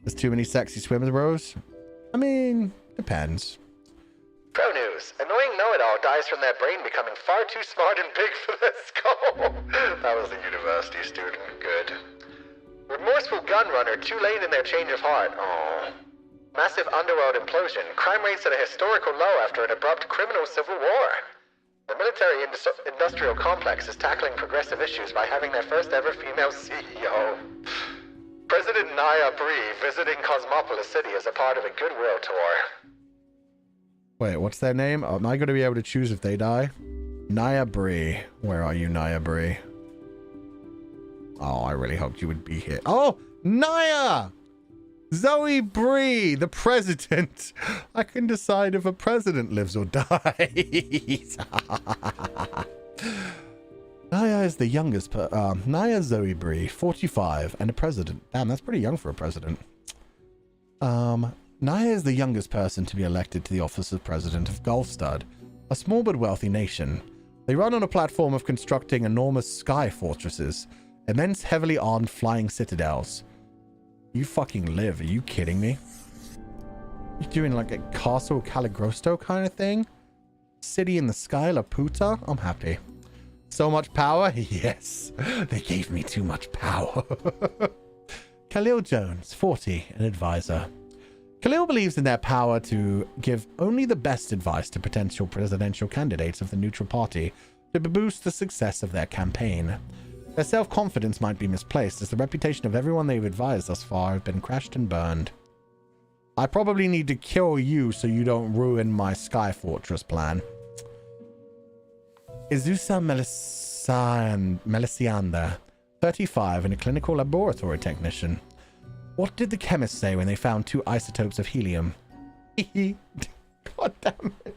There's too many sexy swimmers, bros. I mean, depends. Pro news. Annoying know-it-all dies from their brain becoming far too smart and big for their skull. That was a university student. Good. Remorseful gun runner too late in their change of heart. Aww. Massive underworld implosion. Crime rates at a historical low after an abrupt criminal civil war. The military-industrial complex is tackling progressive issues by having their first ever female CEO. President Naya Bree visiting Cosmopolis City as a part of a goodwill tour. Wait, what's their name? Am I going to be able to choose if they die? Naya Bree. Where are you, Naya Bree? Oh, I really hoped you would be here. Oh, Naya! Zoe Bree, the president. I can decide if a president lives or dies. Naya is the youngest Naya Zoe Bree, 45, and a president. Damn, that's pretty young for a president. Naya is the youngest person to be elected to the office of president of Gulfstud, a small but wealthy nation. They run on a platform of constructing enormous sky fortresses, immense heavily armed flying citadels. You fucking live. Are you kidding me? You doing like a Castle Caligrosto kind of thing? City in the sky, Laputa? I'm happy. So much power? Yes. They gave me too much power. Khalil Jones, 40, an advisor. Khalil believes in their power to give only the best advice to potential presidential candidates of the neutral party to boost the success of their campaign. Their self-confidence might be misplaced, as the reputation of everyone they've advised thus far have been crashed and burned. I probably need to kill you so you don't ruin my Sky Fortress plan. Izusa Melisiander, 35, and a clinical laboratory technician. What did the chemists say when they found 2 isotopes of helium? God damn it.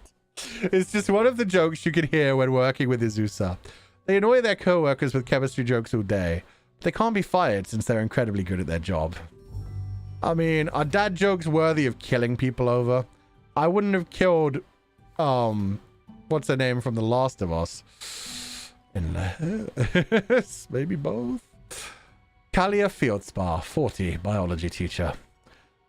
It's just one of the jokes you can hear when working with Izusa. They annoy their co-workers with chemistry jokes all day. They can't be fired since they're incredibly good at their job. I mean, are dad jokes worthy of killing people over? I wouldn't have killed, what's her name from The Last of Us? Maybe both? Kalia Fieldspar, 40, biology teacher.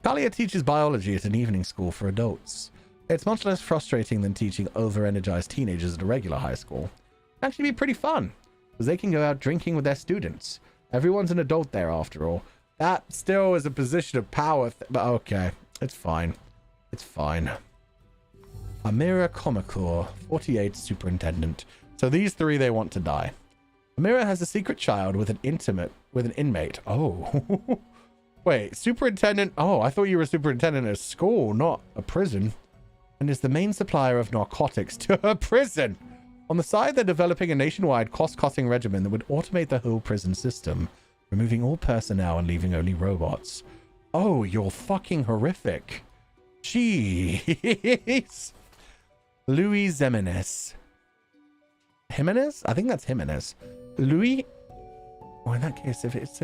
Kalia teaches biology at an evening school for adults. It's much less frustrating than teaching over-energized teenagers at a regular high school. It can actually be pretty fun, because they can go out drinking with their students. Everyone's an adult there, after all. That still is a position of power, but okay, it's fine. It's fine. Amira Komakor, 48, superintendent. So these 3, they want to die. Amira has a secret child with an inmate. Oh. Wait, superintendent? Oh, I thought you were a superintendent at a school, not a prison. And is the main supplier of narcotics to her prison. On the side, they're developing a nationwide cost-cutting regimen that would automate the whole prison system, removing all personnel and leaving only robots. Oh, you're fucking horrific. Jeez. Luis Jimenez. Jimenez? I think that's Jimenez. Luis? Oh, in that case, if it's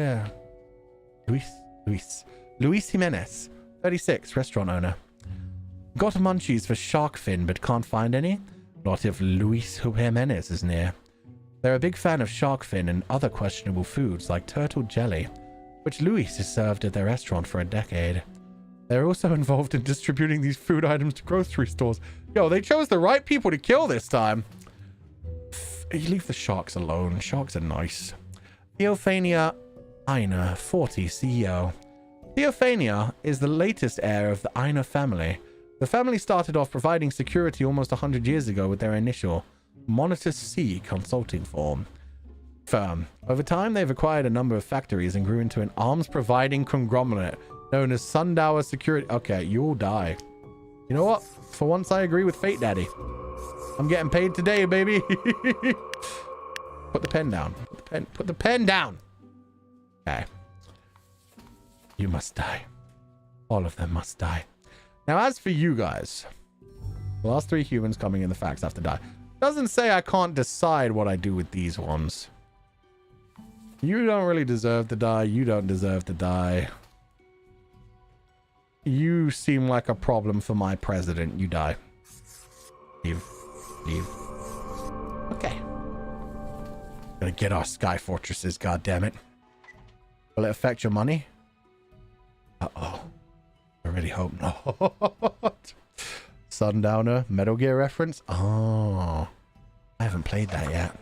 Luis Jimenez, 36, restaurant owner. Got munchies for shark fin, but can't find any? Not if Luis Jimenez is near. They're a big fan of shark fin and other questionable foods like turtle jelly, which Luis has served at their restaurant for a decade. They're also involved in distributing these food items to grocery stores. Yo, they chose the right people to kill this time. You leave the sharks alone. Sharks are nice. Theophania Aina, 40, CEO. Theophania is the latest heir of the Aina family. The family started off providing security almost 100 years ago with their initial Monitor C consulting firm. Over time, they've acquired a number of factories and grew into an arms-providing conglomerate known as Sundower Security. Okay, you all die. You know what? For once, I agree with Fate Daddy. I'm getting paid today, baby. Put the pen down. Put the pen down. Okay. You must die. All of them must die. Now, as for you guys, the last 3 humans coming in the facts have to die. Doesn't say I can't decide what I do with these ones. You don't really deserve to die. You don't deserve to die. You seem like a problem for my president. You die. Leave. Okay. Gotta get our Sky Fortresses, goddammit. Will it affect your money? Uh-oh. I really hope not. Sundowner, Metal Gear reference? Oh. I haven't played that yet.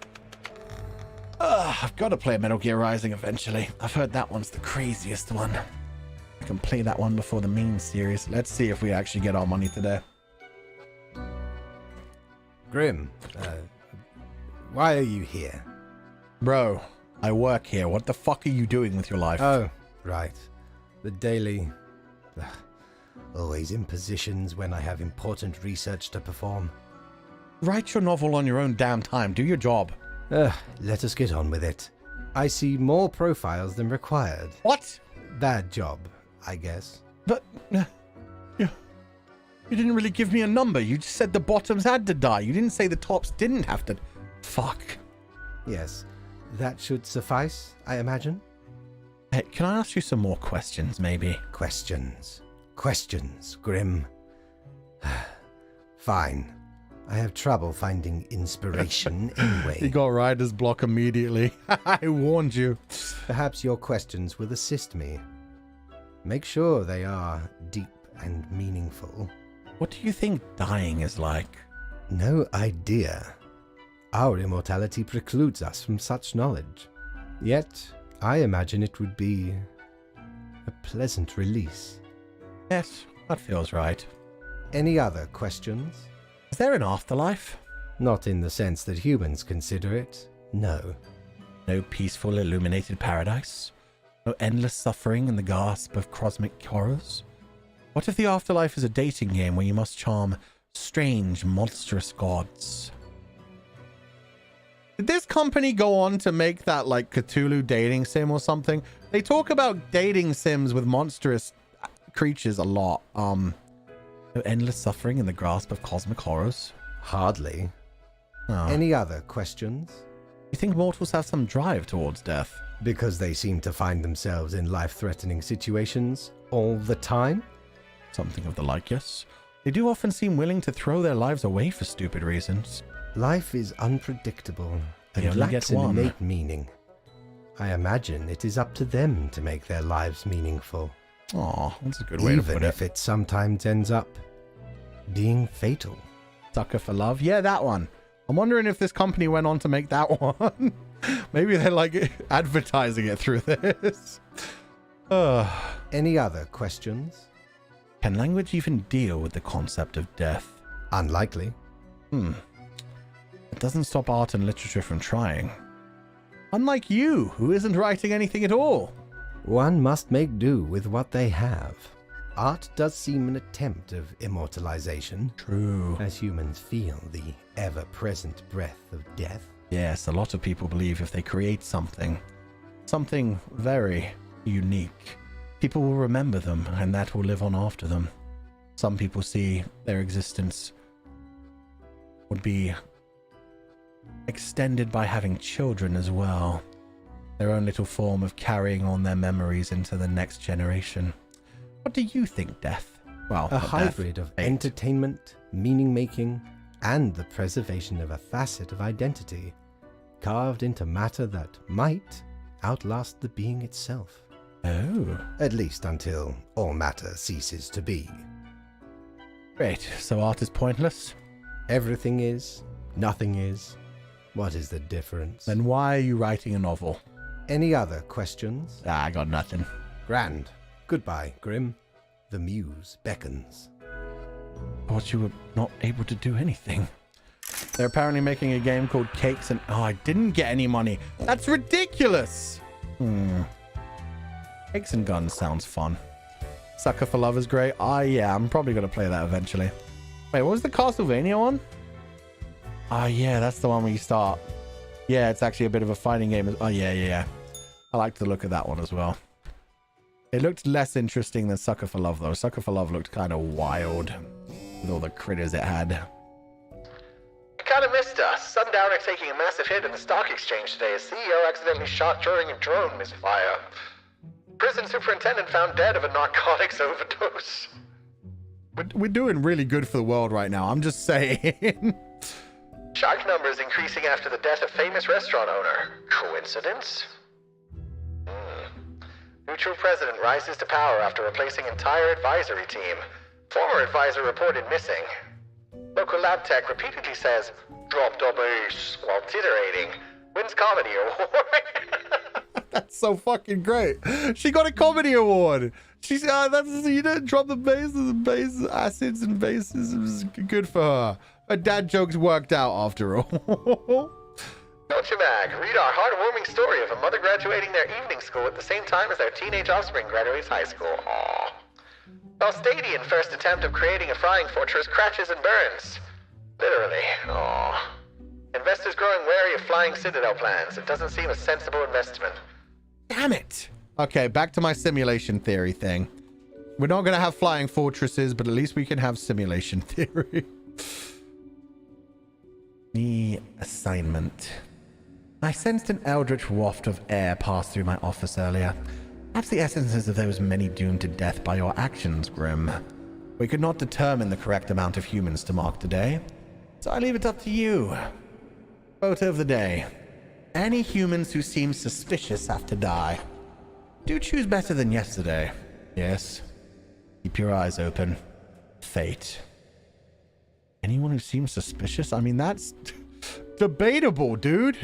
I've got to play Metal Gear Rising eventually. I've heard that one's the craziest one. I can play that one before the main series. Let's see if we actually get our money today. Grim, why are you here? Bro, I work here. What the fuck are you doing with your life? Oh, right. The daily... always in positions when I have important research to perform. Write your novel on your own damn time. Do your job. Let us get on with it. I see more profiles than required. What? Bad job, I guess. But... You didn't really give me a number. You just said the bottoms had to die. You didn't say the tops didn't have to... Fuck. Yes. That should suffice, I imagine. Hey, can I ask you some more questions, maybe? Questions, Grim. Fine. I have trouble finding inspiration anyway. You got writer's block immediately. I warned you. Perhaps your questions will assist me. Make sure they are deep and meaningful. What do you think dying is like? No idea. Our immortality precludes us from such knowledge. Yet, I imagine it would be a pleasant release. Yes, that feels right. Any other questions? Is there an afterlife? Not in the sense that humans consider it, no. No peaceful, illuminated paradise? No endless suffering in the grasp of cosmic horrors? What if the afterlife is a dating game where you must charm strange, monstrous gods? Did this company go on to make that, like, Cthulhu dating sim or something? They talk about dating sims with monstrous creatures a lot. No endless suffering in the grasp of cosmic horrors? Hardly. Oh. Any other questions? You think mortals have some drive towards death? Because they seem to find themselves in life-threatening situations all the time? Something of the like, yes. They do often seem willing to throw their lives away for stupid reasons. Life is unpredictable They and only lacks get an one. innate meaning. I imagine it is up to them to make their lives meaningful. Aw, that's a good way to put Even if it sometimes ends up being fatal. Sucker for Love? Yeah, that one. I'm wondering if this company went on to make that one. Maybe they're like advertising it through this. Any other questions? Can language even deal with the concept of death? Unlikely. It doesn't stop art and literature from trying. Unlike you, who isn't writing anything at all. One must make do with what they have. Art does seem an attempt of immortalization. True. As humans feel the ever-present breath of death. Yes, a lot of people believe if they create something very unique, people will remember them and that will live on after them. Some people see their existence would be extended by having children as well. Their own little form of carrying on their memories into the next generation. What do you think, death? Well, a hybrid of entertainment, meaning-making, and the preservation of a facet of identity, carved into matter that might outlast the being itself. Oh. At least until all matter ceases to be. Great, so art is pointless? Everything is, nothing is. What is the difference? Then why are you writing a novel? Any other questions? I got nothing. Grand. Goodbye, Grim. The muse beckons. Thought you were not able to do anything. They're apparently making a game called Cakes and... Oh, I didn't get any money. That's ridiculous! Cakes and Guns sounds fun. Sucker for Love is great. Yeah, I'm probably going to play that eventually. Wait, what was the Castlevania one? Yeah, that's the one where you start. Yeah, it's actually a bit of a fighting game. Yeah. I liked the look of that one as well. It looked less interesting than Sucker for Love, though. Sucker for Love looked kind of wild with all the critters it had. You kind of missed us. Sundowner taking a massive hit in the stock exchange today. A CEO accidentally shot during a drone misfire. Prison superintendent found dead of a narcotics overdose. We're doing really good for the world right now. I'm just saying. Shark numbers increasing after the death of famous restaurant owner. Coincidence? Neutral president rises to power after replacing entire advisory team. Former advisor reported missing. Local lab tech repeatedly says, dropped a base while titerating. Wins comedy award. That's so fucking great. She got a comedy award. She's you didn't drop the bases, acids and bases. It was good for her. Her dad jokes worked out after all. Don't you mag, read our heartwarming story of a mother graduating their evening school at the same time as their teenage offspring graduates high school. Aww. Falstadian first attempt of creating a frying fortress crashes and burns. Literally. Aww. Investors growing wary of flying citadel plans. It doesn't seem a sensible investment. Damn it. Okay, back to my simulation theory thing. We're not going to have flying fortresses, but at least we can have simulation theory. The assignment. I sensed an eldritch waft of air pass through my office earlier. Perhaps the essences of those many doomed to death by your actions, Grim. We could not determine the correct amount of humans to mark today, so I leave it up to you. Photo of the day. Any humans who seem suspicious have to die. Do choose better than yesterday. Yes. Keep your eyes open. Fate. Anyone who seems suspicious? I mean, that's debatable, dude.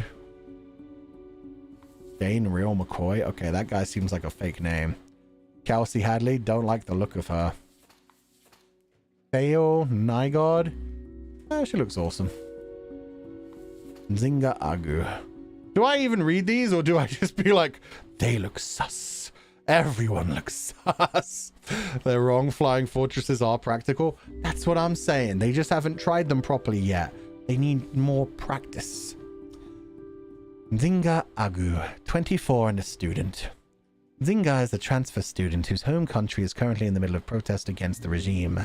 Dane Real McCoy. Okay, that guy seems like a fake name. Kelsey Hadley. Don't like the look of her. Theo Nygod. She looks awesome. Zinga Agu. Do I even read these, or do I just be like, they look sus? Everyone looks sus. They're wrong. Flying fortresses are practical. That's what I'm saying. They just haven't tried them properly yet. They need more practice. Zinga Agu, 24 and a student. Zinga is a transfer student whose home country is currently in the middle of protest against the regime.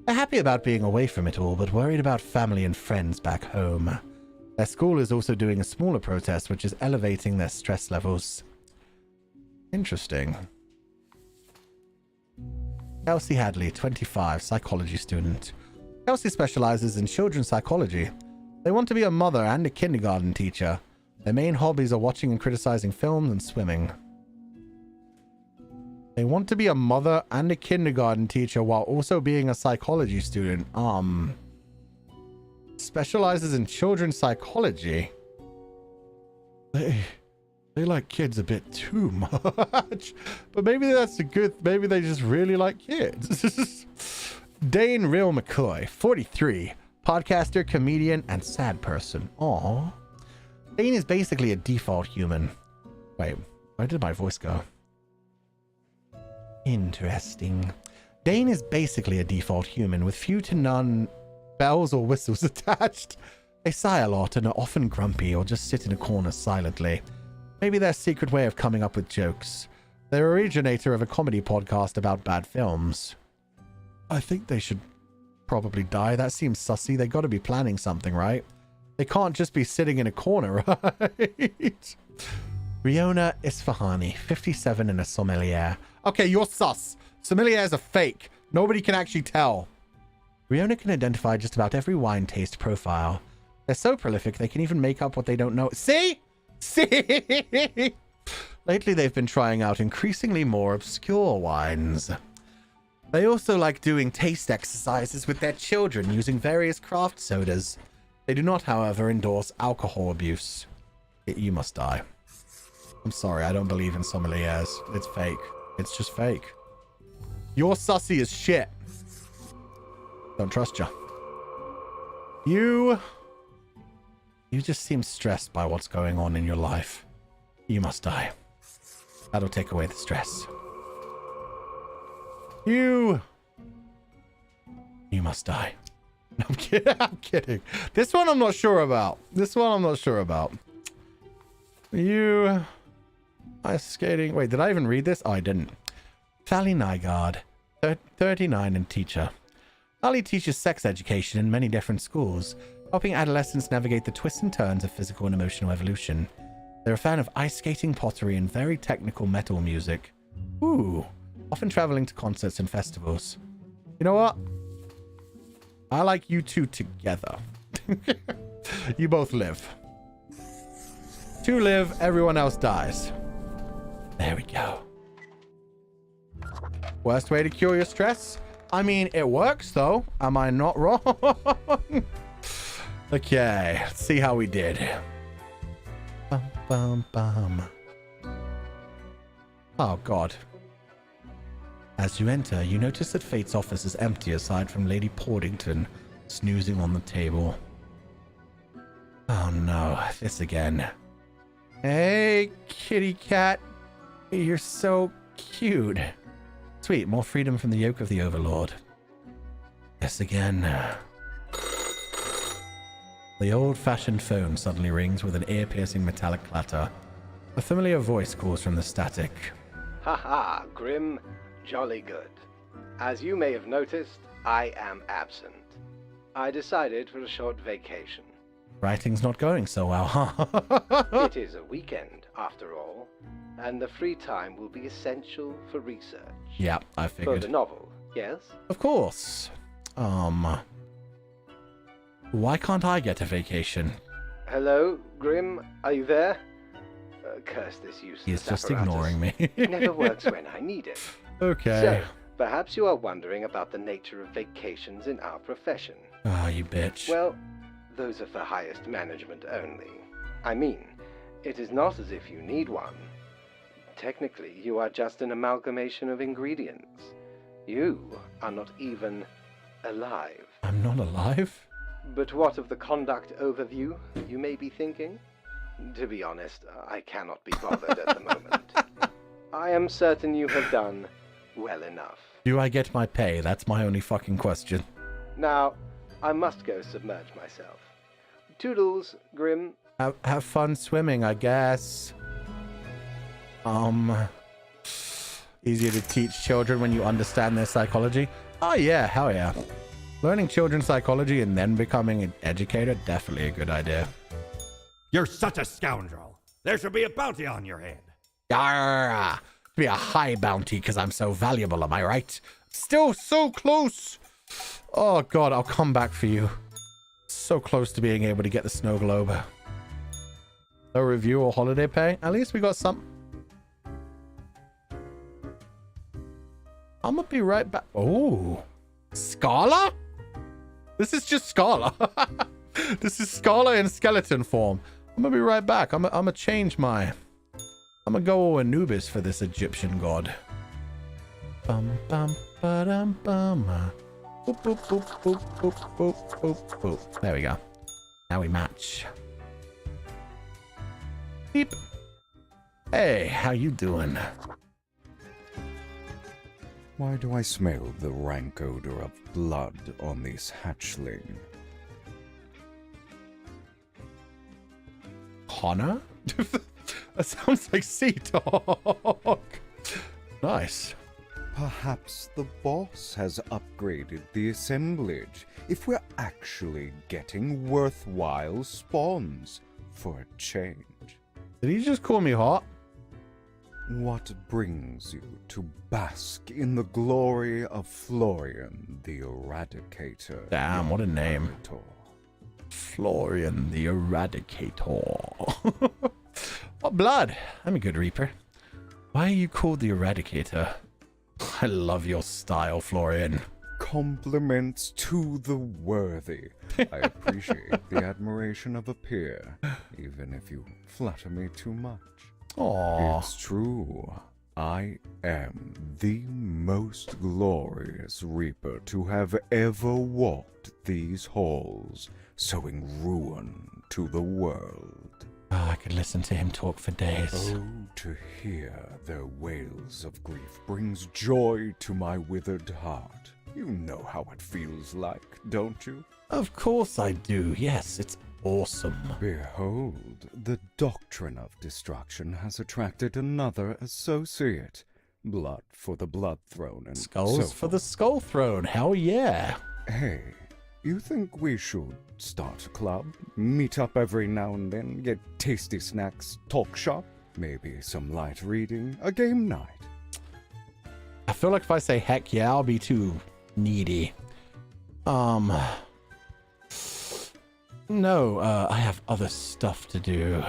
They're happy about being away from it all, but worried about family and friends back home. Their school is also doing a smaller protest, which is elevating their stress levels. Interesting. Kelsey Hadley, 25, psychology student. Kelsey specializes in children's psychology. They want to be a mother and a kindergarten teacher. Their main hobbies are watching and criticizing films and swimming. They want to be a mother and a kindergarten teacher while also being a psychology student. Specializes in children's psychology. They like kids a bit too much. But maybe that's a good... Maybe they just really like kids. Dane Real McCoy, 43. Podcaster, comedian, and sad person. Aww. Dane is basically a default human. Wait, where did my voice go? Interesting. Dane is basically a default human with few to none bells or whistles attached. They sigh a lot and are often grumpy or just sit in a corner silently. Maybe their secret way of coming up with jokes. They're originator of a comedy podcast about bad films. I think they should probably die. That seems sussy. They gotta be planning something, right? They can't just be sitting in a corner, right? Riona Isfahani, 57 and a sommelier. Okay, you're sus. Sommeliers are fake. Nobody can actually tell. Riona can identify just about every wine taste profile. They're so prolific they can even make up what they don't know. See? See? Lately they've been trying out increasingly more obscure wines. They also like doing taste exercises with their children using various craft sodas. They do not, however, endorse alcohol abuse. You must die. I'm sorry, I don't believe in sommeliers. It's fake. It's just fake. You're sussy as shit. Don't trust you. You just seem stressed by what's going on in your life. You must die. That'll take away the stress. You must die. No, I'm kidding. I'm kidding. This one I'm not sure about. You ice skating. Wait, did I even read this? Oh, I didn't. Sally Nygaard, 39 and teacher. Sally teaches sex education in many different schools, helping adolescents navigate the twists and turns of physical and emotional evolution. They're a fan of ice skating, pottery, and very technical metal music. Ooh, often traveling to concerts and festivals. You know what? I like you two together. You both live. Two live, everyone else dies. There we go. Worst way to cure your stress? I mean, it works though. Am I not wrong? Okay, let's see how we did. Bum, bum, bum. Oh, God. As you enter, you notice that Fate's office is empty aside from Lady Portington snoozing on the table. Oh no, this again. Hey, kitty cat. You're so cute. Sweet, more freedom from the yoke of the Overlord. This again. The old-fashioned phone suddenly rings with an ear-piercing metallic clatter. A familiar voice calls from the static. Haha, Grim. Jolly good. As you may have noticed, I am absent. I decided for a short vacation. Writing's not going so well, huh? It is a weekend, after all, and the free time will be essential for research. Yeah, I figured. For the novel, yes? Of course. Why can't I get a vacation? Hello, Grim, are you there? Curse this useless He's just apparatus. ignoring me. It never works when I need it. Okay. So, perhaps you are wondering about the nature of vacations in our profession. Ah, you bitch. Well, those are for highest management only. I mean, it is not as if you need one. Technically, you are just an amalgamation of ingredients. You are not even alive. I'm not alive? But what of the conduct overview, you may be thinking? To be honest, I cannot be bothered at the moment. I am certain you have done well enough. Do I get my pay? That's my only fucking question. Now, I must go submerge myself. Toodles, Grim. Have fun swimming, I guess. Easier to teach children when you understand their psychology. Oh yeah, hell yeah. Learning children's psychology and then becoming an educator, definitely a good idea. You're such a scoundrel. There should be a bounty on your head. Yarrr! Be a high bounty because I'm so valuable, am I right? Still so close. Oh god, I'll come back for you. So close to being able to get the snow globe. No review or holiday pay? At least we got some. I'm gonna be right back. Oh, Scala? This is just Scala. This is Scala in skeleton form. I'm gonna be right back. I'm gonna change my... I'm gonna go Anubis for this Egyptian god. Bum bum ba-dum bum. Boop boop boop boop boop boop boop boop. There we go. Now we match. Beep. Hey, how you doing? Why do I smell the rank odor of blood on this hatchling? Connor? That sounds like Sea Dog. Nice. Perhaps the boss has upgraded the assemblage if we're actually getting worthwhile spawns for a change. Did he just call me hot? What brings you to bask in the glory of Florian the Eradicator? Damn, what a name. Eradicator. Florian the Eradicator. What blood? I'm a good reaper. Why are you called the Eradicator? I love your style, Florian. Compliments to the worthy. I appreciate the admiration of a peer, even if you flatter me too much. Aww. It's true. I am the most glorious reaper to have ever walked these halls, sowing ruin to the world. Oh, I could listen to him talk for days. Oh, to hear their wails of grief brings joy to my withered heart. You know how it feels like, don't you? Of course I do. Yes, it's awesome. Behold, the doctrine of destruction has attracted another associate. Blood for the Blood Throne and Skulls so for the Skull Throne. Hell yeah. Hey, you think we should start a club? Meet up every now and then, get tasty snacks, talk shop? Maybe some light reading, a game night? I feel like if I say heck yeah, I'll be too needy. No, I have other stuff to do.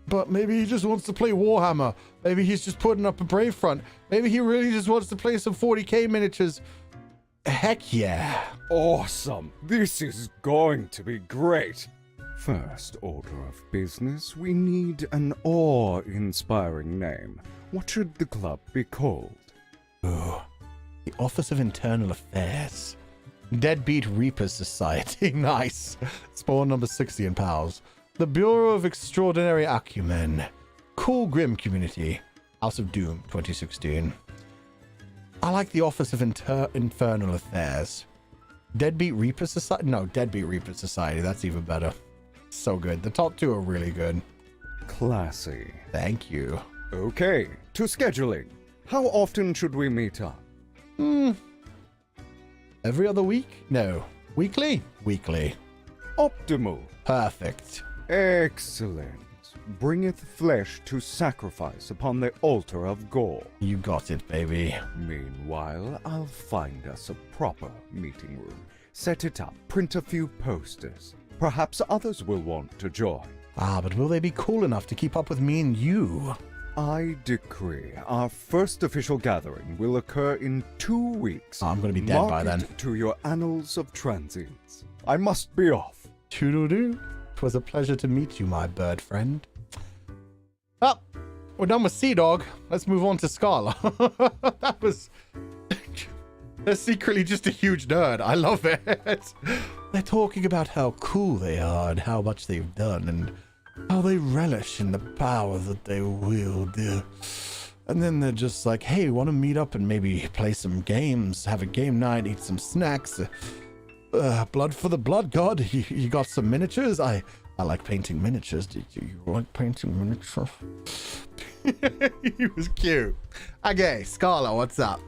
But maybe he just wants to play Warhammer. Maybe he's just putting up a brave front. Maybe he really just wants to play some 40k miniatures. Heck yeah. Awesome. This is going to be great. First order of business, we need an awe-inspiring name. What should the club be called? Ooh, the Office of Internal Affairs. Deadbeat Reapers Society. Nice. Spawn number 60 in pals. The Bureau of Extraordinary Acumen. Cool Grim Community. House of Doom 2016. I like the Office of Infernal Affairs. Deadbeat Reaper Society? No, Deadbeat Reaper Society. That's even better. So good. The top two are really good. Classy. Thank you. Okay, to scheduling. How often should we meet up? Every other week? No. Weekly? Weekly. Optimal. Perfect. Excellent. Bringeth flesh to sacrifice upon the altar of gore. You got it, baby. Meanwhile, I'll find us a proper meeting room. Set it up, print a few posters. Perhaps others will want to join. Ah, but will they be cool enough to keep up with me and you? I decree our first official gathering will occur in 2 weeks. I'm going to be dead Mark by then. it to your annals of transience. I must be off. Toodle-doo. 'Twas a pleasure to meet you, my bird friend. Oh, we're done with Sea Dog. Let's move on to Scala. That was... They're secretly just a huge nerd. I love it. They're talking about how cool they are and how much they've done and how they relish in the power that they wield. And then they're just like, hey, want to meet up and maybe play some games, have a game night, eat some snacks. Blood for the blood god. You got some miniatures? I like painting miniatures. Do you like painting miniatures? He was cute. Okay, Scarlet, what's up?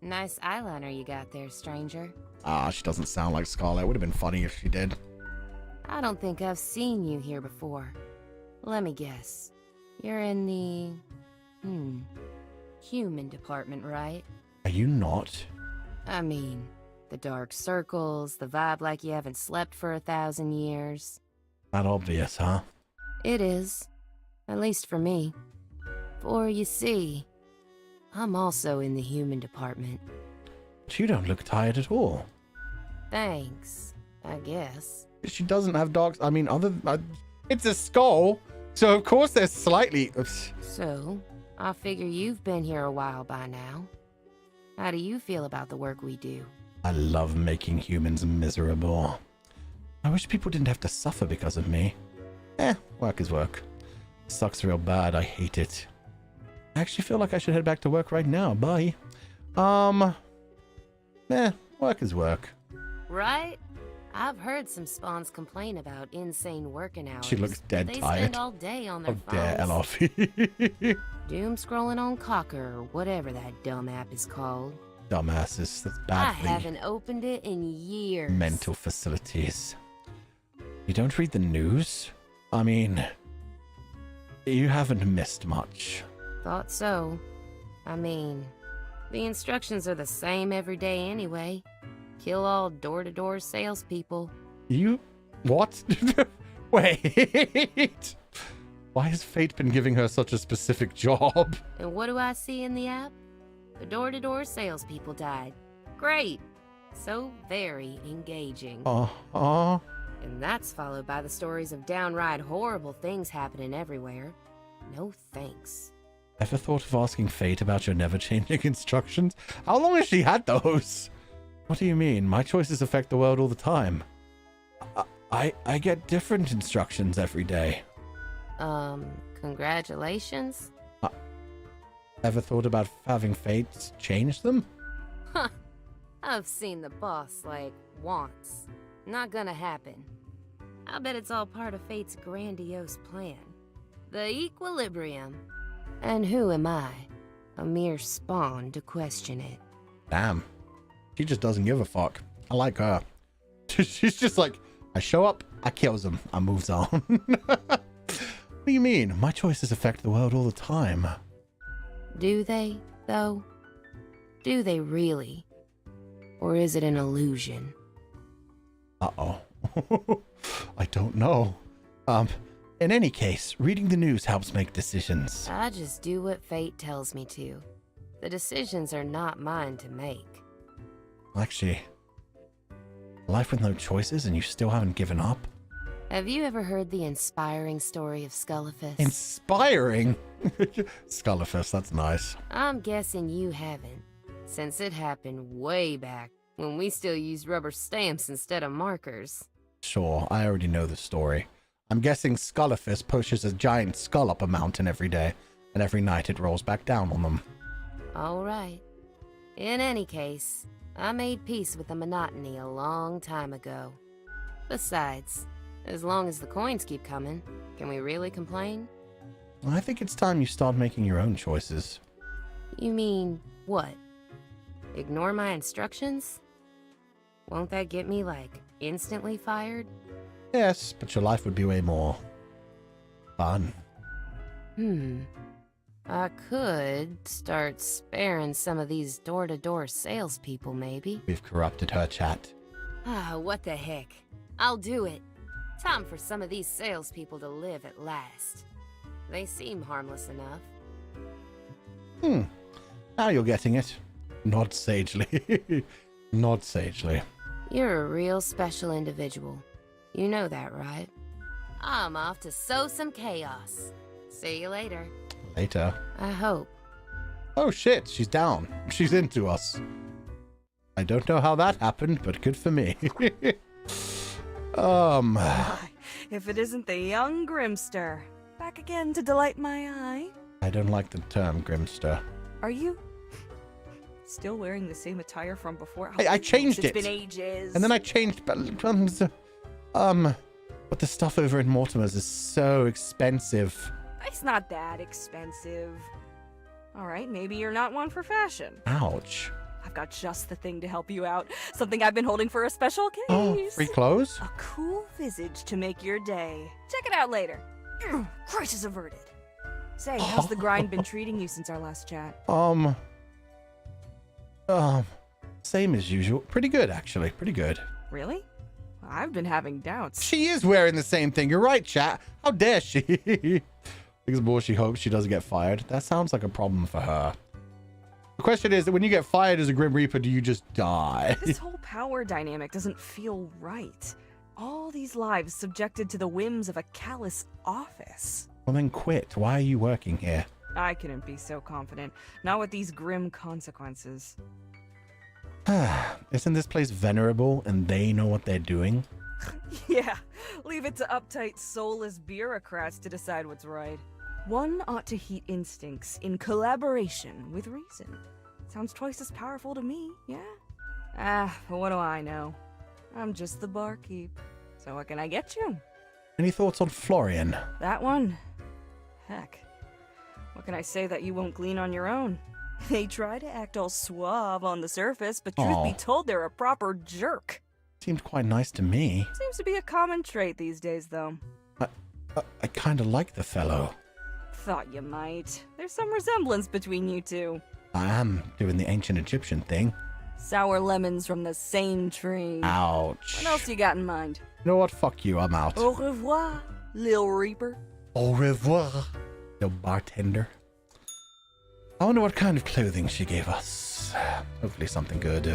Nice eyeliner you got there, stranger. Ah, she doesn't sound like Scarlet. Would have been funny if she did. I don't think I've seen you here before. Let me guess. You're in the... human department, right? Are you not? I mean, the dark circles, the vibe like you haven't slept for 1,000 years. Not obvious, huh? It is. At least for me. For you see, I'm also in the human department. But you don't look tired at all. Thanks, I guess. She doesn't have dogs. I mean, it's a skull, so of course there's slightly... So, I figure you've been here a while by now. How do you feel about the work we do? I love making humans miserable. I wish people didn't have to suffer because of me. Work is work. Sucks real bad. I hate it. I actually feel like I should head back to work right now. Bye. Work is work. Right? I've heard some spawns complain about insane working hours. She looks dead they tired. They spend all day on their phones. Doom scrolling on Cocker or whatever that dumb app is called. Dumbasses. That's bad I haven't opened it in years. Mental facilities. You don't read the news? I mean, you haven't missed much. Thought so. I mean, the instructions are the same every day anyway. Kill all door-to-door salespeople. You... what? Wait. Why has fate been giving her such a specific job? And what do I see in the app? The door-to-door salespeople died. Great. So very engaging. And that's followed by the stories of downright horrible things happening everywhere. No thanks. Ever thought of asking Fate about your never-changing instructions? How long has she had those? What do you mean? My choices affect the world all the time. I get different instructions every day. Congratulations? Ever thought about having Fate change them? Huh. I've seen the boss, like, once. Not gonna happen. I bet it's all part of Fate's grandiose plan. The equilibrium. And who am I? A mere spawn to question it. Damn. She just doesn't give a fuck. I like her. She's just like, I show up, I kills them, I moves on. What do you mean? My choices affect the world all the time. Do they, though? Do they really? Or is it an illusion? Uh-oh. I don't know. In any case, reading the news helps make decisions. I just do what fate tells me to. The decisions are not mine to make. Actually, life with no choices and you still haven't given up? Have you ever heard the inspiring story of Scullifus? Inspiring? Scullifus, that's nice. I'm guessing you haven't, since it happened way back when we still used rubber stamps instead of markers. Sure, I already know the story. I'm guessing Scullifus pushes a giant skull up a mountain every day, and every night it rolls back down on them. All right. In any case, I made peace with the monotony a long time ago. Besides, as long as the coins keep coming, can we really complain? I think it's time you start making your own choices. You mean, what? Ignore my instructions? Won't that get me, like, instantly fired? Yes, but your life would be way more fun. I could start sparing some of these door-to-door salespeople, maybe. We've corrupted her chat. What the heck. I'll do it. Time for some of these salespeople to live at last. They seem harmless enough. Now you're getting it. Not sagely. Not sagely. You're a real special individual. You know that, right? I'm off to sow some chaos. See you later. Later. I hope. Oh shit, she's down. She's into us. I don't know how that happened, but good for me. If it isn't the young Grimster. Back again to delight my eye. I don't like the term Grimster. Are you still wearing the same attire from before? I changed it. It's been ages. And then I changed, but the stuff over in Mortimer's is so expensive. It's not that expensive. All right, maybe you're not one for fashion. Ouch. I've got just the thing to help you out. Something I've been holding for a special case. Oh, free clothes? A cool visage to make your day. Check it out later. Crisis averted. Say, how's the grind been treating you since our last chat? Same as usual. Pretty good, actually. Pretty good. Really? I've been having doubts. She is wearing the same thing. You're right, chat. How dare she? Because more she hopes she doesn't get fired. That sounds like a problem for her. The question is that when you get fired as a Grim Reaper, do you just die? This whole power dynamic doesn't feel right. All these lives subjected to the whims of a callous office. Well, then quit. Why are you working here? I couldn't be so confident. Not with these grim consequences. Isn't this place venerable and they know what they're doing? Yeah, leave it to uptight, soulless bureaucrats to decide what's right. One ought to heed instincts in collaboration with reason. Sounds twice as powerful to me, yeah? But what do I know? I'm just the barkeep. So what can I get you? Any thoughts on Florian? That one? Heck. What can I say that you won't glean on your own? They try to act all suave on the surface, but truth be told, they're a proper jerk. Seemed quite nice to me. Seems to be a common trait these days, though. I kind of like the fellow. Thought you might. There's some resemblance between you two. I am doing the ancient Egyptian thing. Sour lemons from the same tree. Ouch. What else you got in mind? You know what? Fuck you. I'm out. Au revoir, Lil Reaper. Au revoir, the bartender. I wonder what kind of clothing she gave us. Hopefully something good.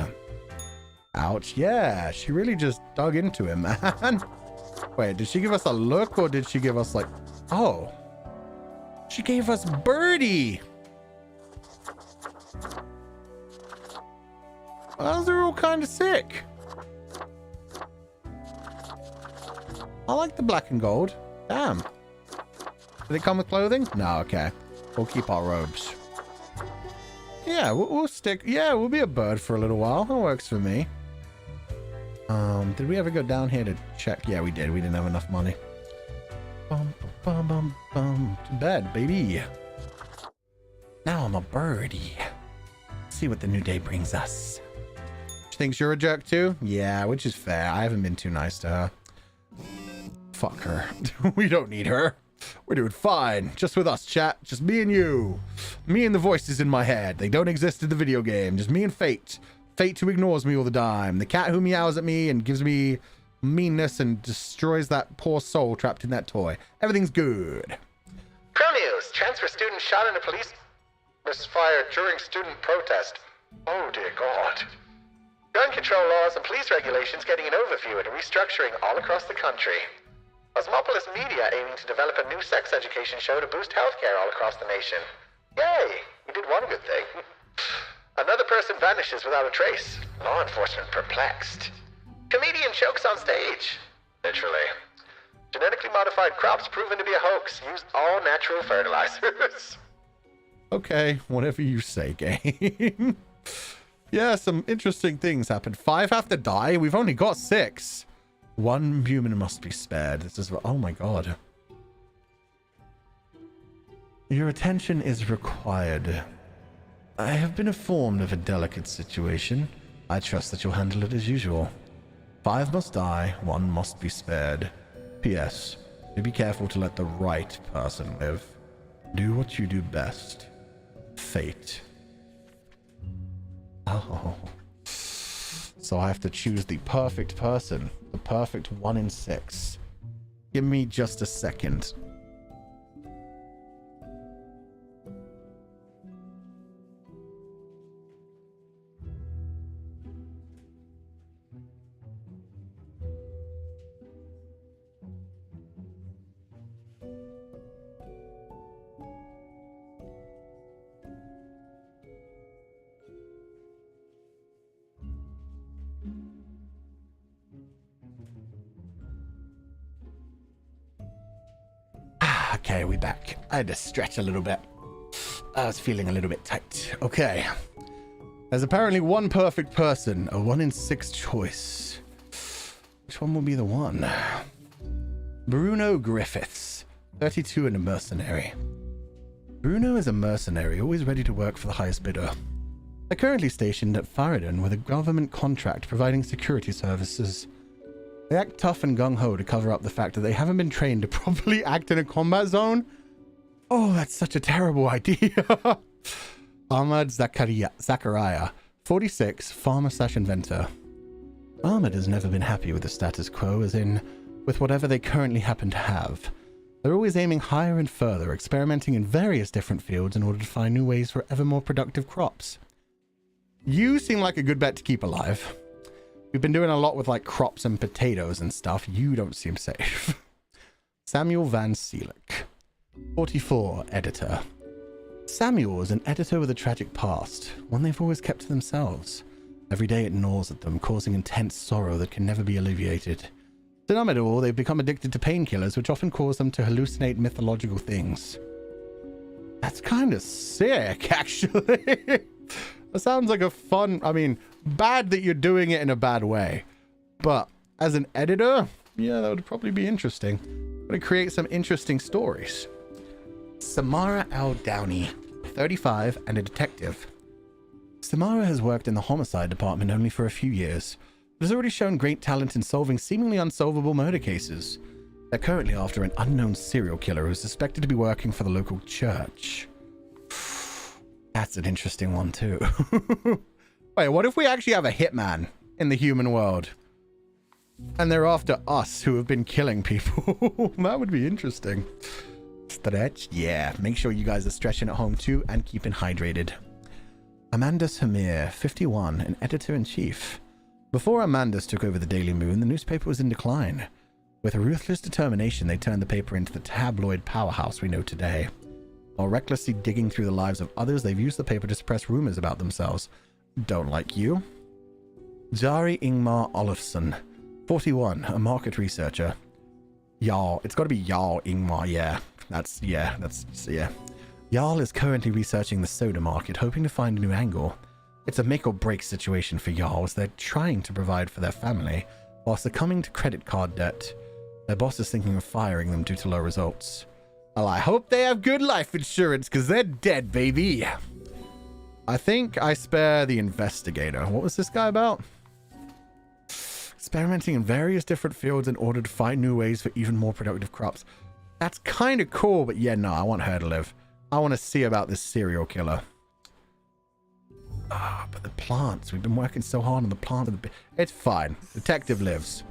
Ouch. Yeah, she really just dug into him, man. Wait, did she give us a look or did she give us like... Oh. She gave us Birdie. Those are all kind of sick. I like the black and gold. Damn. Do they come with clothing? No, okay. We'll keep our robes. Yeah, we'll stick... Yeah, we'll be a bird for a little while. That works for me. Did we ever go down here to check? Yeah, we did. We didn't have enough money. To bed, baby. Now I'm a birdie. See what the new day brings us. She thinks you're a jerk too? Yeah, which is fair. I haven't been too nice to her. Fuck her. We don't need her. We're doing fine. Just with us, chat. Just me and you. Me and the voices in my head. They don't exist in the video game. Just me and Fate. Fate who ignores me all the time. The cat who meows at me and gives me meanness and destroys that poor soul trapped in that toy. Everything's good. Crow News. Transfer student shot in a police misfire during student protest. Oh dear God. Gun control laws and police regulations getting an overview and restructuring all across the country. Cosmopolis Media aiming to develop a new sex education show to boost healthcare all across the nation. Yay! We did one good thing. Another person vanishes without a trace. Law enforcement perplexed. Comedian chokes on stage. Literally. Genetically modified crops proven to be a hoax. Use all natural fertilizers. Okay, whatever you say, game. Yeah, some interesting things happened. 5 have to die. We've only got 6. 1 human must be spared. This is... Oh my god. Your attention is required. I have been informed of a delicate situation. I trust that you'll handle it as usual. 5 must die, 1 must be spared. P.S. Be careful to let the right person live. Do what you do best. Fate. Oh. So I have to choose the perfect person. The perfect 1 in 6. Give me just a second. Okay, we back. I had to stretch a little bit. I was feeling a little bit tight. Okay. There's apparently one perfect person, a 1 in 6 choice. Which one will be the one? Bruno Griffiths, 32 and a mercenary. Bruno is a mercenary, always ready to work for the highest bidder. They're currently stationed at Faradon with a government contract providing security services. They act tough and gung-ho to cover up the fact that they haven't been trained to properly act in a combat zone. Oh, that's such a terrible idea. Ahmad Zachariah, 46, farmer/inventor. Ahmad has never been happy with the status quo, as in, with whatever they currently happen to have. They're always aiming higher and further, experimenting in various different fields in order to find new ways for ever more productive crops. You seem like a good bet to keep alive. We've been doing a lot with like crops and potatoes and stuff. You don't seem safe. Samuel Van Seelig, 44, editor. Samuel is an editor with a tragic past, one they've always kept to themselves. Every day it gnaws at them, causing intense sorrow that can never be alleviated. To numb it all, they've become addicted to painkillers, which often cause them to hallucinate mythological things. That's kind of sick, actually. That sounds like a fun... I mean, bad that you're doing it in a bad way. But as an editor, yeah, that would probably be interesting. Would create some interesting stories. Samara Al Downey, 35 and a detective. Samara has worked in the homicide department only for a few years, but has already shown great talent in solving seemingly unsolvable murder cases. They're currently after an unknown serial killer who is suspected to be working for the local church. That's an interesting one too. Wait, what if we actually have a hitman in the human world? And they're after us who have been killing people. That would be interesting. Stretch? Yeah, make sure you guys are stretching at home too and keeping hydrated. Amanda Samir, 51, an editor-in-chief. Before Amanda's took over the Daily Moon, the newspaper was in decline. With a ruthless determination, they turned the paper into the tabloid powerhouse we know today. While recklessly digging through the lives of others, they've used the paper to suppress rumors about themselves. Don't like you. Jari Ingmar Olofsson, 41, a market researcher. Jarl, it's got to be Jarl Ingmar, yeah. That's. Jarl is currently researching the soda market, hoping to find a new angle. It's a make or break situation for Jarl, as they're trying to provide for their family, while succumbing to credit card debt. Their boss is thinking of firing them due to low results. Well, I hope they have good life insurance, because they're dead, baby. I think I spare the investigator. What was this guy about? Experimenting in various different fields in order to find new ways for even more productive crops. That's kind of cool, but yeah, no, I want her to live. I want to see about this serial killer. Ah, but the plants. We've been working so hard on the plants. It's fine. Detective lives.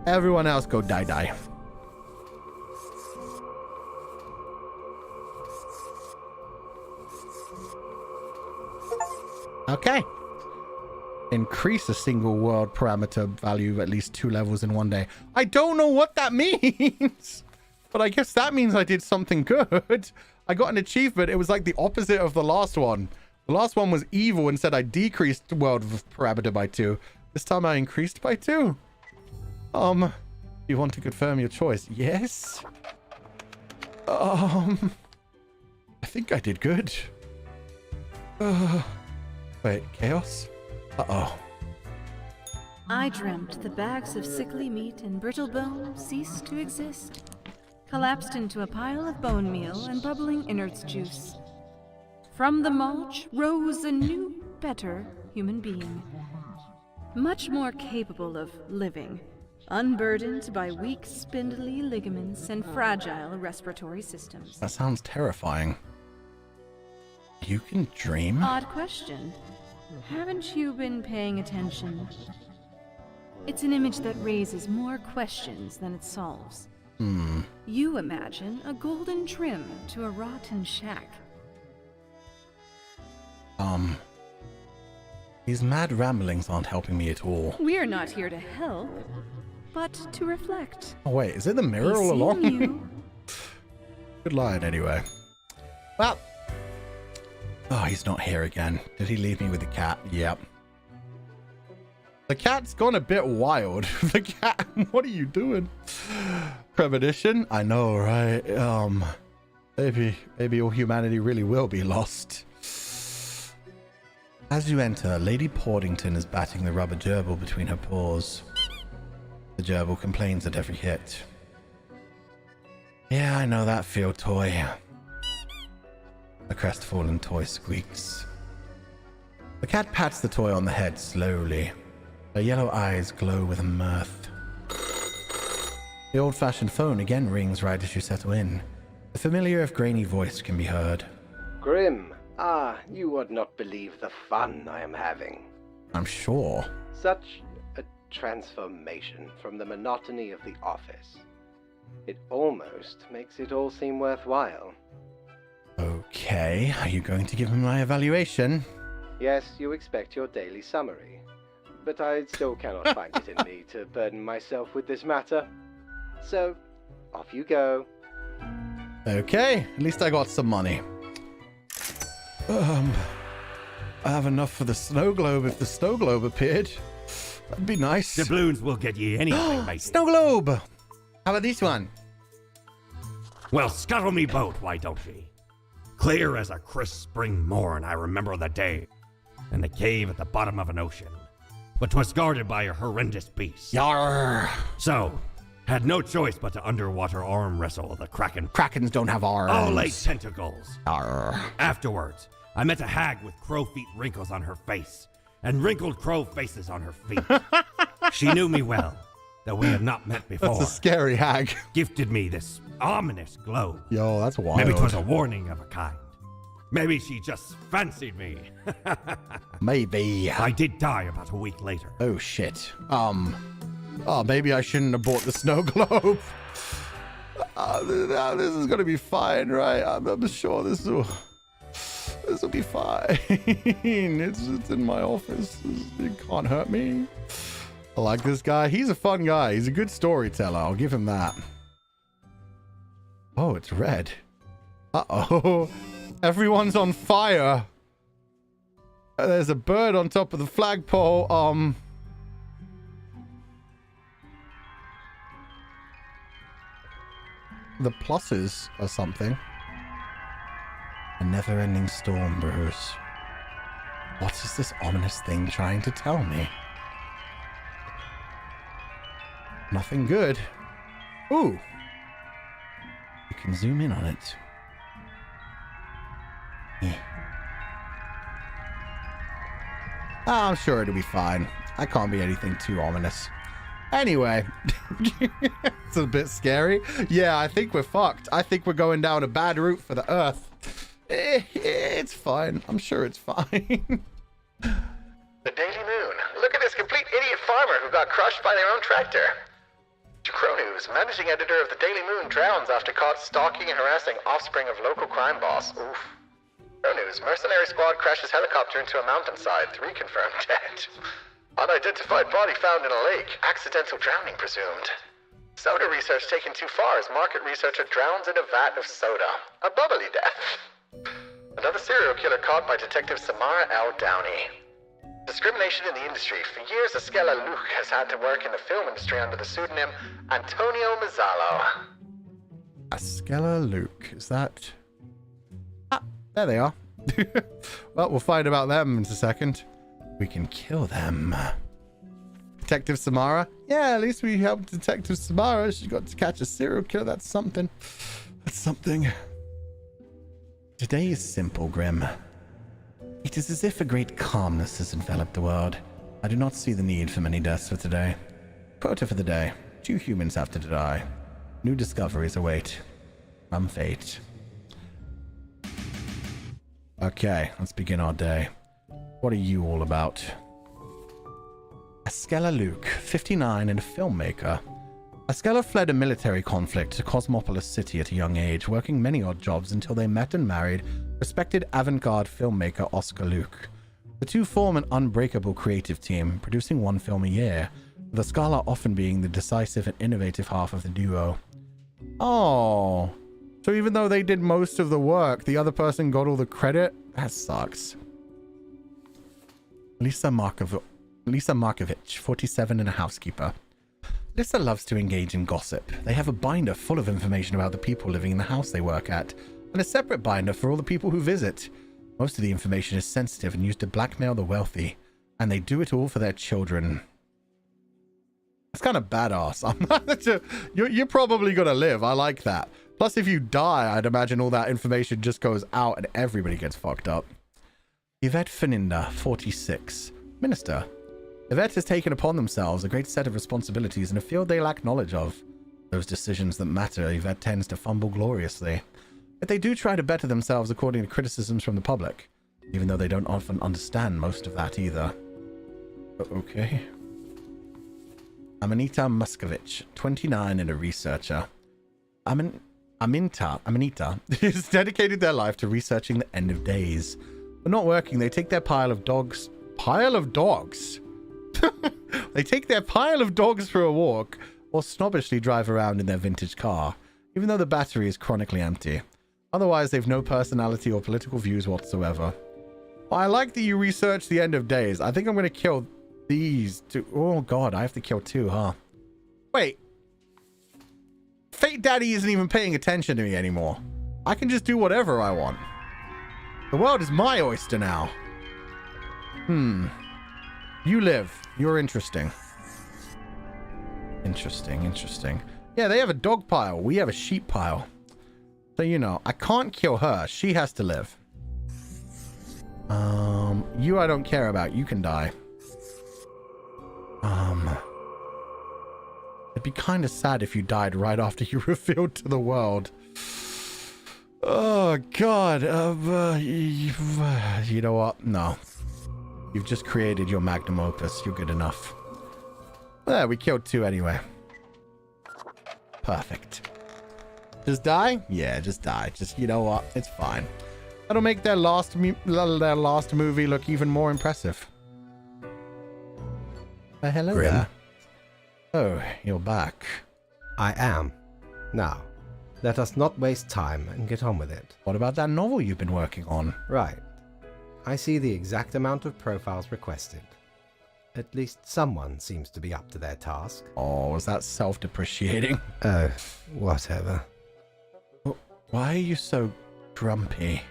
Everyone else go die. Okay. Increase a single world parameter value at least 2 levels in one day. I don't know what that means. But I guess that means I did something good. I got an achievement. It was like the opposite of the last one. The last one was evil and said I decreased world parameter by 2. This time I increased by 2. You want to confirm your choice? Yes. I think I did good. Wait, chaos? Uh-oh. I dreamt the bags of sickly meat and brittle bone ceased to exist, collapsed into a pile of bone meal and bubbling innards juice. From the mulch rose a new, better human being, much more capable of living, unburdened by weak, spindly ligaments and fragile respiratory systems. That sounds terrifying. You can dream? Odd question. Haven't you been paying attention? It's an image that raises more questions than it solves. You imagine a golden trim to a rotten shack. These mad ramblings aren't helping me at all. We're not here to help, but to reflect. Oh wait, is it the mirror all along? You. Good line, anyway. Well. Oh, he's not here again. Did he leave me with the cat? Yep. The cat's gone a bit wild. The cat, what are you doing? Premonition? I know, right? Maybe all humanity really will be lost. As you enter, Lady Portington is batting the rubber gerbil between her paws. The gerbil complains at every hit. Yeah, I know that feel, toy. The crestfallen toy squeaks. The cat pats the toy on the head slowly. Her yellow eyes glow with mirth. The old-fashioned phone again rings right as you settle in. The familiar if grainy voice can be heard. Grim, you would not believe the fun I am having. I'm sure. Such a transformation from the monotony of the office. It almost makes it all seem worthwhile. Okay, are you going to give me my evaluation? Yes, you expect your daily summary. But I still cannot find it in me to burden myself with this matter. So, off you go. Okay, at least I got some money. I have enough for the snow globe if the snow globe appeared. That'd be nice. Doubloons will get you anything, mate. Snow globe! How about this one? Well, scuttle me boat, why don't ye? Clear as a crisp spring morn, I remember the day, in the cave at the bottom of an ocean, but 'twas guarded by a horrendous beast. Yarr! So, had no choice but to underwater arm wrestle the kraken. Krakens don't have arms. All 8 tentacles. Yarr. Afterwards, I met a hag with crow feet wrinkles on her face, and wrinkled crow faces on her feet. She knew me well, though we had not met before. That's a scary hag. Gifted me this ominous globe. Yo, that's wild. Maybe 'twas a warning of a kind. Maybe she just fancied me. Maybe. I did die about a week later. Oh, shit. Oh, maybe I shouldn't have bought the snow globe. This is gonna be fine, right? I'm sure this will be fine. It's in my office. It can't hurt me. I like this guy. He's a fun guy. He's a good storyteller. I'll give him that. Oh, it's red. Uh-oh. Everyone's on fire. There's a bird on top of the flagpole. The pluses or something. A never-ending storm brews. What is this ominous thing trying to tell me? Nothing good. Ooh. You can zoom in on it. Yeah. I'm sure it'll be fine. I can't be anything too ominous. Anyway, it's a bit scary. Yeah, I think we're fucked. I think we're going down a bad route for the Earth. It's fine. I'm sure it's fine. The Daily Moon. Look at this complete idiot farmer who got crushed by their own tractor. Cronews, managing editor of the Daily Moon, drowns after caught stalking and harassing offspring of local crime boss. Oof. Cronews, mercenary squad crashes helicopter into a mountainside. 3 confirmed dead. Unidentified body found in a lake. Accidental drowning presumed. Soda research taken too far as market researcher drowns in a vat of soda. A bubbly death. Another serial killer caught by Detective Samara L. Downey. Discrimination in the industry. For years, Esquela Luke has had to work in the film industry under the pseudonym Antonio Mazzalo. Esquela Luke. Is that... Ah, there they are. Well, we'll find about them in a second. We can kill them. Detective Samara? Yeah, at least we helped Detective Samara. She got to catch a serial killer. That's something. That's something. Today is simple, Grim. It is as if a great calmness has enveloped the world. I do not see the need for many deaths for today. Quota for the day. 2 humans have to die. New discoveries await. From fate. Okay, let's begin our day. What are you all about? Esquela Luke, 59 and a filmmaker. Esquela fled a military conflict to Cosmopolis City at a young age, working many odd jobs until they met and married respected avant-garde filmmaker Oscar Luke. The two form an unbreakable creative team, producing 1 film a year, with Esquela often being the decisive and innovative half of the duo. Oh, so even though they did most of the work, the other person got all the credit? That sucks. Lisa Markovich, 47 and a housekeeper. Lissa loves to engage in gossip. They have a binder full of information about the people living in the house they work at, and a separate binder for all the people who visit. Most of the information is sensitive and used to blackmail the wealthy, and they do it all for their children. That's kind of badass. You're probably gonna live. I like that. Plus, if you die, I'd imagine all that information just goes out and everybody gets fucked up. Yvette Feninda, 46. Minister. Yvette has taken upon themselves a great set of responsibilities in a field they lack knowledge of. Those decisions that matter, Yvette tends to fumble gloriously. But they do try to better themselves according to criticisms from the public, even though they don't often understand most of that either. Okay. Amanita Muscovich, 29 and a researcher. Amanita has dedicated their life to researching the end of days. When not working, they take their pile of dogs... Pile of dogs? They take their pile of dogs for a walk, or snobbishly drive around in their vintage car, even though the battery is chronically empty. Otherwise, they've no personality or political views whatsoever. Well, I like that you research the end of days. I think I'm going to kill these two. Oh god, I have to kill two, huh? Wait. Fate Daddy isn't even paying attention to me anymore. I can just do whatever I want. The world is my oyster now. You live. You're interesting. Interesting. Yeah, they have a dog pile. We have a sheep pile. So, you know, I can't kill her. She has to live. You I don't care about. You can die. It'd be kind of sad if you died right after you revealed to the world. Oh, God. You know what? No. You've just created your magnum opus. You're good enough. There, we killed two anyway. Perfect. Just die? Yeah, just die. Just, you know what? It's fine. That'll make their last movie look even more impressive. Hello Grim. there. Oh, you're back. I am. Now, let us not waste time and get on with it. What about that novel you've been working on? Right. I see the exact amount of profiles requested. At least someone seems to be up to their task. Oh, was that self-depreciating? Oh, whatever. Why are you so grumpy?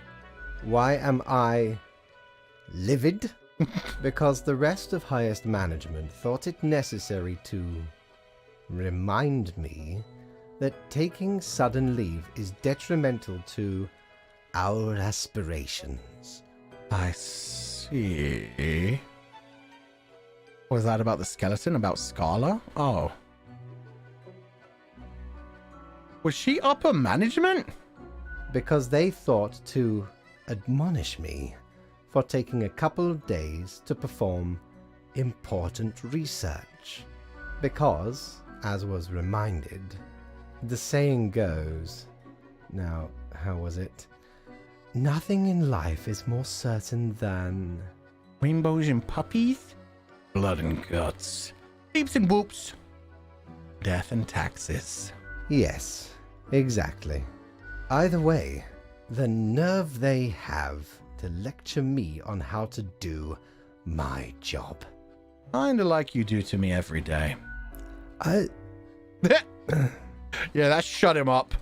Why am I livid? Because the rest of highest management thought it necessary to remind me that taking sudden leave is detrimental to our aspirations. I see. Was that about the skeleton? About Scala? Oh. Was she upper management? Because they thought to admonish me for taking a couple of days to perform important research. Because, as was reminded, the saying goes... Now, how was it? Nothing in life is more certain than... Rainbows and puppies? Blood and guts. Beeps and boops. Death and taxes. Yes, exactly. Either way, the nerve they have to lecture me on how to do my job. Kinda like you do to me every day. Yeah, that shut him up.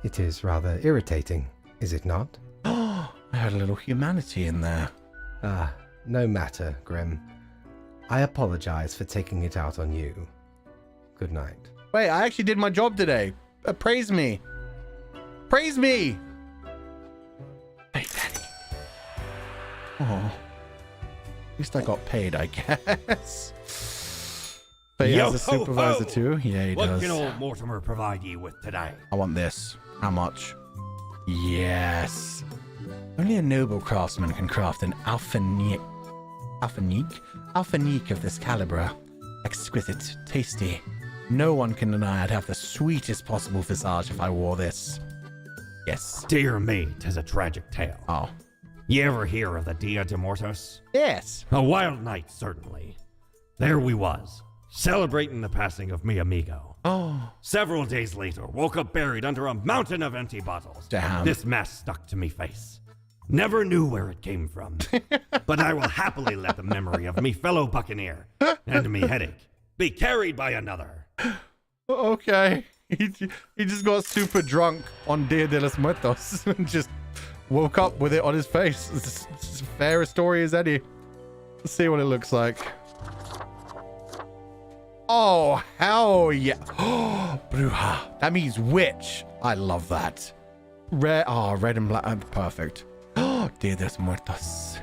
It is rather irritating, is it not? I had a little humanity in there. No matter, Grim. I apologize for taking it out on you. Good night. Wait, I actually did my job today. Praise me. Praise me! Hey, Daddy. Oh. At least I got paid, I guess. But he has a supervisor too? Yeah, he does. What can old Mortimer provide you with today? I want this. How much? Yes. Only a noble craftsman can craft an alphanique of this caliber. Exquisite, tasty. No one can deny I'd have the sweetest possible visage if I wore this. Yes. Dear me, 'tis a tragic tale. Oh. You ever hear of the Dia de Mortos? Yes. A wild night, certainly. There we was, celebrating the passing of me amigo. Oh. Several days later, woke up buried under a mountain of empty bottles. Damn. This mess stuck to me face. Never knew where it came from. But I will happily let the memory of me fellow buccaneer and me headache be carried by another. Okay. He just got super drunk on Dia de los Muertos and just woke up with it on his face. It's as fair a story as any. Let's see what it looks like. Oh, hell yeah. Oh, Bruja. That means witch. I love that. Red and black. Perfect. Oh, Dia de los Muertos.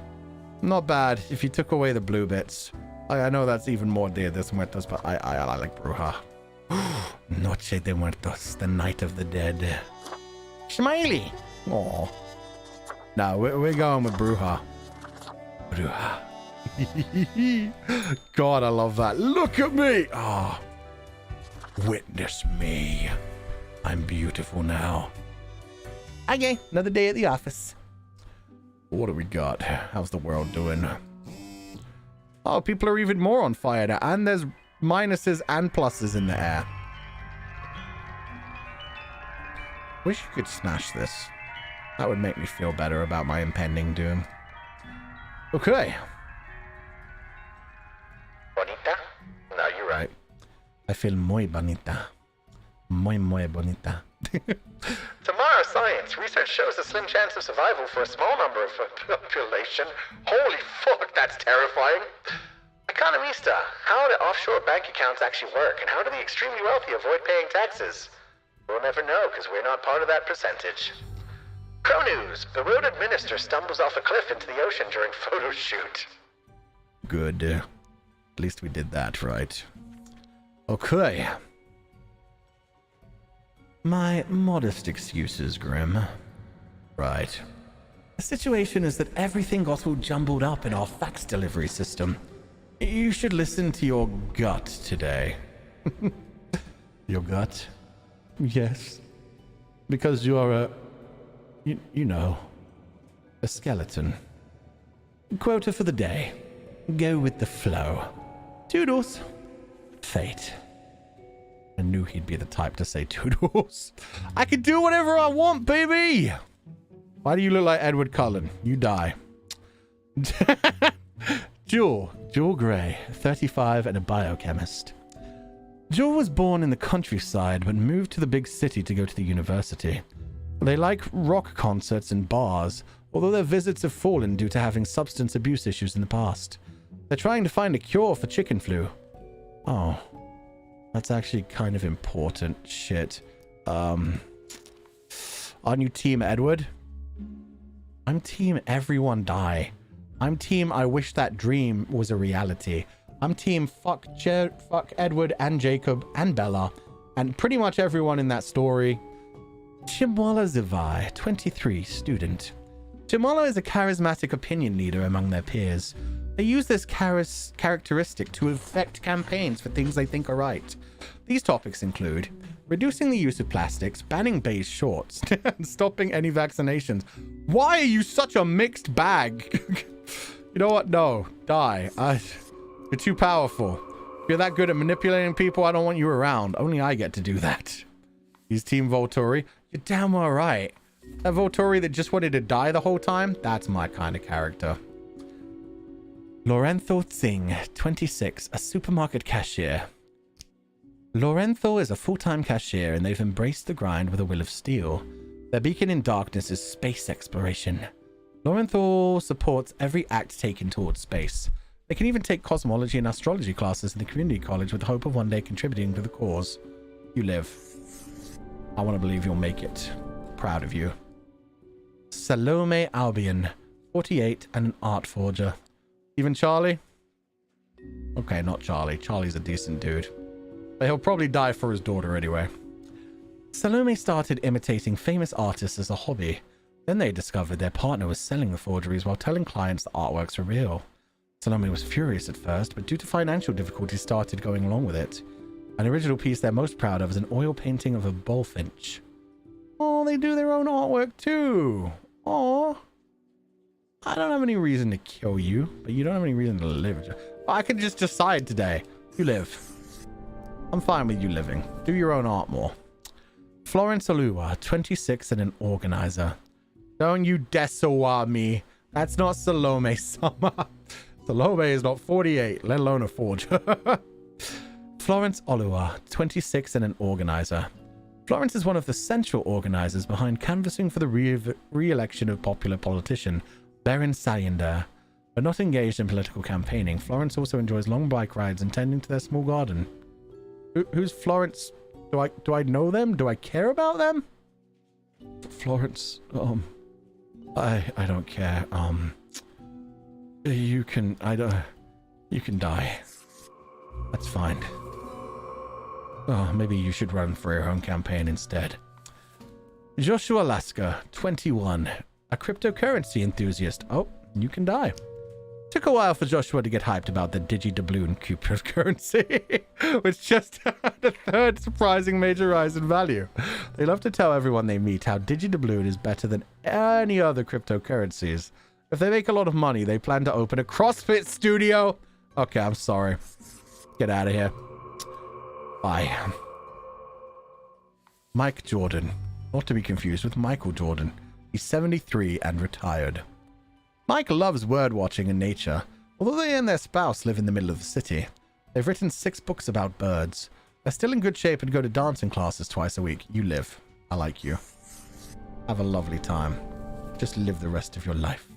Not bad if you took away the blue bits. I know that's even more Dia de los Muertos, but I like Bruja. Noche de Muertos, the night of the dead. Smiley. Oh. No, we're going with Bruja. Bruja. God, I love that. Look at me. Oh. Witness me. I'm beautiful now. Okay, another day at the office. What do we got? How's the world doing? Oh, people are even more on fire now. And there's minuses and pluses in the air. Wish you could smash this. That would make me feel better about my impending doom. Okay. Bonita? No, you're right. I feel muy bonita. Muy bonita. Tomorrow science research shows a slim chance of survival for a small number of population. Holy fuck, that's terrifying. Economista, how do offshore bank accounts actually work, and how do the extremely wealthy avoid paying taxes? We'll never know, because we're not part of that percentage. Crow News, bewildered minister stumbles off a cliff into the ocean during photo shoot. Good. At least we did that right. Okay. My modest excuses, Grim. Right. The situation is that everything got all jumbled up in our fax delivery system. You should listen to your gut today. Your gut? Yes. Because you are a... You know... a skeleton. Quota for the day. Go with the flow. Toodles. Fate. I knew he'd be the type to say toodles. I can do whatever I want, baby! Why do you look like Edward Cullen? You die. Jewel Gray, 35 and a biochemist. Jewel was born in the countryside but moved to the big city to go to the university. They like rock concerts and bars, although their visits have fallen due to having substance abuse issues in the past. They're trying to find a cure for chicken flu. Oh, that's actually kind of important shit. Aren't you Team Edward? I'm Team Everyone Die. I'm Team I Wish That Dream Was a Reality. I'm Team fuck Edward and Jacob and Bella and pretty much everyone in that story. Chimwala Zavai, 23, student. Chimwala is a charismatic opinion leader among their peers. They use this characteristic to affect campaigns for things they think are right. These topics include reducing the use of plastics, banning beige shorts, and stopping any vaccinations. Why are you such a mixed bag? You know what? No. Die. You're too powerful. If you're that good at manipulating people, I don't want you around. Only I get to do that. He's Team Volturi. You're damn well right. That Volturi that just wanted to die the whole time? That's my kind of character. Lorenzo Tsing, 26, a supermarket cashier. Lorenzo is a full-time cashier and they've embraced the grind with a will of steel. Their beacon in darkness is space exploration. Lorenzo supports every act taken towards space. They can even take cosmology and astrology classes in the community college with the hope of one day contributing to the cause. You live. I want to believe you'll make it. Proud of you. Salome Albion, 48 and an art forger. Even Charlie? Okay, not Charlie. Charlie's a decent dude. But he'll probably die for his daughter anyway. Salome started imitating famous artists as a hobby. Then they discovered their partner was selling the forgeries while telling clients the artworks were real. Salome was furious at first, but due to financial difficulties started going along with it. An original piece they're most proud of is an oil painting of a bullfinch. Oh, they do their own artwork too. Oh. I don't have any reason to kill you, but you don't have any reason to live. I could just decide today. You live. I'm fine with you living. Do your own art more. Florence Alua, 26 and an organizer. Don't you desawa me. That's not Salome Summer. Salome is not 48, let alone a forger. Florence Olua, 26 and an organizer. Florence is one of the central organizers behind canvassing for the re-election of popular politician Baron Sayender. But not engaged in political campaigning, Florence also enjoys long bike rides and tending to their small garden. Who's Florence? Do I know them? Do I care about them? Florence, I don't care. You can die. That's fine. Oh, maybe you should run for your own campaign instead. Joshua Lasker, 21, a cryptocurrency enthusiast. Oh, you can die. Took a while for Joshua to get hyped about the DigiDoubloon cryptocurrency, which just had a third surprising major rise in value. They love to tell everyone they meet how DigiDoubloon is better than any other cryptocurrencies. If they make a lot of money, they plan to open a CrossFit studio. Okay, I'm sorry. Get out of here. Bye. Mike Jordan. Not to be confused with Michael Jordan. He's 73 and retired. Mike loves word watching and nature. Although they and their spouse live in the middle of the city, they've written 6 books about birds. They're still in good shape and go to dancing classes twice a week. You live. I like you. Have a lovely time. Just live the rest of your life.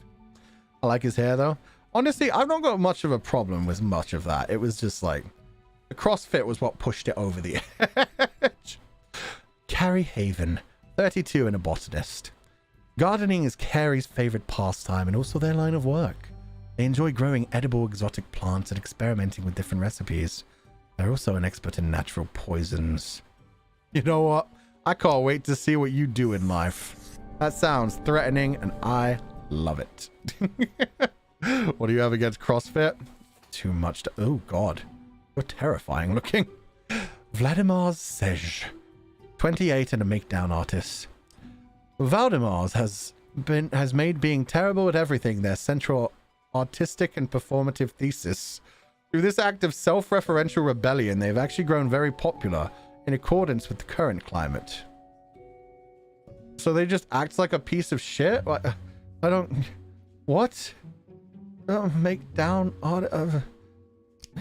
I like his hair though. Honestly, I've not got much of a problem with much of that. It was just like, the CrossFit was what pushed it over the edge. Carrie Haven, 32 and a botanist. Gardening is Carrie's favorite pastime and also their line of work. They enjoy growing edible exotic plants and experimenting with different recipes. They're also an expert in natural poisons. You know what? I can't wait to see what you do in life. That sounds threatening and I love it. What do you have against CrossFit? Too much to... Oh, God. You're terrifying looking. Vladimir Sej, 28 and a make-down artist. Valdemars has made being terrible at everything their central artistic and performative thesis. Through this act of self-referential rebellion, they've actually grown very popular in accordance with the current climate. So they just act like a piece of shit? I don't... What? Make down art of...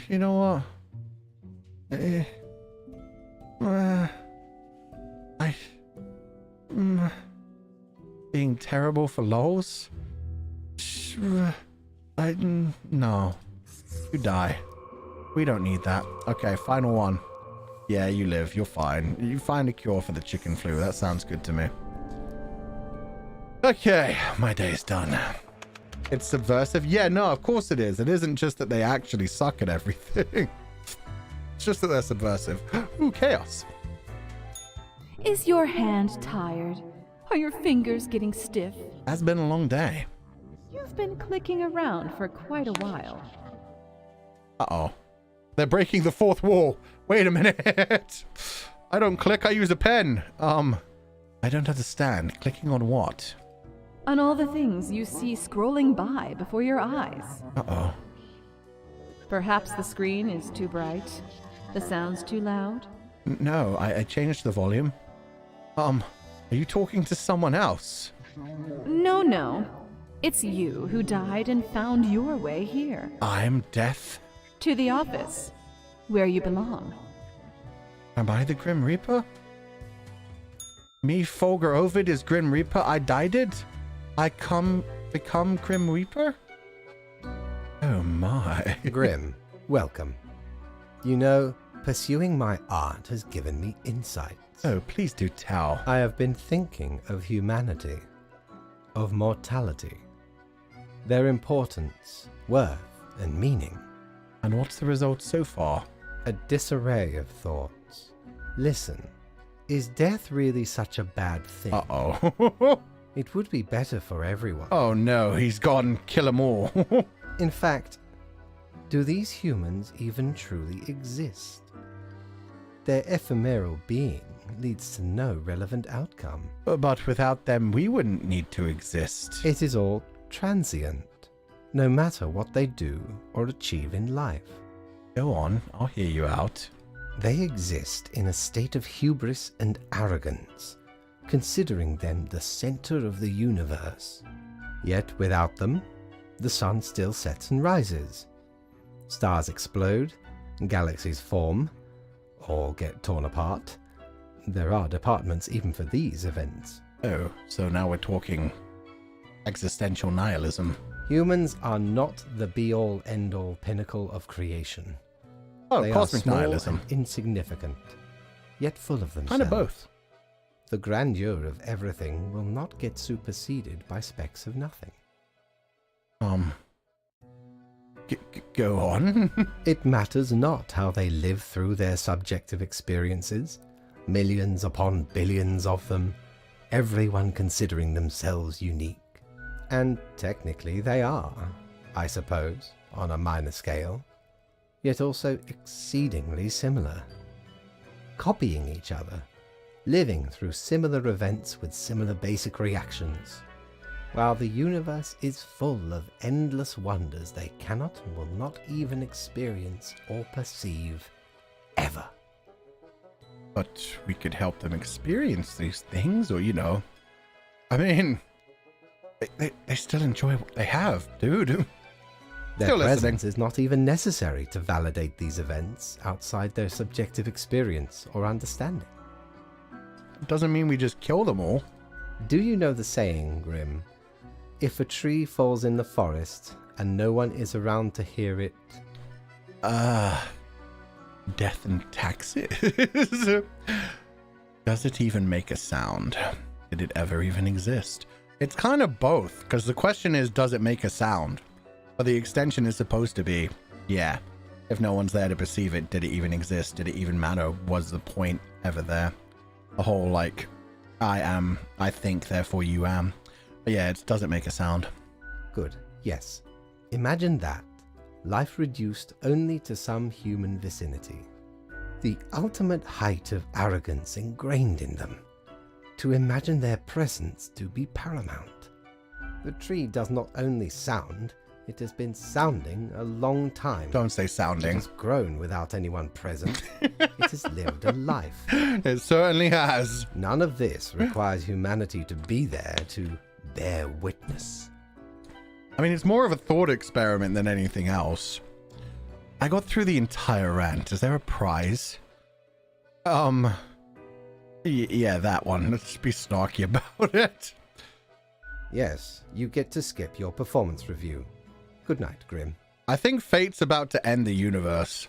You know what? Being terrible for lols? No. You die. We don't need that. Okay, final one. Yeah, you live. You're fine. You find a cure for the chicken flu. That sounds good to me. Okay, my day's done. It's subversive? Yeah, no, of course it is. It isn't just that they actually suck at everything. It's just that they're subversive. Ooh, chaos. Is your hand tired? Are your fingers getting stiff? Has been a long day. You've been clicking around for quite a while. Uh-oh. They're breaking the fourth wall. Wait a minute. I don't click, I use a pen. I don't understand. Clicking on what? On all the things you see scrolling by before your eyes. Uh-oh. Perhaps the screen is too bright. The sound's too loud. No, I changed the volume. Are you talking to someone else? No. It's you who died and found your way here. I'm death? To the office, where you belong. Am I the Grim Reaper? Me, Fulgur Ovid, is Grim Reaper? I died it? I become Grim Reaper? Oh my. Grim, welcome. You know, pursuing my art has given me insights. Oh, please do tell. I have been thinking of humanity, of mortality, their importance, worth, and meaning. And what's the result so far? A disarray of thoughts. Listen, is death really such a bad thing? Uh-oh. It would be better for everyone. Oh no, he's gone. Kill them all. In fact, do these humans even truly exist? Their ephemeral being leads to no relevant outcome. But without them, we wouldn't need to exist. It is all transient, no matter what they do or achieve in life. Go on, I'll hear you out. They exist in a state of hubris and arrogance, considering them the center of the universe. Yet without them, the sun still sets and rises. Stars explode, galaxies form, all get torn apart. There are departments even for these events. Oh, so now we're talking existential nihilism. Humans are not the be-all, end-all pinnacle of creation. Oh, they cosmic are small nihilism. and insignificant, yet full of themselves. Kind of both. The grandeur of everything will not get superseded by specks of nothing. Go on. It matters not how they live through their subjective experiences, millions upon billions of them, everyone considering themselves unique. And technically they are, I suppose, on a minor scale, yet also exceedingly similar. Copying each other, living through similar events with similar basic reactions, while the universe is full of endless wonders they cannot and will not even experience or perceive, ever. But we could help them experience these things, or, I mean, they still enjoy what they have, dude. Their Still listening. presence is not even necessary to validate these events outside their subjective experience or understanding. Doesn't mean we just kill them all. Do you know the saying, Grim? If a tree falls in the forest and no one is around to hear it... Death and taxes? Does it even make a sound? Did it ever even exist? It's kind of both, because the question is, does it make a sound? But the extension is supposed to be, yeah. If no one's there to perceive it, did it even exist? Did it even matter? Was the point ever there? The whole, I am, I think, therefore you am. But yeah, it doesn't make a sound. Good, yes. Imagine that. Life reduced only to some human vicinity. The ultimate height of arrogance ingrained in them. To imagine their presence to be paramount. The tree does not only sound, it has been sounding a long time. Don't say sounding. It has grown without anyone present. It has lived a life. It certainly has. None of this requires humanity to be there to bear witness. I mean, it's more of a thought experiment than anything else. I got through the entire rant. Is there a prize? Yeah, that one. Let's just be snarky about it. Yes, you get to skip your performance review. Good night, Grim. I think Fate's about to end the universe.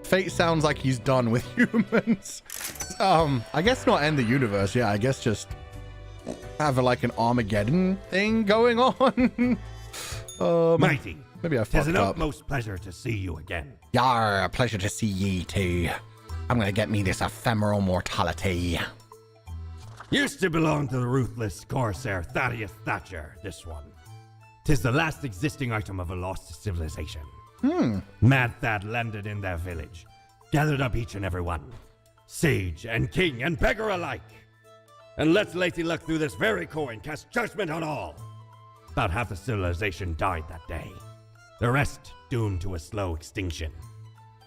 Fate sounds like he's done with humans. I guess not end the universe. Yeah, I guess just have like an Armageddon thing going on. Mighty, maybe I tis fucked an up. utmost pleasure to see you again. Yar, a pleasure to see ye too. I'm gonna get me this ephemeral mortality. Used to belong to the ruthless Corsair Thaddeus Thatcher, this one. Tis the last existing item of a lost civilization. Mad Thad landed in their village, gathered up each and every one, sage and king and beggar alike, and lets Lacey Luck through this very coin cast judgment on all. About half the civilization died that day, the rest doomed to a slow extinction.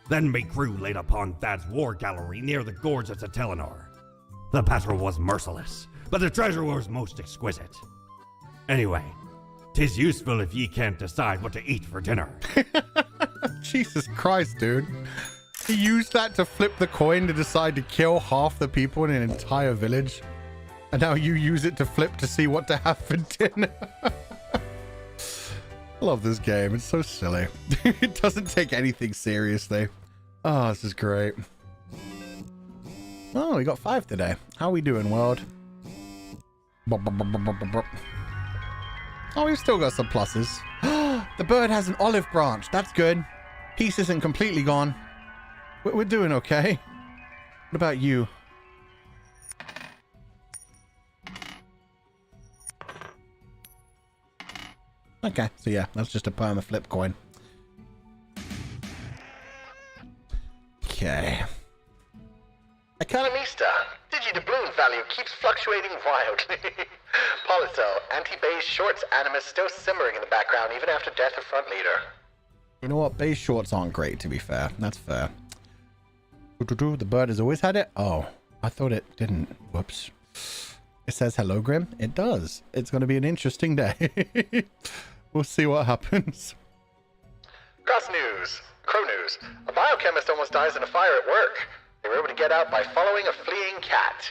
Then my crew laid upon Thad's war gallery near the gorge of Telenor. The battle was merciless, but the treasure was most exquisite. Anyway, 'tis useful if ye can't decide what to eat for dinner. Jesus Christ, dude. He used that to flip the coin to decide to kill half the people in an entire village. And now you use it to flip to see what to have for dinner. I love this game. It's so silly. It doesn't take anything seriously. Oh, this is great. Oh, we got 5 today. How we doing, world? Oh, we've still got some pluses. The bird has an olive branch. That's good. Peace isn't completely gone. We're doing okay. What about you? Okay, so yeah, that's just a perma flip coin. Okay. Economista, Digidoubloon value keeps fluctuating wildly. Polito, anti-beige shorts animus still simmering in the background even after death of front leader. You know what? Beige shorts aren't great, to be fair. That's fair. The bird has always had it? Oh, I thought it didn't. Whoops. It says hello, Grim. It does. It's going to be an interesting day. We'll see what happens. Cross news. Crow news. A biochemist almost dies in a fire at work. They were able to get out by following a fleeing cat.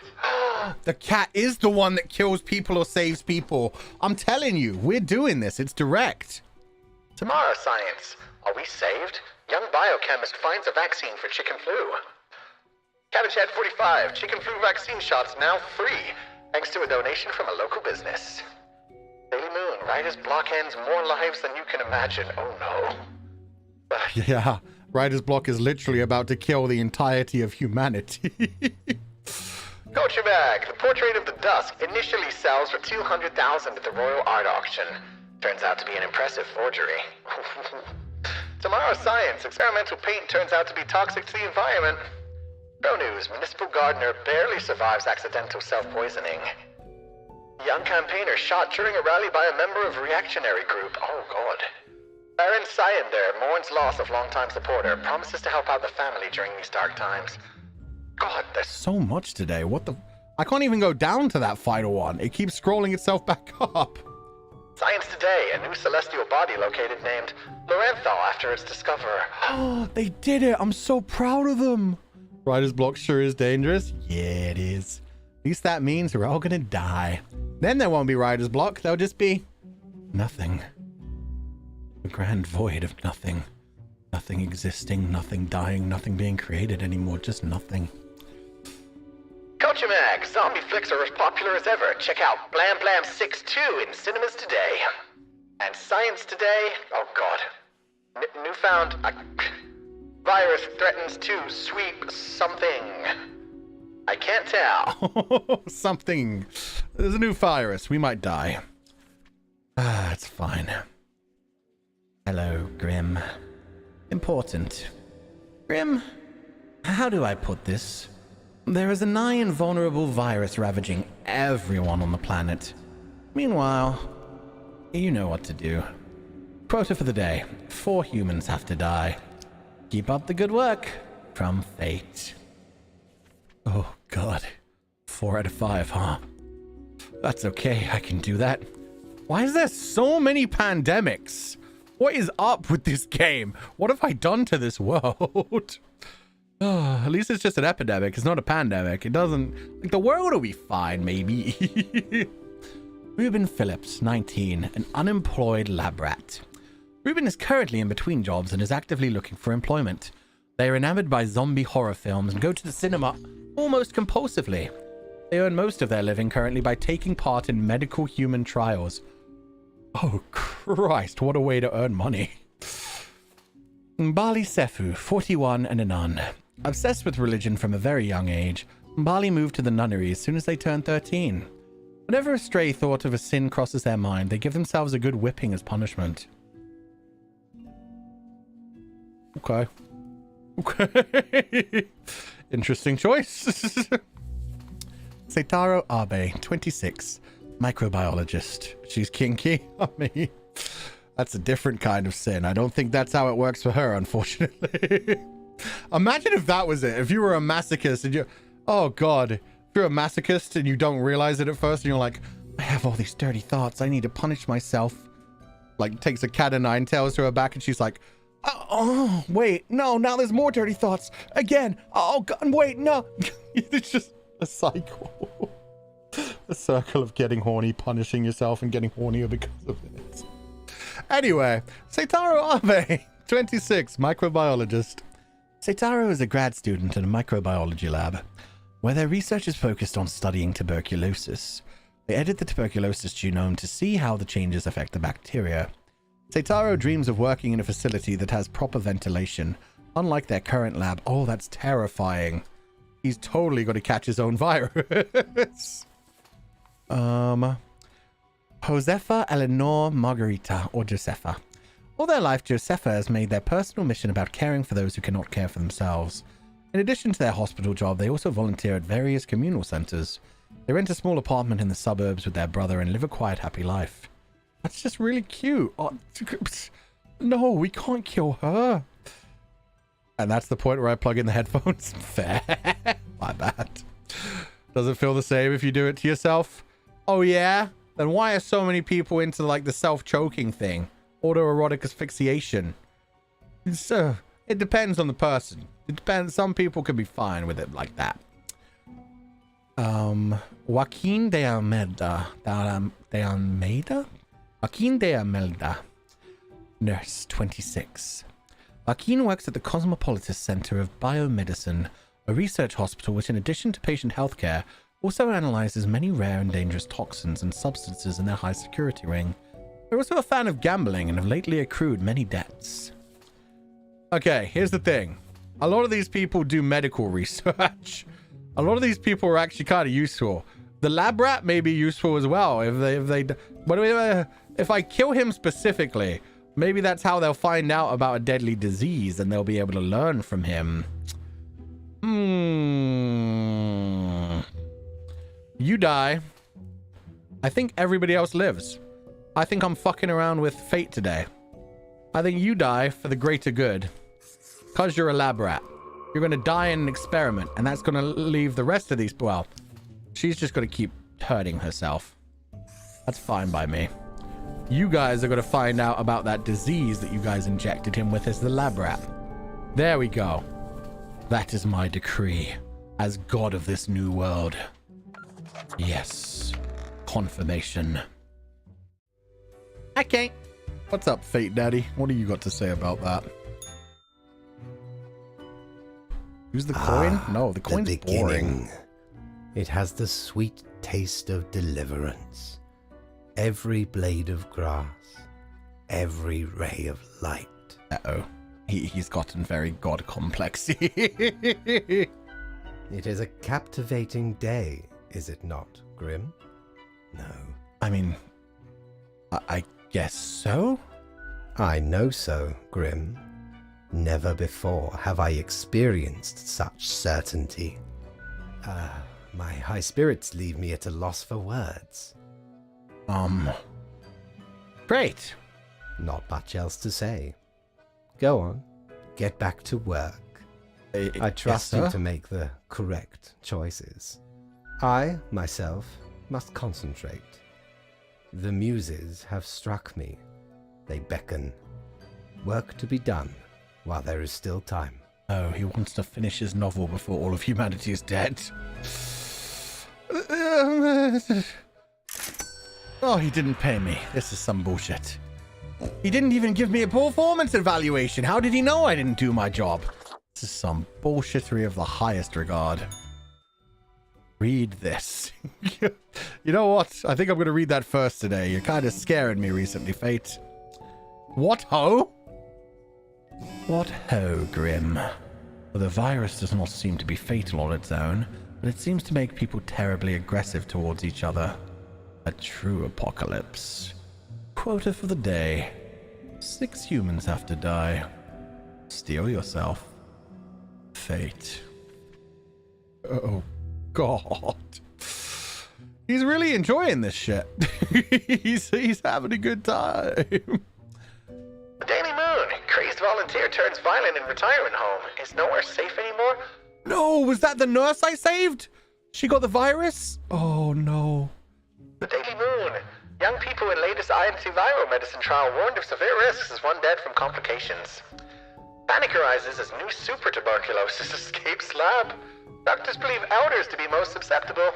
The cat is the one that kills people or saves people. I'm telling you, we're doing this. It's direct. Tomorrow, science. Are we saved? Young biochemist finds a vaccine for chicken flu. Cabbage Head 45. Chicken flu vaccine shots now free, thanks to a donation from a local business. Daily Moon. Writer's block ends more lives than you can imagine. Oh no. Yeah. Writer's block is literally about to kill the entirety of humanity. Culture Bag. The Portrait of the Dusk initially sells for $200,000 at the Royal Art Auction. Turns out to be an impressive forgery. Tomorrow Science. Experimental paint turns out to be toxic to the environment. Pro News. Municipal gardener barely survives accidental self-poisoning. Young campaigner shot during a rally by a member of reactionary group. Oh god. Baron Cyander mourns loss of longtime supporter, promises to help out the family during these dark times. God, there's so much today. What the? I can't even go down to that final one. It keeps scrolling itself back up. Science Today, a new celestial body located named Lorenthal after its discoverer. Oh, they did it. I'm so proud of them. Writer's block sure is dangerous. Yeah, it is. At least that means we're all gonna die. Then there won't be writer's block. There'll just be nothing. A grand void of nothing. Nothing existing, nothing dying, nothing being created anymore, just nothing. Culture Mag, zombie flicks are as popular as ever. Check out Blam Blam 6-2 in cinemas today. And Science Today, oh god. Newfound virus threatens to sweep something. I can't tell. Something. There's a new virus. We might die. It's fine. Hello, Grim. Important. Grim, how do I put this? There is a nigh invulnerable virus ravaging everyone on the planet. Meanwhile, you know what to do. Quota for the day. 4 humans have to die. Keep up the good work. From Fate. Oh, God. 4 out of 5, huh? That's okay. I can do that. Why is there so many pandemics? What is up with this game? What have I done to this world? Oh, at least it's just an epidemic. It's not a pandemic. It doesn't... Like, the world will be fine, maybe. Ruben Phillips, 19, an unemployed lab rat. Ruben is currently in between jobs and is actively looking for employment. They are enamored by zombie horror films and go to the cinema almost compulsively. They earn most of their living currently by taking part in medical human trials. Oh, Christ, what a way to earn money. Mbali Sefu, 41 and a nun. Obsessed with religion from a very young age, Mbali moved to the nunnery as soon as they turned 13. Whenever a stray thought of a sin crosses their mind, they give themselves a good whipping as punishment. Okay. Okay. Interesting choice. Seitaro Abe, 26. Microbiologist. She's kinky. I mean, that's a different kind of sin. I don't think that's how it works for her, unfortunately. Imagine if that was it. If you were a masochist and you... Oh, God. If you're a masochist and you don't realize it at first and you're like, I have all these dirty thoughts. I need to punish myself. Like, takes a cat of nine tails to her back and she's like, oh, wait. No, now there's more dirty thoughts. Again. Oh, God. Wait, no. It's just a cycle. A circle of getting horny, punishing yourself, and getting hornier because of it. Anyway, Seitaro Abe, 26, microbiologist. Seitaro is a grad student in a microbiology lab, where their research is focused on studying tuberculosis. They edit the tuberculosis genome to see how the changes affect the bacteria. Seitaro dreams of working in a facility that has proper ventilation, unlike their current lab. Oh, that's terrifying. He's totally going to catch his own virus. Josefa Eleanor Margarita, or Josefa. All their life, Josefa has made their personal mission about caring for those who cannot care for themselves. In addition to their hospital job, they also volunteer at various communal centers. They rent a small apartment in the suburbs with their brother and live a quiet, happy life. That's just really cute. Oh, no, we can't kill her. And that's the point where I plug in the headphones. Fair. My bad. Does it feel the same if you do it to yourself? Oh, yeah? Then why are so many people into, like, the self-choking thing? Autoerotic asphyxiation. It's It depends on the person. It depends. Some people can be fine with it like that. Joaquin de Almeida. Joaquin de Almeida. Nurse, 26. Joaquin works at the Cosmopolitan Center of Biomedicine, a research hospital which, in addition to patient healthcare, also analyzes many rare and dangerous toxins and substances in their high security ring. They're also a fan of gambling and have lately accrued many debts. Okay, here's the thing. A lot of these people do medical research. A lot of these people are actually kind of useful. The lab rat may be useful as well if I kill him specifically. Maybe that's how they'll find out about a deadly disease and they'll be able to learn from him. You die. I think everybody else lives. I think I'm fucking around with fate today. I think you die for the greater good. Because you're a lab rat. You're going to die in an experiment, and that's going to leave the rest of these... Well, she's just going to keep hurting herself. That's fine by me. You guys are going to find out about that disease that you guys injected him with as the lab rat. There we go. That is my decree as god of this new world. Yes. Confirmation. Okay. What's up, Fate Daddy? What do you got to say about that? Use the coin? No, the coin's boring. It has the sweet taste of deliverance. Every blade of grass, every ray of light. Uh-oh. He's gotten very god complexy. It is a captivating day, is it not, Grim? No. I mean, I guess so? I know so, Grim. Never before have I experienced such certainty. My high spirits leave me at a loss for words. Great. Not much else to say. Go on. Get back to work. I trust you to make the correct choices. I, myself, must concentrate. The muses have struck me. They beckon. Work to be done while there is still time. Oh, he wants to finish his novel before all of humanity is dead. Oh, he didn't pay me. This is some bullshit. He didn't even give me a performance evaluation. How did he know I didn't do my job? This is some bullshittery of the highest regard. Read this. You know what? I think I'm going to read that first today. You're kind of scaring me recently, Fate. What ho? What ho, Grim? Well, the virus does not seem to be fatal on its own, but it seems to make people terribly aggressive towards each other. A true apocalypse. Quota for the day. 6 humans have to die. Steel yourself. Fate. Oh, God. He's really enjoying this shit. he's having a good time. The Daily Moon. Crazed volunteer turns violent in retirement home. Is nowhere safe anymore? No, was that the nurse I saved? She got the virus? Oh, no. The Daily Moon. Young people in latest antiviral medicine trial warned of severe risks as one dead from complications. Panic arises as new super tuberculosis escapes lab. Doctors believe elders to be most susceptible.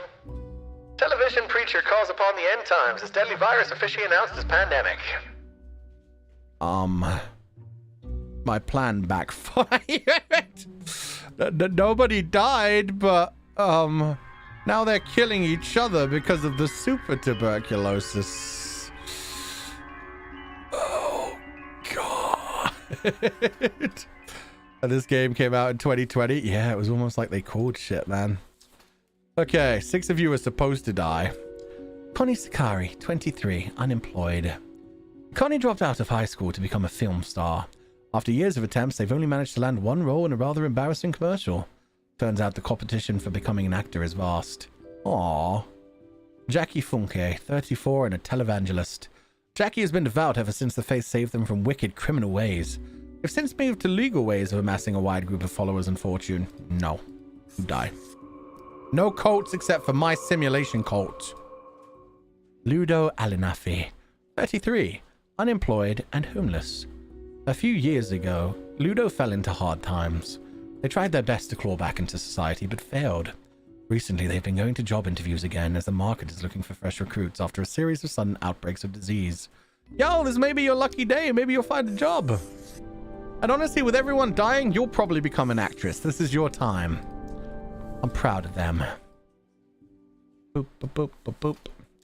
Television preacher calls upon the end times as deadly virus officially announced as pandemic. My plan backfired. Nobody died, but, now they're killing each other because of the super tuberculosis. Oh, God. And this game came out in 2020. Yeah, it was almost like they called shit, man. Okay, 6 of you are supposed to die. Connie Sakari, 23, unemployed. Connie dropped out of high school to become a film star. After years of attempts, they've only managed to land one role in a rather embarrassing commercial. Turns out the competition for becoming an actor is vast. Aww. Jackie Funke, 34 and a televangelist. Jackie has been devout ever since the faith saved them from wicked criminal ways. They've since moved to legal ways of amassing a wide group of followers and fortune. No. You die. No cults except for my simulation cult. Ludo Alinafi, 33, unemployed and homeless. A few years ago, Ludo fell into hard times. They tried their best to claw back into society, but failed. Recently, they've been going to job interviews again as the market is looking for fresh recruits after a series of sudden outbreaks of disease. Yo, this may be your lucky day. Maybe you'll find a job. And honestly, with everyone dying, you'll probably become an actress. This is your time. I'm proud of them. Boop, boop, boop, boop, boop.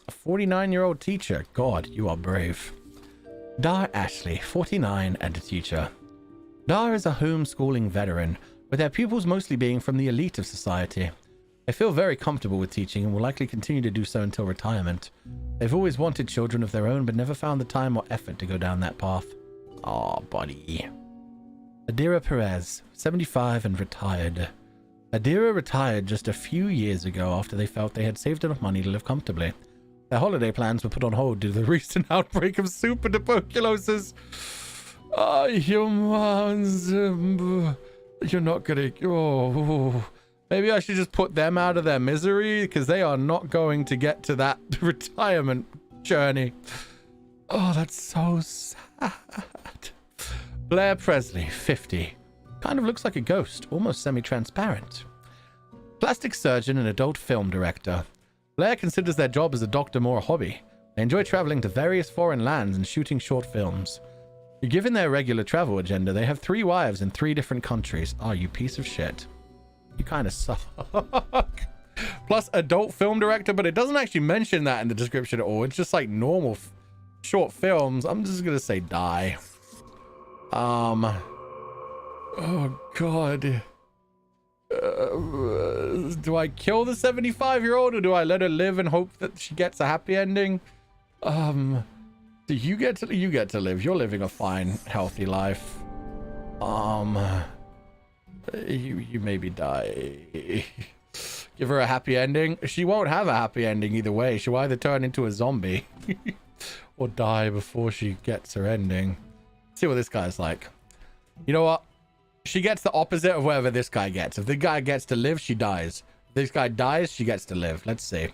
A 49-year-old teacher. God, you are brave. Dar Ashley, 49, and a teacher. Dar is a homeschooling veteran, with their pupils mostly being from the elite of society. They feel very comfortable with teaching and will likely continue to do so until retirement. They've always wanted children of their own, but never found the time or effort to go down that path. Aw, buddy. Adira Perez, 75 and retired. Adira retired just a few years ago after they felt they had saved enough money to live comfortably. Their holiday plans were put on hold due to the recent outbreak of super tuberculosis. Humans, you're not gonna... Oh, maybe I should just put them out of their misery, because they are not going to get to that retirement journey. Oh, that's so sad. Blair Presley, 50. Kind of looks like a ghost, almost semi-transparent. Plastic surgeon and adult film director. Blair considers their job as a doctor more a hobby. They enjoy traveling to various foreign lands and shooting short films. Given their regular travel agenda, they have 3 wives in 3 different countries. Oh, you piece of shit. You kind of suck. Plus adult film director, but it doesn't actually mention that in the description at all. It's just like normal short films. I'm just gonna say die. Oh god. Do I kill the 75-year-old or do I let her live and hope that she gets a happy ending? Do you get to live? You're living a fine, healthy life. You maybe die. Give her a happy ending. She won't have a happy ending either way. She'll either turn into a zombie or die before she gets her ending. See what this guy's like. You know what? She gets the opposite of whatever this guy gets. If the guy gets to live, she dies. If this guy dies, she gets to live. Let's see.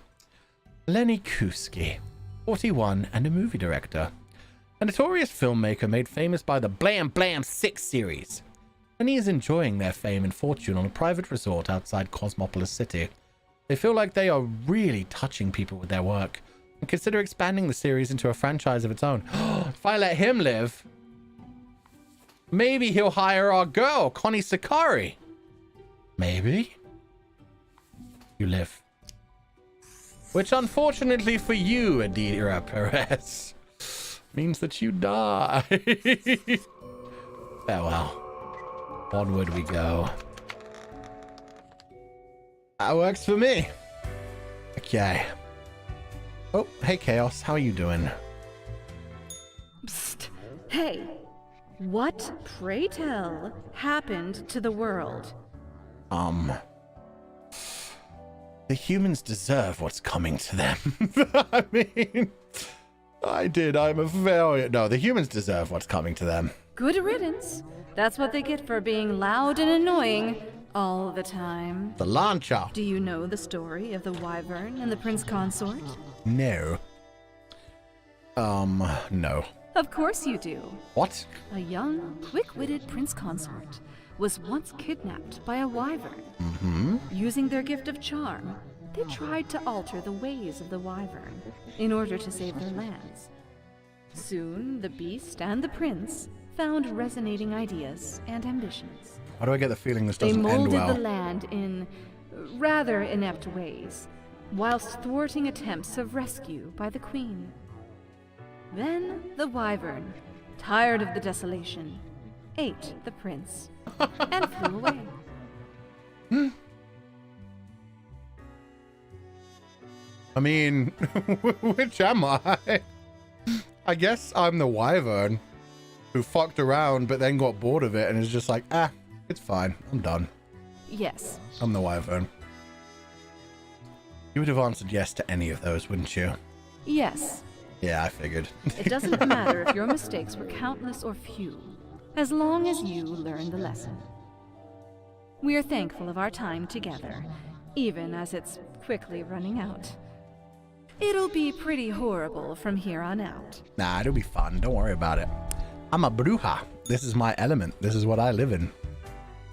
Lenny Kuski, 41 and a movie director. A notorious filmmaker made famous by the Blam Blam 6 series. Lenny is enjoying their fame and fortune on a private resort outside Cosmopolis City. They feel like they are really touching people with their work and consider expanding the series into a franchise of its own. If I let him live, maybe he'll hire our girl, Connie Sakari. Maybe. You live. Which, unfortunately for you, Adira Perez, means that you die. Farewell. Onward we go. That works for me. Okay. Oh, hey Chaos, how are you doing? Psst. Hey. What, pray tell, happened to the world? The humans deserve what's coming to them. I mean, I did. I'm a failure. No, the humans deserve what's coming to them. Good riddance. That's what they get for being loud and annoying all the time. The launcher. Do you know the story of the wyvern and the prince consort? No. No. Of course you do. What? A young, quick-witted prince consort was once kidnapped by a wyvern. Mm-hmm. Using their gift of charm, they tried to alter the ways of the wyvern in order to save their lands. Soon, the beast and the prince found resonating ideas and ambitions. Why do I get the feeling this doesn't end well? They molded the land in rather inept ways, whilst thwarting attempts of rescue by the queen. Then the wyvern, tired of the desolation, ate the prince and flew away. I mean, which am I? I guess I'm the wyvern who fucked around but then got bored of it and is just like, it's fine, I'm done. Yes. I'm the wyvern. You would have answered yes to any of those, wouldn't you? Yes. Yeah, I figured. It doesn't matter if your mistakes were countless or few, as long as you learn the lesson. We are thankful of our time together, even as it's quickly running out. It'll be pretty horrible from here on out. Nah, it'll be fun. Don't worry about it. I'm a bruja. This is my element. This is what I live in.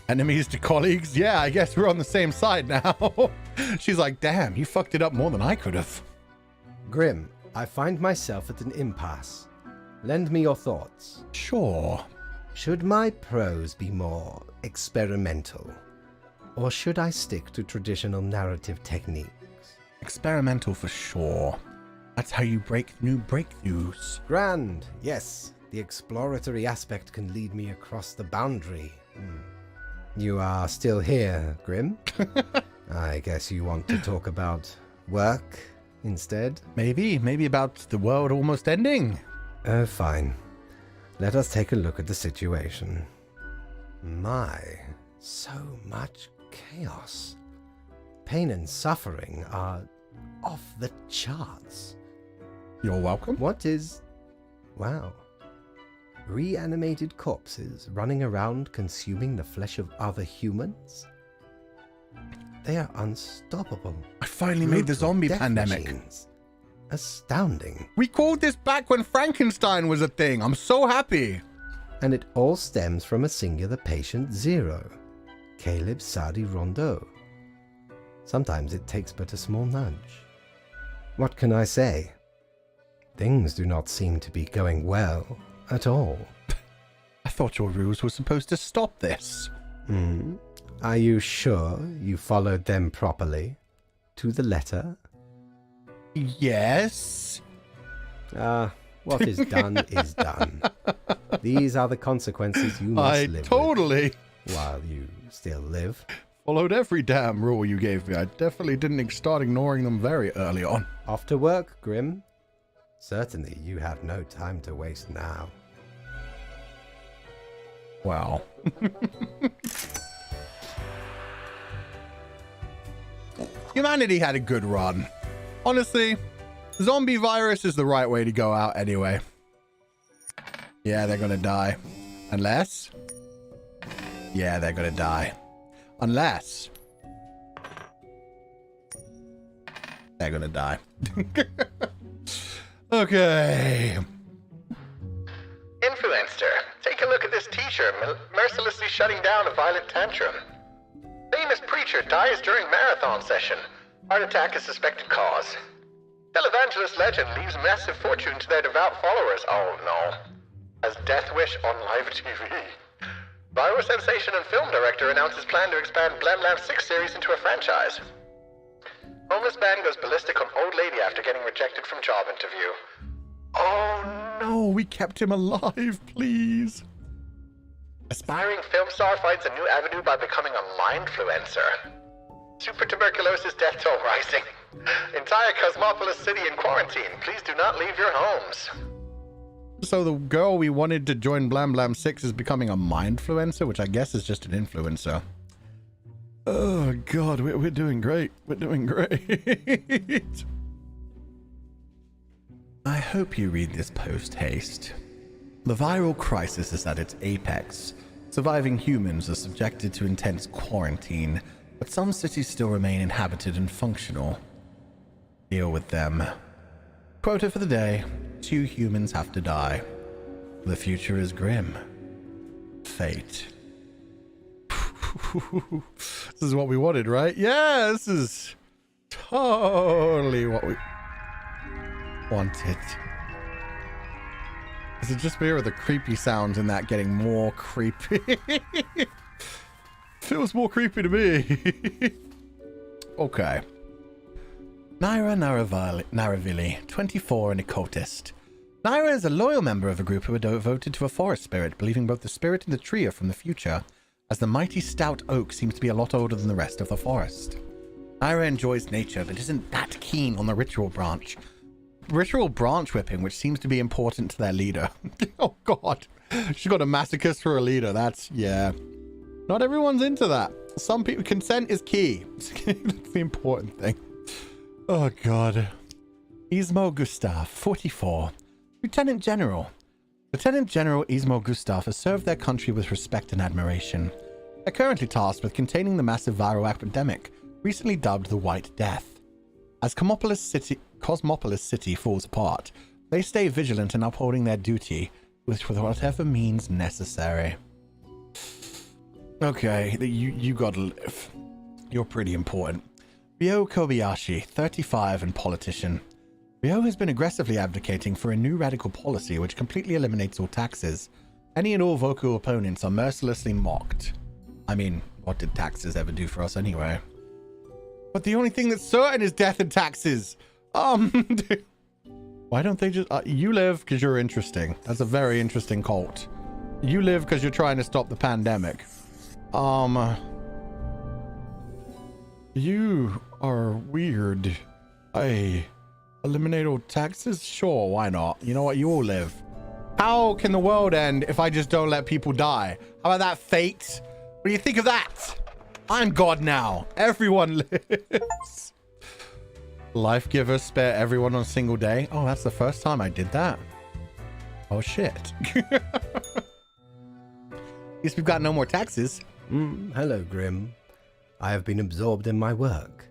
Enemies to colleagues? Yeah, I guess we're on the same side now. She's like, damn, you fucked it up more than I could have. Grim, I find myself at an impasse. Lend me your thoughts. Sure. Should my prose be more experimental? Or should I stick to traditional narrative techniques? Experimental for sure. That's how you break new breakthroughs. Grand, yes. The exploratory aspect can lead me across the boundary. You are still here, Grim? I guess you want to talk about work instead? Maybe about the world almost ending. Oh, fine. Let us take a look at the situation. My, so much chaos. Pain and suffering are off the charts. You're welcome. What is... Wow. Reanimated corpses running around consuming the flesh of other humans? They are unstoppable. I finally made the zombie Death pandemic. machines. Astounding. We called this back when Frankenstein was a thing. I'm so happy. And it all stems from a singular patient zero, Caleb Sadi Rondeau. Sometimes it takes but a small nudge. What can I say? Things do not seem to be going well at all. I thought your rules were supposed to stop this. Are you sure you followed them properly? To the letter? Yes. What is done is done. These are the consequences you must live totally. with while you still live. Followed every damn rule you gave me. I definitely didn't start ignoring them very early on. Off to work, Grim. Certainly you have no time to waste now. Wow. Humanity had a good run. Honestly, zombie virus is the right way to go out anyway. Yeah, they're gonna die. Unless... Yeah, they're gonna die. Unless... They're gonna die. Okay. Influencer, take a look at this teacher mercilessly shutting down a violent tantrum. Famous preacher dies during marathon session. Heart attack is suspected cause. Televangelist legend leaves massive fortune to their devout followers. Oh no. As Death Wish on live TV. Viral sensation and film director announces plan to expand Blam Blam 6 series into a franchise. Homeless man goes ballistic on old lady after getting rejected from job interview. Oh no, we kept him alive, please. Aspiring film star finds a new avenue by becoming a mindfluencer. Super tuberculosis death toll rising. Entire Cosmopolis city in quarantine. Please do not leave your homes. So the girl we wanted to join Blam Blam 6 is becoming a mindfluencer, which I guess is just an influencer. Oh god, we're doing great. We're doing great. I hope you read this post-haste. The viral crisis is at its apex. Surviving humans are subjected to intense quarantine, but some cities still remain inhabited and functional. Deal with them. Quota for the day: 2 humans have to die. The future is grim. Fate. This is what we wanted, right? Yeah, this is totally what we wanted. Is it just me or the creepy sounds in that getting more creepy? Feels more creepy to me. Okay. Naira Naravili, 24 and occultist. Naira is a loyal member of a group who are devoted to a forest spirit, believing both the spirit and the tree are from the future, as the mighty stout oak seems to be a lot older than the rest of the forest. Naira enjoys nature, but isn't that keen on the ritual branch whipping, which seems to be important to their leader. Oh god, she's got a masochist for a leader. That's, yeah. Not everyone's into that. Some people, consent is key. That's the important thing. Oh god. Ismo Gustav, 44. Lieutenant General. Lieutenant General Ismo Gustav has served their country with respect and admiration. They're currently tasked with containing the massive viral epidemic, recently dubbed the White Death. As Cosmopolis City falls apart, they stay vigilant in upholding their duty with whatever means necessary. Okay, you gotta live. You're pretty important. Ryo Kobayashi, 35 and politician. Ryo has been aggressively advocating for a new radical policy which completely eliminates all taxes. Any and all vocal opponents are mercilessly mocked. I mean, what did taxes ever do for us anyway? But the only thing that's certain is death and taxes. Why don't they just... you live because you're interesting. That's a very interesting cult. You live because you're trying to stop the pandemic. You are weird. Hey, eliminate all taxes? Sure, why not? You know what? You all live. How can the world end if I just don't let people die? How about that, fate? What do you think of that? I'm God now. Everyone lives. Life giver, spare everyone on a single day. Oh, that's the first time I did that. Oh, shit. Guess we've got no more taxes. Hello, Grim. I have been absorbed in my work.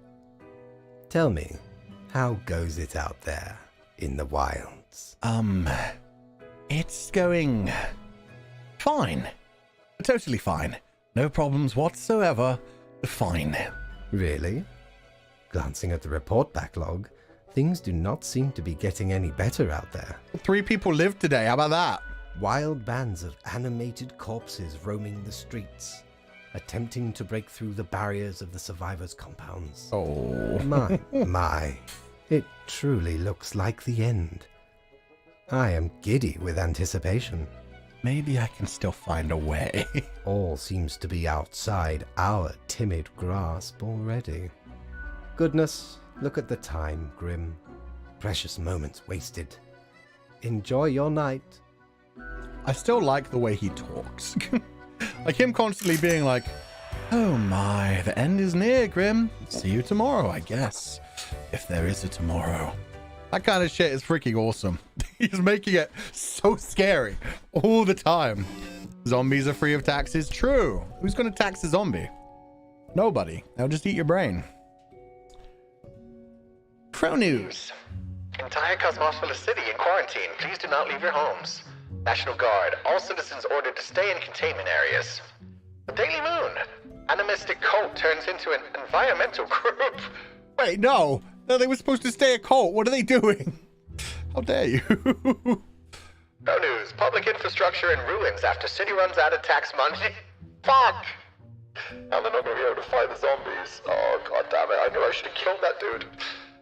Tell me, how goes it out there in the wilds? It's going fine. Totally fine. No problems whatsoever. Fine. Really? Glancing at the report backlog, things do not seem to be getting any better out there. 3 people lived today. How about that? Wild bands of animated corpses roaming the streets, attempting to break through the barriers of the survivors' compounds. Oh. My. It truly looks like the end. I am giddy with anticipation. Maybe I can still find a way. All seems to be outside our timid grasp already. Goodness, look at the time, Grim. Precious moments wasted. Enjoy your night. I still like the way he talks. Like him constantly being like, oh my, the end is near, Grim. See you tomorrow, I guess. If there is a tomorrow. That kind of shit is freaking awesome. He's making it so scary all the time. Zombies are free of taxes? True. Who's going to tax a zombie? Nobody. They'll just eat your brain. Pro news. Entire Cosmopolis City in quarantine. Please do not leave your homes. National Guard. All citizens ordered to stay in containment areas. The Daily Moon. Animistic cult turns into an environmental group. Wait, no. No, they were supposed to stay a cult. What are they doing? How dare you? No news. Public infrastructure in ruins after city runs out of tax money. Fuck! Now they're not going to be able to fight the zombies. Oh, god damn it. I knew I should have killed that dude.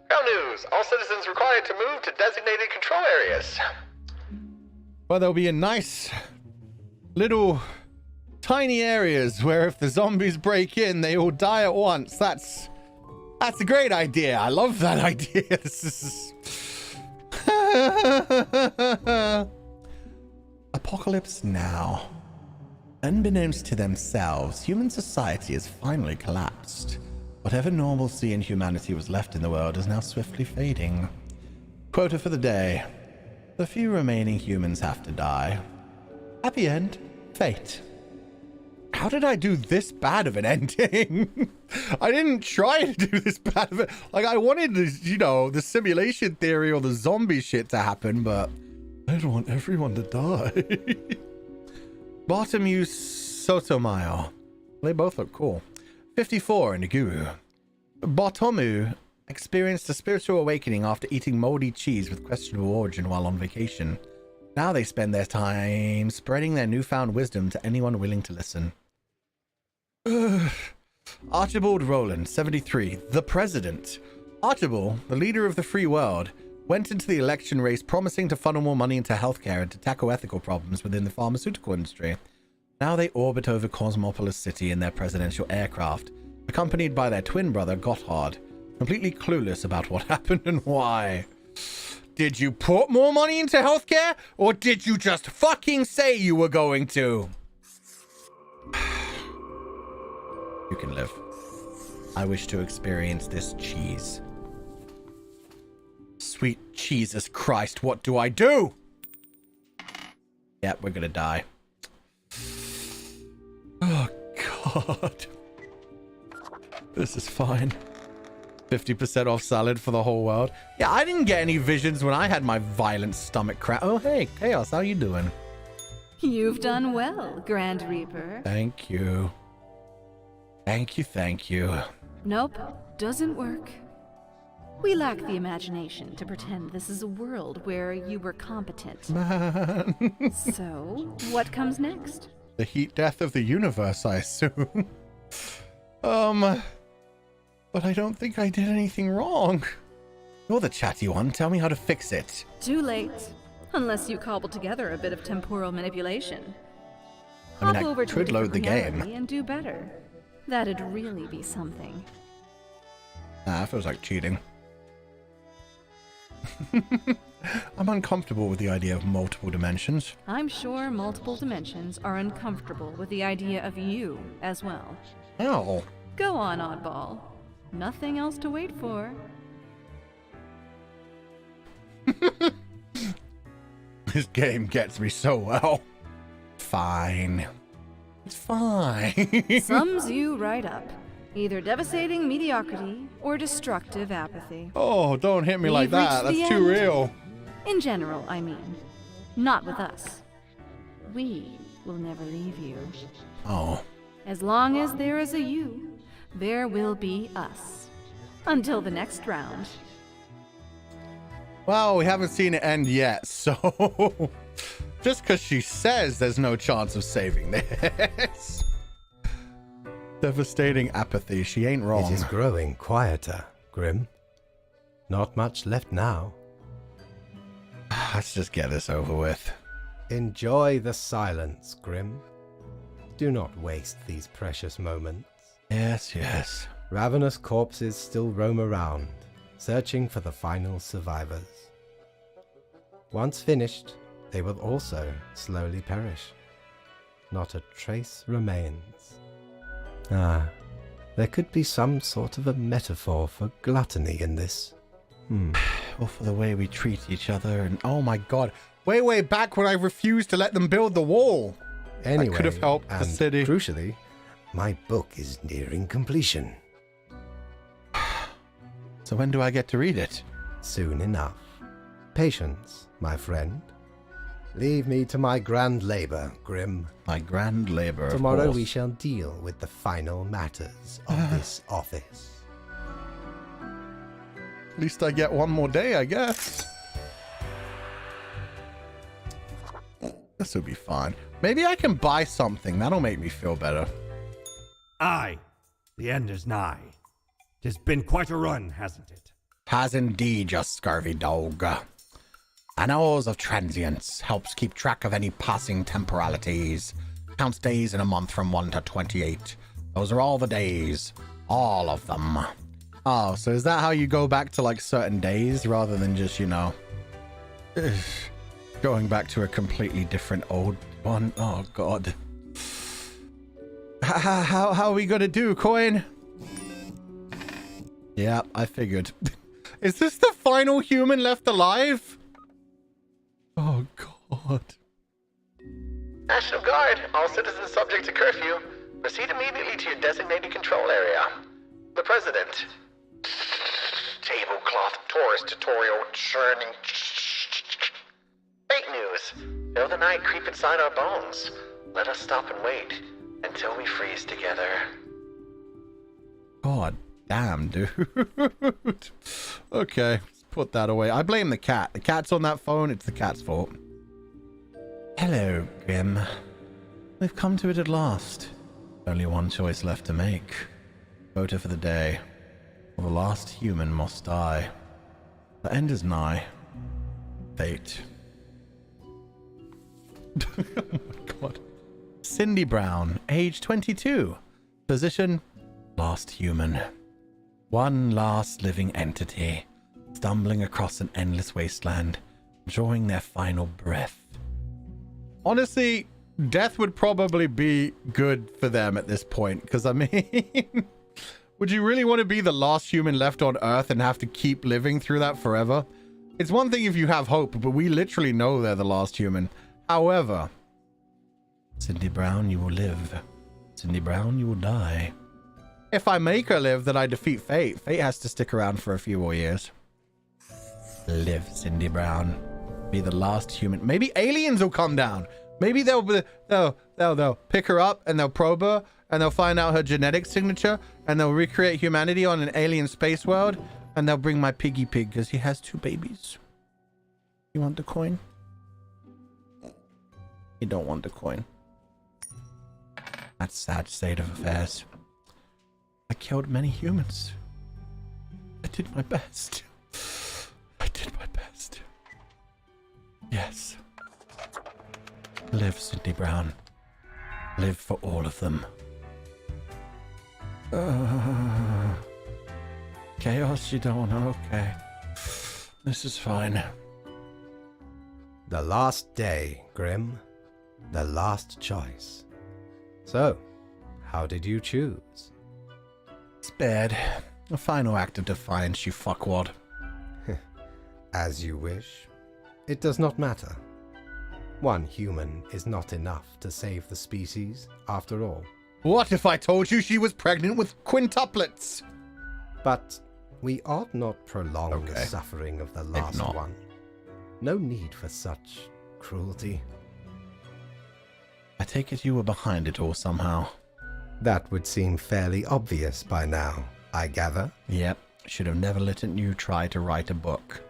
No news. All citizens required to move to designated control areas. Well, there'll be a nice little tiny areas where if the zombies break in, they all die at once. That's a great idea. I love that idea. This is... Apocalypse now. Unbeknownst to themselves, human society has finally collapsed. Whatever normalcy and humanity was left in the world is now swiftly fading. Quota for the day. The few remaining humans have to die. Happy end. Fate. How did I do this bad of an ending? I didn't try to do this bad of it. Like, I wanted this, you know, the simulation theory or the zombie shit to happen, but I don't want everyone to die. Bartomeu Sotomayor. They both look cool. 54 in the Guru. Bartomeu experienced a spiritual awakening after eating moldy cheese with questionable origin while on vacation. Now they spend their time spreading their newfound wisdom to anyone willing to listen. Archibald Rowland, 73, the president. Archibald, the leader of the free world, went into the election race promising to funnel more money into healthcare and to tackle ethical problems within the pharmaceutical industry. Now they orbit over Cosmopolis City in their presidential aircraft, accompanied by their twin brother Gotthard, completely clueless about what happened and why. Did you put more money into healthcare, or did you just fucking say you were going to? You can live. I wish to experience this cheese. Sweet Jesus Christ, what do I do? Yep, we're gonna die. Oh, God. This is fine. 50% off salad for the whole world. Yeah, I didn't get any visions when I had my violent stomach cramp. Oh, hey, Chaos, how you doing? You've done well, Grand Reaper. Thank you. Thank you. Nope, doesn't work. We lack the imagination to pretend this is a world where you were competent. Man. So, what comes next? The heat death of the universe, I assume. But I don't think I did anything wrong. You're the chatty one. Tell me how to fix it. Too late. Unless you cobble together a bit of temporal manipulation. I mean, Hop I over to a could load the different game. reality and do better. That'd really be something. That feels like cheating. I'm uncomfortable with the idea of multiple dimensions. I'm sure multiple dimensions are uncomfortable with the idea of you as well. Ow. Go on, oddball. Nothing else to wait for. This game gets me so well. Fine. It's fine. Sums you right up. Either devastating mediocrity or destructive apathy. Oh, don't hit me like We've that. reached That's the too end. real. In general, I mean. Not with us. We will never leave you. Oh. As long as there is a you, there will be us. Until the next round. Well, we haven't seen it end yet, so just because she says there's no chance of saving this. Devastating apathy. She ain't wrong. It is growing quieter, Grim. Not much left now. Let's just get this over with. Enjoy the silence, Grim. Do not waste these precious moments. Yes. Ravenous corpses still roam around, searching for the final survivors. Once finished, they will also slowly perish. Not a trace remains. There could be some sort of a metaphor for gluttony in this. Or for the way we treat each other, and oh my god, way back when I refused to let them build the wall. Anyway, I could have helped the and city. Crucially, my book is nearing completion. So when do I get to read it? Soon enough. Patience, my friend. Leave me to my grand labor, Grim. My grand labor. Tomorrow we shall deal with the final matters of this office. At least I get one more day, I guess. This will be fine. Maybe I can buy something. That'll make me feel better. Aye, the end is nigh. 'Tis been quite a run, hasn't it? Has indeed, you scurvy dog. Annals of Transience helps keep track of any passing temporalities. Counts days in a month from 1 to 28. Those are all the days. All of them. Oh, so is that how you go back to like certain days rather than just, you know, going back to a completely different old one? Oh, God. How are we gonna do, Coin? Yeah, I figured. Is this the final human left alive? Oh, God. National Guard, all citizens subject to curfew. Proceed immediately to your designated control area. The President. Tablecloth tourist tutorial churning. Fake news. Feel the night creep inside our bones. Let us stop and wait until we freeze together. God damn, dude. Okay, let's put that away. I blame the cat. The cat's on that phone. It's the cat's fault. Hello, Grim. We've come to it at last. Only one choice left to make. Voter for the day. Or the last human must die. The end is nigh. Fate. Oh my God. Cindy Brown, age 22. Position, last human. One last living entity, stumbling across an endless wasteland, drawing their final breath. Honestly, death would probably be good for them at this point, because I mean, would you really want to be the last human left on Earth and have to keep living through that forever? It's one thing if you have hope, but we literally know they're the last human. However, Cindy Brown, you will live. Cindy Brown, you will die. If I make her live, then I defeat fate. Fate has to stick around for a few more years. Live, Cindy Brown. Be the last human. Maybe aliens will come down. Maybe they'll pick her up and they'll probe her and they'll find out her genetic signature and they'll recreate humanity on an alien space world and they'll bring my piggy pig because he has 2 babies. You want the coin? You don't want the coin. That's a sad state of affairs. I killed many humans. I did my best. I did my best. Yes. Live, Sydney Brown. Live for all of them. Chaos, you don't know? Okay. This is fine. The last day, Grim. The last choice. So, how did you choose? Spared. A final act of defiance, you fuckwad. As you wish. It does not matter. One human is not enough to save the species, after all. What if I told you she was pregnant with quintuplets? But we ought not prolong the suffering of the last one. No need for such cruelty. I take it you were behind it all somehow. That would seem fairly obvious by now, I gather. Yep. Should have never let you try to write a book.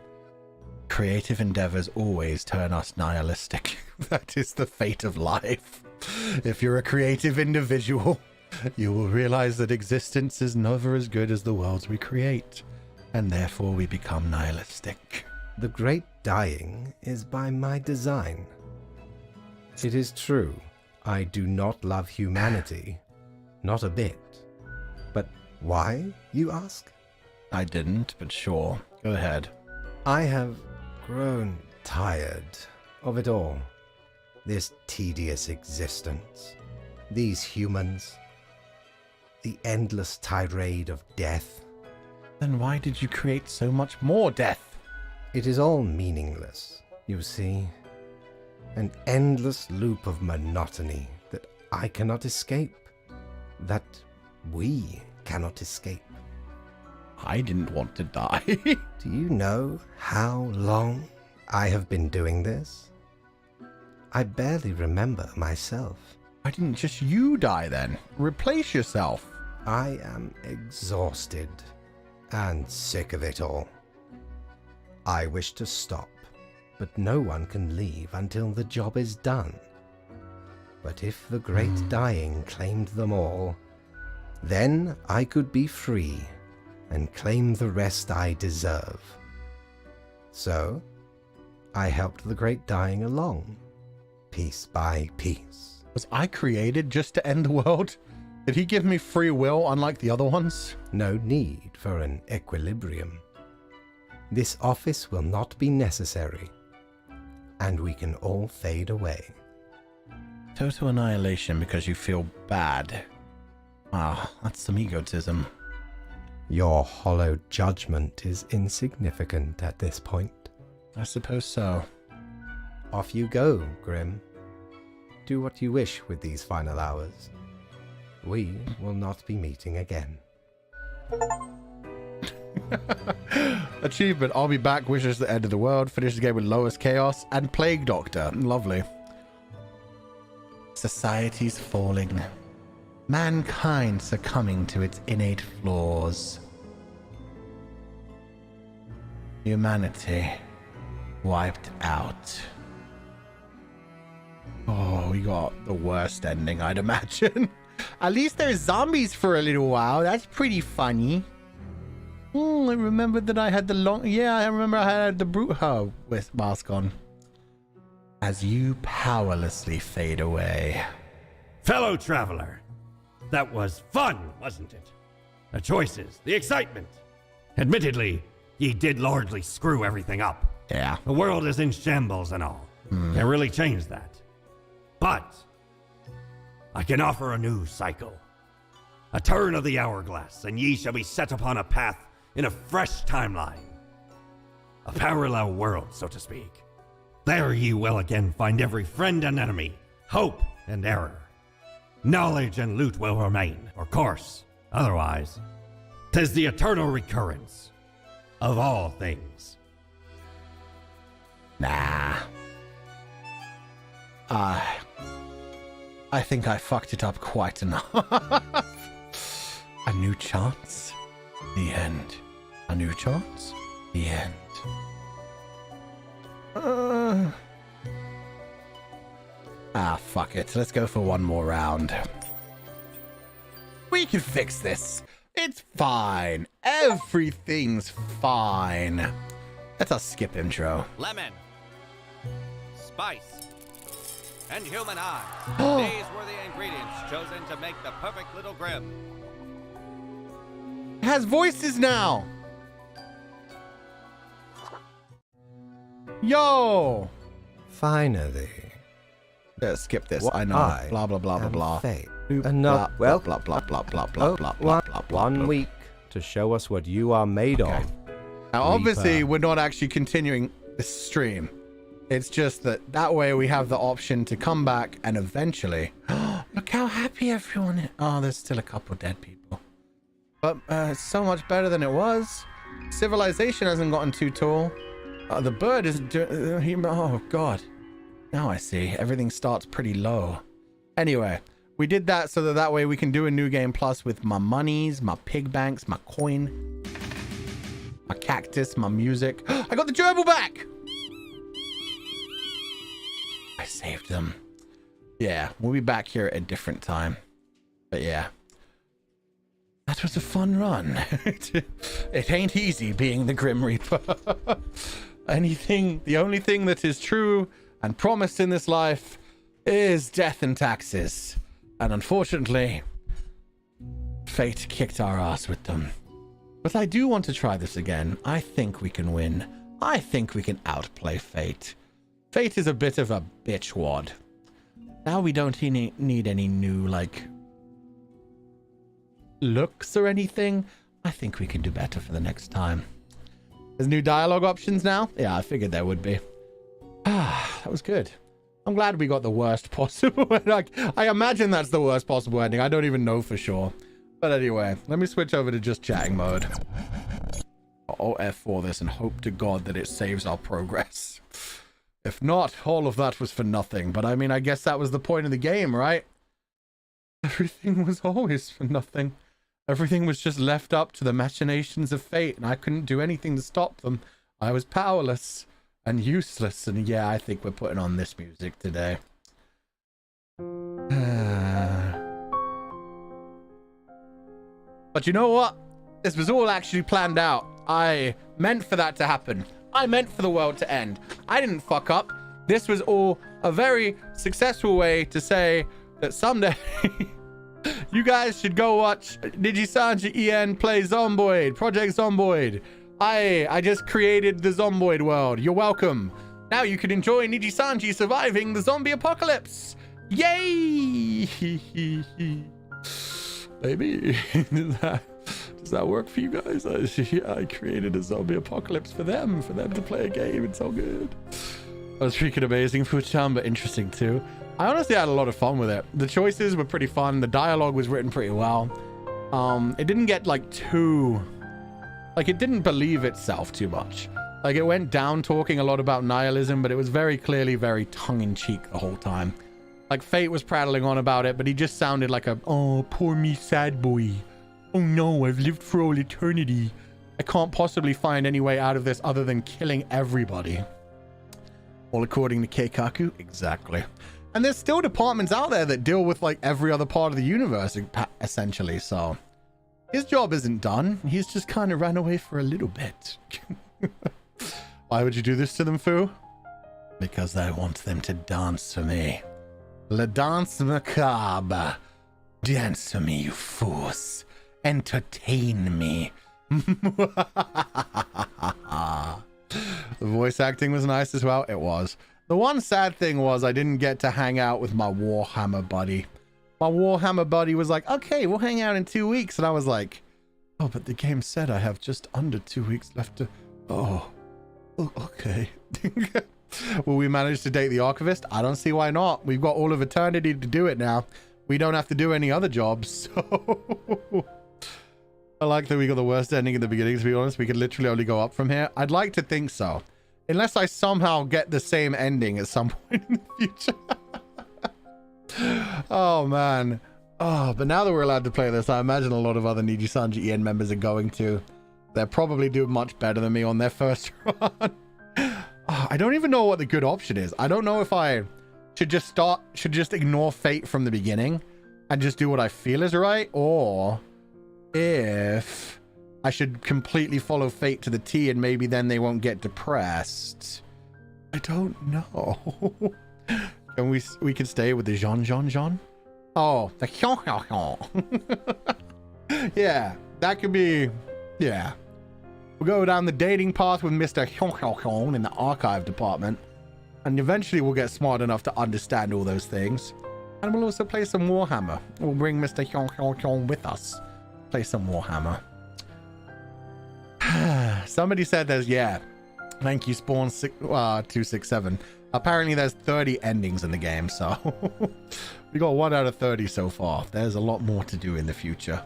Creative endeavors always turn us nihilistic. That is the fate of life. If you're a creative individual, you will realize that existence is never as good as the worlds we create, and therefore we become nihilistic. The great dying is by my design. It is true, I do not love humanity, not a bit. But why, you ask? I didn't, but sure. Go ahead. I have grown tired of it all. This tedious existence. These humans. The endless tirade of death. Then why did you create so much more death? It is all meaningless, you see. An endless loop of monotony that I cannot escape. That we cannot escape. I didn't want to die. Do you know how long I have been doing this? I barely remember myself. Why didn't just you die then? Replace yourself. I am exhausted and sick of it all. I wish to stop, but no one can leave until the job is done. But if the great dying claimed them all, then I could be free and claim the rest I deserve. So, I helped the great dying along, piece by piece. Was I created just to end the world? Did he give me free will unlike the other ones? No need for an equilibrium. This office will not be necessary, and we can all fade away. Total annihilation because you feel bad. Ah, that's some egotism. Your hollow judgment is insignificant at this point. I suppose so. Off you go, Grim. Do what you wish with these final hours. We will not be meeting again. Achievement. I'll be back. Wishes the end of the world. Finish the game with lowest chaos and Plague Doctor. Lovely. Society's falling. Mankind succumbing to its innate flaws. Humanity wiped out. Oh, we got the worst ending, I'd imagine. At least there's zombies for a little while. That's pretty funny. I remember that I had the long... Yeah, I remember I had the brute with mask on. As you powerlessly fade away. Fellow traveler, that was fun, wasn't it? The choices, the excitement. Admittedly, ye did largely screw everything up. Yeah. The world is in shambles and all. Can't really change that. But I can offer a new cycle. A turn of the hourglass, and ye shall be set upon a path in a fresh timeline. A parallel world, so to speak. There ye will again find every friend and enemy, hope and error. Knowledge and loot will remain, of course. Otherwise, 'tis the eternal recurrence of all things. Nah. I think I fucked it up quite enough. A new chance? The end. A new chance? The end. Fuck it. Let's go for one more round. We can fix this. It's fine. Everything's fine. Let us skip intro. Lemon, spice, and human eyes. These were the ingredients chosen to make the perfect little grim. It has voices now. Yo. Finally. Let's skip this. What I know. I Blah blah blah blah am blah. Fate. Blah, And not blah, well. blah blah blah blah blah blah blah blah. One week to show us what you are made of. Now, obviously, we're not actually continuing this stream. It's just that way we have the option to come back and eventually. Look how happy everyone is. Oh, there's still a couple dead people. But it's so much better than it was. Civilization hasn't gotten too tall. The bird is doing. Oh, God. Now I see. Everything starts pretty low. Anyway, we did that so that way we can do a new game plus with my monies, my pig banks, my coin, my cactus, my music. I got the gerbil back! I saved them. Yeah, we'll be back here at a different time. But yeah. That was a fun run. It ain't easy being the Grim Reaper. The only thing that is true and promised in this life is death and taxes. And unfortunately, fate kicked our ass with them. But I do want to try this again. I think we can win. I think we can outplay fate. Fate is a bit of a bitch wad. Now we don't need any new, like, looks or anything. I think we can do better for the next time. There's new dialogue options now? Yeah, I figured there would be. That was good. I'm glad we got the worst possible. I imagine that's the worst possible ending. I don't even know for sure. But anyway, let me switch over to just chatting mode. I'll F4 this and hope to God that it saves our progress. If not, all of that was for nothing. But I mean, I guess that was the point of the game, right? Everything was always for nothing. Everything was just left up to the machinations of fate, and I couldn't do anything to stop them. I was powerless and useless, and yeah, I think we're putting on this music today. But you know what? This was all actually planned out. I meant for that to happen. I meant for the world to end. I didn't fuck up. This was all a very successful way to say that someday you guys should go watch Nijisanji EN play Zomboid, Project Zomboid. I just created the Zomboid world. You're welcome. Now you can enjoy Nijisanji surviving the zombie apocalypse. Yay! Baby, does that work for you guys? I created a zombie apocalypse for them to play a game. It's all good. That was freaking amazing for Chan, but interesting too. I honestly had a lot of fun with it. The choices were pretty fun. The dialogue was written pretty well. It didn't get like too... Like, it didn't believe itself too much. Like, it went down talking a lot about nihilism, but it was very clearly very tongue-in-cheek the whole time. Like, Fate was prattling on about it, but he just sounded like a, oh, poor me sad boy. Oh no, I've lived for all eternity. I can't possibly find any way out of this other than killing everybody. All according to Keikaku? Exactly. And there's still departments out there that deal with, like, every other part of the universe, essentially, so... His job isn't done. He's just kind of ran away for a little bit. Why would you do this to them, Fu? Because I want them to dance for me. Le danse macabre. Dance for me, you fools. Entertain me. The voice acting was nice as well. It was. The one sad thing was I didn't get to hang out with my Warhammer buddy. My Warhammer buddy was like, okay, we'll hang out in 2 weeks. And I was like, oh, but the game said I have just under 2 weeks left to... Oh, okay. Will we manage to date the archivist? I don't see why not. We've got all of eternity to do it now. We don't have to do any other jobs. So I like that we got the worst ending in the beginning, to be honest. We could literally only go up from here. I'd like to think so. Unless I somehow get the same ending at some point in the future. Oh, man. Oh, but now that we're allowed to play this, I imagine a lot of other Nijisanji EN members are going to. They'll probably do much better than me on their first run. Oh, I don't even know what the good option is. I don't know if I should just ignore fate from the beginning and just do what I feel is right, or if I should completely follow fate to the T and maybe then they won't get depressed. I don't know. And we can stay with the Jean. Oh, the yeah, that could be, yeah. We'll go down the dating path with Mr. in the archive department. And eventually we'll get smart enough to understand all those things. And we'll also play some Warhammer. We'll bring Mr. with us. Play some Warhammer. Somebody said there's, yeah. Thank you, Spawn 267. Apparently there's 30 endings in the game, so we got 1 out of 30 so far. There's a lot more to do in the future.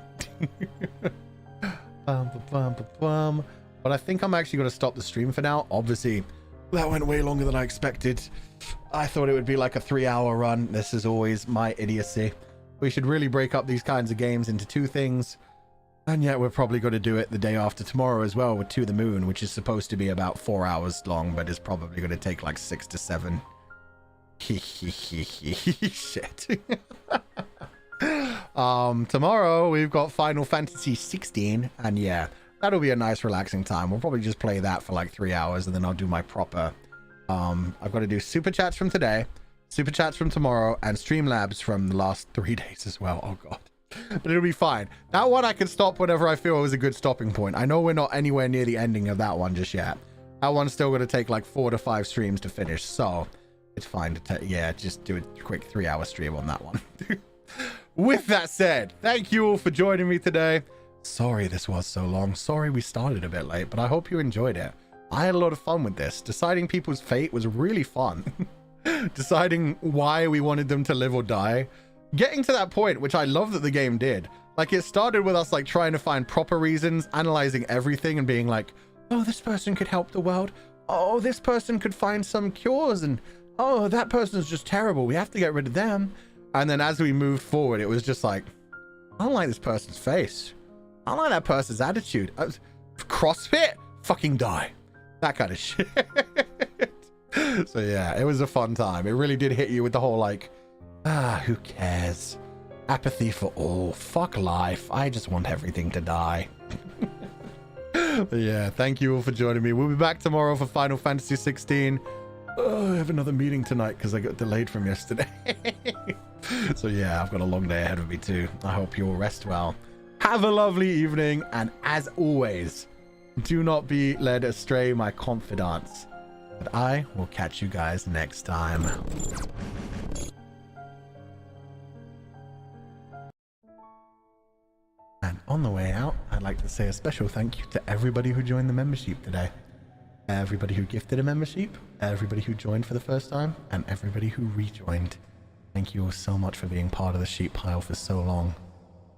But I think I'm actually going to stop the stream for now. Obviously, that went way longer than I expected. I thought it would be like a 3-hour run. This is always my idiocy. We should really break up these kinds of games into 2 things. And yet we're probably going to do it the day after tomorrow as well with To the Moon, which is supposed to be about 4 hours long, but is probably going to take like 6 to 7. Shit. Tomorrow we've got Final Fantasy 16, and yeah, that'll be a nice relaxing time. We'll probably just play that for like 3 hours, and then I'll do my proper I've got to do super chats from today, super chats from tomorrow, and Streamlabs from the last 3 days as well. Oh god. But it'll be fine. That one I can stop whenever I feel it was a good stopping point. I know we're not anywhere near the ending of that one just yet. That one's still going to take like 4 to 5 streams to finish, so it's fine to yeah, just do a quick 3-hour stream on that one. With that said, thank you all for joining me today. Sorry this was so long. Sorry we started a bit late, but I hope you enjoyed it. I had a lot of fun with this. Deciding people's fate was really fun. Deciding why we wanted them to live or die. Getting to that point, which I love that the game did. Like, it started with us like trying to find proper reasons, analyzing everything and being like, oh, this person could help the world. Oh, this person could find some cures, and oh, that person's just terrible. We have to get rid of them. And then as we moved forward, it was just like, I don't like this person's face. I don't like that person's attitude. CrossFit? Fucking die. That kind of shit. So yeah, it was a fun time. It really did hit you with the whole like, who cares? Apathy for all. Fuck life. I just want everything to die. But yeah, thank you all for joining me. We'll be back tomorrow for Final Fantasy 16. Oh, I have another meeting tonight because I got delayed from yesterday. So yeah, I've got a long day ahead of me too. I hope you all rest well. Have a lovely evening, and as always, do not be led astray, my confidants. But I will catch you guys next time. And on the way out, I'd like to say a special thank you to everybody who joined the membership today. Everybody who gifted a membership, everybody who joined for the first time, and everybody who rejoined. Thank you all so much for being part of the sheep pile for so long.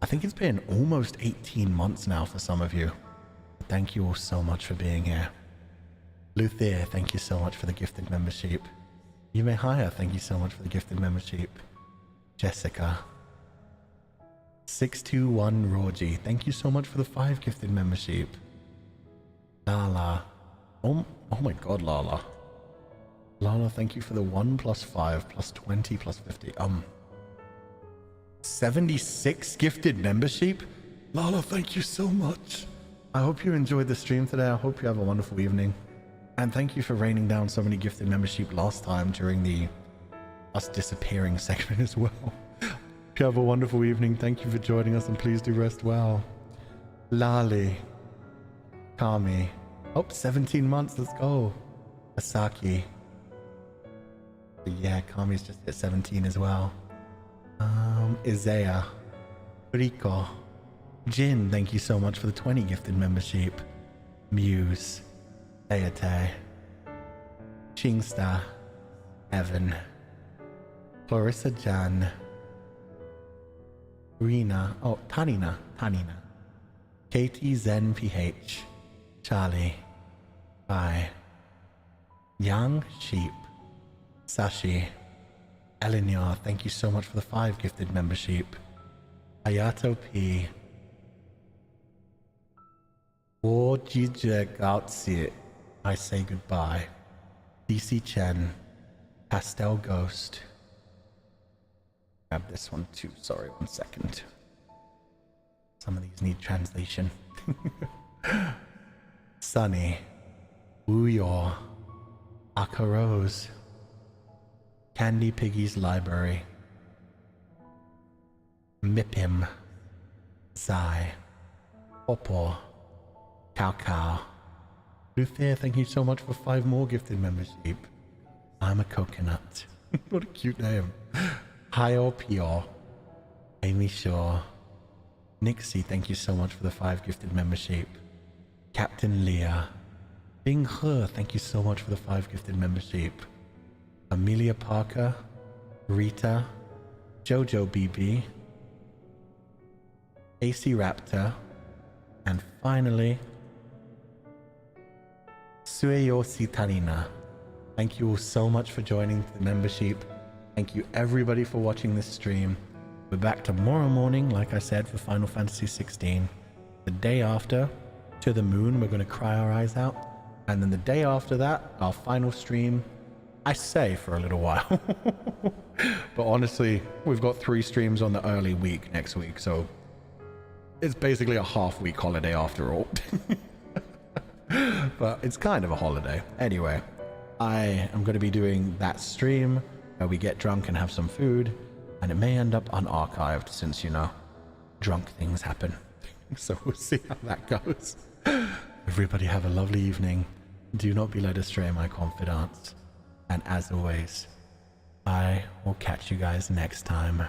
I think it's been almost 18 months now for some of you. Thank you all so much for being here. Luthier, thank you so much for the gifted membership. You may hire, thank you so much for the gifted membership. Jessica. 621 Roji, thank you so much for the 5 gifted membership. Lala. Oh my god, Lala. Lala, thank you for the 1 + 5 + 20 + 50. 76 gifted membership? Lala, thank you so much. I hope you enjoyed the stream today. I hope you have a wonderful evening. And thank you for raining down so many gifted membership last time during the us disappearing segment as well. Hope you have a wonderful evening. Thank you for joining us, and please do rest well. Lali. Kami. Oh, 17 months. Let's go. Asaki. Yeah, Kami's just at 17 as well. Isaiah. Rico. Jin, thank you so much for the 20 gifted membership. Muse. Ayate. Chingsta. Evan. Clarissa Jan. Rina. Oh, Tanina. Katie Zen PH. Charlie. Bye. Young Sheep. Sashi. Eleanor, thank you so much for the 5 gifted membership. Ayato P. Wojijagautsi, I say goodbye. DC Chen. Pastel Ghost. Grab this one too, sorry, 1 second. Some of these need translation. Sunny. Wooyor. Akarose. Candy Piggy's Library. Mipim. Zai. Oppo. Cow Cow. Luthier, thank you so much for 5 more gifted membership. I'm a coconut. What a cute name. Hio Pio. Amy Shaw. Nixie, thank you so much for the 5 gifted membership. Captain Leah. Bing He, thank you so much for the 5 gifted membership. Amelia Parker. Rita. Jojo BB. AC Raptor. And finally, Sueyoshi Tarina. Thank you all so much for joining the membership. Thank you everybody for watching this stream. We're back tomorrow morning, like I said, for Final Fantasy 16. The day after, To the Moon, we're going to cry our eyes out. And then the day after that, our final stream, I say for a little while. But honestly, we've got 3 streams on the early week next week, so it's basically a half-week holiday after all. But it's kind of a holiday. Anyway, I am going to be doing that stream where we get drunk and have some food, and it may end up unarchived since, you know, drunk things happen. So we'll see how that goes. Everybody have a lovely evening. Do not be led astray, my confidants. And as always, I will catch you guys next time.